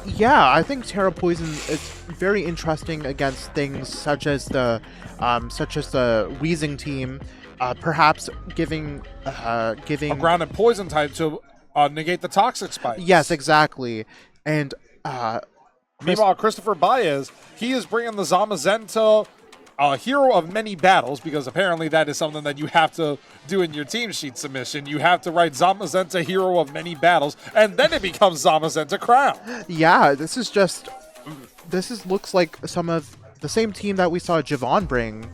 Speaker 6: Yeah, I think Terra Poison is very interesting against things such as the Weezing team, perhaps giving
Speaker 1: a ground and poison type to negate the Toxic Spike.
Speaker 6: Yes, exactly. And
Speaker 1: meanwhile, Christopher Baez, he is bringing the Zamazenta, hero of many battles, because apparently that is something that you have to do in your team sheet submission. You have to write Zamazenta, hero of many battles, and then it becomes Zamazenta Crown.
Speaker 6: Yeah, looks like some of the same team that we saw Javon bring.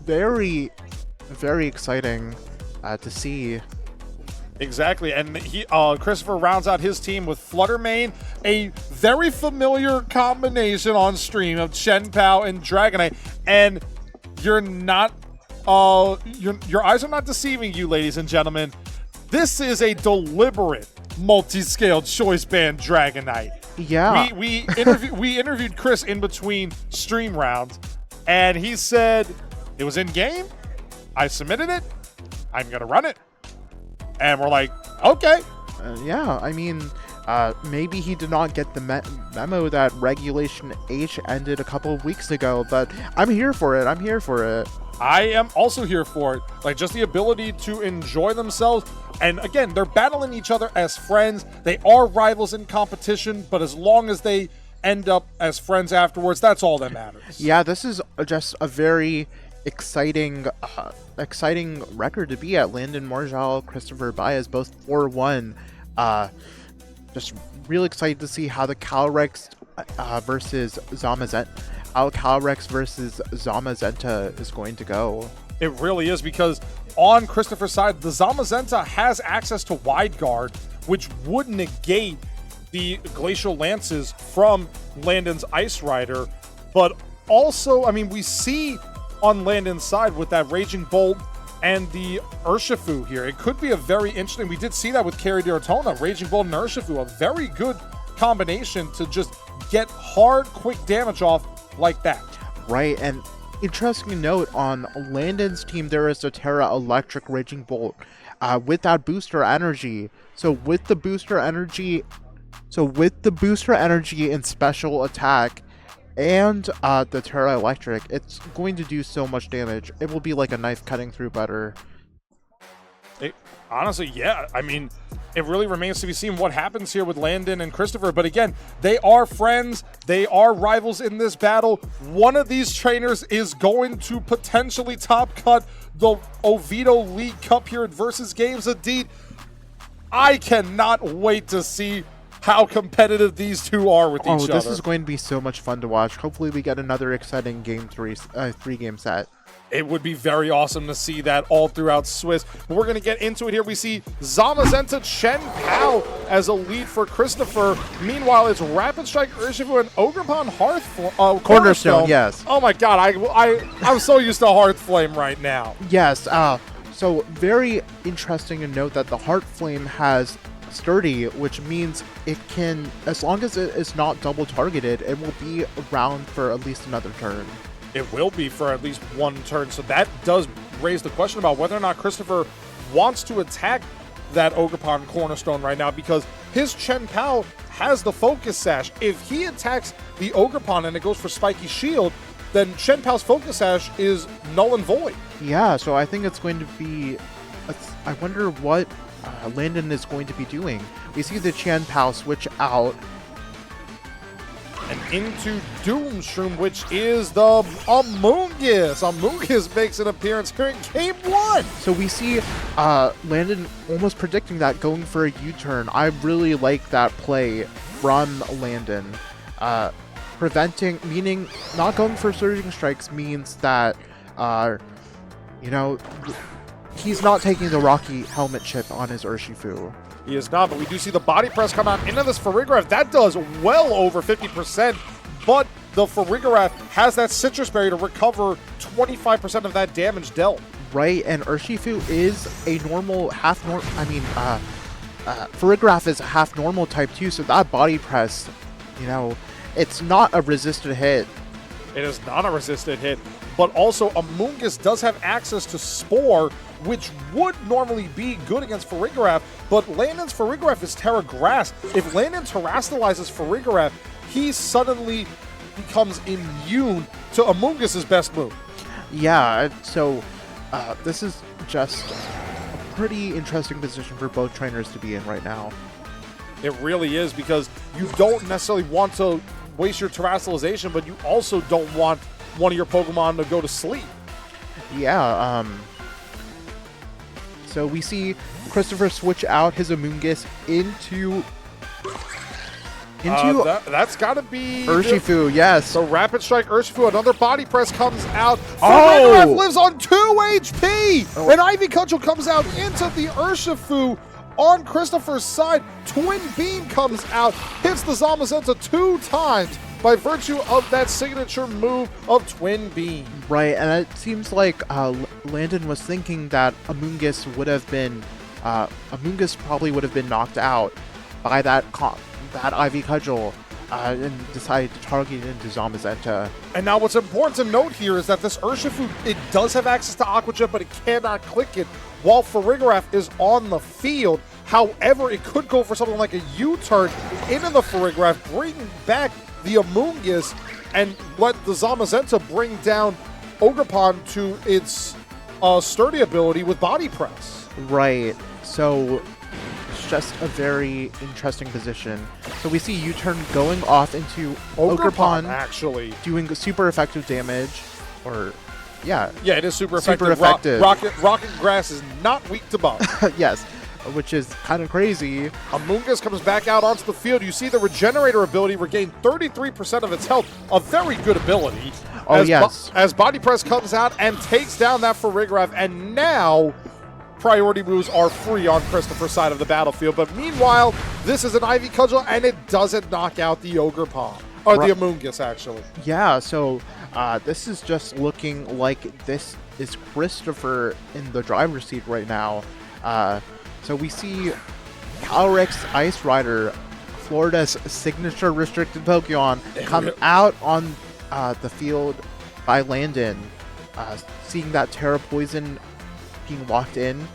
Speaker 6: Very, very exciting to see.
Speaker 1: Exactly, and Christopher rounds out his team with Fluttermane, a very familiar combination on stream of Chien-Pao and Dragonite, and you're not, your eyes are not deceiving you, ladies and gentlemen. This is a deliberate multi-scale choice band Dragonite.
Speaker 6: Yeah,
Speaker 1: we interviewed Chris in between stream rounds, and he said it was in game. I submitted it. I'm gonna run it. And we're like, okay.
Speaker 6: Yeah, I mean, maybe he did not get the memo that Regulation H ended a couple of weeks ago, but I'm here for it.
Speaker 1: I am also here for it. Like, just the ability to enjoy themselves. And again, they're battling each other as friends. They are rivals in competition, but as long as they end up as friends afterwards, that's all that matters.
Speaker 6: Yeah, this is just a very exciting record to be at. Landon Moorhall, Christopher Baez, both 4-1. Just really excited to see how the Calyrex versus Zamazenta is going to go.
Speaker 1: It really is, because on Christopher's side, the Zamazenta has access to Wide Guard, which would negate the Glacial Lances from Landon's Ice Rider. But also, I mean, we see on Landon's side with that Raging Bolt and the Urshifu here. It could be a very interesting, we did see that with Carry Daytona, Raging Bolt and Urshifu, a very good combination to just get hard, quick damage off like that.
Speaker 6: Right, and interesting note, on Landon's team, there is a Terra Electric Raging Bolt with that booster energy. So with the booster energy and special attack and the Terra Electric, it's going to do so much damage. It will be like a knife cutting through butter.
Speaker 1: Honestly, yeah. I mean, it really remains to be seen what happens here with Landon and Christopher. But again, they are friends. They are rivals in this battle. One of these trainers is going to potentially top cut the Oviedo League Cup here at Versus Games Adit. I cannot wait to see how competitive these two are with each other.
Speaker 6: Oh, this is going to be so much fun to watch. Hopefully we get another exciting three-game set.
Speaker 1: It would be very awesome to see that all throughout Swiss. But we're going to get into it here. We see Zamazenta Chen Pao as a lead for Christopher. Meanwhile, it's Rapid Strike Urshifu and Ogerpon Hearth
Speaker 6: Cornerstone, yes.
Speaker 1: Oh my god, I'm so used to Hearth Flame right now.
Speaker 6: Yes, so very interesting to note that the Heart Flame has Sturdy, which means it can, as long as it is not double targeted, it will be around for at least another turn.
Speaker 1: It will be for at least one turn, so that does raise the question about whether or not Christopher wants to attack that Ogerpon Cornerstone right now, because his Chen Pao has the Focus Sash. If he attacks the Ogerpon and it goes for Spiky Shield, then Chen Pao's Focus Sash is null and void.
Speaker 6: Yeah, so I think it's going to be, I wonder what Landon is going to be doing. We see the Chen Pao switch out
Speaker 1: and into Doomshroom, which is the Amoonguss. Amoonguss makes an appearance here in Game 1.
Speaker 6: So we see Landon almost predicting that, going for a U-turn. I really like that play from Landon. Meaning not going for Surging Strikes means that, he's not taking the Rocky Helmet chip on his Urshifu.
Speaker 1: He is not, but we do see the body press come out into this Farigiraf. That does well over 50%, but the Farigiraf has that Citrus Berry to recover 25% of that damage dealt.
Speaker 6: Right, and Urshifu is a normal, Farigiraf is a half normal type too, so that body press, it's not a resisted hit.
Speaker 1: It is not a resisted hit, but also Amoonguss does have access to Spore, which would normally be good against Farigiraf, but Landon's Farigiraf is Terra Grass. If Landon terastallizes Farigiraf, he suddenly becomes immune to Amoonguss' best move.
Speaker 6: Yeah, so this is just a pretty interesting position for both trainers to be in right now.
Speaker 1: It really is, because you don't necessarily want to waste your terastallization, but you also don't want one of your Pokemon to go to sleep.
Speaker 6: Yeah, so we see Christopher switch out his Amoonguss into
Speaker 1: that's got to be
Speaker 6: Urshifu, yes.
Speaker 1: So Rapid Strike Urshifu, another body press comes out.
Speaker 6: Oh!
Speaker 1: Farigiraf lives on 2 HP!
Speaker 6: Oh.
Speaker 1: And Ivy Cudgel comes out into the Urshifu on Christopher's side. Twin Beam comes out, hits the Zamazenta 2 times by virtue of that signature move of Twin Beam.
Speaker 6: Right, and it seems like Landon was thinking that Amoonguss probably would have been knocked out by that Ivy Cudgel, and decided to target it into Zamazenta.
Speaker 1: And now what's important to note here is that this Urshifu, it does have access to Aqua Jet, but it cannot click it while Farigiraf is on the field. However, it could go for something like a U-turn into the Farigiraf, bringing back the Amoonguss, and let the Zamazenta bring down Ogerpon to its sturdy ability with body press.
Speaker 6: Right, so it's just a very interesting position. So we see U-turn going off into Ogerpon,
Speaker 1: actually
Speaker 6: doing super effective damage, yeah,
Speaker 1: it is super effective.
Speaker 6: Super effective.
Speaker 1: Rocket Grass is not weak to buff.
Speaker 6: yes, which is kind of crazy.
Speaker 1: Amoonguss comes back out onto the field. You see the Regenerator ability regain 33% of its health. A very good ability.
Speaker 6: Oh, yes.
Speaker 1: As Body Press comes out and takes down that Farigiraf, and now priority moves are free on Christopher's side of the battlefield. But meanwhile, this is an Ivy Cudgel, and it doesn't knock out the Ogerpon. Or the Amoonguss, actually.
Speaker 6: Yeah, so This is just looking like this is Christopher in the driver's seat right now. So we see Calyrex Ice Rider, Florida's signature restricted Pokemon, come out on the field by Landon. Seeing that Terra Poison being locked in.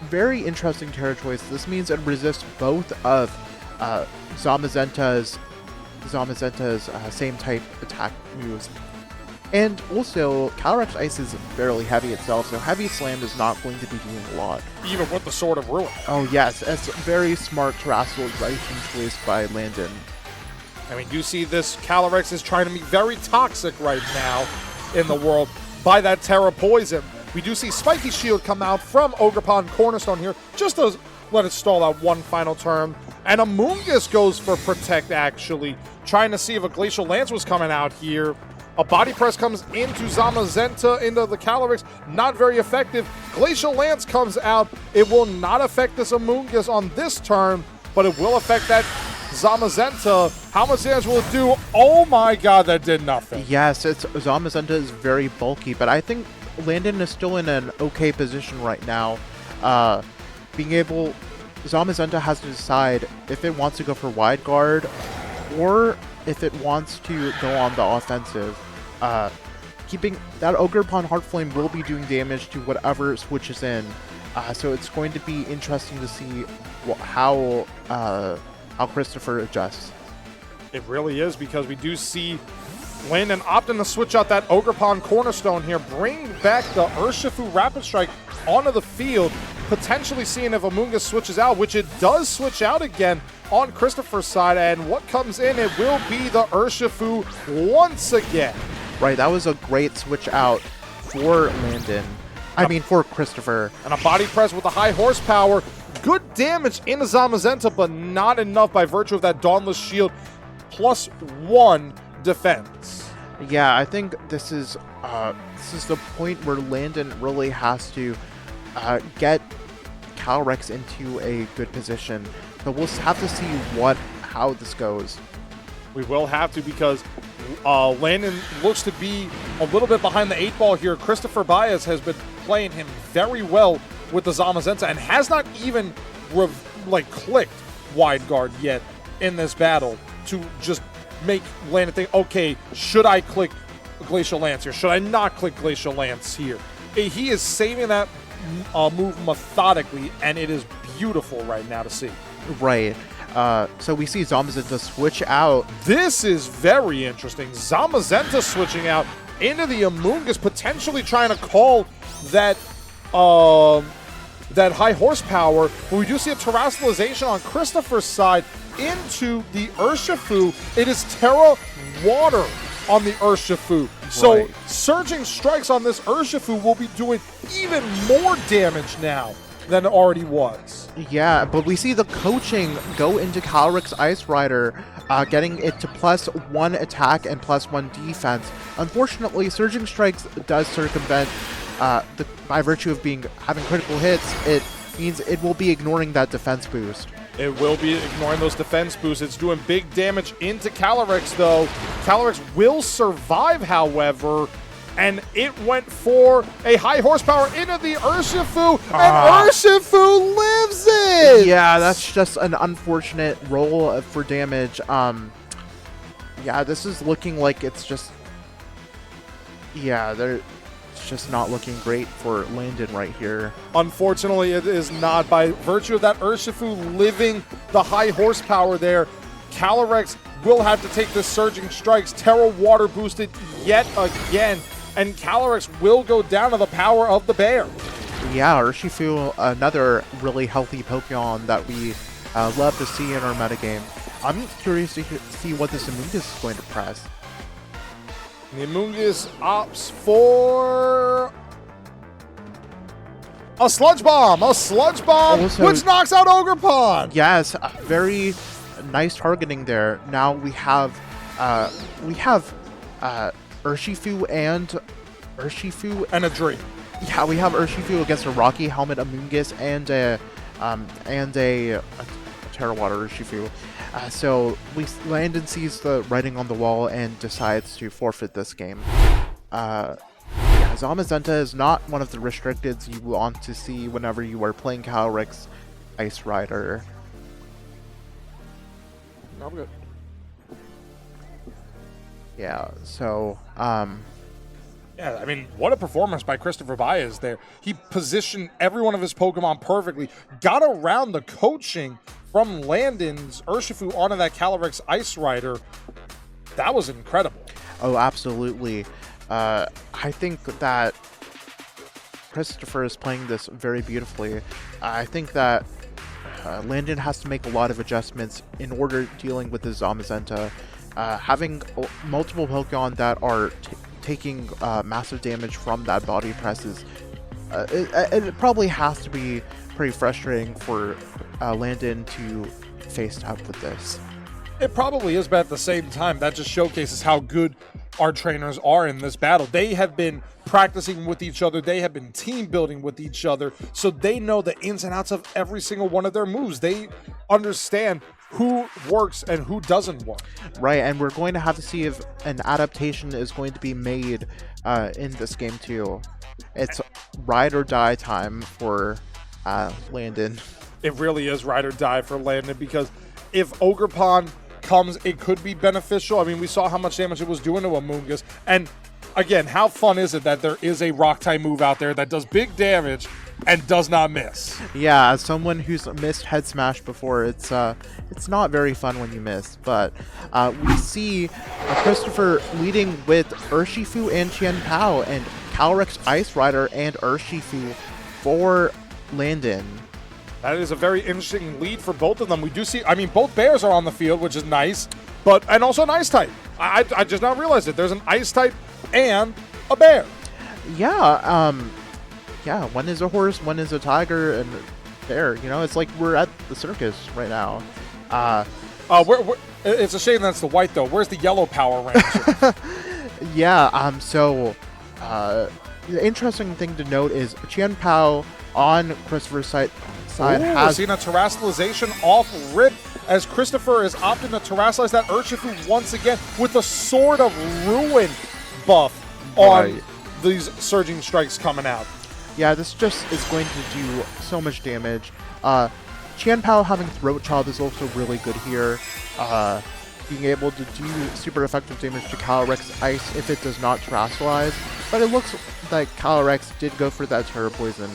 Speaker 6: Very interesting Terra choice. This means it resists both of Zamazenta's same type attack moves. And also, Calyrex Ice is fairly heavy itself, so Heavy Slam is not going to be doing a lot.
Speaker 1: Even with the Sword of Ruin.
Speaker 6: Oh yes, it's a very smart Terrestrialization choice by Landon.
Speaker 1: And we do see this Calyrex is trying to be very toxic right now in the world by that Terra Poison. We do see Spiky Shield come out from Ogerpon Cornerstone here, just to let it stall out one final turn. And Amoonguss goes for Protect, actually, trying to see if a Glacial Lance was coming out here. A Body Press comes into Zamazenta, into the Calyrex, not very effective. Glacial Lance comes out. It will not affect this Amoonguss on this turn, but it will affect that Zamazenta. How much damage will it do? Oh my god, that did nothing.
Speaker 6: Yes, Zamazenta is very bulky, but I think Landon is still in an okay position right now. Zamazenta has to decide if it wants to go for Wide Guard or if it wants to go on the offensive. Keeping that Ogerpon Heartflame will be doing damage to whatever switches in. So it's going to be interesting to see how Christopher adjusts.
Speaker 1: It really is, because we do see Landon opting to switch out that Ogerpon Cornerstone here, bring back the Urshifu Rapid Strike onto the field, potentially seeing if Amoonguss switches out, which it does switch out again on Christopher's side, and what comes in, it will be the Urshifu once again.
Speaker 6: Right, that was a great switch out for Landon. For Christopher.
Speaker 1: And a Body Press with a high horsepower. Good damage into Zamazenta, but not enough by virtue of that Dauntless Shield. +1 defense.
Speaker 6: Yeah, I think this is the point where Landon really has to get Calyrex into a good position. But we'll have to see how this goes.
Speaker 1: We will have to, because Landon looks to be a little bit behind the 8 ball here. Christopher Baez has been playing him very well with the Zamazenta and has not even clicked Wide Guard yet in this battle to just make Landon think, okay, should I click Glacial Lance here? Should I not click Glacial Lance here? He is saving that move methodically, and it is beautiful right now to see.
Speaker 6: Right. So we see Zamazenta switch out.
Speaker 1: This is very interesting. Zamazenta switching out into the Amoonguss, potentially trying to call that that high horsepower. But we do see a Terrestrialization on Christopher's side into the Urshifu. It is Terra Water on the Urshifu. So
Speaker 6: Right.
Speaker 1: Surging Strikes on this Urshifu will be doing even more damage now than it already was.
Speaker 6: Yeah, but we see the coaching go into Calyrex Ice Rider, getting it to +1 attack and +1 defense. Unfortunately, Surging Strikes does circumvent, by virtue of having critical hits, it means it will be ignoring that defense boost.
Speaker 1: It will be ignoring those defense boosts. It's doing big damage into Calyrex, though. Calyrex will survive, however, and it went for a high horsepower into the Urshifu, and Urshifu lives it!
Speaker 6: Yeah, that's just an unfortunate roll for damage. Yeah, this is looking like it's just... Yeah, it's just not looking great for Landon right here.
Speaker 1: Unfortunately, it is not. By virtue of that Urshifu living the high horsepower there, Calyrex will have to take the Surging Strikes. Terra Water boosted yet again, and Calyrex will go down to the power of the bear.
Speaker 6: Yeah, Urshifu, another really healthy Pokemon that we love to see in our metagame. I'm curious to see what this Amoonguss is going to press.
Speaker 1: The Amoonguss opts for a Sludge Bomb! A Sludge Bomb,
Speaker 6: Also-
Speaker 1: which knocks out Ogerpon!
Speaker 6: Yes, very nice targeting there. Now we have Urshifu and
Speaker 1: And a Dream.
Speaker 6: yeah, we have Urshifu against a Rocky Helmet Amoonguss and a Terra Water Urshifu. So Landon sees the writing on the wall and decides to forfeit this game. Yeah, Zamazenta is not one of the restricteds you want to see whenever you are playing Calyrex Ice Rider.
Speaker 1: I'm good.
Speaker 6: Yeah, so,
Speaker 1: Yeah, I mean, what a performance by Christopher Baez there. He positioned every one of his Pokemon perfectly, got around the coaching from Landon's Urshifu onto that Calyrex Ice Rider. That was incredible.
Speaker 6: oh, absolutely. I think that Christopher is playing this very beautifully. I think that Landon has to make a lot of adjustments in order dealing with his Zamazenta. Having multiple Pokemon that are taking massive damage from that body press is it probably has to be pretty frustrating for Landon to face up with this.
Speaker 1: It probably is, but at the same time, that just showcases how good our trainers are in this battle. They have been practicing with each other. They have been team building with each other. So they know the ins and outs of every single one of their moves. They understand who works and who doesn't work.
Speaker 6: Right, and we're going to have to see if an adaptation is going to be made in this game too. It's ride or die time for Landon.
Speaker 1: It really is ride or die for Landon, because if Ogerpon comes, it could be beneficial. I mean, we saw how much damage it was doing to Amoonguss. And again, how fun is it that there is a rock type move out there that does big damage and does not miss?
Speaker 6: Yeah, as someone who's missed Head Smash before, it's not very fun when you miss. But we see Christopher leading with Urshifu and Qian Pao, and Calyrex Ice Rider and Urshifu for Landon.
Speaker 1: That is a very interesting lead for both of them. We do see, I mean, both bears are on the field, which is nice, and also an ice type. I just now realized it. There's an ice type and a bear.
Speaker 6: Yeah, yeah, one is a horse, one is a tiger, and bear. You know, it's like we're at the circus right now.
Speaker 1: It's a shame that's the white, though. Where's the yellow Power Ranger?
Speaker 6: Yeah, so the interesting thing to note is Qian Pao on Christopher's side
Speaker 1: We're
Speaker 6: has
Speaker 1: seeing a terrestrialization off rip as Christopher is opting to terrestrialize that Urshifu once again with the Sword of Ruin buff on these Surging Strikes coming out.
Speaker 6: Yeah, this just is going to do so much damage. Qian Pao having Throat Chop is also really good here. Being able to do super effective damage to Calyrex Ice if it does not terrestrialize. But it looks like Calyrex did go for that Terra Poison,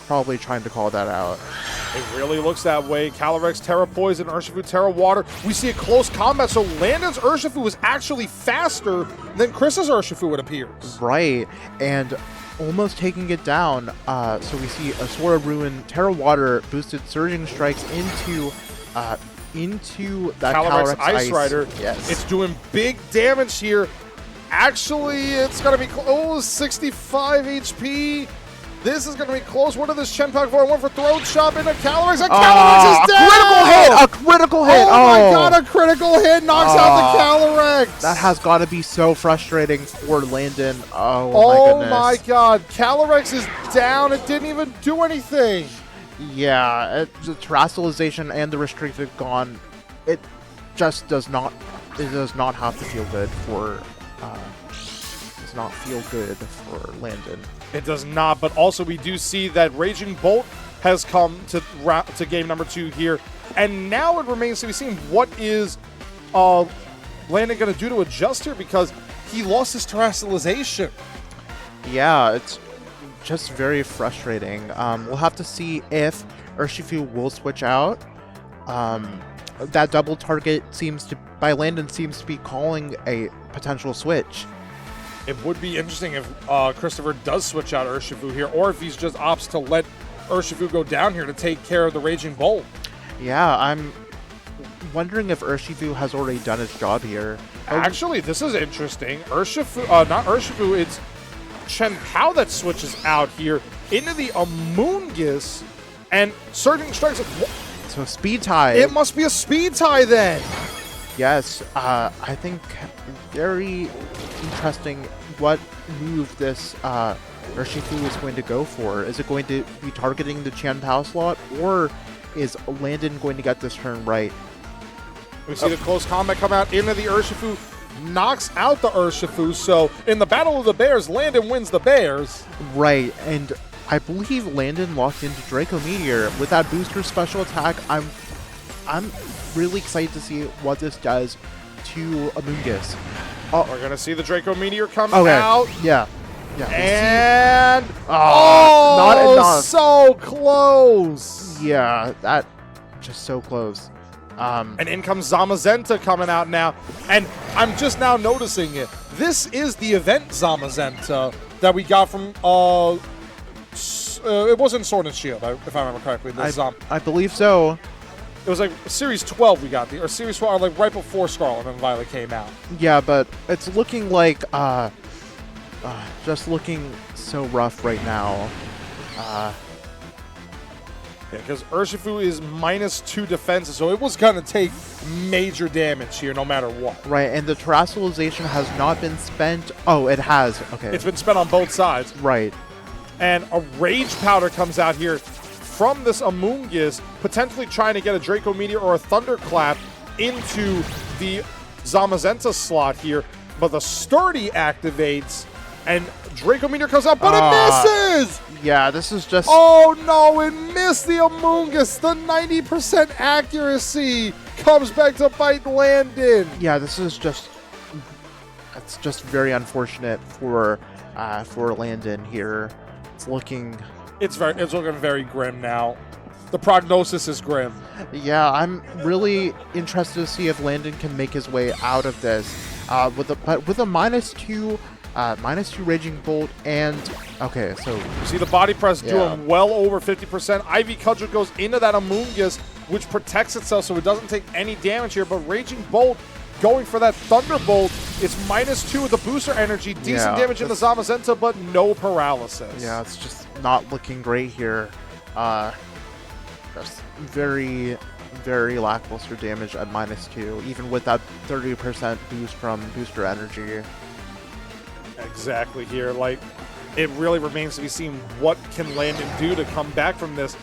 Speaker 6: probably trying to call that out.
Speaker 1: It really looks that way. Calyrex Terra Poison, Urshifu Terra Water. We see a close combat, so Landon's Urshifu is actually faster than Chris's Urshifu, it appears.
Speaker 6: Right, and almost taking it down. So we see a Sword of Ruin, Terra Water, boosted Surging Strikes into that
Speaker 1: Calyrex Ice Rider.
Speaker 6: Yes.
Speaker 1: It's doing big damage here. Actually, it's going to be close. 65 HP. This is going to be close. What did this Qian Pao for? One for Throat Chop into Calyrex, and Calyrex is down!
Speaker 6: A critical hit!
Speaker 1: Oh my god, a critical hit knocks out the Calyrex!
Speaker 6: That has got to be so frustrating for Landon. Oh
Speaker 1: my god, Calyrex is down. It didn't even do anything.
Speaker 6: Yeah, the terrestrialization and the restricted gone. It just does not. It does not have to feel good for. Does not feel good for Landon.
Speaker 1: It does not, but also we do see that Raging Bolt has come to game number 2 here, and now it remains to be seen what is Landon going to do to adjust here, because he lost his terrestrialization.
Speaker 6: Yeah, it's just very frustrating. We'll have to see if Urshifu will switch out. That double target by Landon seems to be calling a potential switch.
Speaker 1: It would be interesting if Christopher does switch out Urshifu here, or if he's just opts to let Urshifu go down here to take care of the Raging Bolt.
Speaker 6: Yeah, I'm wondering if Urshifu has already done his job here.
Speaker 1: Actually, this is interesting. Urshifu, not Urshifu, it's Qian Pao that switches out here into the Amoonguss, and Surging Strikes.
Speaker 6: So speed tie.
Speaker 1: It must be a speed tie then.
Speaker 6: Yes, I think very interesting what move this Urshifu is going to go for. Is it going to be targeting the Qian Pao slot, or is Landon going to get this turn right?
Speaker 1: We see the close combat come out into the Urshifu, knocks out the Urshifu. So in the Battle of the Bears, Landon wins the Bears.
Speaker 6: Right, and I believe Landon locked into Draco Meteor with that booster special attack. I'm really excited to see what this does to Amoonguss.
Speaker 1: We're going to see the Draco Meteor come
Speaker 6: Okay,
Speaker 1: out.
Speaker 6: yeah.
Speaker 1: And
Speaker 6: not enough.
Speaker 1: So close.
Speaker 6: Yeah, that just so close.
Speaker 1: And in comes Zamazenta coming out now. And I'm just now noticing it. This is the event Zamazenta that we got from it wasn't Sword and Shield, if I remember correctly.
Speaker 6: I believe so.
Speaker 1: It was like Series 12 we got, or Series 12, like right before Scarlet and Violet came out.
Speaker 6: Yeah, but it's looking like just looking so rough right now.
Speaker 1: Yeah, because Urshifu is -2 defenses, so it was going to take major damage here no matter what.
Speaker 6: Right, and the terrestrialization has not been spent. Oh, it has. Okay.
Speaker 1: It's been spent on both sides.
Speaker 6: Right.
Speaker 1: And a Rage Powder comes out here from this Amoonguss, potentially trying to get a Draco Meteor or a Thunderclap into the Zamazenta slot here. But the Sturdy activates, and Draco Meteor comes out, but it misses!
Speaker 6: Yeah, this is just...
Speaker 1: Oh no, it missed the Amoonguss. The 90% accuracy comes back to bite Landon.
Speaker 6: Yeah, this is just... It's just very unfortunate for Landon here. It's looking...
Speaker 1: It's looking very grim now. The prognosis is grim.
Speaker 6: Yeah, I'm really interested to see if Landon can make his way out of this. With a -2 Raging Bolt, and okay, so
Speaker 1: you see the body press doing well over 50%. Ivy Cudgel goes into that Amoonguss, which protects itself so it doesn't take any damage here. But Raging Bolt going for that Thunderbolt. It's -2 with the booster energy. Decent damage in the Zamazenta, but no paralysis.
Speaker 6: Yeah, it's just not looking great here. Just very, very lackluster damage at -2, even with that 30% boost from booster energy.
Speaker 1: Exactly here. Like, it really remains to be seen what can Landon do to come back from this,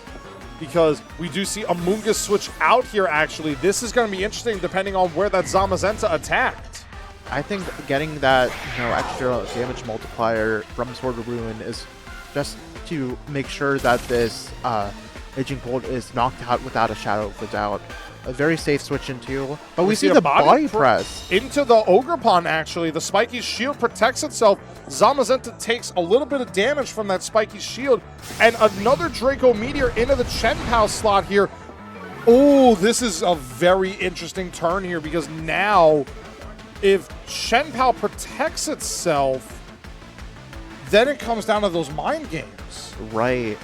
Speaker 1: because we do see Amoonguss switch out here, actually. This is going to be interesting depending on where that Zamazenta attacked.
Speaker 6: I think getting that extra damage multiplier from Sword of Ruin is just to make sure that this Raging Bolt is knocked out without a shadow of a doubt. A very safe switch into, but we see the body press
Speaker 1: into the Ogerpon. Actually, the Spiky Shield protects itself. Zamazenta takes a little bit of damage from that Spiky Shield, and another Draco Meteor into the Chen Pao slot here. Oh, this is a very interesting turn here, because now if Chen Pao protects itself, then it comes down to those mind games.
Speaker 6: Right.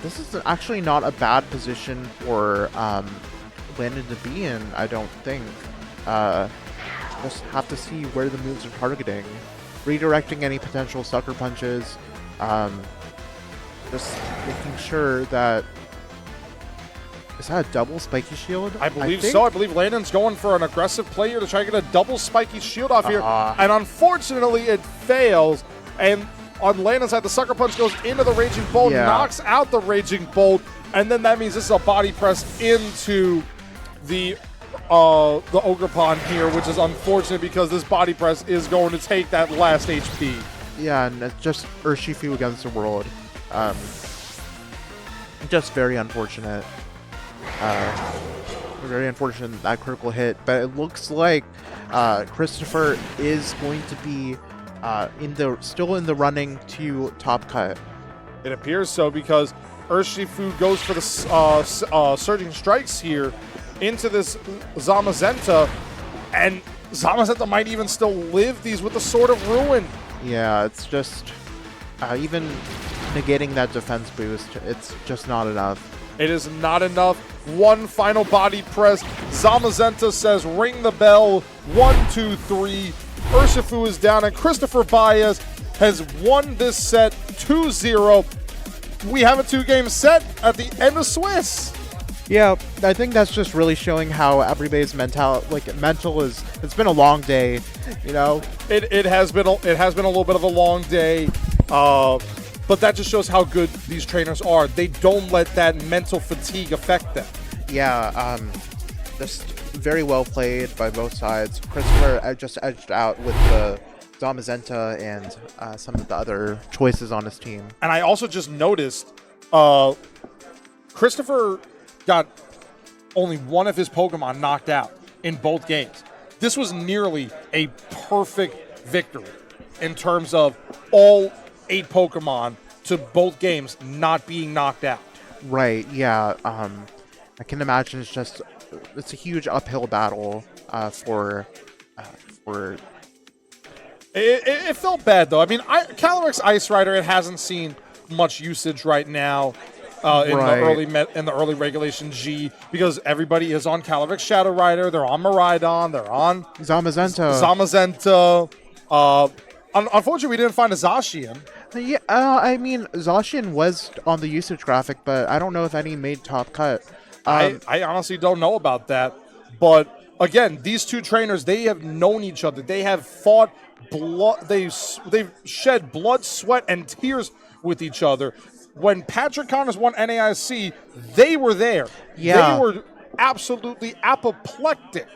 Speaker 6: This is actually not a bad position for Landon to be in, I don't think. Just have to see where the moves are targeting. Redirecting any potential sucker punches. Just making sure that... Is that a double Spiky Shield?
Speaker 1: I believe so. I believe Landon's going for an aggressive play here to try to get a double Spiky Shield off here. And unfortunately, it fails. And on Landon's side, the Sucker Punch goes into the Raging Bolt, knocks out the Raging Bolt, and then that means this is a body press into the Ogerpon here, which is unfortunate because this body press is going to take that last HP.
Speaker 6: Yeah, and it's just Urshifu against the world. Just very unfortunate. Very unfortunate that critical hit, but it looks like Christopher is going to be still in the running to top cut.
Speaker 1: It appears so, because Urshifu goes for the Surging Strikes here into this Zamazenta, and Zamazenta might even still live these with the Sword of Ruin.
Speaker 6: Yeah, it's just even negating that defense boost, it's just not enough.
Speaker 1: It is not enough. One final body press. Zamazenta says, ring the bell. 1, 2, 3. Urshifu is down, and Christopher Baez has won this set 2-0. We have a 2-game set at the end of Swiss.
Speaker 6: Yeah, I think that's just really showing how everybody's mental is. It's been a long day, you know.
Speaker 1: It has been a little bit of a long day, but that just shows how good these trainers are. They don't let that mental fatigue affect them.
Speaker 6: Yeah, just very well played by both sides. Christopher just edged out with the Zamazenta and some of the other choices on his team.
Speaker 1: And I also just noticed Christopher got only one of his Pokemon knocked out in both games. This was nearly a perfect victory in terms of all 8 Pokemon to both games not being knocked out.
Speaker 6: Right, yeah. I can imagine it's a huge uphill battle for
Speaker 1: It felt bad though. I mean, Calyrex Ice Rider, it hasn't seen much usage right now in the early regulation G, because everybody is on Calyrex Shadow Rider. They're on Miraidon. They're on
Speaker 6: Zamazenta.
Speaker 1: Unfortunately, we didn't find a Zacian.
Speaker 6: Yeah, I mean, Zacian was on the usage graphic, but I don't know if any made top cut.
Speaker 1: I honestly don't know about that. But again, these two trainers, they have known each other. They have fought blood. They've shed blood, sweat, and tears with each other. When Patrick Connors won NAIC, they were there.
Speaker 6: Yeah.
Speaker 1: They were absolutely apoplectic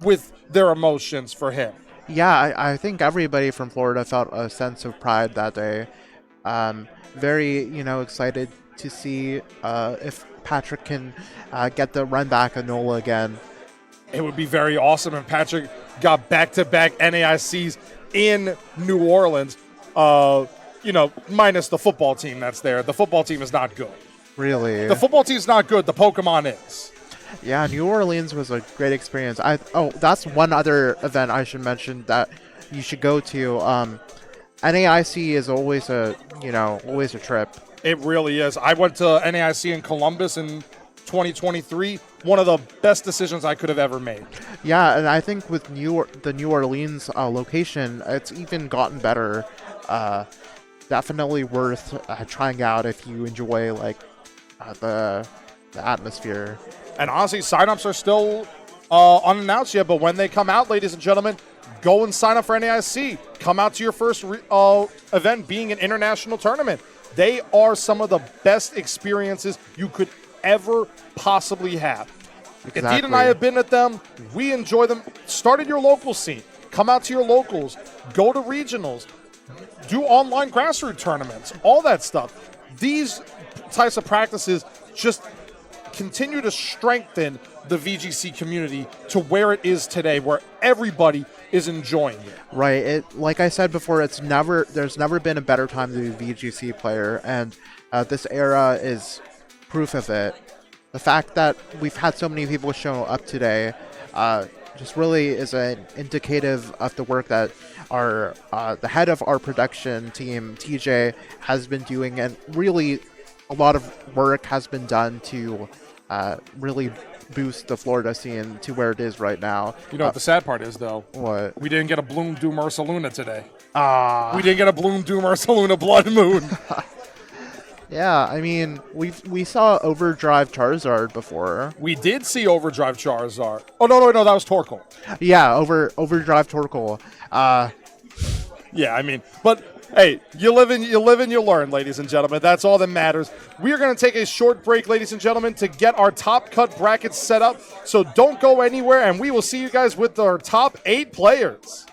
Speaker 1: with their emotions for him.
Speaker 6: Yeah, I think everybody from Florida felt a sense of pride that day. Very, excited to see if Patrick can get the run back of NOLA again.
Speaker 1: It would be very awesome if Patrick got back-to-back NAICs in New Orleans, minus the football team that's there. The football team is not good.
Speaker 6: Really?
Speaker 1: The football team's not good. The Pokemon is.
Speaker 6: Yeah, New Orleans was a great experience. That's one other event I should mention that you should go to. NAIC is always always a trip.
Speaker 1: It really is. I went to NAIC in Columbus in 2023. One of the best decisions I could have ever made.
Speaker 6: Yeah, and I think with the New Orleans location, it's even gotten better. Definitely worth trying out if you enjoy the atmosphere.
Speaker 1: And honestly, signups are still unannounced yet, but when they come out, ladies and gentlemen, go and sign up for NAIC. Come out to your first event being an international tournament. They are some of the best experiences you could ever possibly have.
Speaker 6: Exactly.
Speaker 1: Indeed and I have been at them. We enjoy them. Start at your local scene. Come out to your locals. Go to regionals. Do online grassroots tournaments. All that stuff. These types of practices just continue to strengthen the VGC community to where it is today, where everybody is enjoying it.
Speaker 6: Right. Like I said before, there's never been a better time to be a VGC player, and this era is proof of it. The fact that we've had so many people show up today just really is an indicative of the work that the head of our production team, TJ, has been doing, and really a lot of work has been done to really boost the Florida scene to where it is right now.
Speaker 1: You know what the sad part is, though?
Speaker 6: What?
Speaker 1: We didn't get a Bloom Doom Ursaluna today. We didn't get a Bloom Doom Ursaluna Blood Moon.
Speaker 6: Yeah, I mean, we saw Overdrive Charizard before.
Speaker 1: We did see Overdrive Charizard. Oh, no, that was Torkoal.
Speaker 6: Yeah, Overdrive Torkoal.
Speaker 1: Yeah, I mean, but hey, you live and you learn, ladies and gentlemen. That's all that matters. We are going to take a short break, ladies and gentlemen, to get our top cut brackets set up. So don't go anywhere, and we will see you guys with our top 8 players.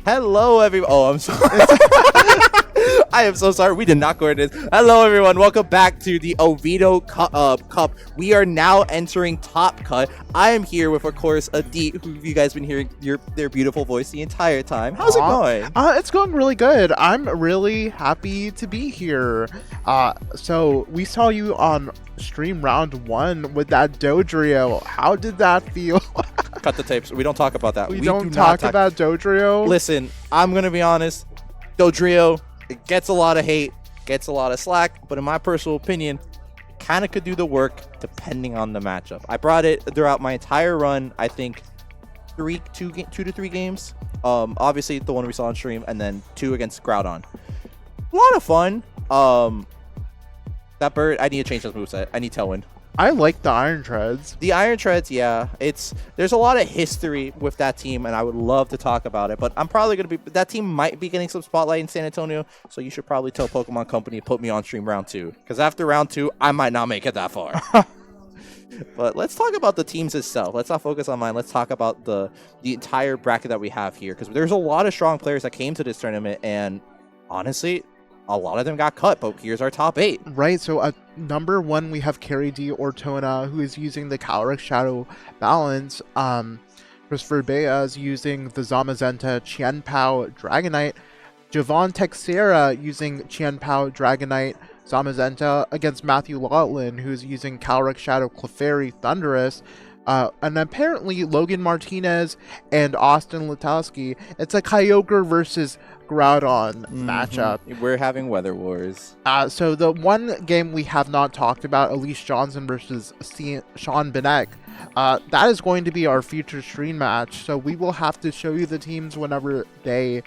Speaker 7: Hello, everyone. Oh, I'm sorry. I am so sorry. We did not go into this. Hello, everyone. Welcome back to the Oviedo Cup. We are now entering Top Cut. I am here with, of course, Adit, who you guys been hearing their beautiful voice the entire time. How's it going?
Speaker 6: It's going really good. I'm really happy to be here. So we saw you on stream round 1 with that Dodrio. How did that feel?
Speaker 7: Cut the tapes. We don't talk about that.
Speaker 6: we
Speaker 7: do
Speaker 6: don't
Speaker 7: not
Speaker 6: talk about Dodrio.
Speaker 7: Listen, I'm going to be honest. Dodrio, it gets a lot of hate, gets a lot of slack, but in my personal opinion, kind of could do the work depending on the matchup. I brought it throughout my entire run, I think 2 to 3 games. Obviously, the one we saw on stream, and then 2 against Groudon. A lot of fun. That bird, I need to change this moveset. I need Tailwind.
Speaker 6: I like the Iron Treads.
Speaker 7: The Iron Treads, yeah. There's a lot of history with that team, and I would love to talk about it. But I'm probably going to be... That team might be getting some spotlight in San Antonio, so you should probably tell Pokemon Company to put me on stream round 2. Because after round 2, I might not make it that far. But let's talk about the teams itself. Let's not focus on mine. Let's talk about the entire bracket that we have here. Because there's a lot of strong players that came to this tournament, and honestly... A lot of them got cut, but here's our top 8.
Speaker 6: Right, so at number 1, we have Carrie D. Ortona, who is using the Calyrex Shadow Balance. Christopher Bea is using the Zamazenta Qianpao Dragonite. Javon Texera using Qianpao Dragonite Zamazenta against Matthew Lautlin, who's using Calyrex Shadow Clefairy Thundurus. And apparently Logan Martinez and Austin Latowski. It's a Kyogre versus Groudon matchup.
Speaker 7: We're having Weather Wars.
Speaker 6: So the one game we have not talked about, Elise Johnson versus Sean Benek, that is going to be our future stream match. So we will have to show you the teams whenever they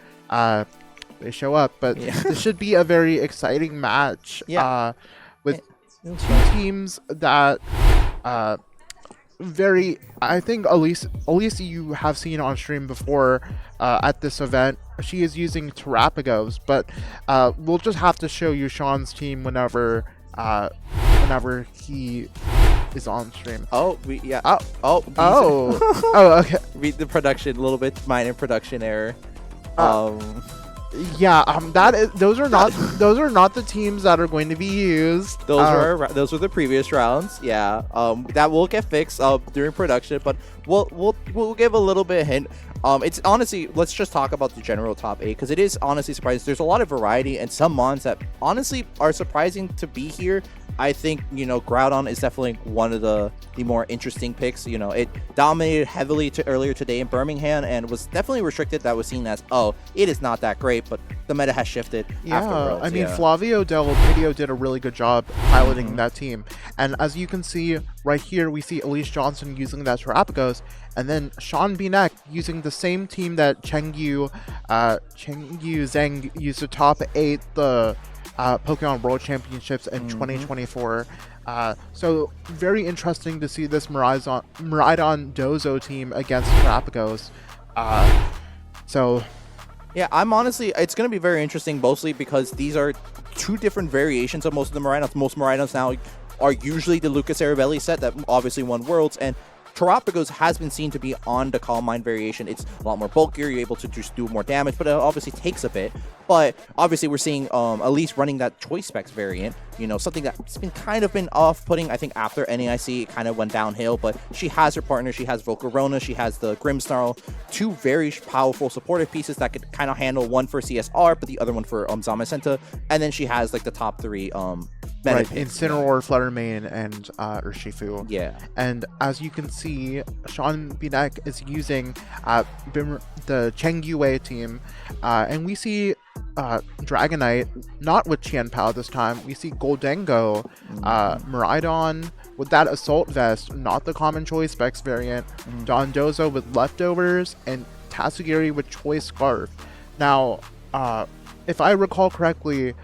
Speaker 6: show up. But this should be a very exciting match with 2 teams that... I think Elise you have seen on stream before at this event. She is using Terapagos, but we'll just have to show you Sean's team whenever he is on stream.
Speaker 7: Okay. Read the production a little bit, minor production error.
Speaker 6: Those are not the teams that are going to be used.
Speaker 7: Those were the previous rounds. Yeah. That will get fixed during production, but we'll give a little bit of hint. It's honestly, let's just talk about the general top 8 because it is honestly surprising. There's a lot of variety and some mons that honestly are surprising to be here. I think, Groudon is definitely one of the more interesting picks. It dominated heavily earlier today in Birmingham and was definitely restricted. That was seen as, it is not that great, but the meta has shifted afterwards.
Speaker 6: I mean, Flavio Del Pidio did a really good job piloting that team. And as you can see right here, we see Elise Johnson using that Terapagos, and then Sean Benek using the same team that Chengyu Zheng used to top 8 the Pokemon World Championships in 2024. So very interesting to see this Miraidon Dozo team against Terapagos.
Speaker 7: Yeah, I'm honestly, it's going to be very interesting, mostly because these are 2 different variations of most of the Miraidons. Most Miraidons now are usually the Lucas Arabelli set that obviously won Worlds, and Terapagos has been seen to be on the Calm Mind variation. It's a lot more bulkier. You're able to just do more damage, but it obviously takes a bit. But obviously, we're seeing Elise running that Choice Specs variant. Something that's been kind of off-putting. I think after NAIC, it kind of went downhill. But she has her partner. She has Volcarona. She has the Grimmsnarl. 2 very powerful supportive pieces that could kind of handle one for CSR, but the other one for Zamazenta. And then she has like the top 3
Speaker 6: Right, Incineroar, Fluttermane, and Urshifu.
Speaker 7: Yeah.
Speaker 6: And as you can see, Sean Benek is using the Chengyu team, and we see Dragonite, not with Qianpao this time. We see Goldengo, Miraidon with that Assault Vest, not the common Choice Specs variant, Dondozo with Leftovers, and Tatsugiri with Choice Scarf. Now, if I recall correctly,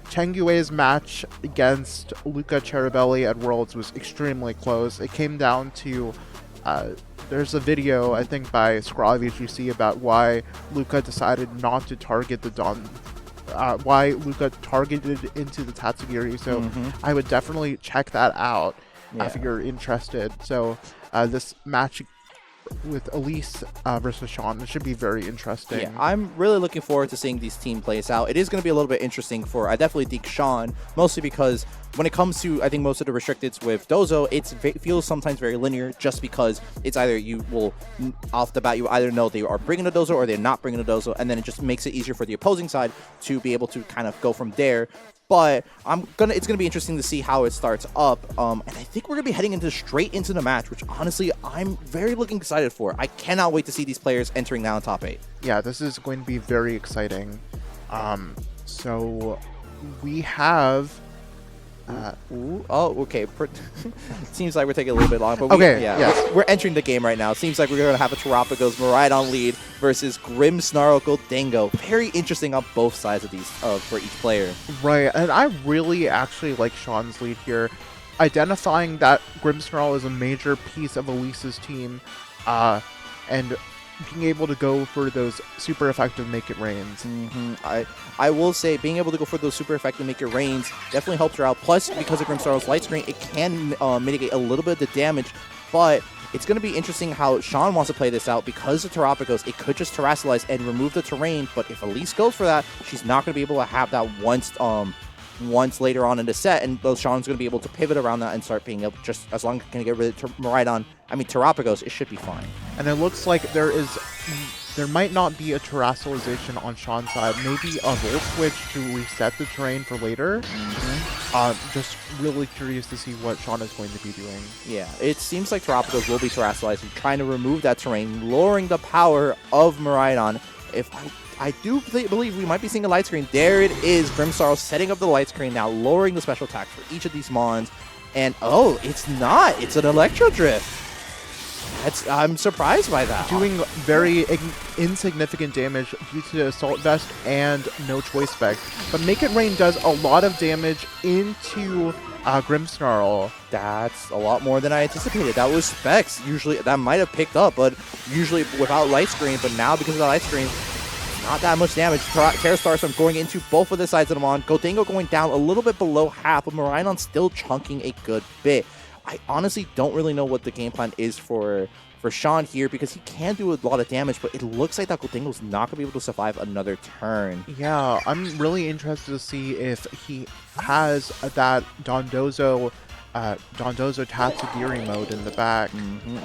Speaker 6: Chengue's match against Luca Cherubelli at Worlds was extremely close. It came down to there's a video, I think, by ScrawVGC about why Luca decided not to target the why Luca targeted into the Tatsugiri. So I would definitely check that out if you're interested. So this match with Elise versus Sean. It should be very interesting.
Speaker 7: Yeah, I'm really looking forward to seeing these team plays out. It is going to be a little bit interesting for, I definitely think, Sean, mostly because when it comes to, I think, most of the restricteds with Dozo, it feels sometimes very linear just because it's either you will, off the bat, you either know they are bringing a Dozo or they're not bringing a Dozo, and then it just makes it easier for the opposing side to be able to kind of go from there. But it's gonna be interesting to see how it starts up, and I think we're gonna be heading straight into the match, which honestly I'm very looking excited for. I cannot wait to see these players entering now in top 8.
Speaker 6: Yeah, this is going to be very exciting. So we have.
Speaker 7: Okay. Seems like we're taking a little bit long, but we're entering the game right now. Seems like we're going to have a Terapagos Miraidon lead versus Grimmsnarl Gholdengo. Very interesting on both sides of these for each player.
Speaker 6: Right, and I really actually like Sean's lead here. Identifying that Grimmsnarl is a major piece of Elise's team, and being able to go for those super effective Make It Rains.
Speaker 7: I will say being able to go for those super effective Make It Rains definitely helps her out. Plus, because of Grimmsnarl's light screen, it can mitigate a little bit of the damage, but it's going to be interesting how Sean wants to play this out. Because of Terapagos, it could just Terrasilize and remove the terrain, but if Elise goes for that, she's not going to be able to have that once later on in the set, and Sean's going to be able to pivot around that and start being able, just as long as he can get rid of Terapagos, it should be fine.
Speaker 6: And it looks like there might not be a Terrasilization on Sean's side, maybe a Volt Switch to reset the terrain for later. Just really curious to see what Sean is going to be doing.
Speaker 7: Yeah, it seems like Terapagos will be Terrasilizing, trying to remove that terrain, lowering the power of Miraidon. I do believe we might be seeing a light screen. There it is. Grimmsnarl setting up the light screen now, lowering the special attack for each of these Mons. And, it's not. It's an Electro Drift. I'm surprised by that.
Speaker 6: Doing very insignificant damage due to Assault Vest and no Choice Spec. But Make It Rain does a lot of damage into Grimmsnarl.
Speaker 7: That's a lot more than I anticipated. That was Specs. Usually, that might have picked up, but usually without light screen. But now, because of the light screen, not that much damage. Terra Starstorm going into both of the sides of the Mon. Gholdengo going down a little bit below half, but Miraidon still chunking a good bit. I honestly don't really know what the game plan is for Sean here, because he can do a lot of damage, but it looks like that Gholdengo's not going to be able to survive another turn.
Speaker 6: Yeah, I'm really interested to see if he has that Dondozo Tatsugiri mode in the back.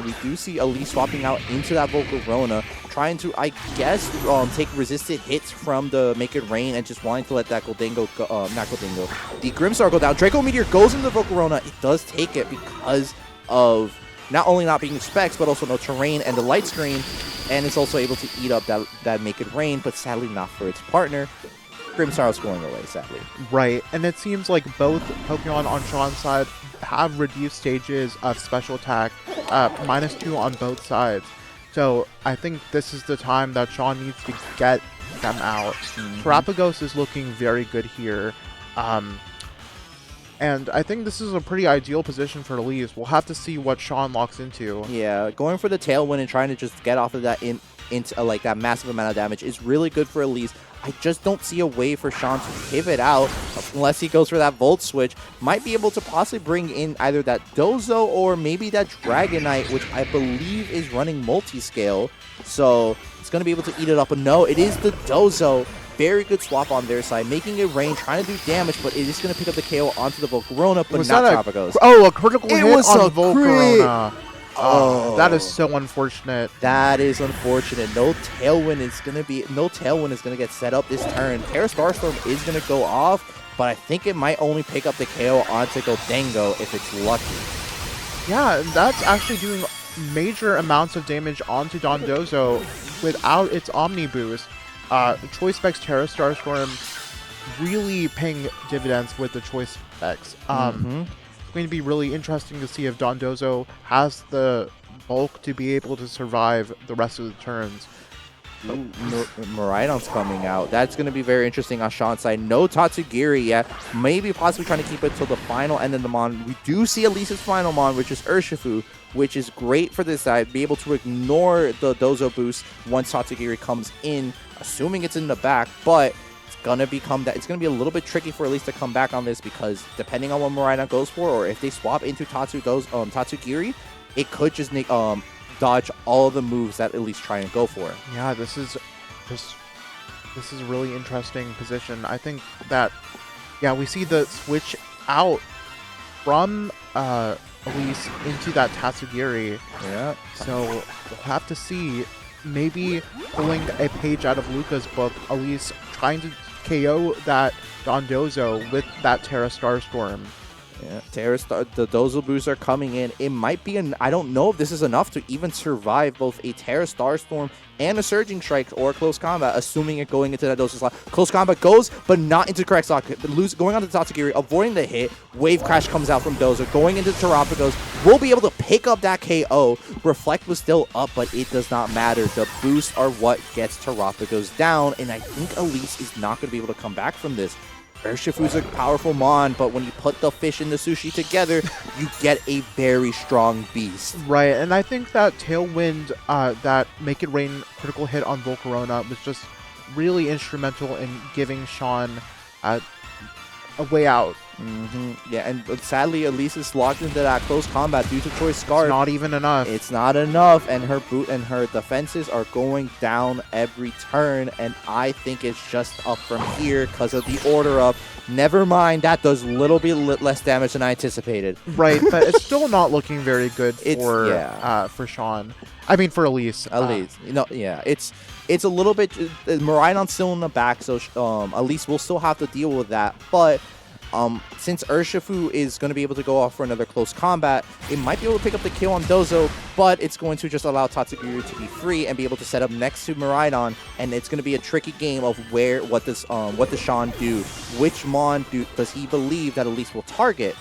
Speaker 7: We do see Elise swapping out into that Volcarona, trying to, I guess, take resisted hits from the Make It Rain and just wanting to let that Gholdengo go, not Gholdengo, the Grimmsnarl go down. Draco Meteor goes into the Volcarona. It does take it because of not only not being specs, but also no terrain and the light screen, and it's also able to eat up that Make It Rain, but sadly not for its partner. Grimmsnarl's going away, sadly.
Speaker 6: Right, and it seems like both Pokemon on Sean's side have reduced stages of special attack, -2 on both sides. So I think this is the time that Sean needs to get them out. Terapagos is looking very good here. And I think this is a pretty ideal position for Elise. We'll have to see what Sean locks into.
Speaker 7: Yeah, going for the Tailwind and trying to just get off of that into like that massive amount of damage is really good for Elise. I just don't see a way for Sean to pivot out unless he goes for that Volt Switch. Might be able to possibly bring in either that Dozo or maybe that Dragonite, which I believe is running multi-scale. So it's going to be able to eat it up. But no, it is the Dozo. Very good swap on their side, making it rain, trying to do damage, but it is going to pick up the KO onto the Volcarona, but not Terapagos.
Speaker 6: A critical hit on Volcarona. Oh, that is so unfortunate.
Speaker 7: That is unfortunate. No Tailwind is gonna get set up this turn. Terra Starstorm is gonna go off, but I think it might only pick up the KO onto Gholdengo if it's lucky.
Speaker 6: Yeah, that's actually doing major amounts of damage onto Dondozo without its Omni Boost. Choice Specs Terra Starstorm really paying dividends with the Choice Specs. It's going to be really interesting to see if Dondozo has the bulk to be able to survive the rest of the turns.
Speaker 7: Miraidon's coming out. That's going to be very interesting on Sean's side. No Tatsugiri yet. Maybe possibly trying to keep it till the final end of the Mon. We do see Elise's final Mon, which is Urshifu, which is great for this side. Be able to ignore the Dozo boost once Tatsugiri comes in, assuming it's in the back, but gonna become that. It's gonna be a little bit tricky for Elise to come back on this, because depending on what Miraidon goes for, or if they swap into Tatsugiri, it could just dodge all of the moves that Elise trying to go for.
Speaker 6: Yeah, this is a really interesting position. I think that, yeah, we see the switch out from Elise into that Tatsugiri.
Speaker 7: Yeah.
Speaker 6: So we'll have to see, maybe pulling a page out of Luca's book, Elise trying to KO that Dondozo with that Terra Starstorm.
Speaker 7: Yeah, the Dozo boosts are coming in. It might be I don't know if this is enough to even survive both a Terra Starstorm and a Surging Strike or Close Combat, assuming it going into that Dozo slot. Close Combat goes, but not into the correct slot. Going on to Tatsugiri, avoiding the hit. Wave Crash comes out from Dozo, going into Terapagos. Will be able to pick up that KO. Reflect was still up, but it does not matter. The boosts are what gets Terapagos down, and I think Elise is not going to be able to come back from this. Urshifu's a powerful mon, but when you put the fish and the sushi together, you get a very strong beast.
Speaker 6: Right, and I think that Tailwind, that Make It Rain critical hit on Volcarona was just really instrumental in giving Sean a way out.
Speaker 7: Yeah, and sadly, Elise is locked into that close combat due to Choice Scarf.
Speaker 6: It's not even enough.
Speaker 7: It's not enough, and her boot and her defenses are going down every turn, and I think it's just up from here because of the order up. Never mind, that does a little bit less damage than I anticipated.
Speaker 6: Right, but it's still not looking very good
Speaker 7: It's-
Speaker 6: for Sean. I mean, for Elise.
Speaker 7: Elise, it's a little bit. Miraidon's still in the back, so Elise will still have to deal with that. But since Urshifu is going to be able to go off for another close combat, it might be able to pick up the kill on Dozo, but it's going to just allow Tatsugiri to be free and be able to set up next to Miraidon, and it's going to be a tricky game of what does Sean do? Which mon does he believe that Elise will target,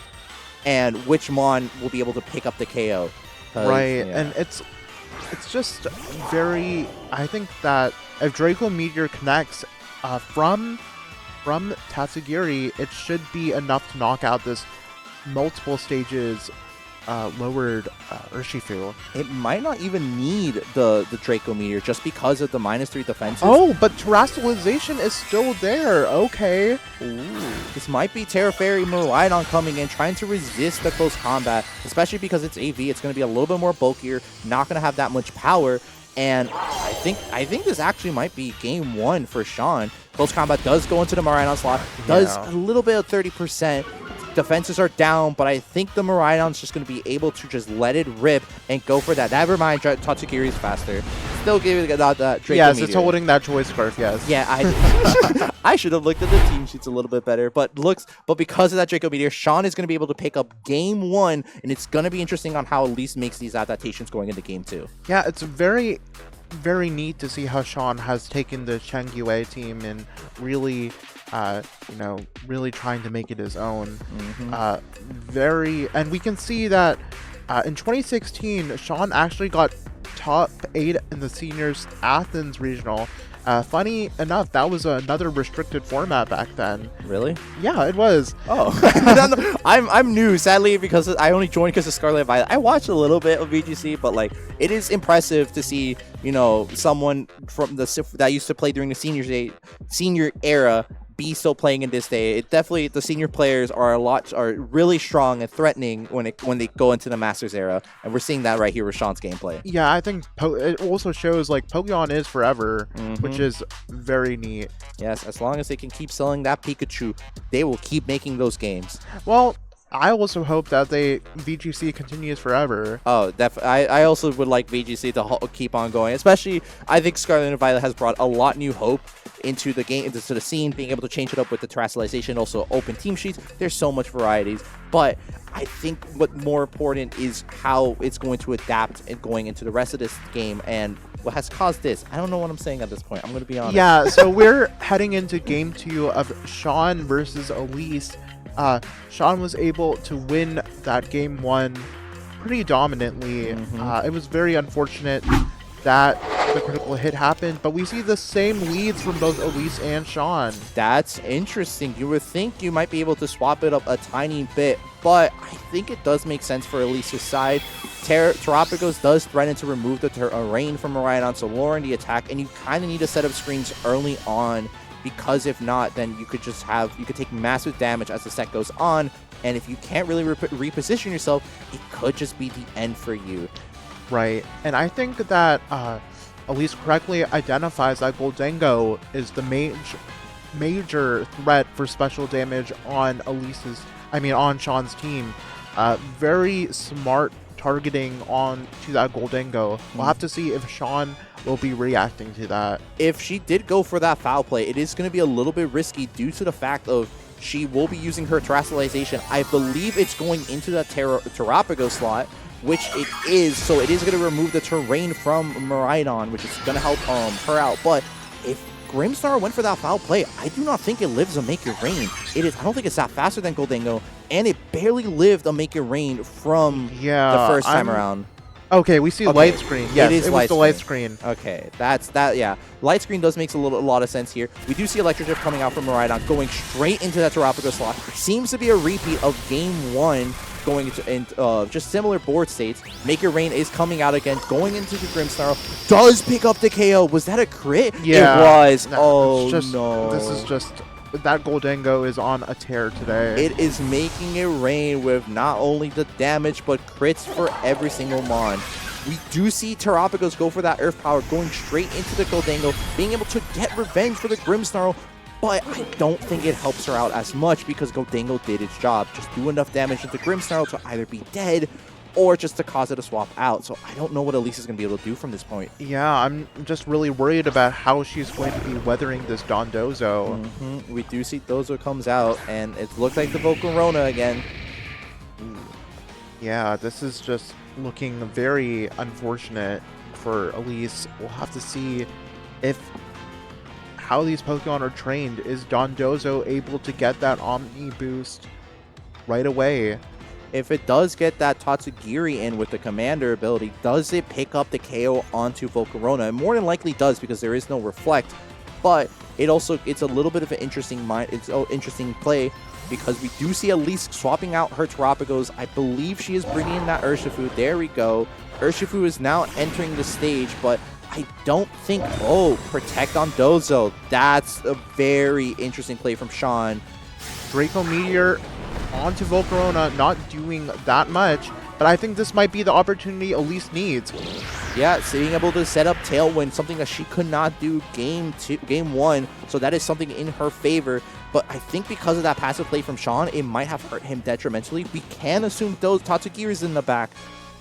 Speaker 7: and which mon will be able to pick up the KO?
Speaker 6: Right,
Speaker 7: yeah.
Speaker 6: and it's just very. I think that if Draco Meteor connects from Tatsugiri, it should be enough to knock out this multiple stages lowered Urshifu.
Speaker 7: It might not even need the Draco Meteor just because of the -3 defenses.
Speaker 6: Oh, but Terastallization is still there. Okay.
Speaker 7: Ooh. This might be Terra Fairy Miraidon coming in, trying to resist the close combat, especially because it's AV. It's going to be a little bit more bulkier, not going to have that much power. And I think this actually might be game one for Sean. Close combat does go into the Miraidon slot, does a little bit of 30%. Defenses are down, but I think the Miraidon's just going to be able to just let it rip and go for that. Never mind, Tatsugiri's faster. Still giving that Draco
Speaker 6: Yes,
Speaker 7: Meteor.
Speaker 6: it's holding that Choice Scarf, yes.
Speaker 7: Yeah, I should have looked at the team sheets a little bit better, but because of that Draco Meteor, Sean is going to be able to pick up game one, and it's going to be interesting on how Elise makes these adaptations going into game two.
Speaker 6: Yeah, it's very, very neat to see how Sean has taken the Changyue team and really, really trying to make it his own. And we can see that in 2016, Sean actually got top 8 in the Seniors Athens Regional. Funny enough, that was another restricted format back then.
Speaker 7: Really?
Speaker 6: Yeah, it was.
Speaker 7: Oh, I'm new, sadly, because I only joined because of Scarlet Violet. I watched a little bit of VGC, but like it is impressive to see, someone from that used to play during the senior era be still playing in this day. It definitely, the senior players are really strong and threatening when they go into the Masters era, and we're seeing that right here with Sean's gameplay.
Speaker 6: Yeah, I think it also shows like Pokemon is forever, which is very neat.
Speaker 7: Yes, as long as they can keep selling that Pikachu, they will keep making those games.
Speaker 6: Well, I also hope that VGC continues forever.
Speaker 7: Oh, I also would like VGC to keep on going, especially I think Scarlet and Violet has brought a lot new hope into the game, into the scene, being able to change it up with the terrestrialization, also open team sheets. There's so much varieties, but I think what more important is how it's going to adapt and going into the rest of this game, and what has caused this. I don't know what I'm saying at this point. I'm going to be honest.
Speaker 6: Yeah, so we're heading into game 2 of Sean versus Elise. Sean was able to win that game 1 pretty dominantly. It was very unfortunate that the critical hit happened, but we see the same leads from both Elise and Sean.
Speaker 7: That's interesting. You would think you might be able to swap it up a tiny bit, but I think it does make sense for Elise's side. Terapagos does threaten to remove the terrain from Miraidon, so lowering the attack, and you kind of need to set up screens early on, because if not, then you could take massive damage as the set goes on, and if you can't really reposition yourself, it could just be the end for you.
Speaker 6: Right, and I think that Elise correctly identifies that Goldango is the major threat for special damage on on Sean's team. Very smart targeting on to that Goldango. We'll have to see if Sean will be reacting to that.
Speaker 7: If she did go for that foul play, it is going to be a little bit risky due to the fact of she will be using her terrestrialization. I believe it's going into that Terrapago slot, which it is, so it is going to remove the terrain from Miraidon, which is going to help her out. But if Grimmsnarl went for that foul play, I do not think it lives a Make It Rain. I don't think it's that faster than Goldango, and it barely lived a Make It Rain from the first time around.
Speaker 6: Okay, we see light screen. Yes,
Speaker 7: it
Speaker 6: was the light screen.
Speaker 7: Okay, that's that. Yeah, light screen does make a lot of sense here. We do see Electric Drift coming out from Miraidon, going straight into that Terrapago slot. Seems to be a repeat of Game 1, going into just similar board states. Make It Rain is coming out again, going into the Grimmsnarl. Does pick up the KO. Was that a crit?
Speaker 6: Yeah,
Speaker 7: it was.
Speaker 6: No,
Speaker 7: no.
Speaker 6: This is just that Goldango is on a tear today.
Speaker 7: It is making it rain with not only the damage, but crits for every single mon. We do see Terrapagos go for that Earth Power, going straight into the Goldango, being able to get revenge for the Grimmsnarl, but I don't think it helps her out as much because Goldango did its job. Just do enough damage to the Grimmsnarl to either be dead or just to cause it to swap out. So I don't know what Elise is going to be able to do from this point.
Speaker 6: Yeah, I'm just really worried about how she's going to be weathering this Dondozo.
Speaker 7: We do see Dozo comes out, and it looks like the Volcarona again.
Speaker 6: Yeah, this is just looking very unfortunate for Elise. We'll have to see how these Pokemon are trained. Is Dondozo able to get that Omni boost right away?
Speaker 7: If it does get that Tatsugiri in with the Commander ability, does it pick up the KO onto Volcarona? It more than likely does because there is no Reflect, but it's a little bit of an interesting interesting play because we do see Elise swapping out her Terrapagos. I believe she is bringing in that Urshifu. There we go. Urshifu is now entering the stage, but I don't think... Oh, Protect on Dozo. That's a very interesting play from Sean.
Speaker 6: Draco Meteor onto Volcarona, not doing that much, but I think this might be the opportunity Elise needs.
Speaker 7: Yeah, being able to set up Tailwind, something that she could not do game 1, so that is something in her favor. But I think because of that passive play from Sean, it might have hurt him detrimentally. We can assume those Tatsugiri is in the back,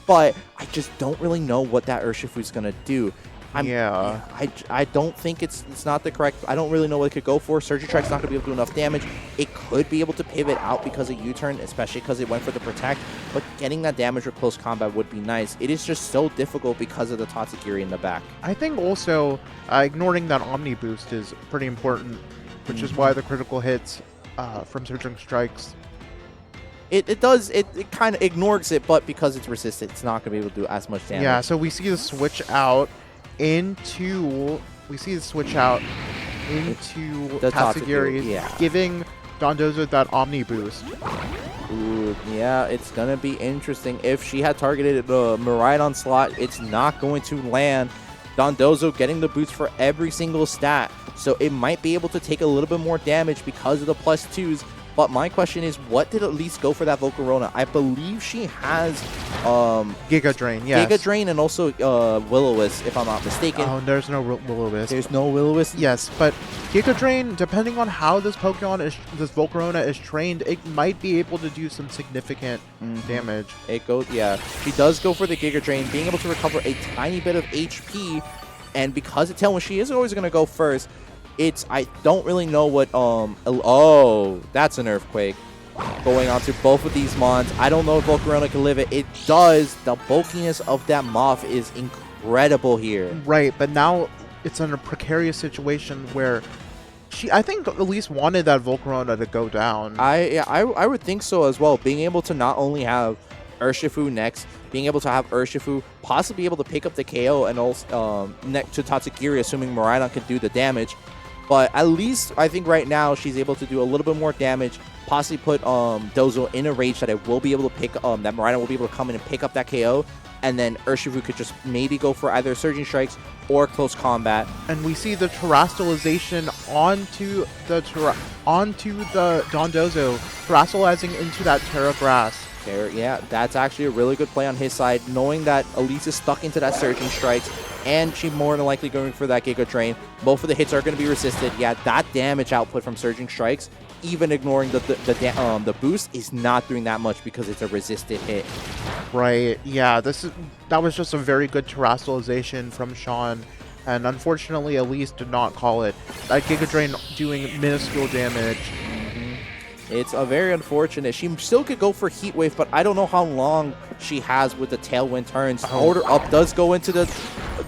Speaker 7: but I just don't really know what that Urshifu is going to do. I don't think it's not the correct... I don't really know what it could go for. Surgery Strike's not going to be able to do enough damage. It could be able to pivot out because of U-turn, especially because it went for the Protect, but getting that damage with close combat would be nice. It is just so difficult because of the Tatsugiri in the back.
Speaker 6: I think also ignoring that Omni boost is pretty important, which is why the critical hits from Surging Strikes...
Speaker 7: It kind of ignores it, but because it's resistant, it's not going to be able to do as much damage.
Speaker 6: Yeah, so we see the switch out into the Tatsugiri, giving Dondozo that Omni boost.
Speaker 7: Ooh, yeah, it's gonna be interesting. If she had targeted the Miraidon slot, it's not going to land. Dondozo getting the boost for every single stat, so it might be able to take a little bit more damage because of the +2s. But my question is, what did Elise go for that Volcarona? I believe she has
Speaker 6: Giga Drain, yes.
Speaker 7: Giga Drain and also Will-O-Wisp, if I'm not mistaken.
Speaker 6: Oh, there's no Will-O-Wisp.
Speaker 7: There's no Will-O-Wisp?
Speaker 6: Yes, but Giga Drain, depending on how this Volcarona is trained, it might be able to do some significant damage.
Speaker 7: She does go for the Giga Drain, being able to recover a tiny bit of HP, and because it's Tailwind, she is always going to go first. I don't really know what, oh, that's an Earthquake going on to both of these mons. I don't know if Volcarona can live it. It does. The bulkiness of that Moth is incredible here.
Speaker 6: Right, but now it's in a precarious situation where I think Elise wanted that Volcarona to go down.
Speaker 7: I would think so as well. Being able to not only have Urshifu next, being able to have Urshifu possibly able to pick up the KO and also next to Tatsugiri, assuming Miraidon can do the damage. But at least I think right now she's able to do a little bit more damage, possibly put Dozo in a rage that it will be able to pick that Miraidon will be able to come in and pick up that KO, and then Urshifu could just maybe go for either Surging Strikes or close combat.
Speaker 6: And we see the Terastallization onto the Dondozo, Terastallizing into that Terra Grass.
Speaker 7: Yeah, that's actually a really good play on his side, knowing that Elise is stuck into that Surging Strikes, and she's more than likely going for that Giga Drain. Both of the hits are going to be resisted. Yeah, that damage output from Surging Strikes, even ignoring the boost, is not doing that much because it's a resisted hit.
Speaker 6: Right. Yeah. That was just a very good terrestrialization from Sean, and unfortunately, Elise did not call it. That Giga Drain doing minuscule damage.
Speaker 7: It's a very unfortunate. She still could go for Heat Wave, but I don't know how long she has with the Tailwind turns. Order Up does go into the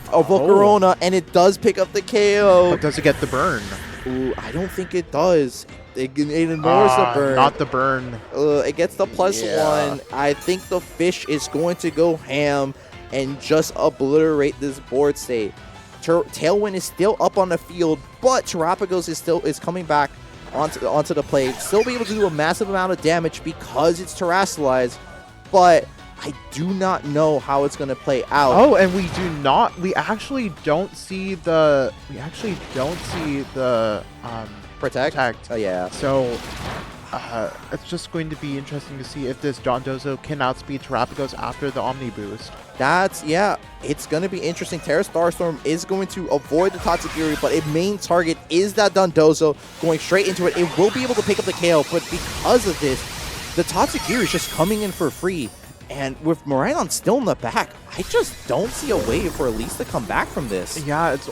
Speaker 7: Volcarona, and it does pick up the KO.
Speaker 6: But does it get the burn?
Speaker 7: Ooh, I don't think it does. It ignores the burn.
Speaker 6: Not the burn.
Speaker 7: It gets the +1. I think the fish is going to go ham and just obliterate this board state. Tailwind is still up on the field, but Terrapagos is coming back onto the plate. Still be able to do a massive amount of damage because it's terrestrialized, but I do not know how it's going to play out.
Speaker 6: Oh, and we actually don't see the
Speaker 7: Protect? Oh, yeah.
Speaker 6: So it's just going to be interesting to see if this Dondozo can outspeed Terrapagos after the Omni boost.
Speaker 7: It's going to be interesting. Terra Starstorm is going to avoid the Tatsugiri, but its main target is that Dondozo going straight into it. It will be able to pick up the KO, but because of this, the Tatsugiri is just coming in for free. And with Miraidon still in the back, I just don't see a way for Elise to come back from this.
Speaker 6: Yeah, it's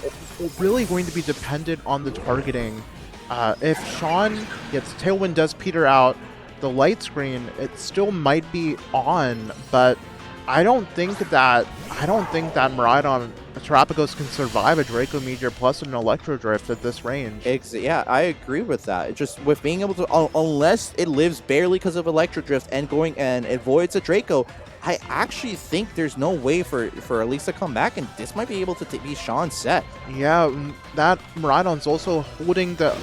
Speaker 6: really going to be dependent on the targeting. If Sean gets Tailwind does peter out, the light screen, it still might be on, but I don't think that Miraidon Terrapagos can survive a Draco Meteor plus an Electro Drift at this range.
Speaker 7: Yeah, I agree with that. Just with being able to, unless it lives barely because of Electro Drift and going and avoids a Draco, I actually think there's no way for Elise to come back, and this might be able to be Sean's set.
Speaker 6: Yeah, that Miraidon's also holding the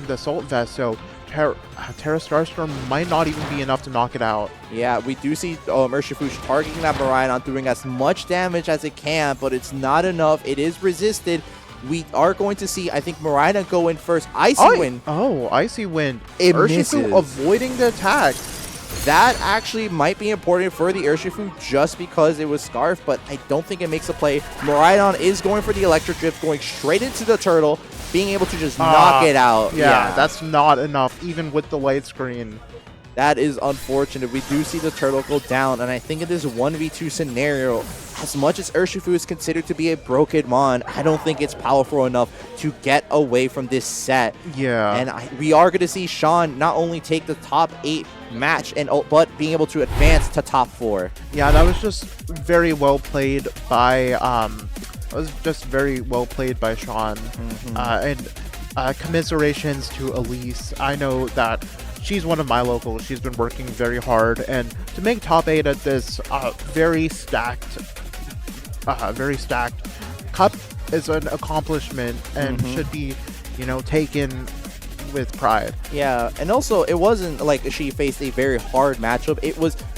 Speaker 6: Assault Vest, so Terra Starstorm might not even be enough to knock it out.
Speaker 7: Yeah, we do see Urshifu targeting that Miraidon, doing as much damage as it can, but it's not enough. It is resisted. We are going to see, I think, Miraidon go in first. Icy Wind.
Speaker 6: Oh, Icy Wind.
Speaker 7: It
Speaker 6: Urshifu
Speaker 7: misses.
Speaker 6: avoiding the attack.
Speaker 7: That actually might be important for the Urshifu just because it was Scarf, but I don't think it makes a play. Miraidon is going for the Electric Drift, going straight into the turtle, being able to just knock it out.
Speaker 6: Yeah, that's not enough, even with the light screen.
Speaker 7: That is unfortunate. We do see the turtle go down, and I think in this 1v2 scenario, as much as Urshifu is considered to be a broken mon, I don't think it's powerful enough to get away from this set.
Speaker 6: Yeah.
Speaker 7: And we are going to see Sean not only take the top 8 match, but being able to advance to top 4.
Speaker 6: Yeah, that was just very well played by Sean. And commiserations to Elise. I know that she's one of my locals. She's been working very hard, and to make top 8 at this very stacked cup is an accomplishment and should be, taken with pride.
Speaker 7: Yeah, and also it wasn't like she faced a very hard matchup.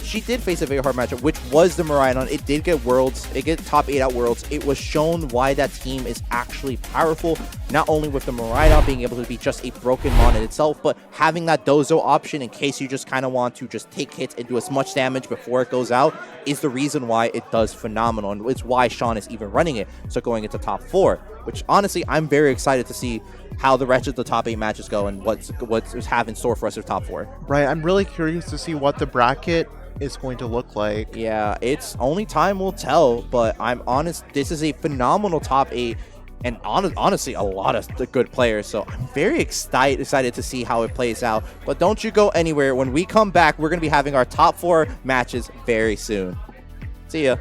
Speaker 7: She did face a very hard matchup, which was the Miraidon. It did get Worlds. It get top 8 at Worlds. It was shown why that team is actually powerful, not only with the Miraidon being able to be just a broken mon in itself, but having that Dozo option in case you just kind of want to just take hits and do as much damage before it goes out is the reason why it does phenomenal, and it's why Sean is even running it. So going into top 4, which honestly I'm very excited to see how the rest of the top 8 matches go and what's have in store for us for top 4.
Speaker 6: Right, I'm really curious to see what the bracket is going to look like.
Speaker 7: Yeah, it's only time will tell, but I'm honest, this is a phenomenal top 8 and honestly a lot of the good players, so I'm very excited to see how it plays out. But don't you go anywhere. When we come back, we're going to be having our top 4 matches very soon. See ya.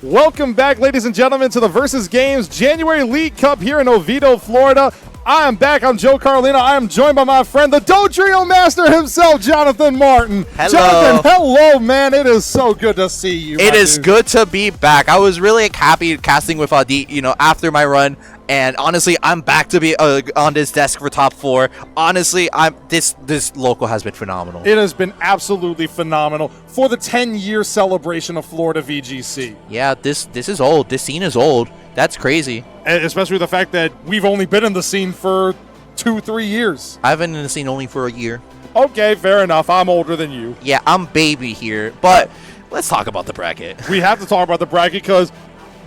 Speaker 1: Welcome back, ladies and gentlemen, to the Versus Games January League Cup here in Oviedo, Florida. I am back. I'm Joe Carolina. I am joined by my friend, the Dodrio Master himself, Jonathan Martin.
Speaker 8: Hello.
Speaker 1: Jonathan, hello, man. It is so good to see you.
Speaker 8: It is good to be back. I was really happy casting with after my run. And honestly, I'm back to be on this desk for top 4. Honestly, this local has been phenomenal.
Speaker 1: It has been absolutely phenomenal for the 10-year celebration of Florida VGC.
Speaker 8: Yeah, this is old. This scene is old. That's crazy.
Speaker 1: And especially the fact that we've only been in the scene for 2-3 years.
Speaker 8: I've been in the scene only for a year.
Speaker 1: Okay, fair enough. I'm older than you.
Speaker 8: Yeah, I'm baby here. But let's talk about the bracket.
Speaker 1: We have to talk about the bracket because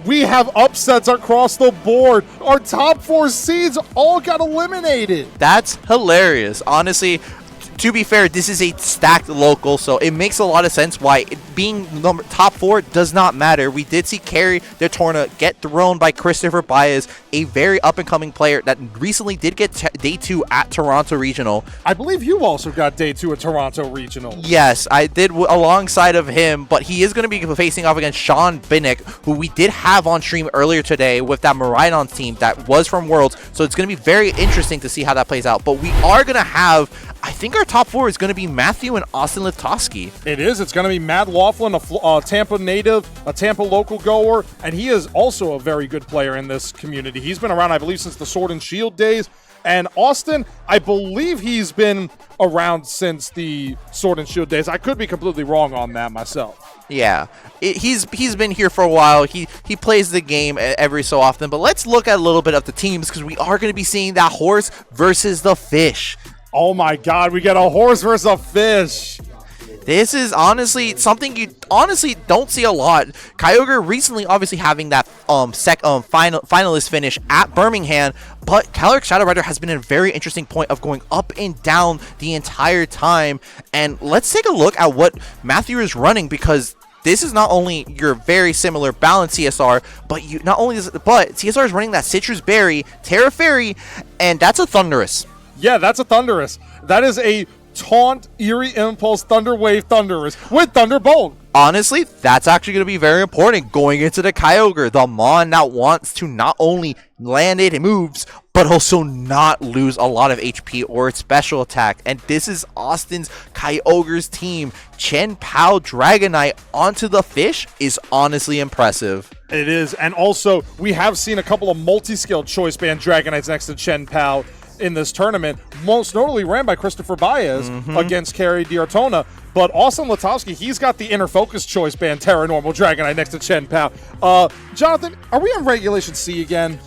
Speaker 1: we have upsets across the board. Our top 4 seeds all got eliminated.
Speaker 8: That's hilarious. Honestly, to be fair, this is a stacked local, so it makes a lot of sense why being top 4 does not matter. We did see Carrie Detorna get thrown by Christopher Baez, a very up-and-coming player that recently did get day 2 at Toronto Regional.
Speaker 1: I believe you also got day 2 at Toronto Regional.
Speaker 8: Yes, I did alongside of him, but he is going to be facing off against Sean Binnick, who we did have on stream earlier today with that Maridon team that was from Worlds, so it's going to be very interesting to see how that plays out. But we are going to have, I think our top 4 is going to be Matthew and Austin Litowski.
Speaker 1: It is. It's going to be Matt Laughlin, a Tampa native, a Tampa local goer, and he is also a very good player in this community. He's been around, I believe, since the Sword and Shield days. And Austin, I believe he's been around since the Sword and Shield days. I could be completely wrong on that myself.
Speaker 8: Yeah, he's been here for a while. He plays the game every so often. But let's look at a little bit of the teams because we are going to be seeing that horse versus the fish.
Speaker 1: Oh my God, we get a horse versus a fish.
Speaker 8: This is honestly something you honestly don't see a lot. Kyogre recently obviously having that finalist finish at Birmingham, but Calyrex Shadow Rider has been a very interesting point of going up and down the entire time. And let's take a look at what Matthew is running, because this is not only your very similar balanced CSR, but CSR is running that Citrus Berry, Terra Fairy, and that's a Thundurus.
Speaker 1: Yeah, that's a Thundurus. That is a Taunt, Eerie Impulse, Thunder Wave Thundurus with Thunderbolt.
Speaker 8: Honestly, that's actually going to be very important going into the Kyogre, the Mon that wants to not only land it and moves, but also not lose a lot of HP or its special attack. And this is Austin's Kyogre's team. Chen Pao Dragonite onto the fish is honestly impressive.
Speaker 1: It is, and also we have seen a couple of multi-scaled Choice Band Dragonites next to Chen Pao in this tournament, most notably ran by Christopher Baez against Carrie Detorna. But Austin Litowski, he's got the Inner Focus Choice Band Terra Normal Dragonite next to Chen Pao. Jonathan, are we on Regulation C again?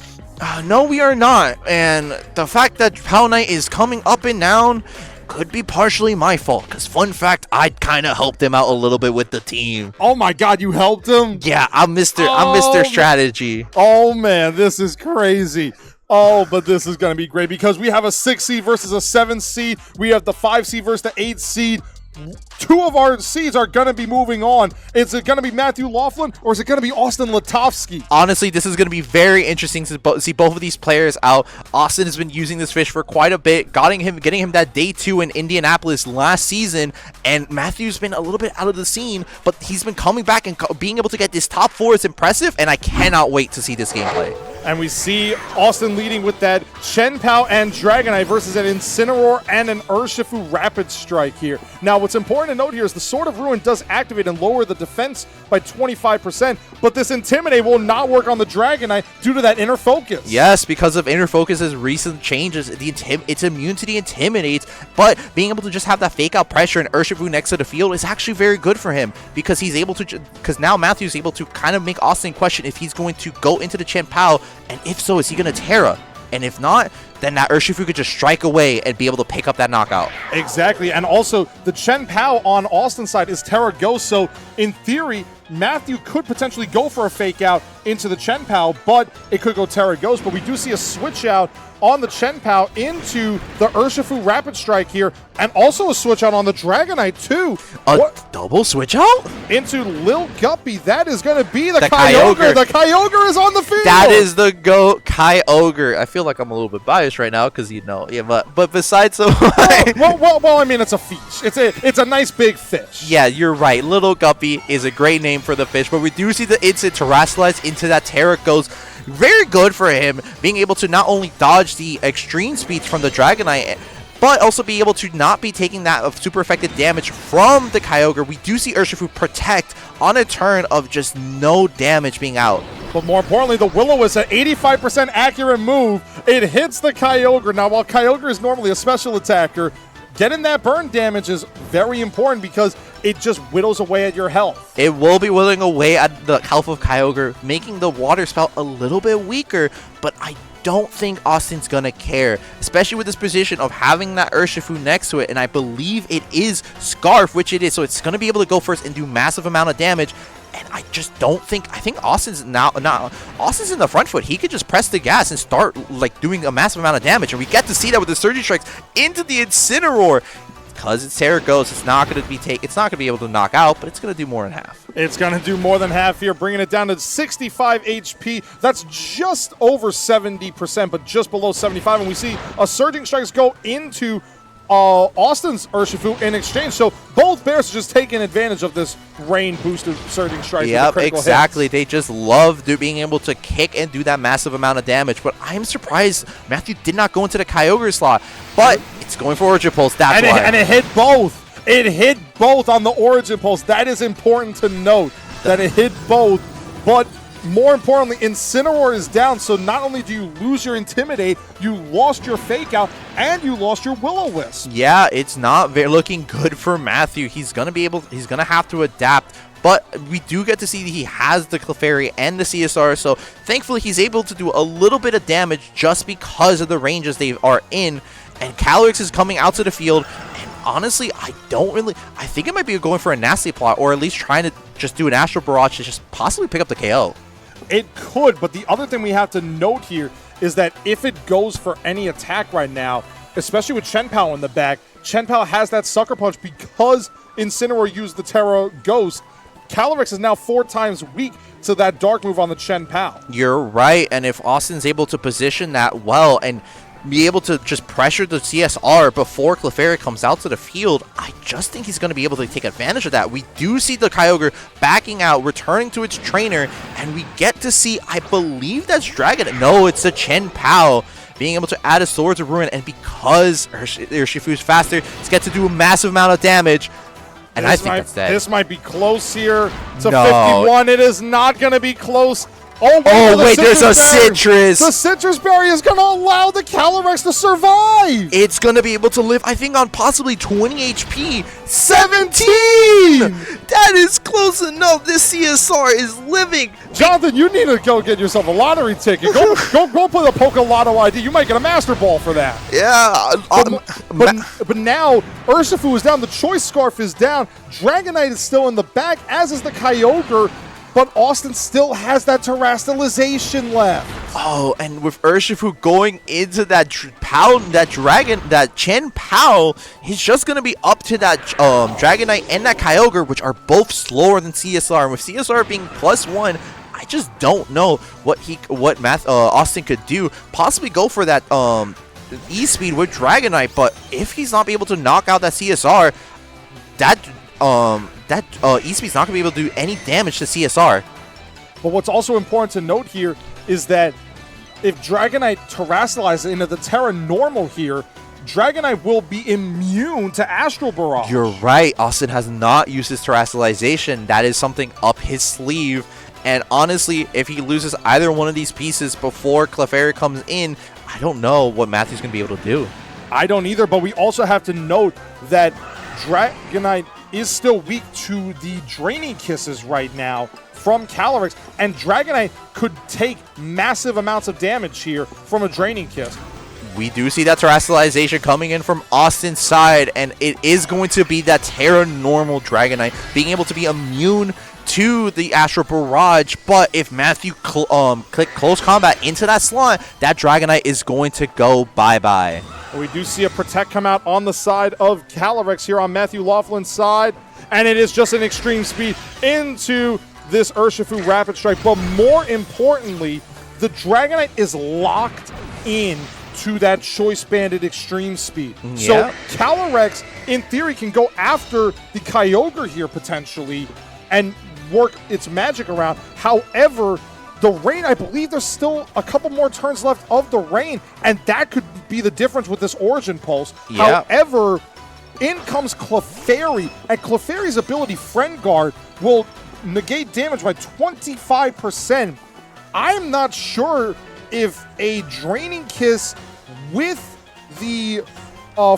Speaker 8: No, we are not. And the fact that Pao Knight is coming up and down, could be partially my fault, because fun fact, I kind of helped him out a little bit with the team.
Speaker 1: Oh my God, you helped him?
Speaker 8: Yeah, I'm Mr. Strategy.
Speaker 1: Oh man, this is crazy. Oh, but this is going to be great because we have a 6 seed versus a 7 seed. We have the 5 seed versus the 8 seed. 2 of our seeds are going to be moving on. Is it going to be Matthew Laughlin or is it going to be Austin Latovsky?
Speaker 8: Honestly, this is going to be very interesting to see both of these players out. Austin has been using this fish for quite a bit, getting him that day 2 in Indianapolis last season, and Matthew's been a little bit out of the scene, but he's been coming back and being able to get this top 4 is impressive, and I cannot wait to see this gameplay.
Speaker 1: And we see Austin leading with that Chen Pao and Dragonite versus an Incineroar and an Urshifu Rapid Strike here. Now, what's important to note here is the Sword of Ruin does activate and lower the defense by 25%, but this Intimidate will not work on the Dragonite due to that Inner Focus.
Speaker 8: Yes, because of Inner Focus's recent changes, its immune to the Intimidates, but being able to just have that fake out pressure and Urshifu next to the field is actually very good for him, because he's able to, because now Matthew's able to kind of make Austin question if he's going to go into the Chen Pao, and if so, is he going to Terra? And if not, then that Urshifu could just strike away and be able to pick up that knockout.
Speaker 1: Exactly, and also the Chen Pao on Austin's side is Terra Ghost, so in theory, Matthew could potentially go for a fake out into the Chen Pao, but it could go Terra Ghost, but we do see a switch out on the Chen Pao into the Urshifu Rapid Strike here, and also a switch out on the Dragonite too.
Speaker 8: Double switch out?
Speaker 1: Into Lil Guppy. That is going to be the
Speaker 8: Kyogre.
Speaker 1: The Kyogre is on the field.
Speaker 8: That is the GOAT Kyogre. I feel like I'm a little bit biased right now because, yeah, but besides the...
Speaker 1: well, I mean, it's a fish. It's a nice big fish.
Speaker 8: Yeah, you're right. Little Guppy is a great name for the fish, but we do see the instant Terrasilize into that Terra Ghost. Very good for him, being able to not only dodge the extreme speeds from the Dragonite, but also be able to not be taking that super effective damage from the Kyogre. We do see Urshifu protect on a turn of just no damage being out.
Speaker 1: But more importantly, the Will-O-Wisp at 85% accurate move. It hits the Kyogre. Now, while Kyogre is normally a special attacker, getting that burn damage is very important because it just whittles away at your health.
Speaker 8: It will be whittling away at the health of Kyogre, making the water spout a little bit weaker, but I don't think Austin's gonna care, especially with this position of having that Urshifu next to it, and I believe it is Scarf, which it is, so it's gonna be able to go first and do massive amount of damage. And I just don't think, I think Austin's in the front foot. He could just press the gas and start like doing a massive amount of damage. And we get to see that with the Surging Strikes into the Incineroar. Because it's Terra Ghost, it's not going to be able to knock out, but it's going to do more than half.
Speaker 1: It's going to do more than half here, bringing it down to 65 HP. That's just over 70%, but just below 75. And we see a Surging Strikes go into Austin's Urshifu in exchange. So both bears are just taking advantage of this rain-boosted Surging Strike.
Speaker 8: Yep, exactly. Hits. They just love being able to kick and do that massive amount of damage. But I'm surprised Matthew did not go into the Kyogre slot. But it's going for Origin Pulse, that's why.
Speaker 1: And it hit both. It hit both on the Origin Pulse. That is important to note, that it hit both. But more importantly, Incineroar is down, so not only do you lose your Intimidate, you lost your Fake Out, and you lost your Will-O-Wisp.
Speaker 8: Yeah, it's not looking good for Matthew. He's gonna have to adapt, but we do get to see that he has the Clefairy and the CSR, so thankfully he's able to do a little bit of damage just because of the ranges they are in, and Calyrex is coming out to the field, and honestly, I think it might be going for a Nasty Plot, or at least trying to just do an Astral Barrage to just possibly pick up the KO.
Speaker 1: It could, but the other thing we have to note here is that if it goes for any attack right now, especially with Chen Pao in the back, Chen Pao has that Sucker Punch because Incineroar used the Terra Ghost. Calyrex is now 4 times weak to that Dark move on the Chen Pao.
Speaker 8: You're right, and if Austin's able to position that well and be able to just pressure the CSR before Clefairy comes out to the field, I just think he's going to be able to take advantage of that. We do see the Kyogre backing out, returning to its trainer, and we get to see, I believe that's Dragon. No, it's a Chen Pao being able to add a Swords of Ruin, and because Urshifu is faster, it's get to do a massive amount of damage. And I think that's dead.
Speaker 1: This might be close here to 51. It is not going to be close. Oh,
Speaker 8: Oh,
Speaker 1: the
Speaker 8: wait, there's a
Speaker 1: berry.
Speaker 8: Citrus.
Speaker 1: The Citrus Berry is going to allow the Calyrex to survive.
Speaker 8: It's going to be able to live, I think, on possibly 20 HP. 17! That is close enough. This CSR is living.
Speaker 1: Jonathan, you need to go get yourself a lottery ticket. Go play the Poke Lotto ID. You might get a Master Ball for that.
Speaker 8: Yeah.
Speaker 1: But now, Urshifu is down. The Choice Scarf is down. Dragonite is still in the back, as is the Kyogre. But Austin still has that Terastallization left.
Speaker 8: Oh, and with Urshifu going into that Chen Pao, he's just going to be up to that Dragonite and that Kyogre, which are both slower than CSR. And with CSR being +1, I just don't know what Austin could do. Possibly go for that E-Speed with Dragonite, but if he's not able to knock out that CSR, that E-Speed's not going to be able to do any damage to CSR.
Speaker 1: But what's also important to note here is that if Dragonite Terrastallizes into the Terra Normal here, Dragonite will be immune to Astral Barrage.
Speaker 8: You're right. Austin has not used his Terrastallization. That is something up his sleeve. And honestly, if he loses either one of these pieces before Clefairy comes in, I don't know what Matthew's going to be able to do.
Speaker 1: I don't either, but we also have to note that Dragonite is still weak to the Draining Kisses right now from Calyrex, and Dragonite could take massive amounts of damage here from a Draining Kiss.
Speaker 8: We do see that Terrastallization coming in from Austin's side, and it is going to be that Terra Normal Dragonite being able to be immune to the Astral Barrage, but if Matthew click Close Combat into that slot, that Dragonite is going to go bye-bye.
Speaker 1: We do see a Protect come out on the side of Calyrex here on Matthew Laughlin's side, and it is just an Extreme Speed into this Urshifu Rapid Strike. But more importantly, the Dragonite is locked in to that Choice Banded Extreme Speed.
Speaker 8: Yeah.
Speaker 1: So Calyrex, in theory, can go after the Kyogre here potentially and work its magic around. However, the Rain, I believe there's still a couple more turns left of the Rain, and that could be the difference with this Origin Pulse.
Speaker 8: Yeah.
Speaker 1: However, in comes Clefairy, and Clefairy's ability, Friend Guard, will negate damage by 25%. I'm not sure if a Draining Kiss with the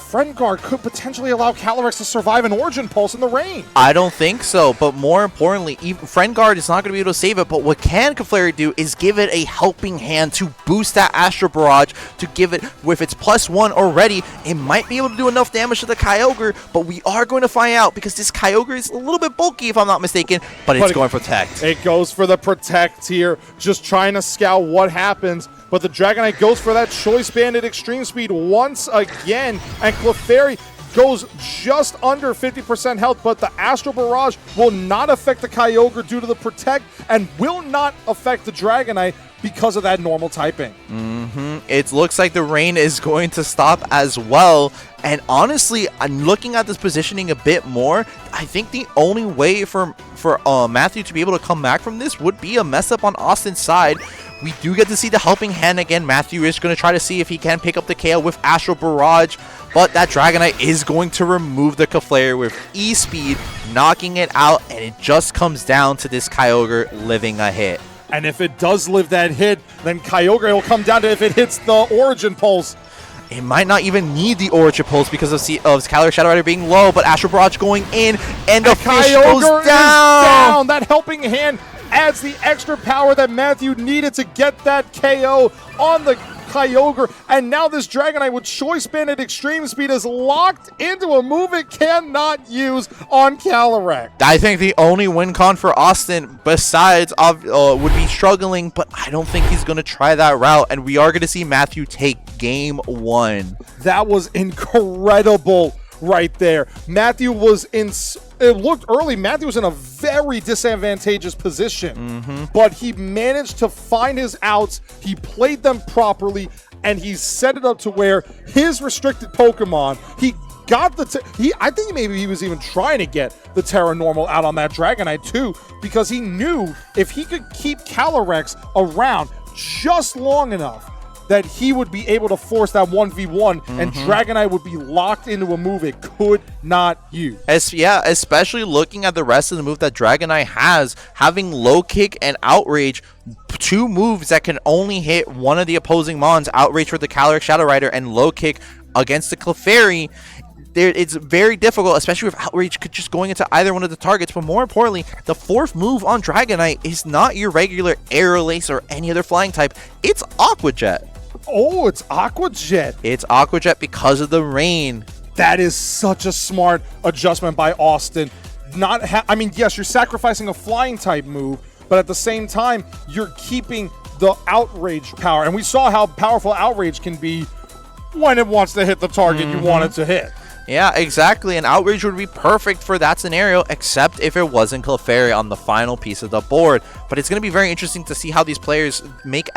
Speaker 1: Friend Guard could potentially allow Calyrex to survive an Origin Pulse in the Rain.
Speaker 8: I don't think so, but more importantly, even Friend Guard is not going to be able to save it, but what can Clefairy do is give it a helping hand to boost that Astral Barrage, to give it, with its +1 already, it might be able to do enough damage to the Kyogre, but we are going to find out, because this Kyogre is a little bit bulky, if I'm not mistaken, but it's going for Protect.
Speaker 1: It goes for the Protect here, just trying to scout what happens. But the Dragonite goes for that Choice Banded Extreme Speed once again, and Clefairy goes just under 50% health, but the Astral Barrage will not affect the Kyogre due to the Protect, and will not affect the Dragonite because of that normal typing.
Speaker 8: It looks like the Rain is going to stop as well, and honestly, I'm looking at this positioning a bit more. I think the only way for Matthew to be able to come back from this would be a mess up on Austin's side. We do get to see the helping hand again. Matthew is going to try to see if he can pick up the KO with Astral Barrage, but that Dragonite is going to remove the Clefairy with E-Speed, knocking it out, and it just comes down to this Kyogre living a hit.
Speaker 1: And if it does live that hit, then Kyogre will come down to if it hits the Origin Pulse.
Speaker 8: It might not even need the Origin Pulse because of Calyrex Shadow Rider being low, but Astral Barrage going in, and the fish
Speaker 1: Kyogre
Speaker 8: goes
Speaker 1: is
Speaker 8: down.
Speaker 1: That helping hand adds the extra power that Matthew needed to get that KO on the Kyogre, and now this Dragonite with Choice Banded Extreme Speed is locked into a move it cannot use on Calyrex.
Speaker 8: I think the only win con for Austin, besides would be struggling, but I don't think he's going to try that route, and we are going to see Matthew take game 1.
Speaker 1: That was incredible right there. Matthew was in... It looked early, Matthew was in a very disadvantageous position, but he managed to find his outs, he played them properly, and he set it up to where his restricted Pokemon, he got the... I think maybe he was even trying to get the Terra Normal out on that Dragonite too, because he knew if he could keep Calyrex around just long enough, that he would be able to force that 1v1 and Dragonite would be locked into a move it could not use.
Speaker 8: Yeah, especially looking at the rest of the move that Dragonite has, having low kick and outrage, two moves that can only hit one of the opposing mons, outrage for the Calyrex Shadow Rider and low kick against the Clefairy. It's very difficult, especially with outrage just going into either one of the targets. But more importantly, the fourth move on Dragonite is not your regular Aerial Ace or any other flying type. It's Aqua Jet.
Speaker 1: Oh, it's Aqua Jet.
Speaker 8: It's Aqua Jet because of the rain.
Speaker 1: That is such a smart adjustment by Austin. I mean, yes, you're sacrificing a flying type move, but at the same time, you're keeping the outrage power. And we saw how powerful outrage can be when it wants to hit the target you want it to hit.
Speaker 8: Yeah, exactly. And outrage would be perfect for that scenario, except if it wasn't Clefairy on the final piece of the board. But it's going to be very interesting to see how these players make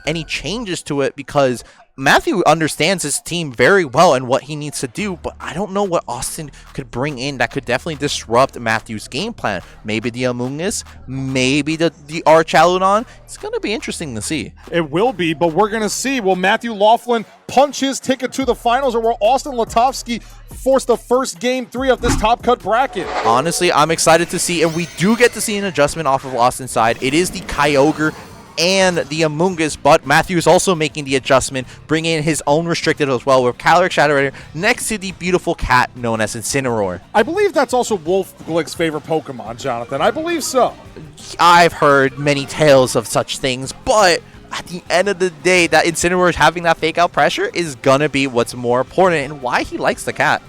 Speaker 8: any changes to it, because Matthew understands his team very well and what he needs to do, but I don't know what Austin could bring in that could definitely disrupt Matthew's game plan. Maybe the Amoonguss, maybe the Archaludon. It's going to be interesting to see.
Speaker 1: It will be, but we're going to see. Will Matthew Laughlin punch his ticket to the finals, or will Austin Latovsky force the first game 3 of this top cut bracket?
Speaker 8: Honestly, I'm excited to see, and we do get to see an adjustment off of Austin's side. It is the Kyogre and the Amoonguss, but Matthew is also making the adjustment, bringing in his own restricted as well, with Calyrex Shadow Rider next to the beautiful cat known as Incineroar.
Speaker 1: I believe that's also Wolf Glick's favorite Pokemon, Jonathan. I believe so.
Speaker 8: I've heard many tales of such things, but at the end of the day, that Incineroar having that fake out pressure is gonna be what's more important, and why he likes the cat.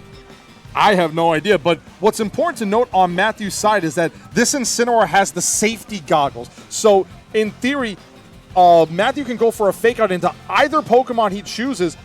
Speaker 1: I have no idea, but what's important to note on Matthew's side is that this Incineroar has the safety goggles. So, in theory, Matthew can go for a fake out into either Pokemon he chooses,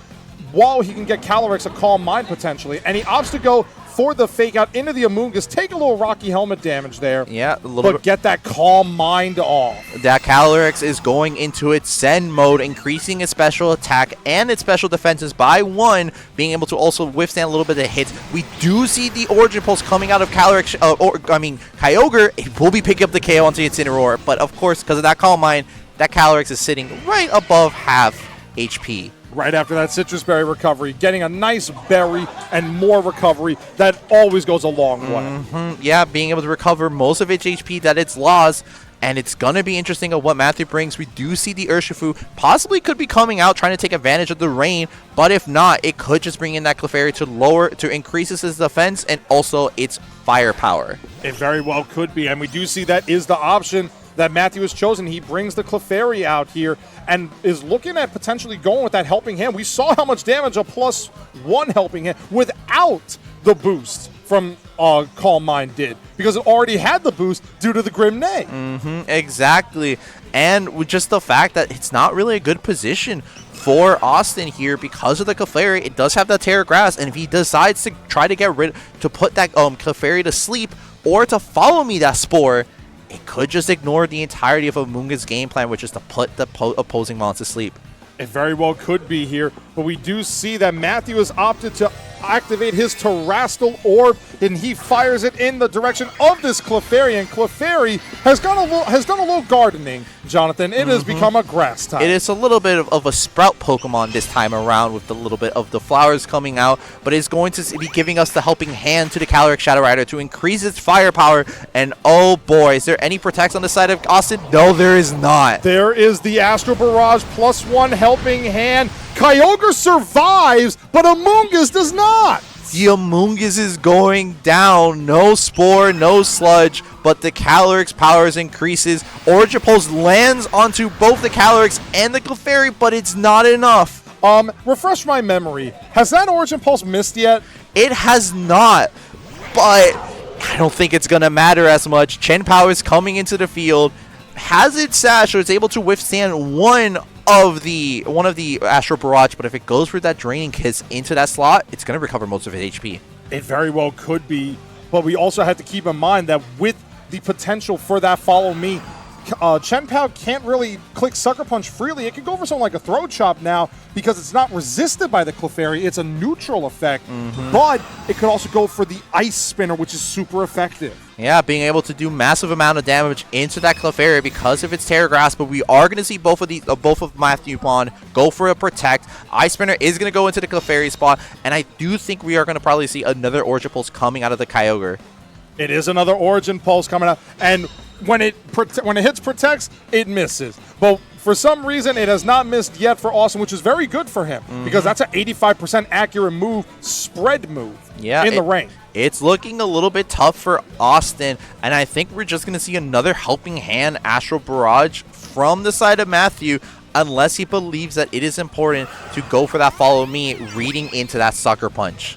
Speaker 1: while he can get Calyrex a Calm Mind potentially. And he opts to go for the fake out into the Amoonguss, take a little Rocky Helmet damage there.
Speaker 8: Yeah, a little bit.
Speaker 1: Get that Calm Mind off.
Speaker 8: That Calyrex is going into its Send mode, increasing its special attack and its special defenses by 1, being able to also withstand a little bit of hits. We do see the Origin Pulse coming out of Calyrex, Kyogre. It will be picking up the KO onto Incineroar, but of course, because of that Calm Mind, that Calyrex is sitting right above half HP.
Speaker 1: Right after that Citrus Berry recovery, getting a nice berry and more recovery, that always goes a long way.
Speaker 8: Yeah, being able to recover most of its HP that it's lost, and it's going to be interesting of what Matthew brings. We do see the Urshifu possibly could be coming out trying to take advantage of the rain, but if not, it could just bring in that Clefairy to increase its defense and also its firepower.
Speaker 1: It very well could be, and we do see that is the option that Matthew has chosen. He brings the Clefairy out here and is looking at potentially going with that Helping Hand. We saw how much damage a +1 Helping Hand without the boost from Calm Mind did, because it already had the boost due to the Grim Neigh.
Speaker 8: Exactly. And with just the fact that it's not really a good position for Austin here because of the Clefairy. It does have that Terra Grass, and if he decides to try to put that Clefairy to sleep or to follow me that Spore, it could just ignore the entirety of Amoonguss' game plan, which is to put the opposing monster to sleep.
Speaker 1: It very well could be here, but we do see that Matthew has opted to activate his Terrastal Orb, and he fires it in the direction of this Clefairy, and Clefairy has done a little gardening, Jonathan. It has become a grass type.
Speaker 8: It is a little bit of a sprout Pokemon this time around, with a little bit of the flowers coming out, but it's going to be giving us the Helping Hand to the Calyrex Shadow Rider to increase its firepower, and oh boy, is there any protects on the side of Austin? No, there is not.
Speaker 1: There is the Astro Barrage +1 Helping Hand. Kyogre survives, but Amoonguss does not.
Speaker 8: The Amoonguss is going down. No Spore, no Sludge, but the Calyrex powers increases. Origin Pulse lands onto both the Calyrex and the Clefairy, but it's not enough.
Speaker 1: Refresh my memory. Has that Origin Pulse missed yet?
Speaker 8: It has not, but I don't think it's going to matter as much. Chen Power is coming into the field, has its Sash, so it's able to withstand one of the Astro Barrage, but if it goes for that Draining Kiss into that slot, it's going to recover most of its HP.
Speaker 1: It very well could be, but we also have to keep in mind that with the potential for that Follow Me, Chen Pao can't really click Sucker Punch freely. It could go for something like a Throat Chop now because it's not resisted by the Clefairy. It's a neutral effect, but it could also go for the Ice Spinner, which is super effective.
Speaker 8: Yeah, being able to do massive amount of damage into that Clefairy because of its Terra Grasp, but we are going to see both of Matthew Pond go for a Protect. Ice Spinner is going to go into the Clefairy spot, and I do think we are going to probably see another Origin Pulse coming out of the Kyogre.
Speaker 1: It is another Origin Pulse coming out, and when it hits Protects, it misses. But for some reason, it has not missed yet for Austin, which is very good for him because that's an 85% accurate move, spread move in the rain.
Speaker 8: It's looking a little bit tough for Austin, and I think we're just going to see another helping hand Astral Barrage from the side of Matthew, unless he believes that it is important to go for that Follow Me, reading into that Sucker Punch.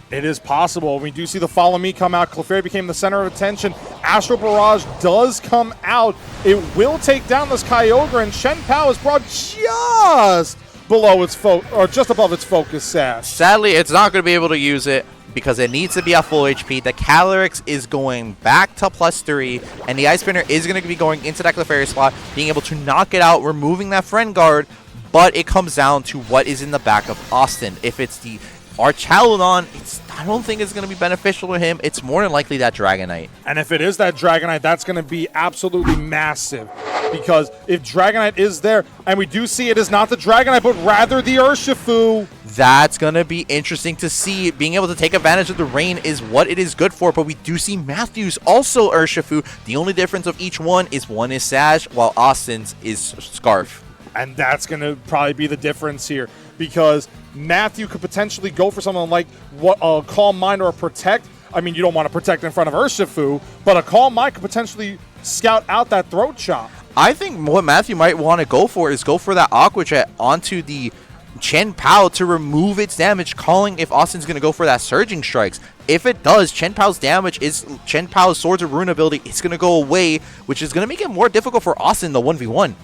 Speaker 1: It is possible. We do see the Follow Me come out. Clefairy became the center of attention. Astral Barrage does come out. It will take down this Kyogre, and Chen Pao is brought just below its or just above its focus sash.
Speaker 8: Sadly, it's not going to be able to use it because it needs to be at full HP. The Calyrex is going back to +3, and the Ice Spinner is going to be going into that Clefairy slot, being able to knock it out, removing that Friend Guard, but it comes down to what is in the back of Austin. If it's the Archaludon, I don't think it's going to be beneficial to him. It's more than likely that Dragonite.
Speaker 1: And if it is that Dragonite, that's going to be absolutely massive. Because if Dragonite is there, and we do see it is not the Dragonite, but rather the Urshifu.
Speaker 8: That's going to be interesting to see. Being able to take advantage of the rain is what it is good for, but we do see Matthew's also Urshifu. The only difference of each one is Sash, while Austin's is Scarf.
Speaker 1: And that's going to probably be the difference here. Because Matthew could potentially go for something like what a Calm Mind or a Protect. I mean, you don't want to Protect in front of Urshifu, but a Calm Mind could potentially scout out that Throat Chop.
Speaker 8: I think what Matthew might want to go for is go for that Aqua Jet onto the Chen Pao to remove its damage, calling if Austin's going to go for that Surging Strikes. If it does, Chen Pao's Swords of Ruin ability is going to go away, which is going to make it more difficult for Austin, the 1v1.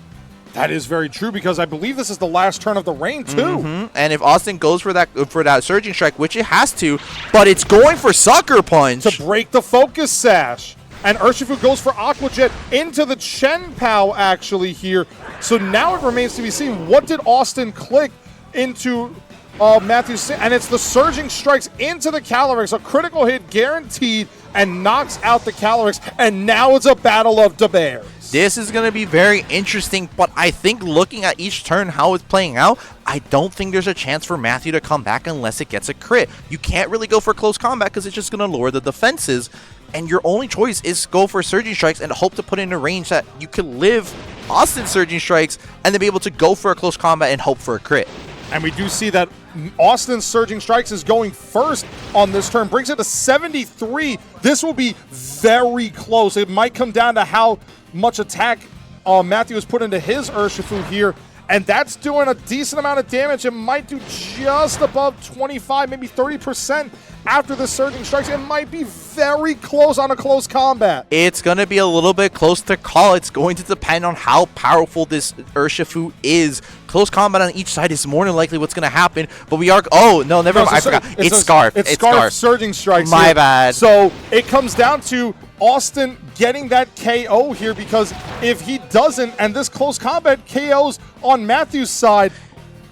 Speaker 1: That is very true because I believe this is the last turn of the rain too.
Speaker 8: And if Austin goes for that Surging Strike, which it has to, but it's going for Sucker Punch
Speaker 1: to break the Focus Sash. And Urshifu goes for Aqua Jet into the Chen Pao actually here. So now it remains to be seen, what did Austin click into Matthew's, and it's the Surging Strikes into the Calyrex, a critical hit guaranteed, and knocks out the Calyrex, and now it's a battle of the bears.
Speaker 8: This is going to be very interesting, but I think looking at each turn, how it's playing out, I don't think there's a chance for Matthew to come back unless it gets a crit. You can't really go for close combat because it's just going to lower the defenses, and your only choice is go for Surging Strikes and hope to put in a range that you can live Austin's Surging Strikes and then be able to go for a close combat and hope for a crit.
Speaker 1: And we do see that Austin's Surging Strikes is going first on this turn, brings it to 73. This will be very close. It might come down to how much attack Matthew has put into his Urshifu here, and that's doing a decent amount of damage. It might do just above 25, maybe 30% after the Surging Strikes. It might be very close on a close combat.
Speaker 8: It's going to be a little bit close to call. It's going to depend on how powerful this Urshifu is. Close combat on each side is more than likely what's going to happen, but we are... Oh, no, never mind. I forgot. It's Scarf.
Speaker 1: It's Scarf Surging Strikes.
Speaker 8: My bad.
Speaker 1: So it comes down to Austin getting that KO here, because if he doesn't, and this close combat KOs on Matthew's side,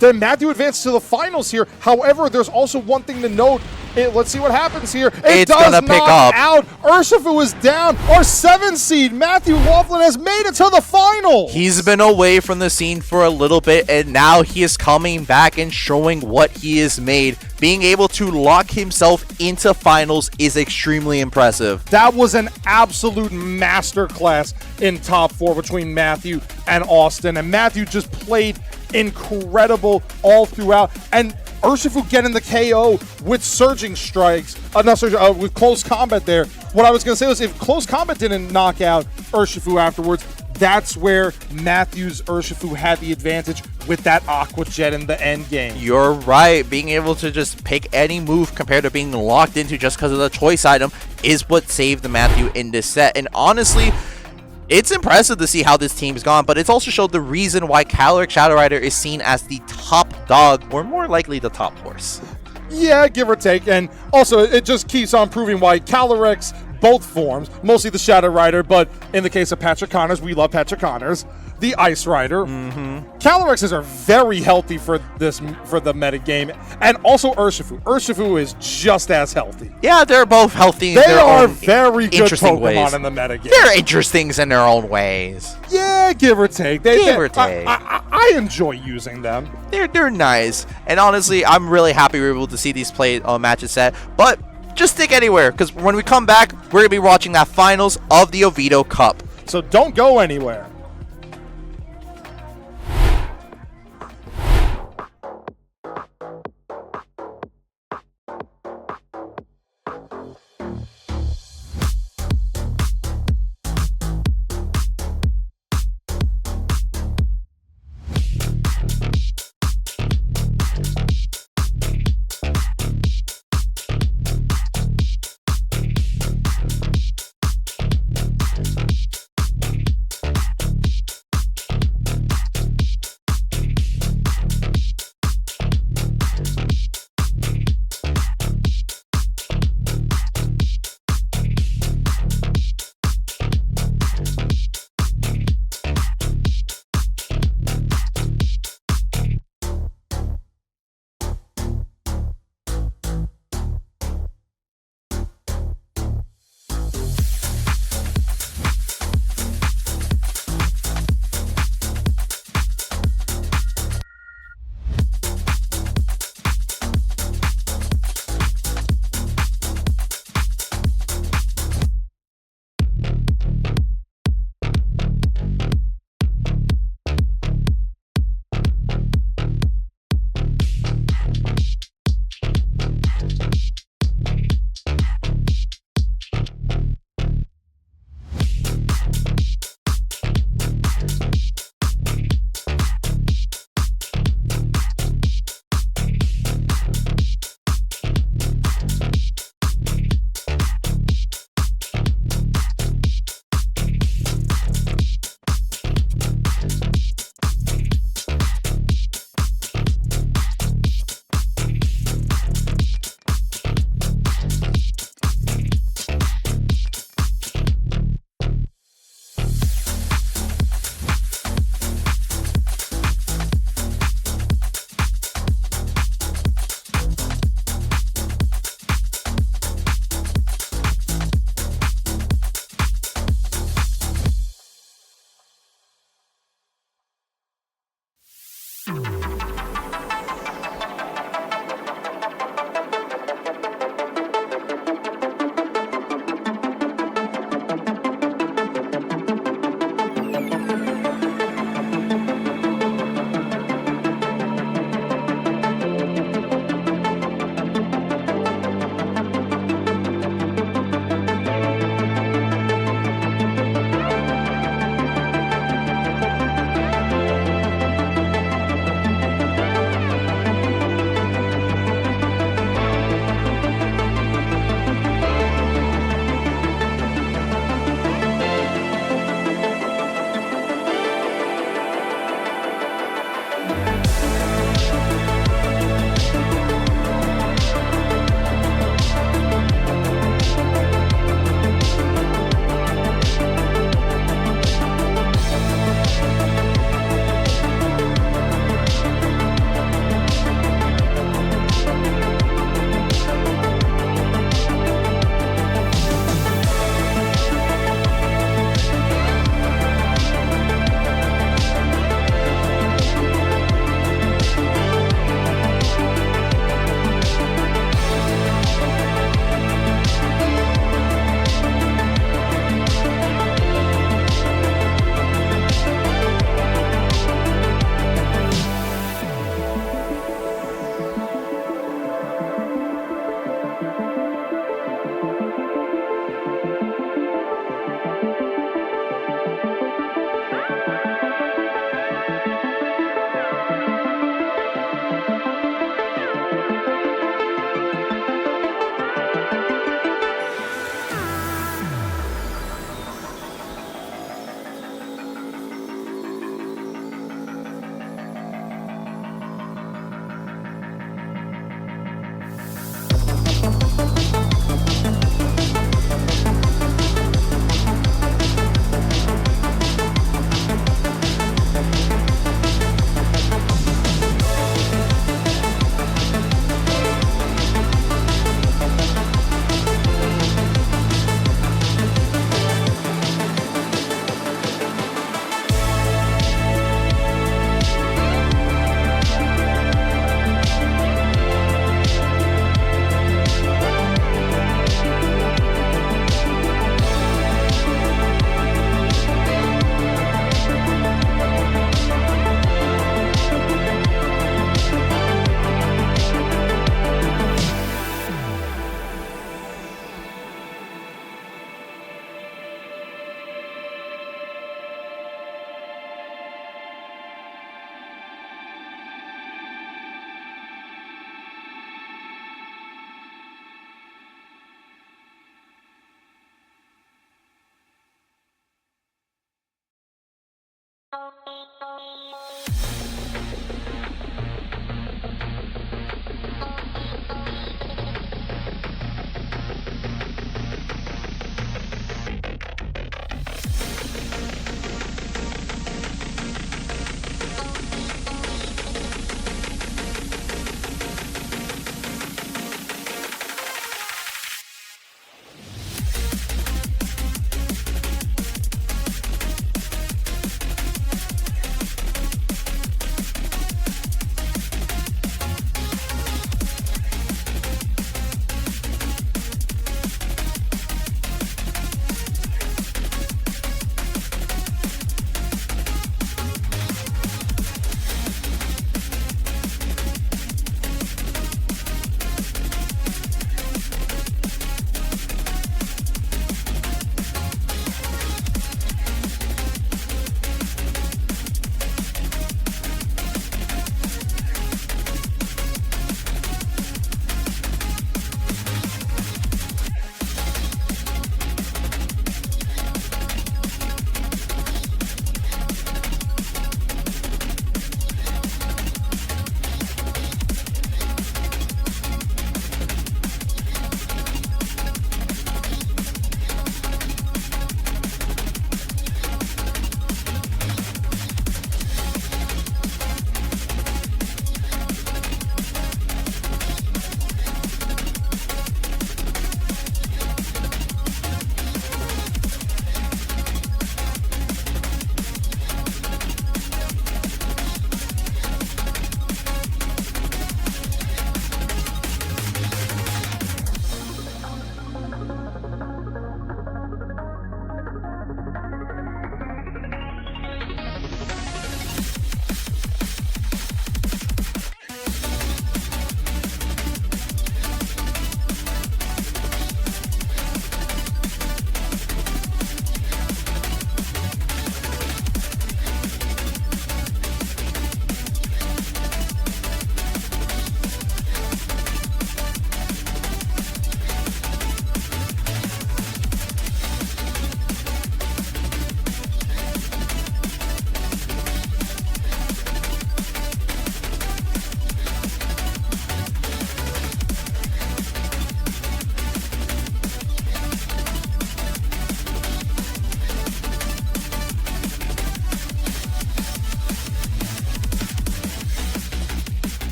Speaker 1: then Matthew advances to the finals here. However, there's also one thing to note. Let's see what happens here.
Speaker 8: It's gonna pick up.
Speaker 1: Out. Urshifu is down. Our 7 seed, Matthew Laughlin, has made it to the final.
Speaker 8: He's been away from the scene for a little bit, and now he is coming back and showing what he is made. Being able to lock himself into finals is extremely impressive.
Speaker 1: That was an absolute masterclass in top 4 between Matthew and Austin. And Matthew just played incredible all throughout. And Urshifu getting the KO with Surging Strikes, with close combat there. What I was going to say was, if close combat didn't knock out Urshifu afterwards, that's where Matthew's Urshifu had the advantage with that Aqua Jet in the end game.
Speaker 8: You're right. Being able to just pick any move compared to being locked into just because of the choice item is what saved the Matthew in this set. And honestly, it's impressive to see how this team's gone, but it's also showed the reason why Calyrex Shadow Rider is seen as the top dog, or more likely the top horse.
Speaker 1: Yeah, give or take. And also, it just keeps on proving why Calyrex both forms, mostly the Shadow Rider, but in the case of Patrick Connors, we love Patrick Connors. The Ice Rider. Calorixes are very healthy for the meta game, and also Urshifu. Urshifu is just as healthy.
Speaker 8: Yeah, they're both healthy. in
Speaker 1: They
Speaker 8: their
Speaker 1: are
Speaker 8: own
Speaker 1: very good
Speaker 8: interesting
Speaker 1: Pokemon
Speaker 8: ways.
Speaker 1: in the meta game.
Speaker 8: They're interesting in their own ways.
Speaker 1: Yeah, give or take.
Speaker 8: Give or take.
Speaker 1: I enjoy using them.
Speaker 8: They're nice, and honestly, I'm really happy we were able to see these matches set. But just stick anywhere, because when we come back, we're gonna be watching that finals of the Oviedo Cup.
Speaker 1: So don't go anywhere.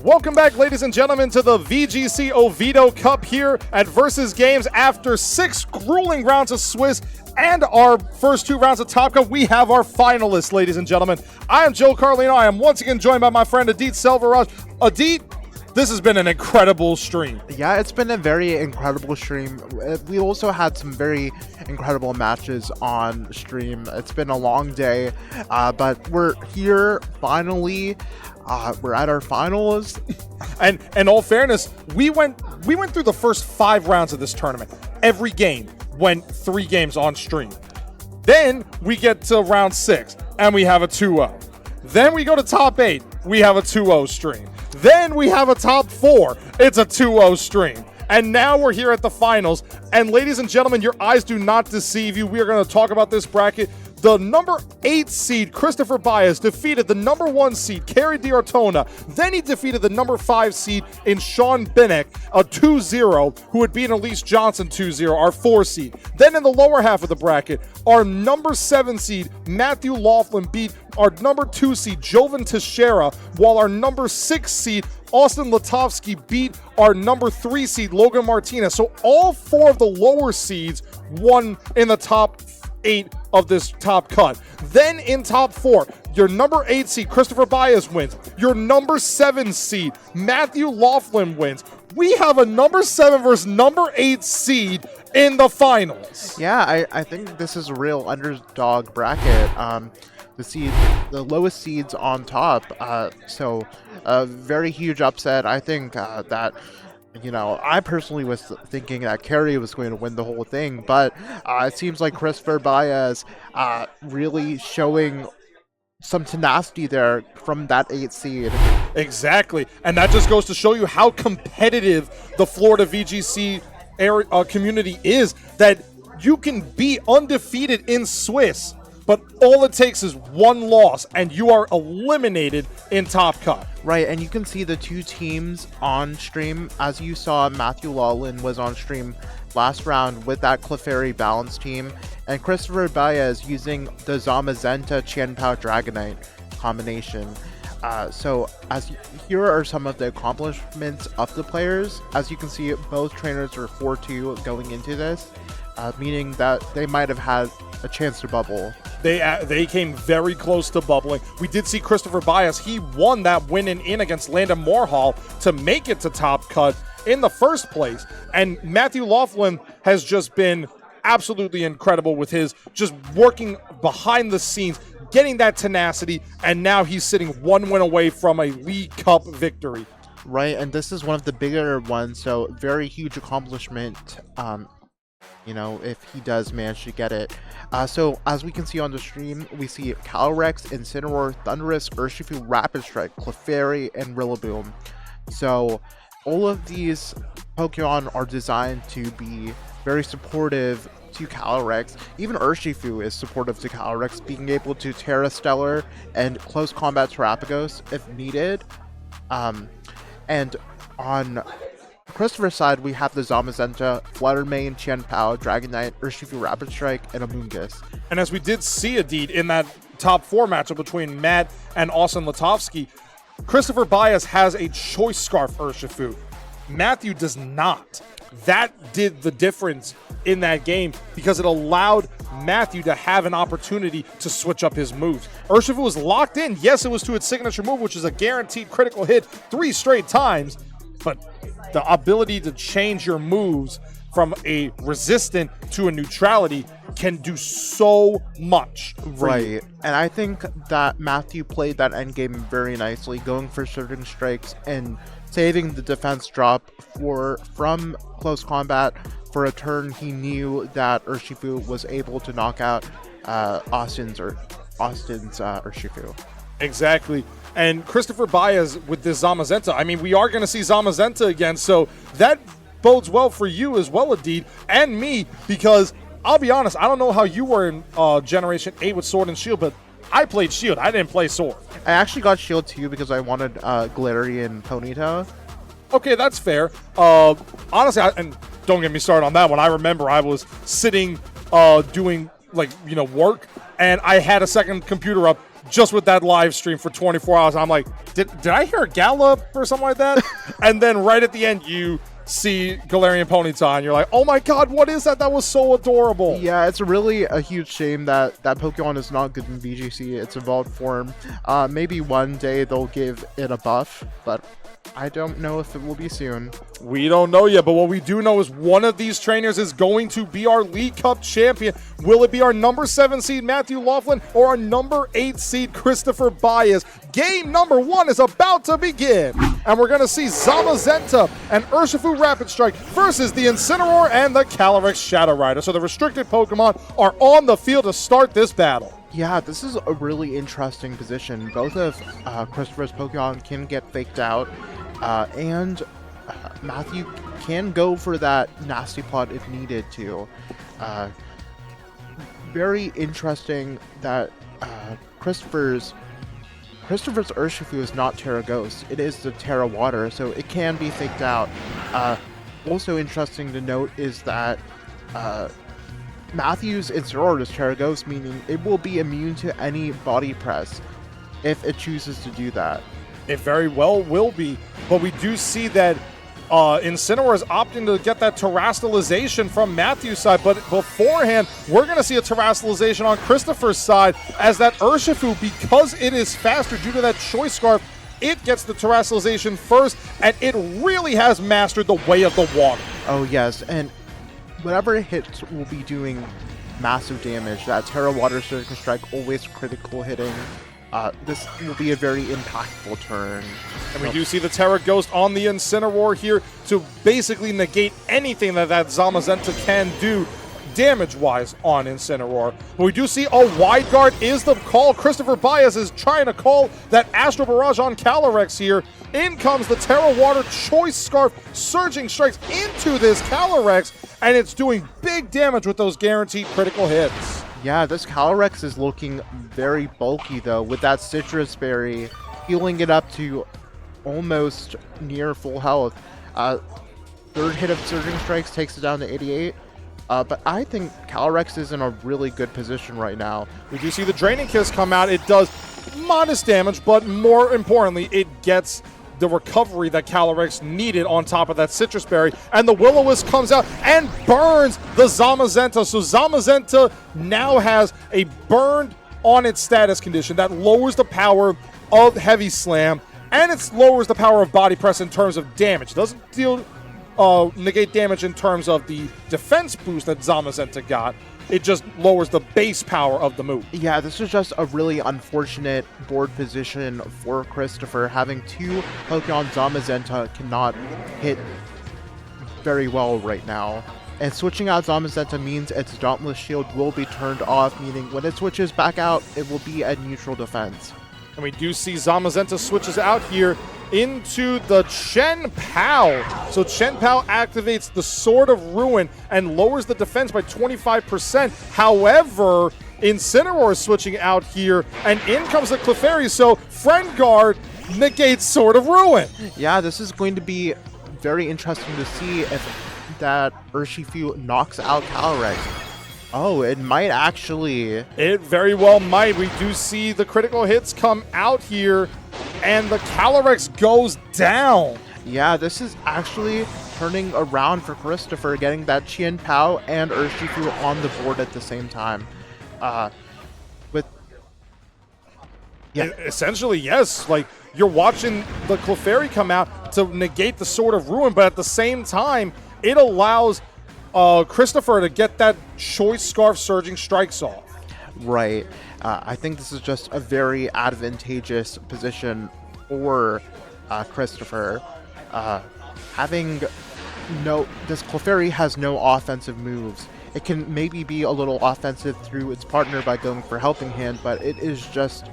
Speaker 1: Welcome back, ladies and gentlemen, to the VGC Oviedo Cup here at Versus Games. After 6 grueling rounds of Swiss and our first 2 rounds of Top Cup, we have our finalists, ladies and gentlemen. I am Joe Carlino. I am once again joined by my friend Adit Selvaraj. Adit, this has been an incredible stream.
Speaker 6: Yeah, it's been a very incredible stream. We also had some very incredible matches on stream. It's been a long day, but we're here finally. We're at our finals.
Speaker 1: And in all fairness, we went through the first 5 rounds of this tournament. Every game went 3 games on stream. Then we get to round 6 and we have a 2-0. Then we go to top 8, we have a 2-0 stream. Then we have a top 4, it's a 2-0 stream. And now we're here at the finals. And ladies and gentlemen, your eyes do not deceive you. We are going to talk about this bracket. The number 8 seed, Christopher Bias, defeated the number 1 seed, Kerry D'Ortona. Then he defeated the number 5 seed in Sean Binnick, a 2-0, who had beaten Elise Johnson 2-0, our 4 seed. Then in the lower half of the bracket, our number 7 seed, Matthew Laughlin, beat our number 2 seed, Jovan Teixeira, while our number 6 seed, Austin Latovsky, beat our number 3 seed, Logan Martinez. So all 4 of the lower seeds won in the top 8 of this top cut. Then in top 4, Your number 8 seed, Christopher Baez, wins. Your number 7 seed, Matthew Laughlin, wins. We have a number 7 versus number 8 seed in the finals.
Speaker 6: Yeah, I think this is a real underdog bracket. The lowest seeds on top. So a very huge upset. I think that, I personally was thinking that Kerry was going to win the whole thing, but it seems like Christopher Baez really showing some tenacity there from that 8 seed.
Speaker 1: Exactly. And that just goes to show you how competitive the Florida VGC area, community is, that you can be undefeated in Swiss, but all it takes is one loss and you are eliminated in Top Cut.
Speaker 6: Right, and you can see the two teams on stream. As you saw, Matthew Laughlin was on stream last round with that Clefairy balance team, and Christopher Baez using the Zamazenta Qianpao Dragonite combination. So here are some of the accomplishments of the players. As you can see, both trainers are 4-2 going into this, meaning that they might have had a chance to bubble.
Speaker 1: They came very close to bubbling. We did see Christopher Baez. He won that win and in against Landon Moorhall to make it to Top Cut in the first place. And Matthew Laughlin has just been absolutely incredible with his just working behind the scenes, getting that tenacity, and now he's sitting one win away from a League Cup victory.
Speaker 6: Right, and this is one of the bigger ones, so very huge accomplishment, if he does manage to get it. So as we can see on the stream, we see Calyrex, Incineroar, Thundurus, Urshifu, Rapid Strike, Clefairy, and Rillaboom. So all of these Pokemon are designed to be very supportive to Calyrex. Even Urshifu is supportive to Calyrex, being able to Terra Stellar and close combat Terapagos if needed. And on Christopher's side, we have the Zamazenta, Fluttermane, Qianpao, Dragonite, Urshifu, Rapid Strike, and Amoonguss.
Speaker 1: And as we did see, Adid, in that top 4 matchup between Matt and Austin Latovsky, Christopher Baez has a Choice Scarf Urshifu. Matthew does not. That did the difference in that game because it allowed Matthew to have an opportunity to switch up his moves. Urshifu was locked in. Yes, it was to its signature move, which is a guaranteed critical hit 3 straight times, but the ability to change your moves from a resistant to a neutrality can do so much.
Speaker 6: Right, and I think that Matthew played that endgame very nicely, going for certain strikes and saving the defense drop from close combat for a turn he knew that Urshifu was able to knock out Austin's Urshifu.
Speaker 1: Exactly. And Christopher Baez with this Zamazenta, I mean, we are going to see Zamazenta again, so that bodes well for you as well, Adid, and me, because I'll be honest, I don't know how you were in Generation 8 with Sword and Shield, but I played Shield. I didn't play Sword.
Speaker 6: I actually got Shield too because I wanted Galarian Ponyta.
Speaker 1: Okay, that's fair. Honestly, and don't get me started on that one. I remember I was sitting doing work, and I had a second computer up just with that live stream for 24 hours. I'm like, did I hear a Gallop or something like that? And then right at the end, you see Galarian Ponyta, and you're like, oh my god, what is that? That was so adorable.
Speaker 6: Yeah, it's really a huge shame that Pokemon is not good in VGC. Its evolved form. Maybe one day they'll give it a buff, but I don't know if it will be soon.
Speaker 1: We don't know yet, but what we do know is one of these trainers is going to be our League Cup champion. Will it be our number 7 seed Matthew Laughlin or our number 8 seed Christopher Baez? Game number 1 is about to begin, and we're going to see Zamazenta and Urshifu Rapid Strike versus the Incineroar and the Calyrex Shadow Rider. So the restricted Pokemon are on the field to start this battle.
Speaker 6: Yeah, this is a really interesting position. Both of Christopher's Pokemon can get faked out, and Matthew can go for that nasty plot if needed to. Very interesting that Christopher's Urshifu is not Terra Ghost. It is the Terra Water, so it can be faked out. Also interesting to note is that Matthew's Incineroar is Terra Ghost, meaning it will be immune to any body press if it chooses to do that.
Speaker 1: It very well will be, but we do see that Incineroar is opting to get that Terastallization from Matthew's side, but beforehand, we're going to see a Terastallization on Christopher's side as that Urshifu, because it is faster due to that Choice Scarf, it gets the Terastallization first, and it really has mastered the way of the water.
Speaker 6: Oh yes, and whatever it hits will be doing massive damage. That Terra Water Surgical Strike, always critical hitting. This will be a very impactful turn.
Speaker 1: And we do see the Terra Ghost on the Incineroar here to basically negate anything that Zamazenta can do damage-wise on Incineroar. But we do see a Wide Guard is the call. Christopher Baez is trying to call that Astro Barrage on Calyrex here. In comes the Terra Water Choice Scarf, Surging Strikes into this Calyrex, and it's doing big damage with those guaranteed critical hits.
Speaker 6: Yeah, this Calyrex is looking very bulky though, with that Citrus Berry healing it up to almost near full health. Third hit of Surging Strikes takes it down to 88. But I think Calyrex is in a really good position right now.
Speaker 1: We do see the Draining Kiss come out. It does modest damage, but more importantly, it gets the recovery that Calyrex needed on top of that Citrus Berry. And the Will-O-Wisp comes out and burns the Zamazenta. So Zamazenta now has a burned on its status condition that lowers the power of Heavy Slam, and it lowers the power of Body Press in terms of damage. Doesn't deal negate damage in terms of the defense boost that Zamazenta got. It just lowers the base power of the move.
Speaker 6: Yeah, this is just a really unfortunate board position for Christopher. Having two Pokemon Zamazenta cannot hit very well right now. And switching out Zamazenta means its Dauntless Shield will be turned off, meaning when it switches back out, it will be at neutral defense.
Speaker 1: And we do see Zamazenta switches out here into the Chen Pao. So Chen Pao activates the Sword of Ruin and lowers the defense by 25%. However, Incineroar is switching out here, and in comes the Clefairy. So Friend Guard negates Sword of Ruin.
Speaker 6: Yeah, this is going to be very interesting to see if that Urshifu knocks out Calyrex. Oh, it might actually.
Speaker 1: It very well might. We do see the critical hits come out here, and the Calyrex goes down.
Speaker 6: Yeah, this is actually turning around for Christopher, getting that Qian Pao and Urshifu on the board at the same time.
Speaker 1: Essentially, yes. Like, you're watching the Clefairy come out to negate the Sword of Ruin, but at the same time, it allows Christopher to get that Choice Scarf Surging Strikes off.
Speaker 6: Right. I think this is just a very advantageous position for Christopher. This Clefairy has no offensive moves. It can maybe be a little offensive through its partner by going for Helping Hand, but it is just,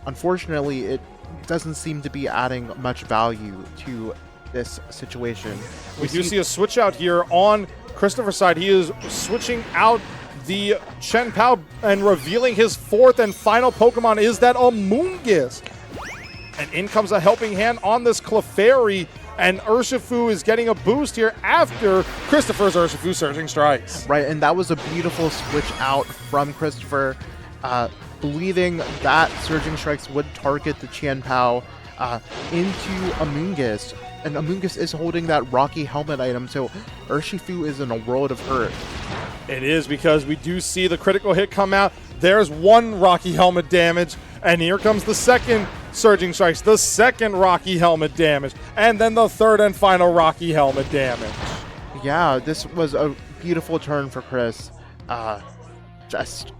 Speaker 6: unfortunately, it doesn't seem to be adding much value to this situation.
Speaker 1: We do see a switch out here on Christopher's side. He is switching out the Chen Pao and revealing his fourth and final Pokemon is that Amoonguss. And in comes a Helping Hand on this Clefairy, and Urshifu is getting a boost here after Christopher's Urshifu Surging Strikes.
Speaker 6: Right, and that was a beautiful switch out from Christopher, believing that Surging Strikes would target the Qian Pao into Amoonguss. And Amoonguss is holding that Rocky Helmet item, so Urshifu is in a world of hurt.
Speaker 1: It is, because we do see the critical hit come out. There's one Rocky Helmet damage, and here comes the second Surging Strikes, the second Rocky Helmet damage, and then the third and final Rocky Helmet damage.
Speaker 6: Yeah, this was a beautiful turn for Chris. Just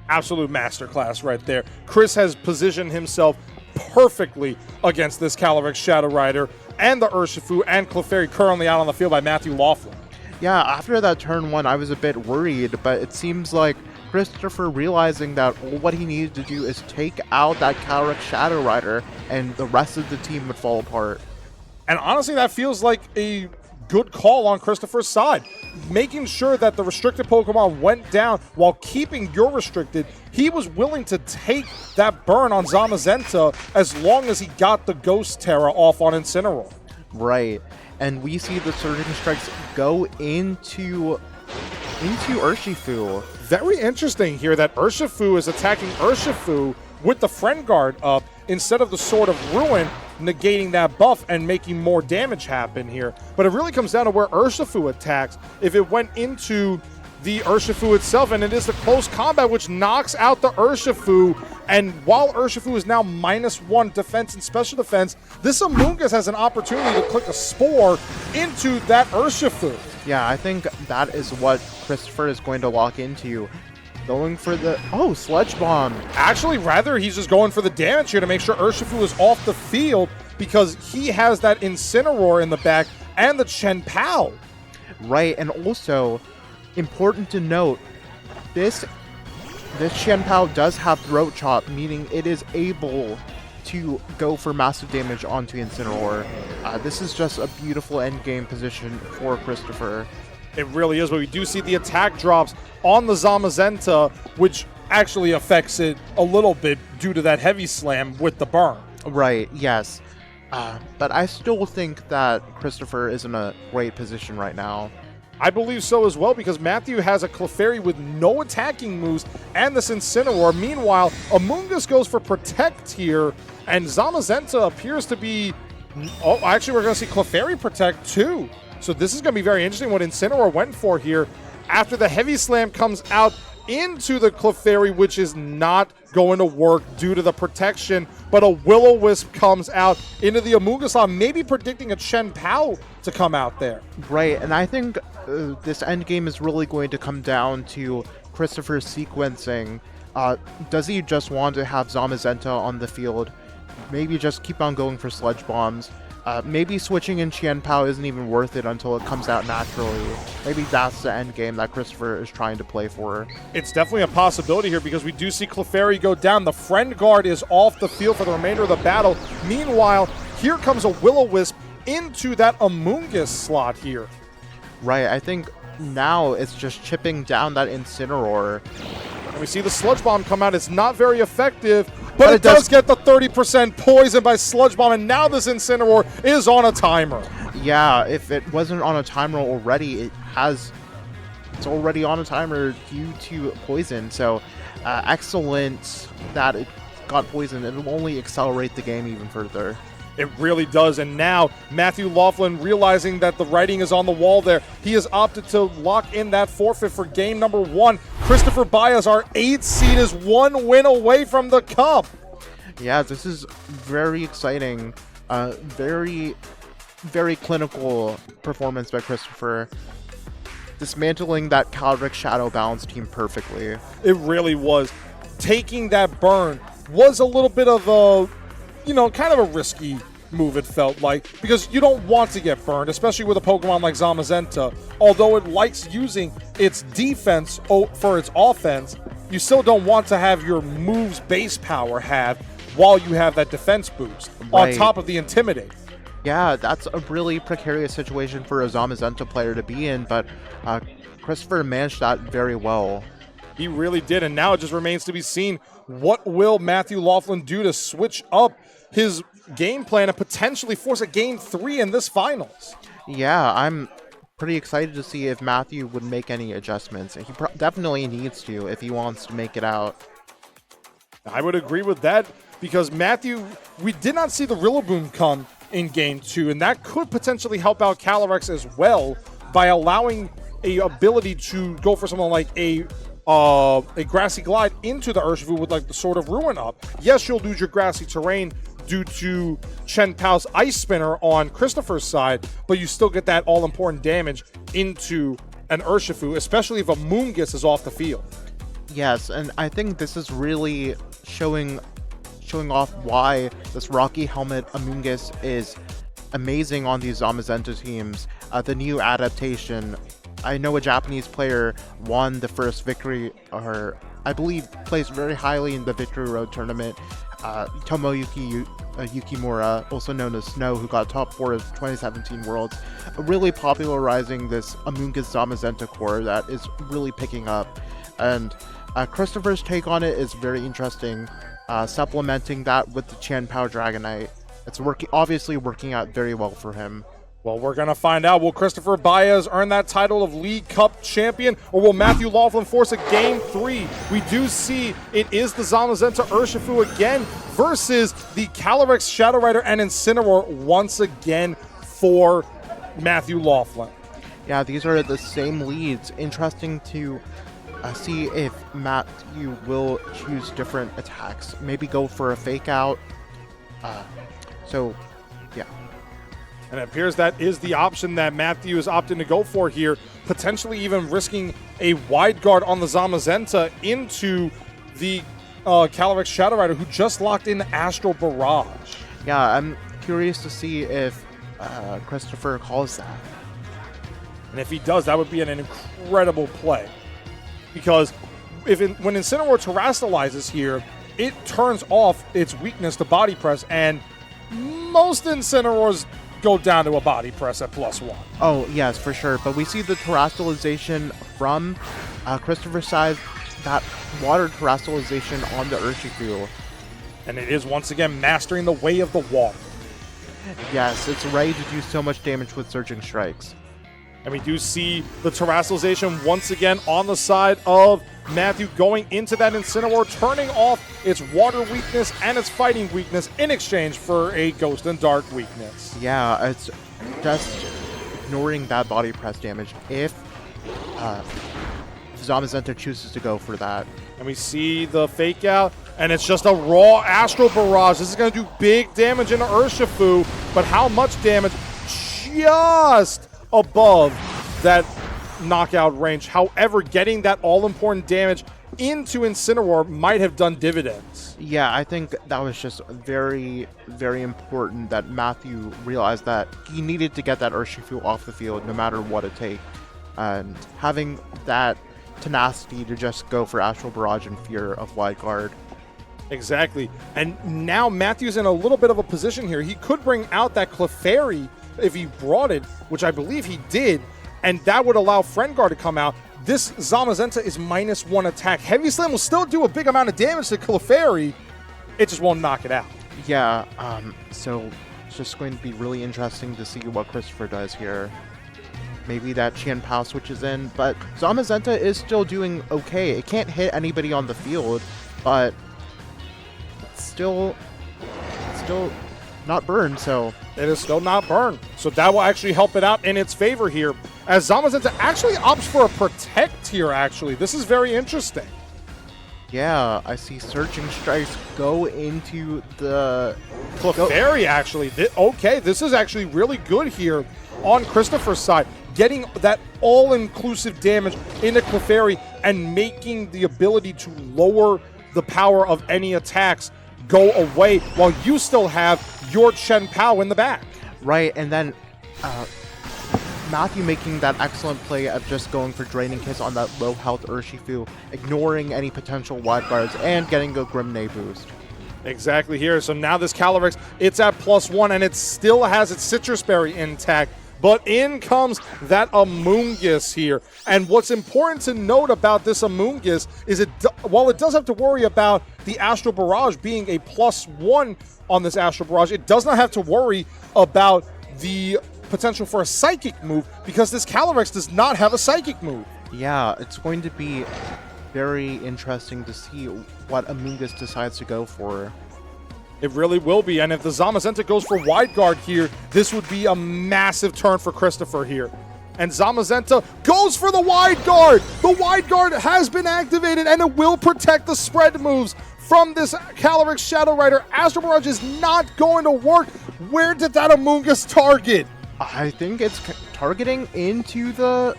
Speaker 1: absolute masterclass right there. Chris has positioned himself perfectly against this Calyrex Shadow Rider and the Urshifu and Clefairy currently out on the field by Matthew Laughlin.
Speaker 6: Yeah, after that turn one, I was a bit worried, but it seems like Christopher realizing that what he needed to do is take out that Calyrex Shadow Rider, and the rest of the team would fall apart.
Speaker 1: And honestly, that feels like a good call on Christopher's side. Making sure that the restricted Pokemon went down while keeping your restricted, he was willing to take that burn on Zamazenta as long as he got the Ghost Terra off on Incineroar.
Speaker 6: Right, and we see the Surging Strikes go into Urshifu.
Speaker 1: Very interesting here that Urshifu is attacking Urshifu with the Friend Guard up instead of the Sword of Ruin, negating that buff and making more damage happen here. But it really comes down to where Urshifu attacks. If it went into the Urshifu itself, and it is the close combat which knocks out the Urshifu, and while Urshifu is now -1 defense and special defense, this Amoonguss has an opportunity to click a Spore into that Urshifu.
Speaker 6: Yeah, I think that is what Christopher is going to lock into. Going for the... Oh, Sludge Bomb.
Speaker 1: Actually, rather, he's just going for the damage here to make sure Urshifu is off the field because he has that Incineroar in the back and the Chen Pao.
Speaker 6: Right, and also, important to note, this Chen Pao does have Throat Chop, meaning it is able to go for massive damage onto Incineroar. This is just a beautiful endgame position for Christopher.
Speaker 1: It really is, but we do see the attack drops on the Zamazenta, which actually affects it a little bit due to that heavy slam with the burn.
Speaker 6: Right, yes. But I still think that Christopher is in a great position right now.
Speaker 1: I believe so as well, because Matthew has a Clefairy with no attacking moves and this Incineroar. Meanwhile, Amoonguss goes for Protect here, and Zamazenta appears to be... Oh, actually, we're going to see Clefairy Protect too. So this is going to be very interesting what Incineroar went for here. After the Heavy Slam comes out into the Clefairy, which is not going to work due to the protection, but a Will-O-Wisp comes out into the Amoonguss, maybe predicting a Chen Pao to come out there.
Speaker 6: Right, and I think this endgame is really going to come down to Christopher's sequencing. Does he just want to have Zamazenta on the field? Maybe just keep on going for Sludge Bombs. Maybe switching in Chen Pao isn't even worth it until it comes out naturally. Maybe that's the end game that Christopher is trying to play for.
Speaker 1: It's definitely a possibility here because we do see Clefairy go down. The Friend Guard is off the field for the remainder of the battle. Meanwhile, here comes a Will-O-Wisp into that Amoonguss slot here.
Speaker 6: Right, I think now it's just chipping down that Incineroar.
Speaker 1: And we see the Sludge Bomb come out. It's not very effective, but it does get the 30% poison by Sludge Bomb, and now this Incineroar is on a timer.
Speaker 6: Yeah, if it wasn't on a timer already, it's already on a timer due to poison. So excellent that it got poisoned. It'll only accelerate the game even further.
Speaker 1: It really does, and now Matthew Laughlin, realizing that the writing is on the wall there, he has opted to lock in that forfeit for game number 1. Christopher Baez, our 8th seed, is 1 win away from the cup.
Speaker 6: Yeah, this is very exciting. Very, very clinical performance by Christopher. Dismantling that Calyrex Shadow Balance team perfectly.
Speaker 1: It really was. Taking that burn was a little bit of a... kind of a risky move, it felt like, because you don't want to get burned, especially with a Pokemon like Zamazenta. Although it likes using its defense for its offense, you still don't want to have your move's base power have while you have that defense boost on top of the Intimidate.
Speaker 6: Yeah, that's a really precarious situation for a Zamazenta player to be in, but Christopher managed that very well.
Speaker 1: He really did, and now it just remains to be seen what will Matthew Laughlin do to switch up his game plan and potentially force a game 3 in this finals.
Speaker 6: Yeah, I'm pretty excited to see if Matthew would make any adjustments. He definitely needs to if he wants to make it out.
Speaker 1: I would agree with that because Matthew, we did not see the Rillaboom come in game 2, and that could potentially help out Calyrex as well by allowing a ability to go for something like a Grassy Glide into the Urshifu with like the Sword of Ruin up. Yes, you'll lose your grassy terrain due to Chen Pao's Ice Spinner on Christopher's side, but you still get that all-important damage into an Urshifu, especially if a Amoonguss is off the field.
Speaker 6: Yes, and I think this is really showing off why this Rocky Helmet Amoonguss is amazing on these Zamazenta teams. The new adaptation. I know a Japanese player won the first victory, or I believe placed very highly in the Victory Road tournament. Tomoyuki Yukimura, also known as Snow, who got top 4 of 2017 Worlds, really popularizing this Amoonguss Zamazenta core that is really picking up. And Christopher's take on it is very interesting, supplementing that with the Chen Pao Dragonite. It's obviously working out very well for him.
Speaker 1: Well, we're going to find out. Will Christopher Baez earn that title of League Cup champion, or will Matthew Laughlin force a Game 3? We do see it is the Zamazenta Urshifu again versus the Calyrex Shadow Rider and Incineroar once again for Matthew Laughlin.
Speaker 6: Yeah, these are the same leads. Interesting to see if Matthew will choose different attacks. Maybe go for a fake out. So, yeah.
Speaker 1: And it appears that is the option that Matthew is opting to go for here, potentially even risking a wide guard on the Zamazenta into the Calyrex Shadow Rider, who just locked in Astral Barrage.
Speaker 6: Yeah, I'm curious to see if Christopher calls that.
Speaker 1: And if he does, that would be an incredible play. Because when Incineroar terastallizes here, it turns off its weakness to body press, and most Incineroars go down to a body press at +1.
Speaker 6: Oh, yes, for sure. But we see the terastallization from Christopher's side, that water terastallization on the Urshifu.
Speaker 1: And it is once again mastering the way of the water.
Speaker 6: Yes, it's ready to do so much damage with Surging Strikes.
Speaker 1: And we do see the terastallization once again on the side of Matthew going into that Incineroar, turning off its water weakness and its fighting weakness in exchange for a Ghost and Dark weakness.
Speaker 6: Yeah, it's just ignoring that body press damage if Zamazenta chooses to go for that.
Speaker 1: And we see the fake out, and it's just a raw Astral Barrage. This is going to do big damage into Urshifu, but how much damage? Just above that knockout range. However, getting that all-important damage into Incineroar might have done dividends.
Speaker 6: Yeah, I think that was just very, very important that Matthew realized that he needed to get that Urshifu off the field no matter what it takes. And having that tenacity to just go for Astral Barrage in fear of Wide Guard.
Speaker 1: Exactly. And now Matthew's in a little bit of a position here. He could bring out that Clefairy if he brought it, which I believe he did, and that would allow Friend Guard to come out. This Zamazenta is -1 attack. Heavy Slam will still do a big amount of damage to Clefairy. It just won't knock it out.
Speaker 6: Yeah, so it's just going to be really interesting to see what Christopher does here. Maybe that Qian Pao switches in, but Zamazenta is still doing okay. It can't hit anybody on the field, but it's still not burned, so...
Speaker 1: It is still not burned, so that will actually help it out in its favor here, as Zamazenta actually opts for a Protect here, actually. This is very interesting.
Speaker 6: Yeah, I see Surging Strikes go into the...
Speaker 1: Clefairy, actually. Okay, this is actually really good here on Christopher's side. Getting that all-inclusive damage into Clefairy and making the ability to lower the power of any attacks go away while you still have your Chen Pao in the back.
Speaker 6: Right, and then Matthew making that excellent play of just going for Draining Kiss on that low health Urshifu, ignoring any potential wide guards, and getting a Grimnay boost.
Speaker 1: Exactly here. So now this Calyrex, it's at +1, and it still has its Citrus Berry intact. But in comes that Amoonguss here. And what's important to note about this Amoonguss is while it does have to worry about the Astral Barrage being a +1 on this Astral Barrage, it does not have to worry about the potential for a Psychic move, because this Calyrex does not have a Psychic move.
Speaker 6: Yeah, it's going to be very interesting to see what Amoonguss decides to go for.
Speaker 1: It really will be, and if the Zamazenta goes for Wide Guard here, this would be a massive turn for Christopher here. And Zamazenta goes for the Wide Guard! The Wide Guard has been activated, and it will protect the spread moves from this Calyrex Shadow Rider. Astral Barrage is not going to work. Where did that Amoonguss target?
Speaker 6: I think it's targeting into the...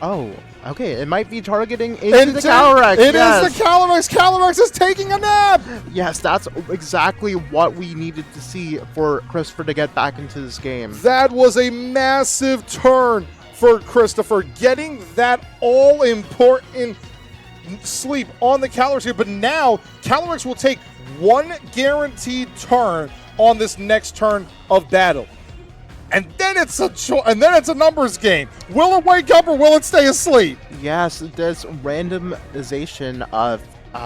Speaker 6: Oh, okay. It might be targeting into the Calyrex.
Speaker 1: It is the Calyrex. Calyrex is taking a nap.
Speaker 6: Yes, that's exactly what we needed to see for Christopher to get back into this game.
Speaker 1: That was a massive turn for Christopher, getting that all-important sleep on the Calyrex here. But now Calyrex will take one guaranteed turn on this next turn of battle. And then it's a numbers game. Will it wake up or will it stay asleep?
Speaker 6: Yes, this randomization of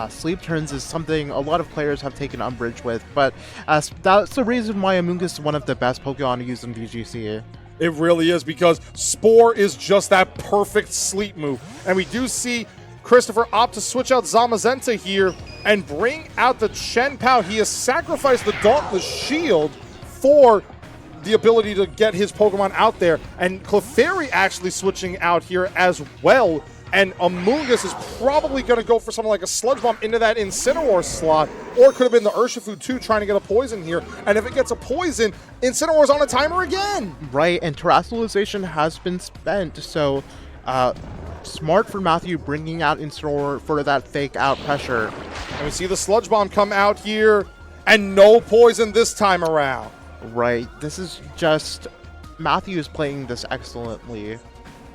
Speaker 6: sleep turns is something a lot of players have taken umbrage with, but that's the reason why Amoonguss is one of the best Pokemon to use in VGC.
Speaker 1: It really is, because Spore is just that perfect sleep move. And we do see Christopher opt to switch out Zamazenta here and bring out the Chien-Pao. He has sacrificed the Dauntless Shield for the ability to get his Pokemon out there. And Clefairy actually switching out here as well. And Amoonguss is probably going to go for something like a Sludge Bomb into that Incineroar slot, or it could have been the Urshifu too, trying to get a poison here. And if it gets a poison, Incineroar's on a timer again.
Speaker 6: Right, and Terrestrialization has been spent, so smart for Matthew bringing out Incineroar for that fake out pressure.
Speaker 1: And we see the Sludge Bomb come out here, and no poison this time around.
Speaker 6: Right, this is just... Matthew is playing this excellently.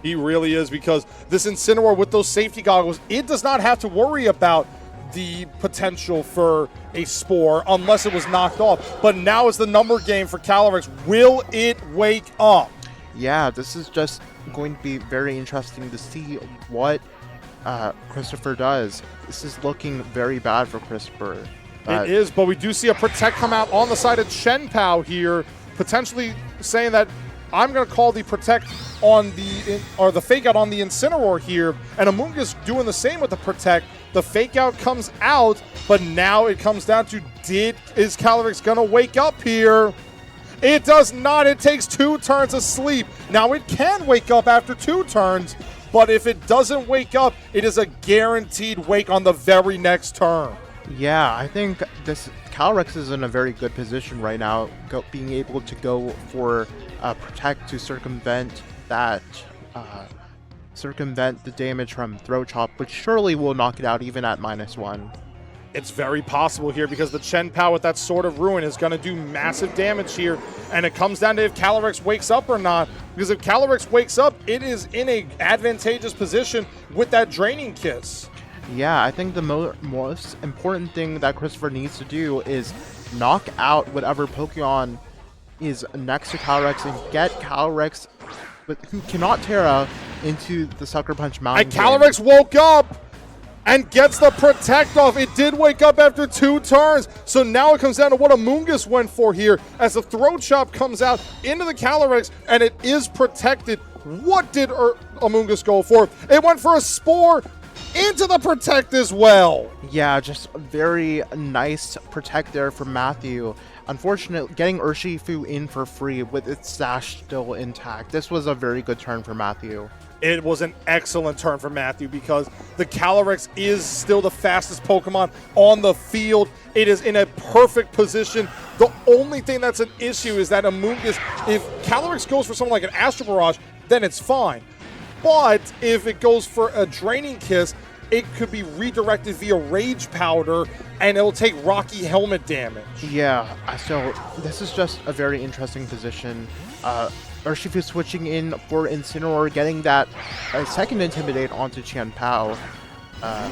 Speaker 1: He really is, because this Incineroar with those safety goggles, it does not have to worry about the potential for a Spore unless it was knocked off. But now it's the number game for Calyrex. Will it wake up?
Speaker 6: Yeah, this is just going to be very interesting to see what Christopher does. This is looking very bad for Christopher.
Speaker 1: It is, but we do see a Protect come out on the side of Chien-Pao here, potentially saying that I'm going to call the Protect on the Fake Out on the Incineroar here, and Amoonguss doing the same with the Protect. The Fake Out comes out, but now it comes down to is Calyrex going to wake up here? It does not. It takes 2 turns of sleep. Now it can wake up after 2 turns, but if it doesn't wake up, it is a guaranteed wake on the very next turn.
Speaker 6: Yeah, I think this Calyrex is in a very good position right now, being able to go for Protect to circumvent that, circumvent the damage from Throat Chop, which surely will knock it out even at -1.
Speaker 1: It's very possible here, because the Chien-Pao with that Sword of Ruin is going to do massive damage here, and it comes down to if Calyrex wakes up or not, because if Calyrex wakes up, it is in a advantageous position with that Draining Kiss.
Speaker 6: Yeah, I think the most important thing that Christopher needs to do is knock out whatever Pokemon is next to Calyrex and get Calyrex, who cannot Terra, into the Sucker Punch Mountain.
Speaker 1: And Calyrex woke up and gets the Protect off. It did wake up after 2 turns. So now it comes down to what Amoonguss went for here, as the Throat Chop comes out into the Calyrex, and it is protected. What did Amoonguss go for? It went for a Spore into the Protect as well.
Speaker 6: Yeah, just a very nice Protect there from Matthew. Unfortunately, getting Urshifu in for free with its stash still intact. This was a very good turn for Matthew.
Speaker 1: It was an excellent turn for Matthew, because the Calyrex is still the fastest Pokemon on the field. It is in a perfect position. The only thing that's an issue is that Amoonguss, if Calyrex goes for something like an Astral Barrage, then it's fine. But if it goes for a Draining Kiss, it could be redirected via Rage Powder, and it'll take Rocky Helmet damage.
Speaker 6: Yeah, so this is just a very interesting position. Urshifu switching in for Incineroar, getting that second Intimidate onto Chien-Pao. I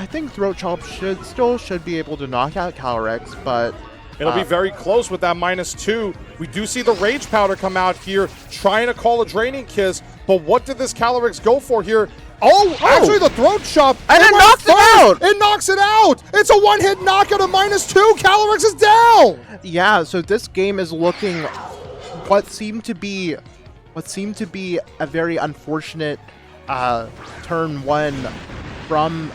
Speaker 6: think Throat Chop should be able to knock out Calyrex, but
Speaker 1: it'll be very close with that -2. We do see the Rage Powder come out here, trying to call a Draining Kiss, but what did this Calyrex go for here? Actually the Throat Chop!
Speaker 8: And it knocks it out!
Speaker 1: It knocks it out! It's a one-hit knockout of -2! Calyrex is down!
Speaker 6: Yeah, so this game is looking what seemed to be a very unfortunate turn 1 from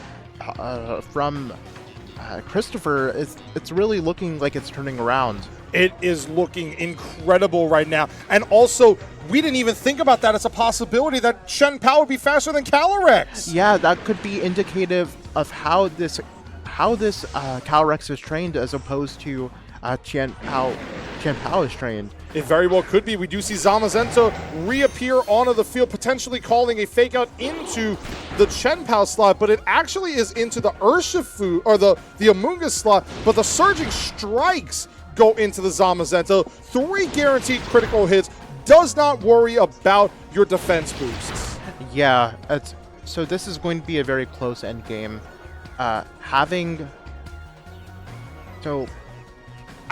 Speaker 6: Christopher. It's really looking like it's turning around.
Speaker 1: It is looking incredible right now. And also, we didn't even think about that as a possibility, that Chien-Pao would be faster than Calyrex.
Speaker 6: Yeah, that could be indicative of how this Calyrex is trained, as opposed to Chien-Pao is trained.
Speaker 1: It very well could be. We do see Zamazenta reappear onto the field, potentially calling a Fake Out into the Chien-Pao slot, but it actually is into the Urshifu, or the Amoonguss slot, but the Surging Strikes go into the Zamazenta. 3 guaranteed critical hits. Does not worry about your defense boosts.
Speaker 6: Yeah, so this is going to be a very close end game.
Speaker 1: I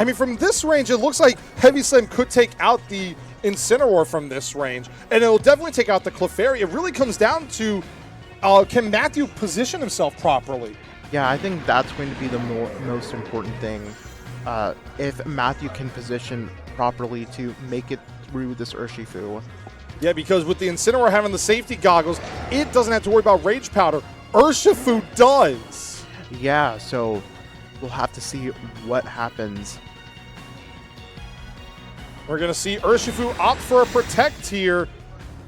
Speaker 1: mean, from this range, it looks like Heavy Slam could take out the Incineroar from this range, and it'll definitely take out the Clefairy. It really comes down to can Matthew position himself properly?
Speaker 6: Yeah, I think that's going to be the most important thing. If Matthew can position properly to make it through this Urshifu.
Speaker 1: Yeah, because with the Incineroar having the safety goggles, it doesn't have to worry about Rage Powder. Urshifu does.
Speaker 6: Yeah, so we'll have to see what happens.
Speaker 1: We're going to see Urshifu opt for a Protect here,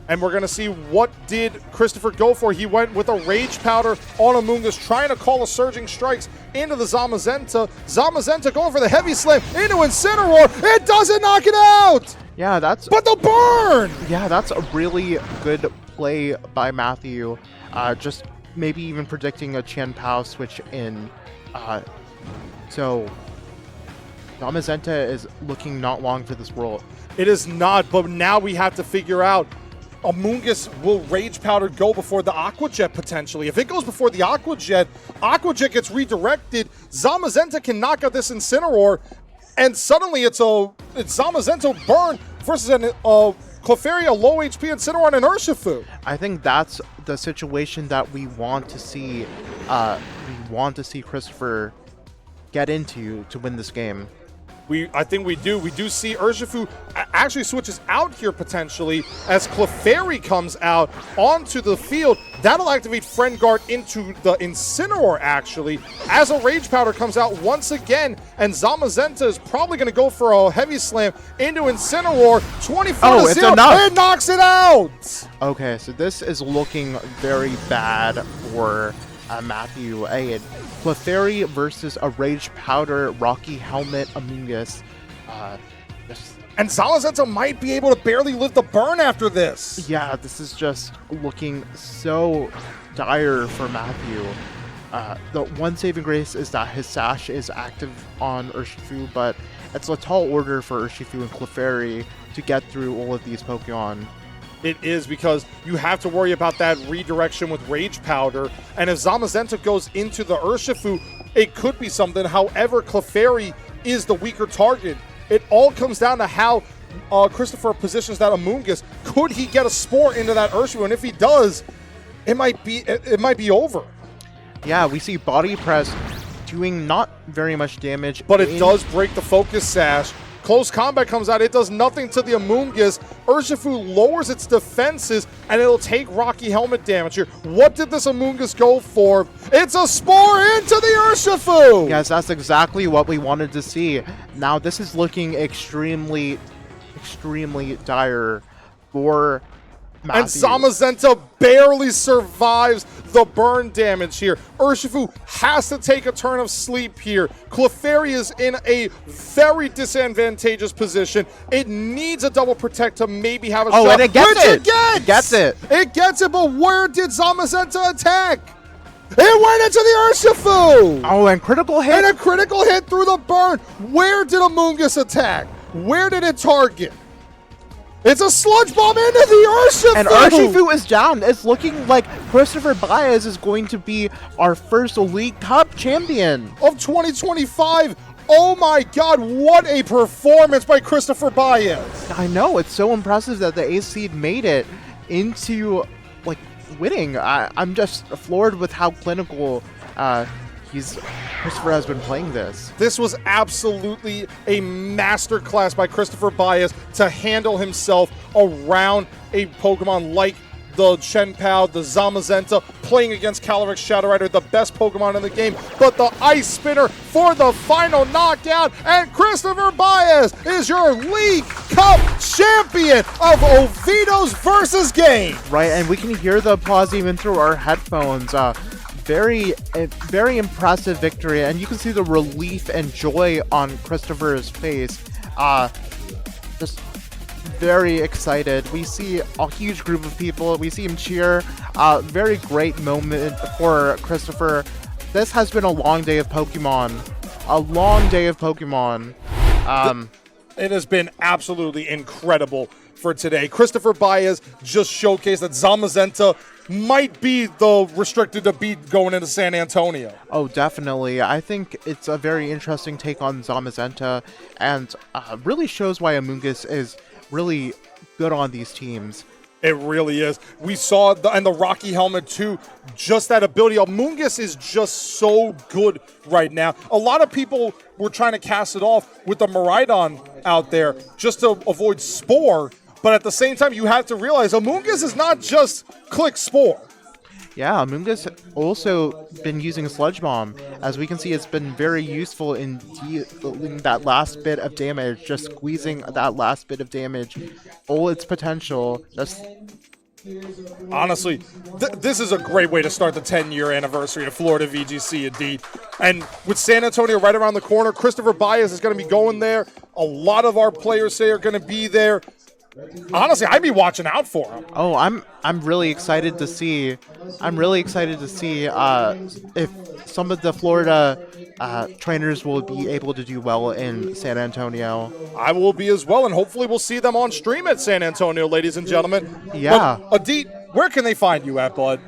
Speaker 1: and we're going to see what did Christopher go for. He went with a Rage Powder on Amoonguss, trying to call a Surging Strikes into the Zamazenta. Zamazenta going for the Heavy Slam into Incineroar. It doesn't knock it out!
Speaker 6: Yeah, that's
Speaker 1: But the burn!
Speaker 6: Yeah, that's a really good play by Matthew. Just maybe even predicting a Qian Pao switch in. So Zamazenta is looking not long for this world.
Speaker 1: It is not, but now we have to figure out Amoonguss will Rage Powder go before the Aqua Jet potentially. If it goes before the Aqua Jet gets redirected, Zamazenta can knock out this Incineroar, and suddenly it's Zamazenta burn versus an Clefairy, a low HP Incineroar, and an Urshifu.
Speaker 6: I think that's the situation that we want to see. We want to see Christopher get into to win this game.
Speaker 1: I think we do. We do see Urshifu actually switches out here potentially as Clefairy comes out onto the field. That'll activate Friend Guard into the Incineroar actually as a Rage Powder comes out once again, and Zamazenta is probably going to go for a Heavy Slam into Incineroar. 24-0.
Speaker 6: It's enough.
Speaker 1: It knocks it out.
Speaker 6: Okay, so this is looking very bad for Matthew. Clefairy versus a Rage Powder, Rocky Helmet, Amoonguss.
Speaker 1: And Zamazenta might be able to barely live the burn after this.
Speaker 6: Yeah, this is just looking so dire for Matthew. The one saving grace is that his Sash is active on Urshifu, but it's a tall order for Urshifu and Clefairy to get through all of these Pokemon.
Speaker 1: It is, because you have to worry about that redirection with Rage Powder, and if Zamazenta goes into the Urshifu, it could be something. However, Clefairy is the weaker target. It all comes down to how Christopher positions that Amoonguss. Could he get a Spore into that Urshifu? And if he does, it might be over.
Speaker 6: Yeah, we see Body Press doing not very much damage,
Speaker 1: But it does break the Focus Sash. Close Combat comes out. It does nothing to the Amoonguss. Urshifu lowers its defenses, and it'll take Rocky Helmet damage here. What did this Amoonguss go for? It's a Spore into the Urshifu!
Speaker 6: Yes, that's exactly what we wanted to see. Now, this is looking extremely dire for Matthew.
Speaker 1: And Zamazenta barely survives the burn damage here. Urshifu has to take a turn of sleep here. Clefairy is in a very disadvantageous position. It needs a double protect to maybe have a shot.
Speaker 6: And it gets
Speaker 1: which
Speaker 6: it!
Speaker 1: it gets!
Speaker 6: It gets it!
Speaker 1: It gets it, but where did Zamazenta attack? It went into the Urshifu!
Speaker 6: Oh, and critical hit!
Speaker 1: And a critical hit through the burn. Where did Amoonguss attack? Where did it target? It's a Sludge Bomb into the Urshifu!
Speaker 6: And Urshifu is down. It's looking like Christopher Baez is going to be our first Elite Cup champion
Speaker 1: of 2025. Oh my God, what a performance by Christopher Baez.
Speaker 6: I know, it's so impressive that the Ace Seed made it into like winning. I'm just floored with how clinical Christopher has been playing this.
Speaker 1: This was absolutely a masterclass by Christopher Baez to handle himself around a Pokemon like the Chien-Pao, the Zamazenta, playing against Calyrex Shadow Rider, the best Pokemon in the game, but the Ice Spinner for the final knockout, and Christopher Baez is your League Cup champion of Oviedo's Versus game.
Speaker 6: Right, and we can hear the applause even through our headphones. Very impressive victory, and you can see the relief and joy on Christopher's face. Just very excited. We see a huge group of people. We see him cheer. Very great moment for Christopher. This has been a long day of Pokemon. A long day of Pokemon.
Speaker 1: It has been absolutely incredible for today. Christopher Baez just showcased that Zamazenta might be the restricted to beat going into San Antonio.
Speaker 6: Oh, definitely. I think it's a very interesting take on Zamazenta, and really shows why Amoonguss is really good on these teams.
Speaker 1: It really is. We saw and the Rocky helmet too. Just that ability. Amoonguss is just so good right now. A lot of people were trying to cast it off with the Miraidon out there just to avoid Spore. But at the same time, you have to realize Amoonguss is not just click Spore.
Speaker 6: Yeah, Amoonguss also been using Sludge Bomb. As we can see, it's been very useful in dealing that last bit of damage, just squeezing that last bit of damage, all its potential. Just
Speaker 1: honestly, this is a great way to start the 10-year anniversary of Florida VGC, indeed. And with San Antonio right around the corner, Christopher Baez is going to be going there. A lot of our players say are going to be there. Honestly, I'd be watching out for him.
Speaker 6: Oh, I'm really excited to see. I'm really excited to see if some of the Florida trainers will be able to do well in San Antonio.
Speaker 1: I will be as well, and hopefully we'll see them on stream at San Antonio, ladies and gentlemen.
Speaker 6: Yeah.
Speaker 1: But, Adit, where can they find you at, bud?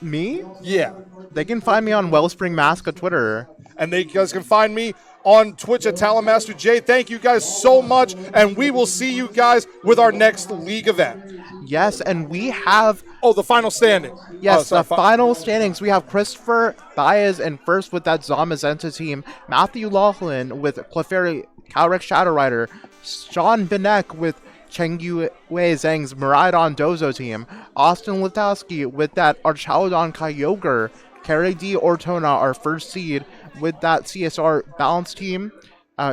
Speaker 6: Me?
Speaker 1: Yeah.
Speaker 6: They can find me on Wellspring Mask on Twitter.
Speaker 1: And they guys can find me on Twitch at Talonmaster J. Thank you guys so much, and we will see you guys with our next league event.
Speaker 6: Yes, and we have...
Speaker 1: Oh, the final standing.
Speaker 6: Yes, the final standings. We have Christopher Baez in first with that Zamazenta team, Matthew Laughlin with Clefairy Calyrex Shadow Rider, Sean Binek with Chengyu Wei Zhang's Miraidon Dozo team, Austin Latowski with that Archaludon Kyogre, Kerry D. Ortona, our first seed, with that CSR Balance team,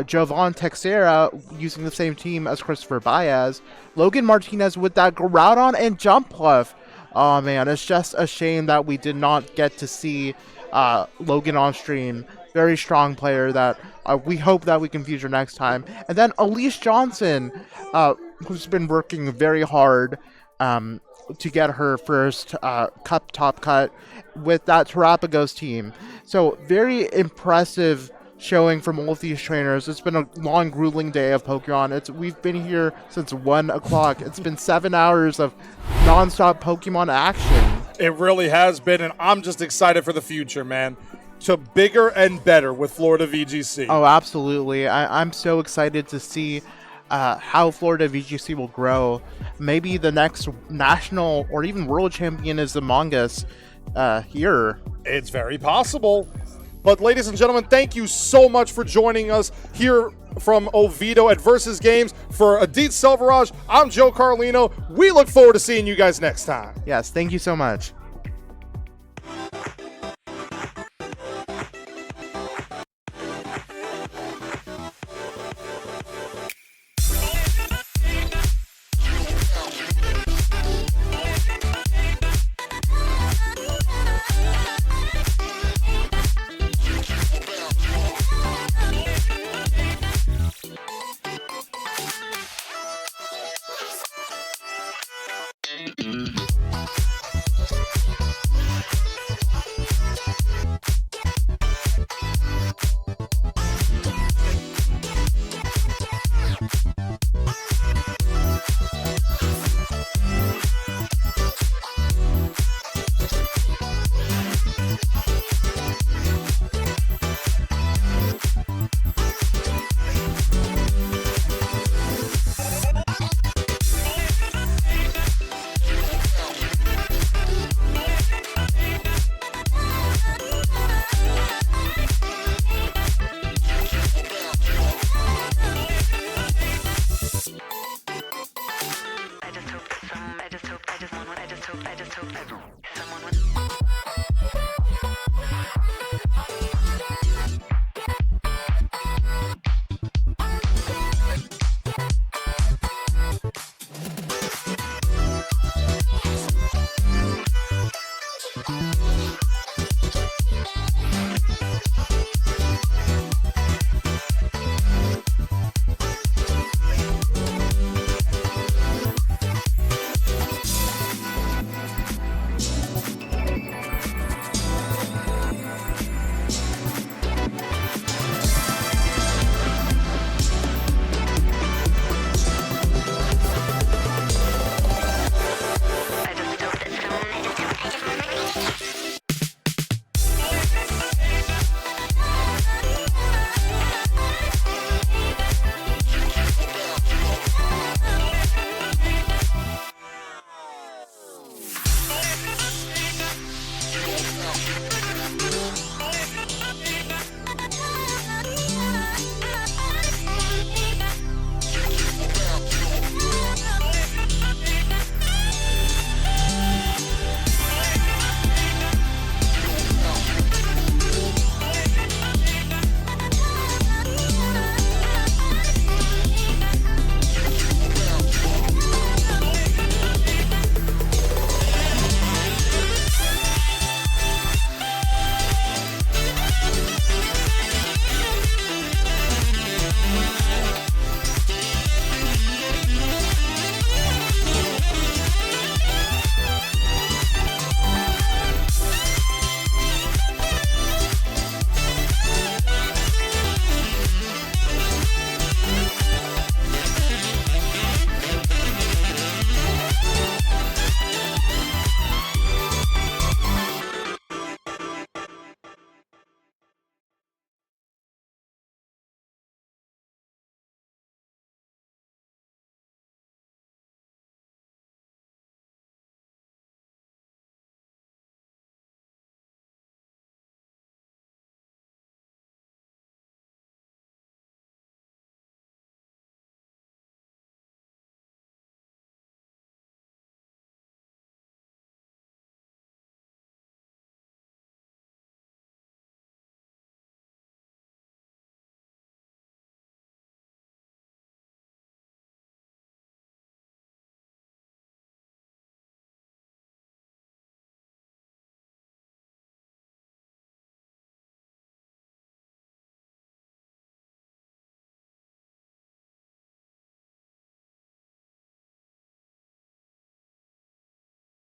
Speaker 6: Jovan Texera using the same team as Christopher Baez, Logan Martinez with that Groudon and Jumpluff. Oh man, it's just a shame that we did not get to see Logan on stream. Very strong player that we hope that we can feature next time. And then Elise Johnson, who's been working very hard to get her first cup top cut with that Terapagos team. So very impressive showing from all of these trainers. It's been a long, grueling day of Pokemon. We've been here since 1 o'clock. It's been 7 hours of non-stop Pokemon action.
Speaker 1: It really has been, and I'm just excited for the future, man. To bigger and better with Florida VGC.
Speaker 6: Oh, absolutely. I'm so excited to see how Florida VGC will grow. Maybe the next national or even world champion is Among Us here.
Speaker 1: It's very possible. But ladies and gentlemen, thank you so much for joining us here from Oviedo at Versus Games. For Adit Selvaraj, I'm Joe Carlino. We look forward to seeing you guys next time.
Speaker 6: Yes, thank you so much.
Speaker 9: I just hope someone would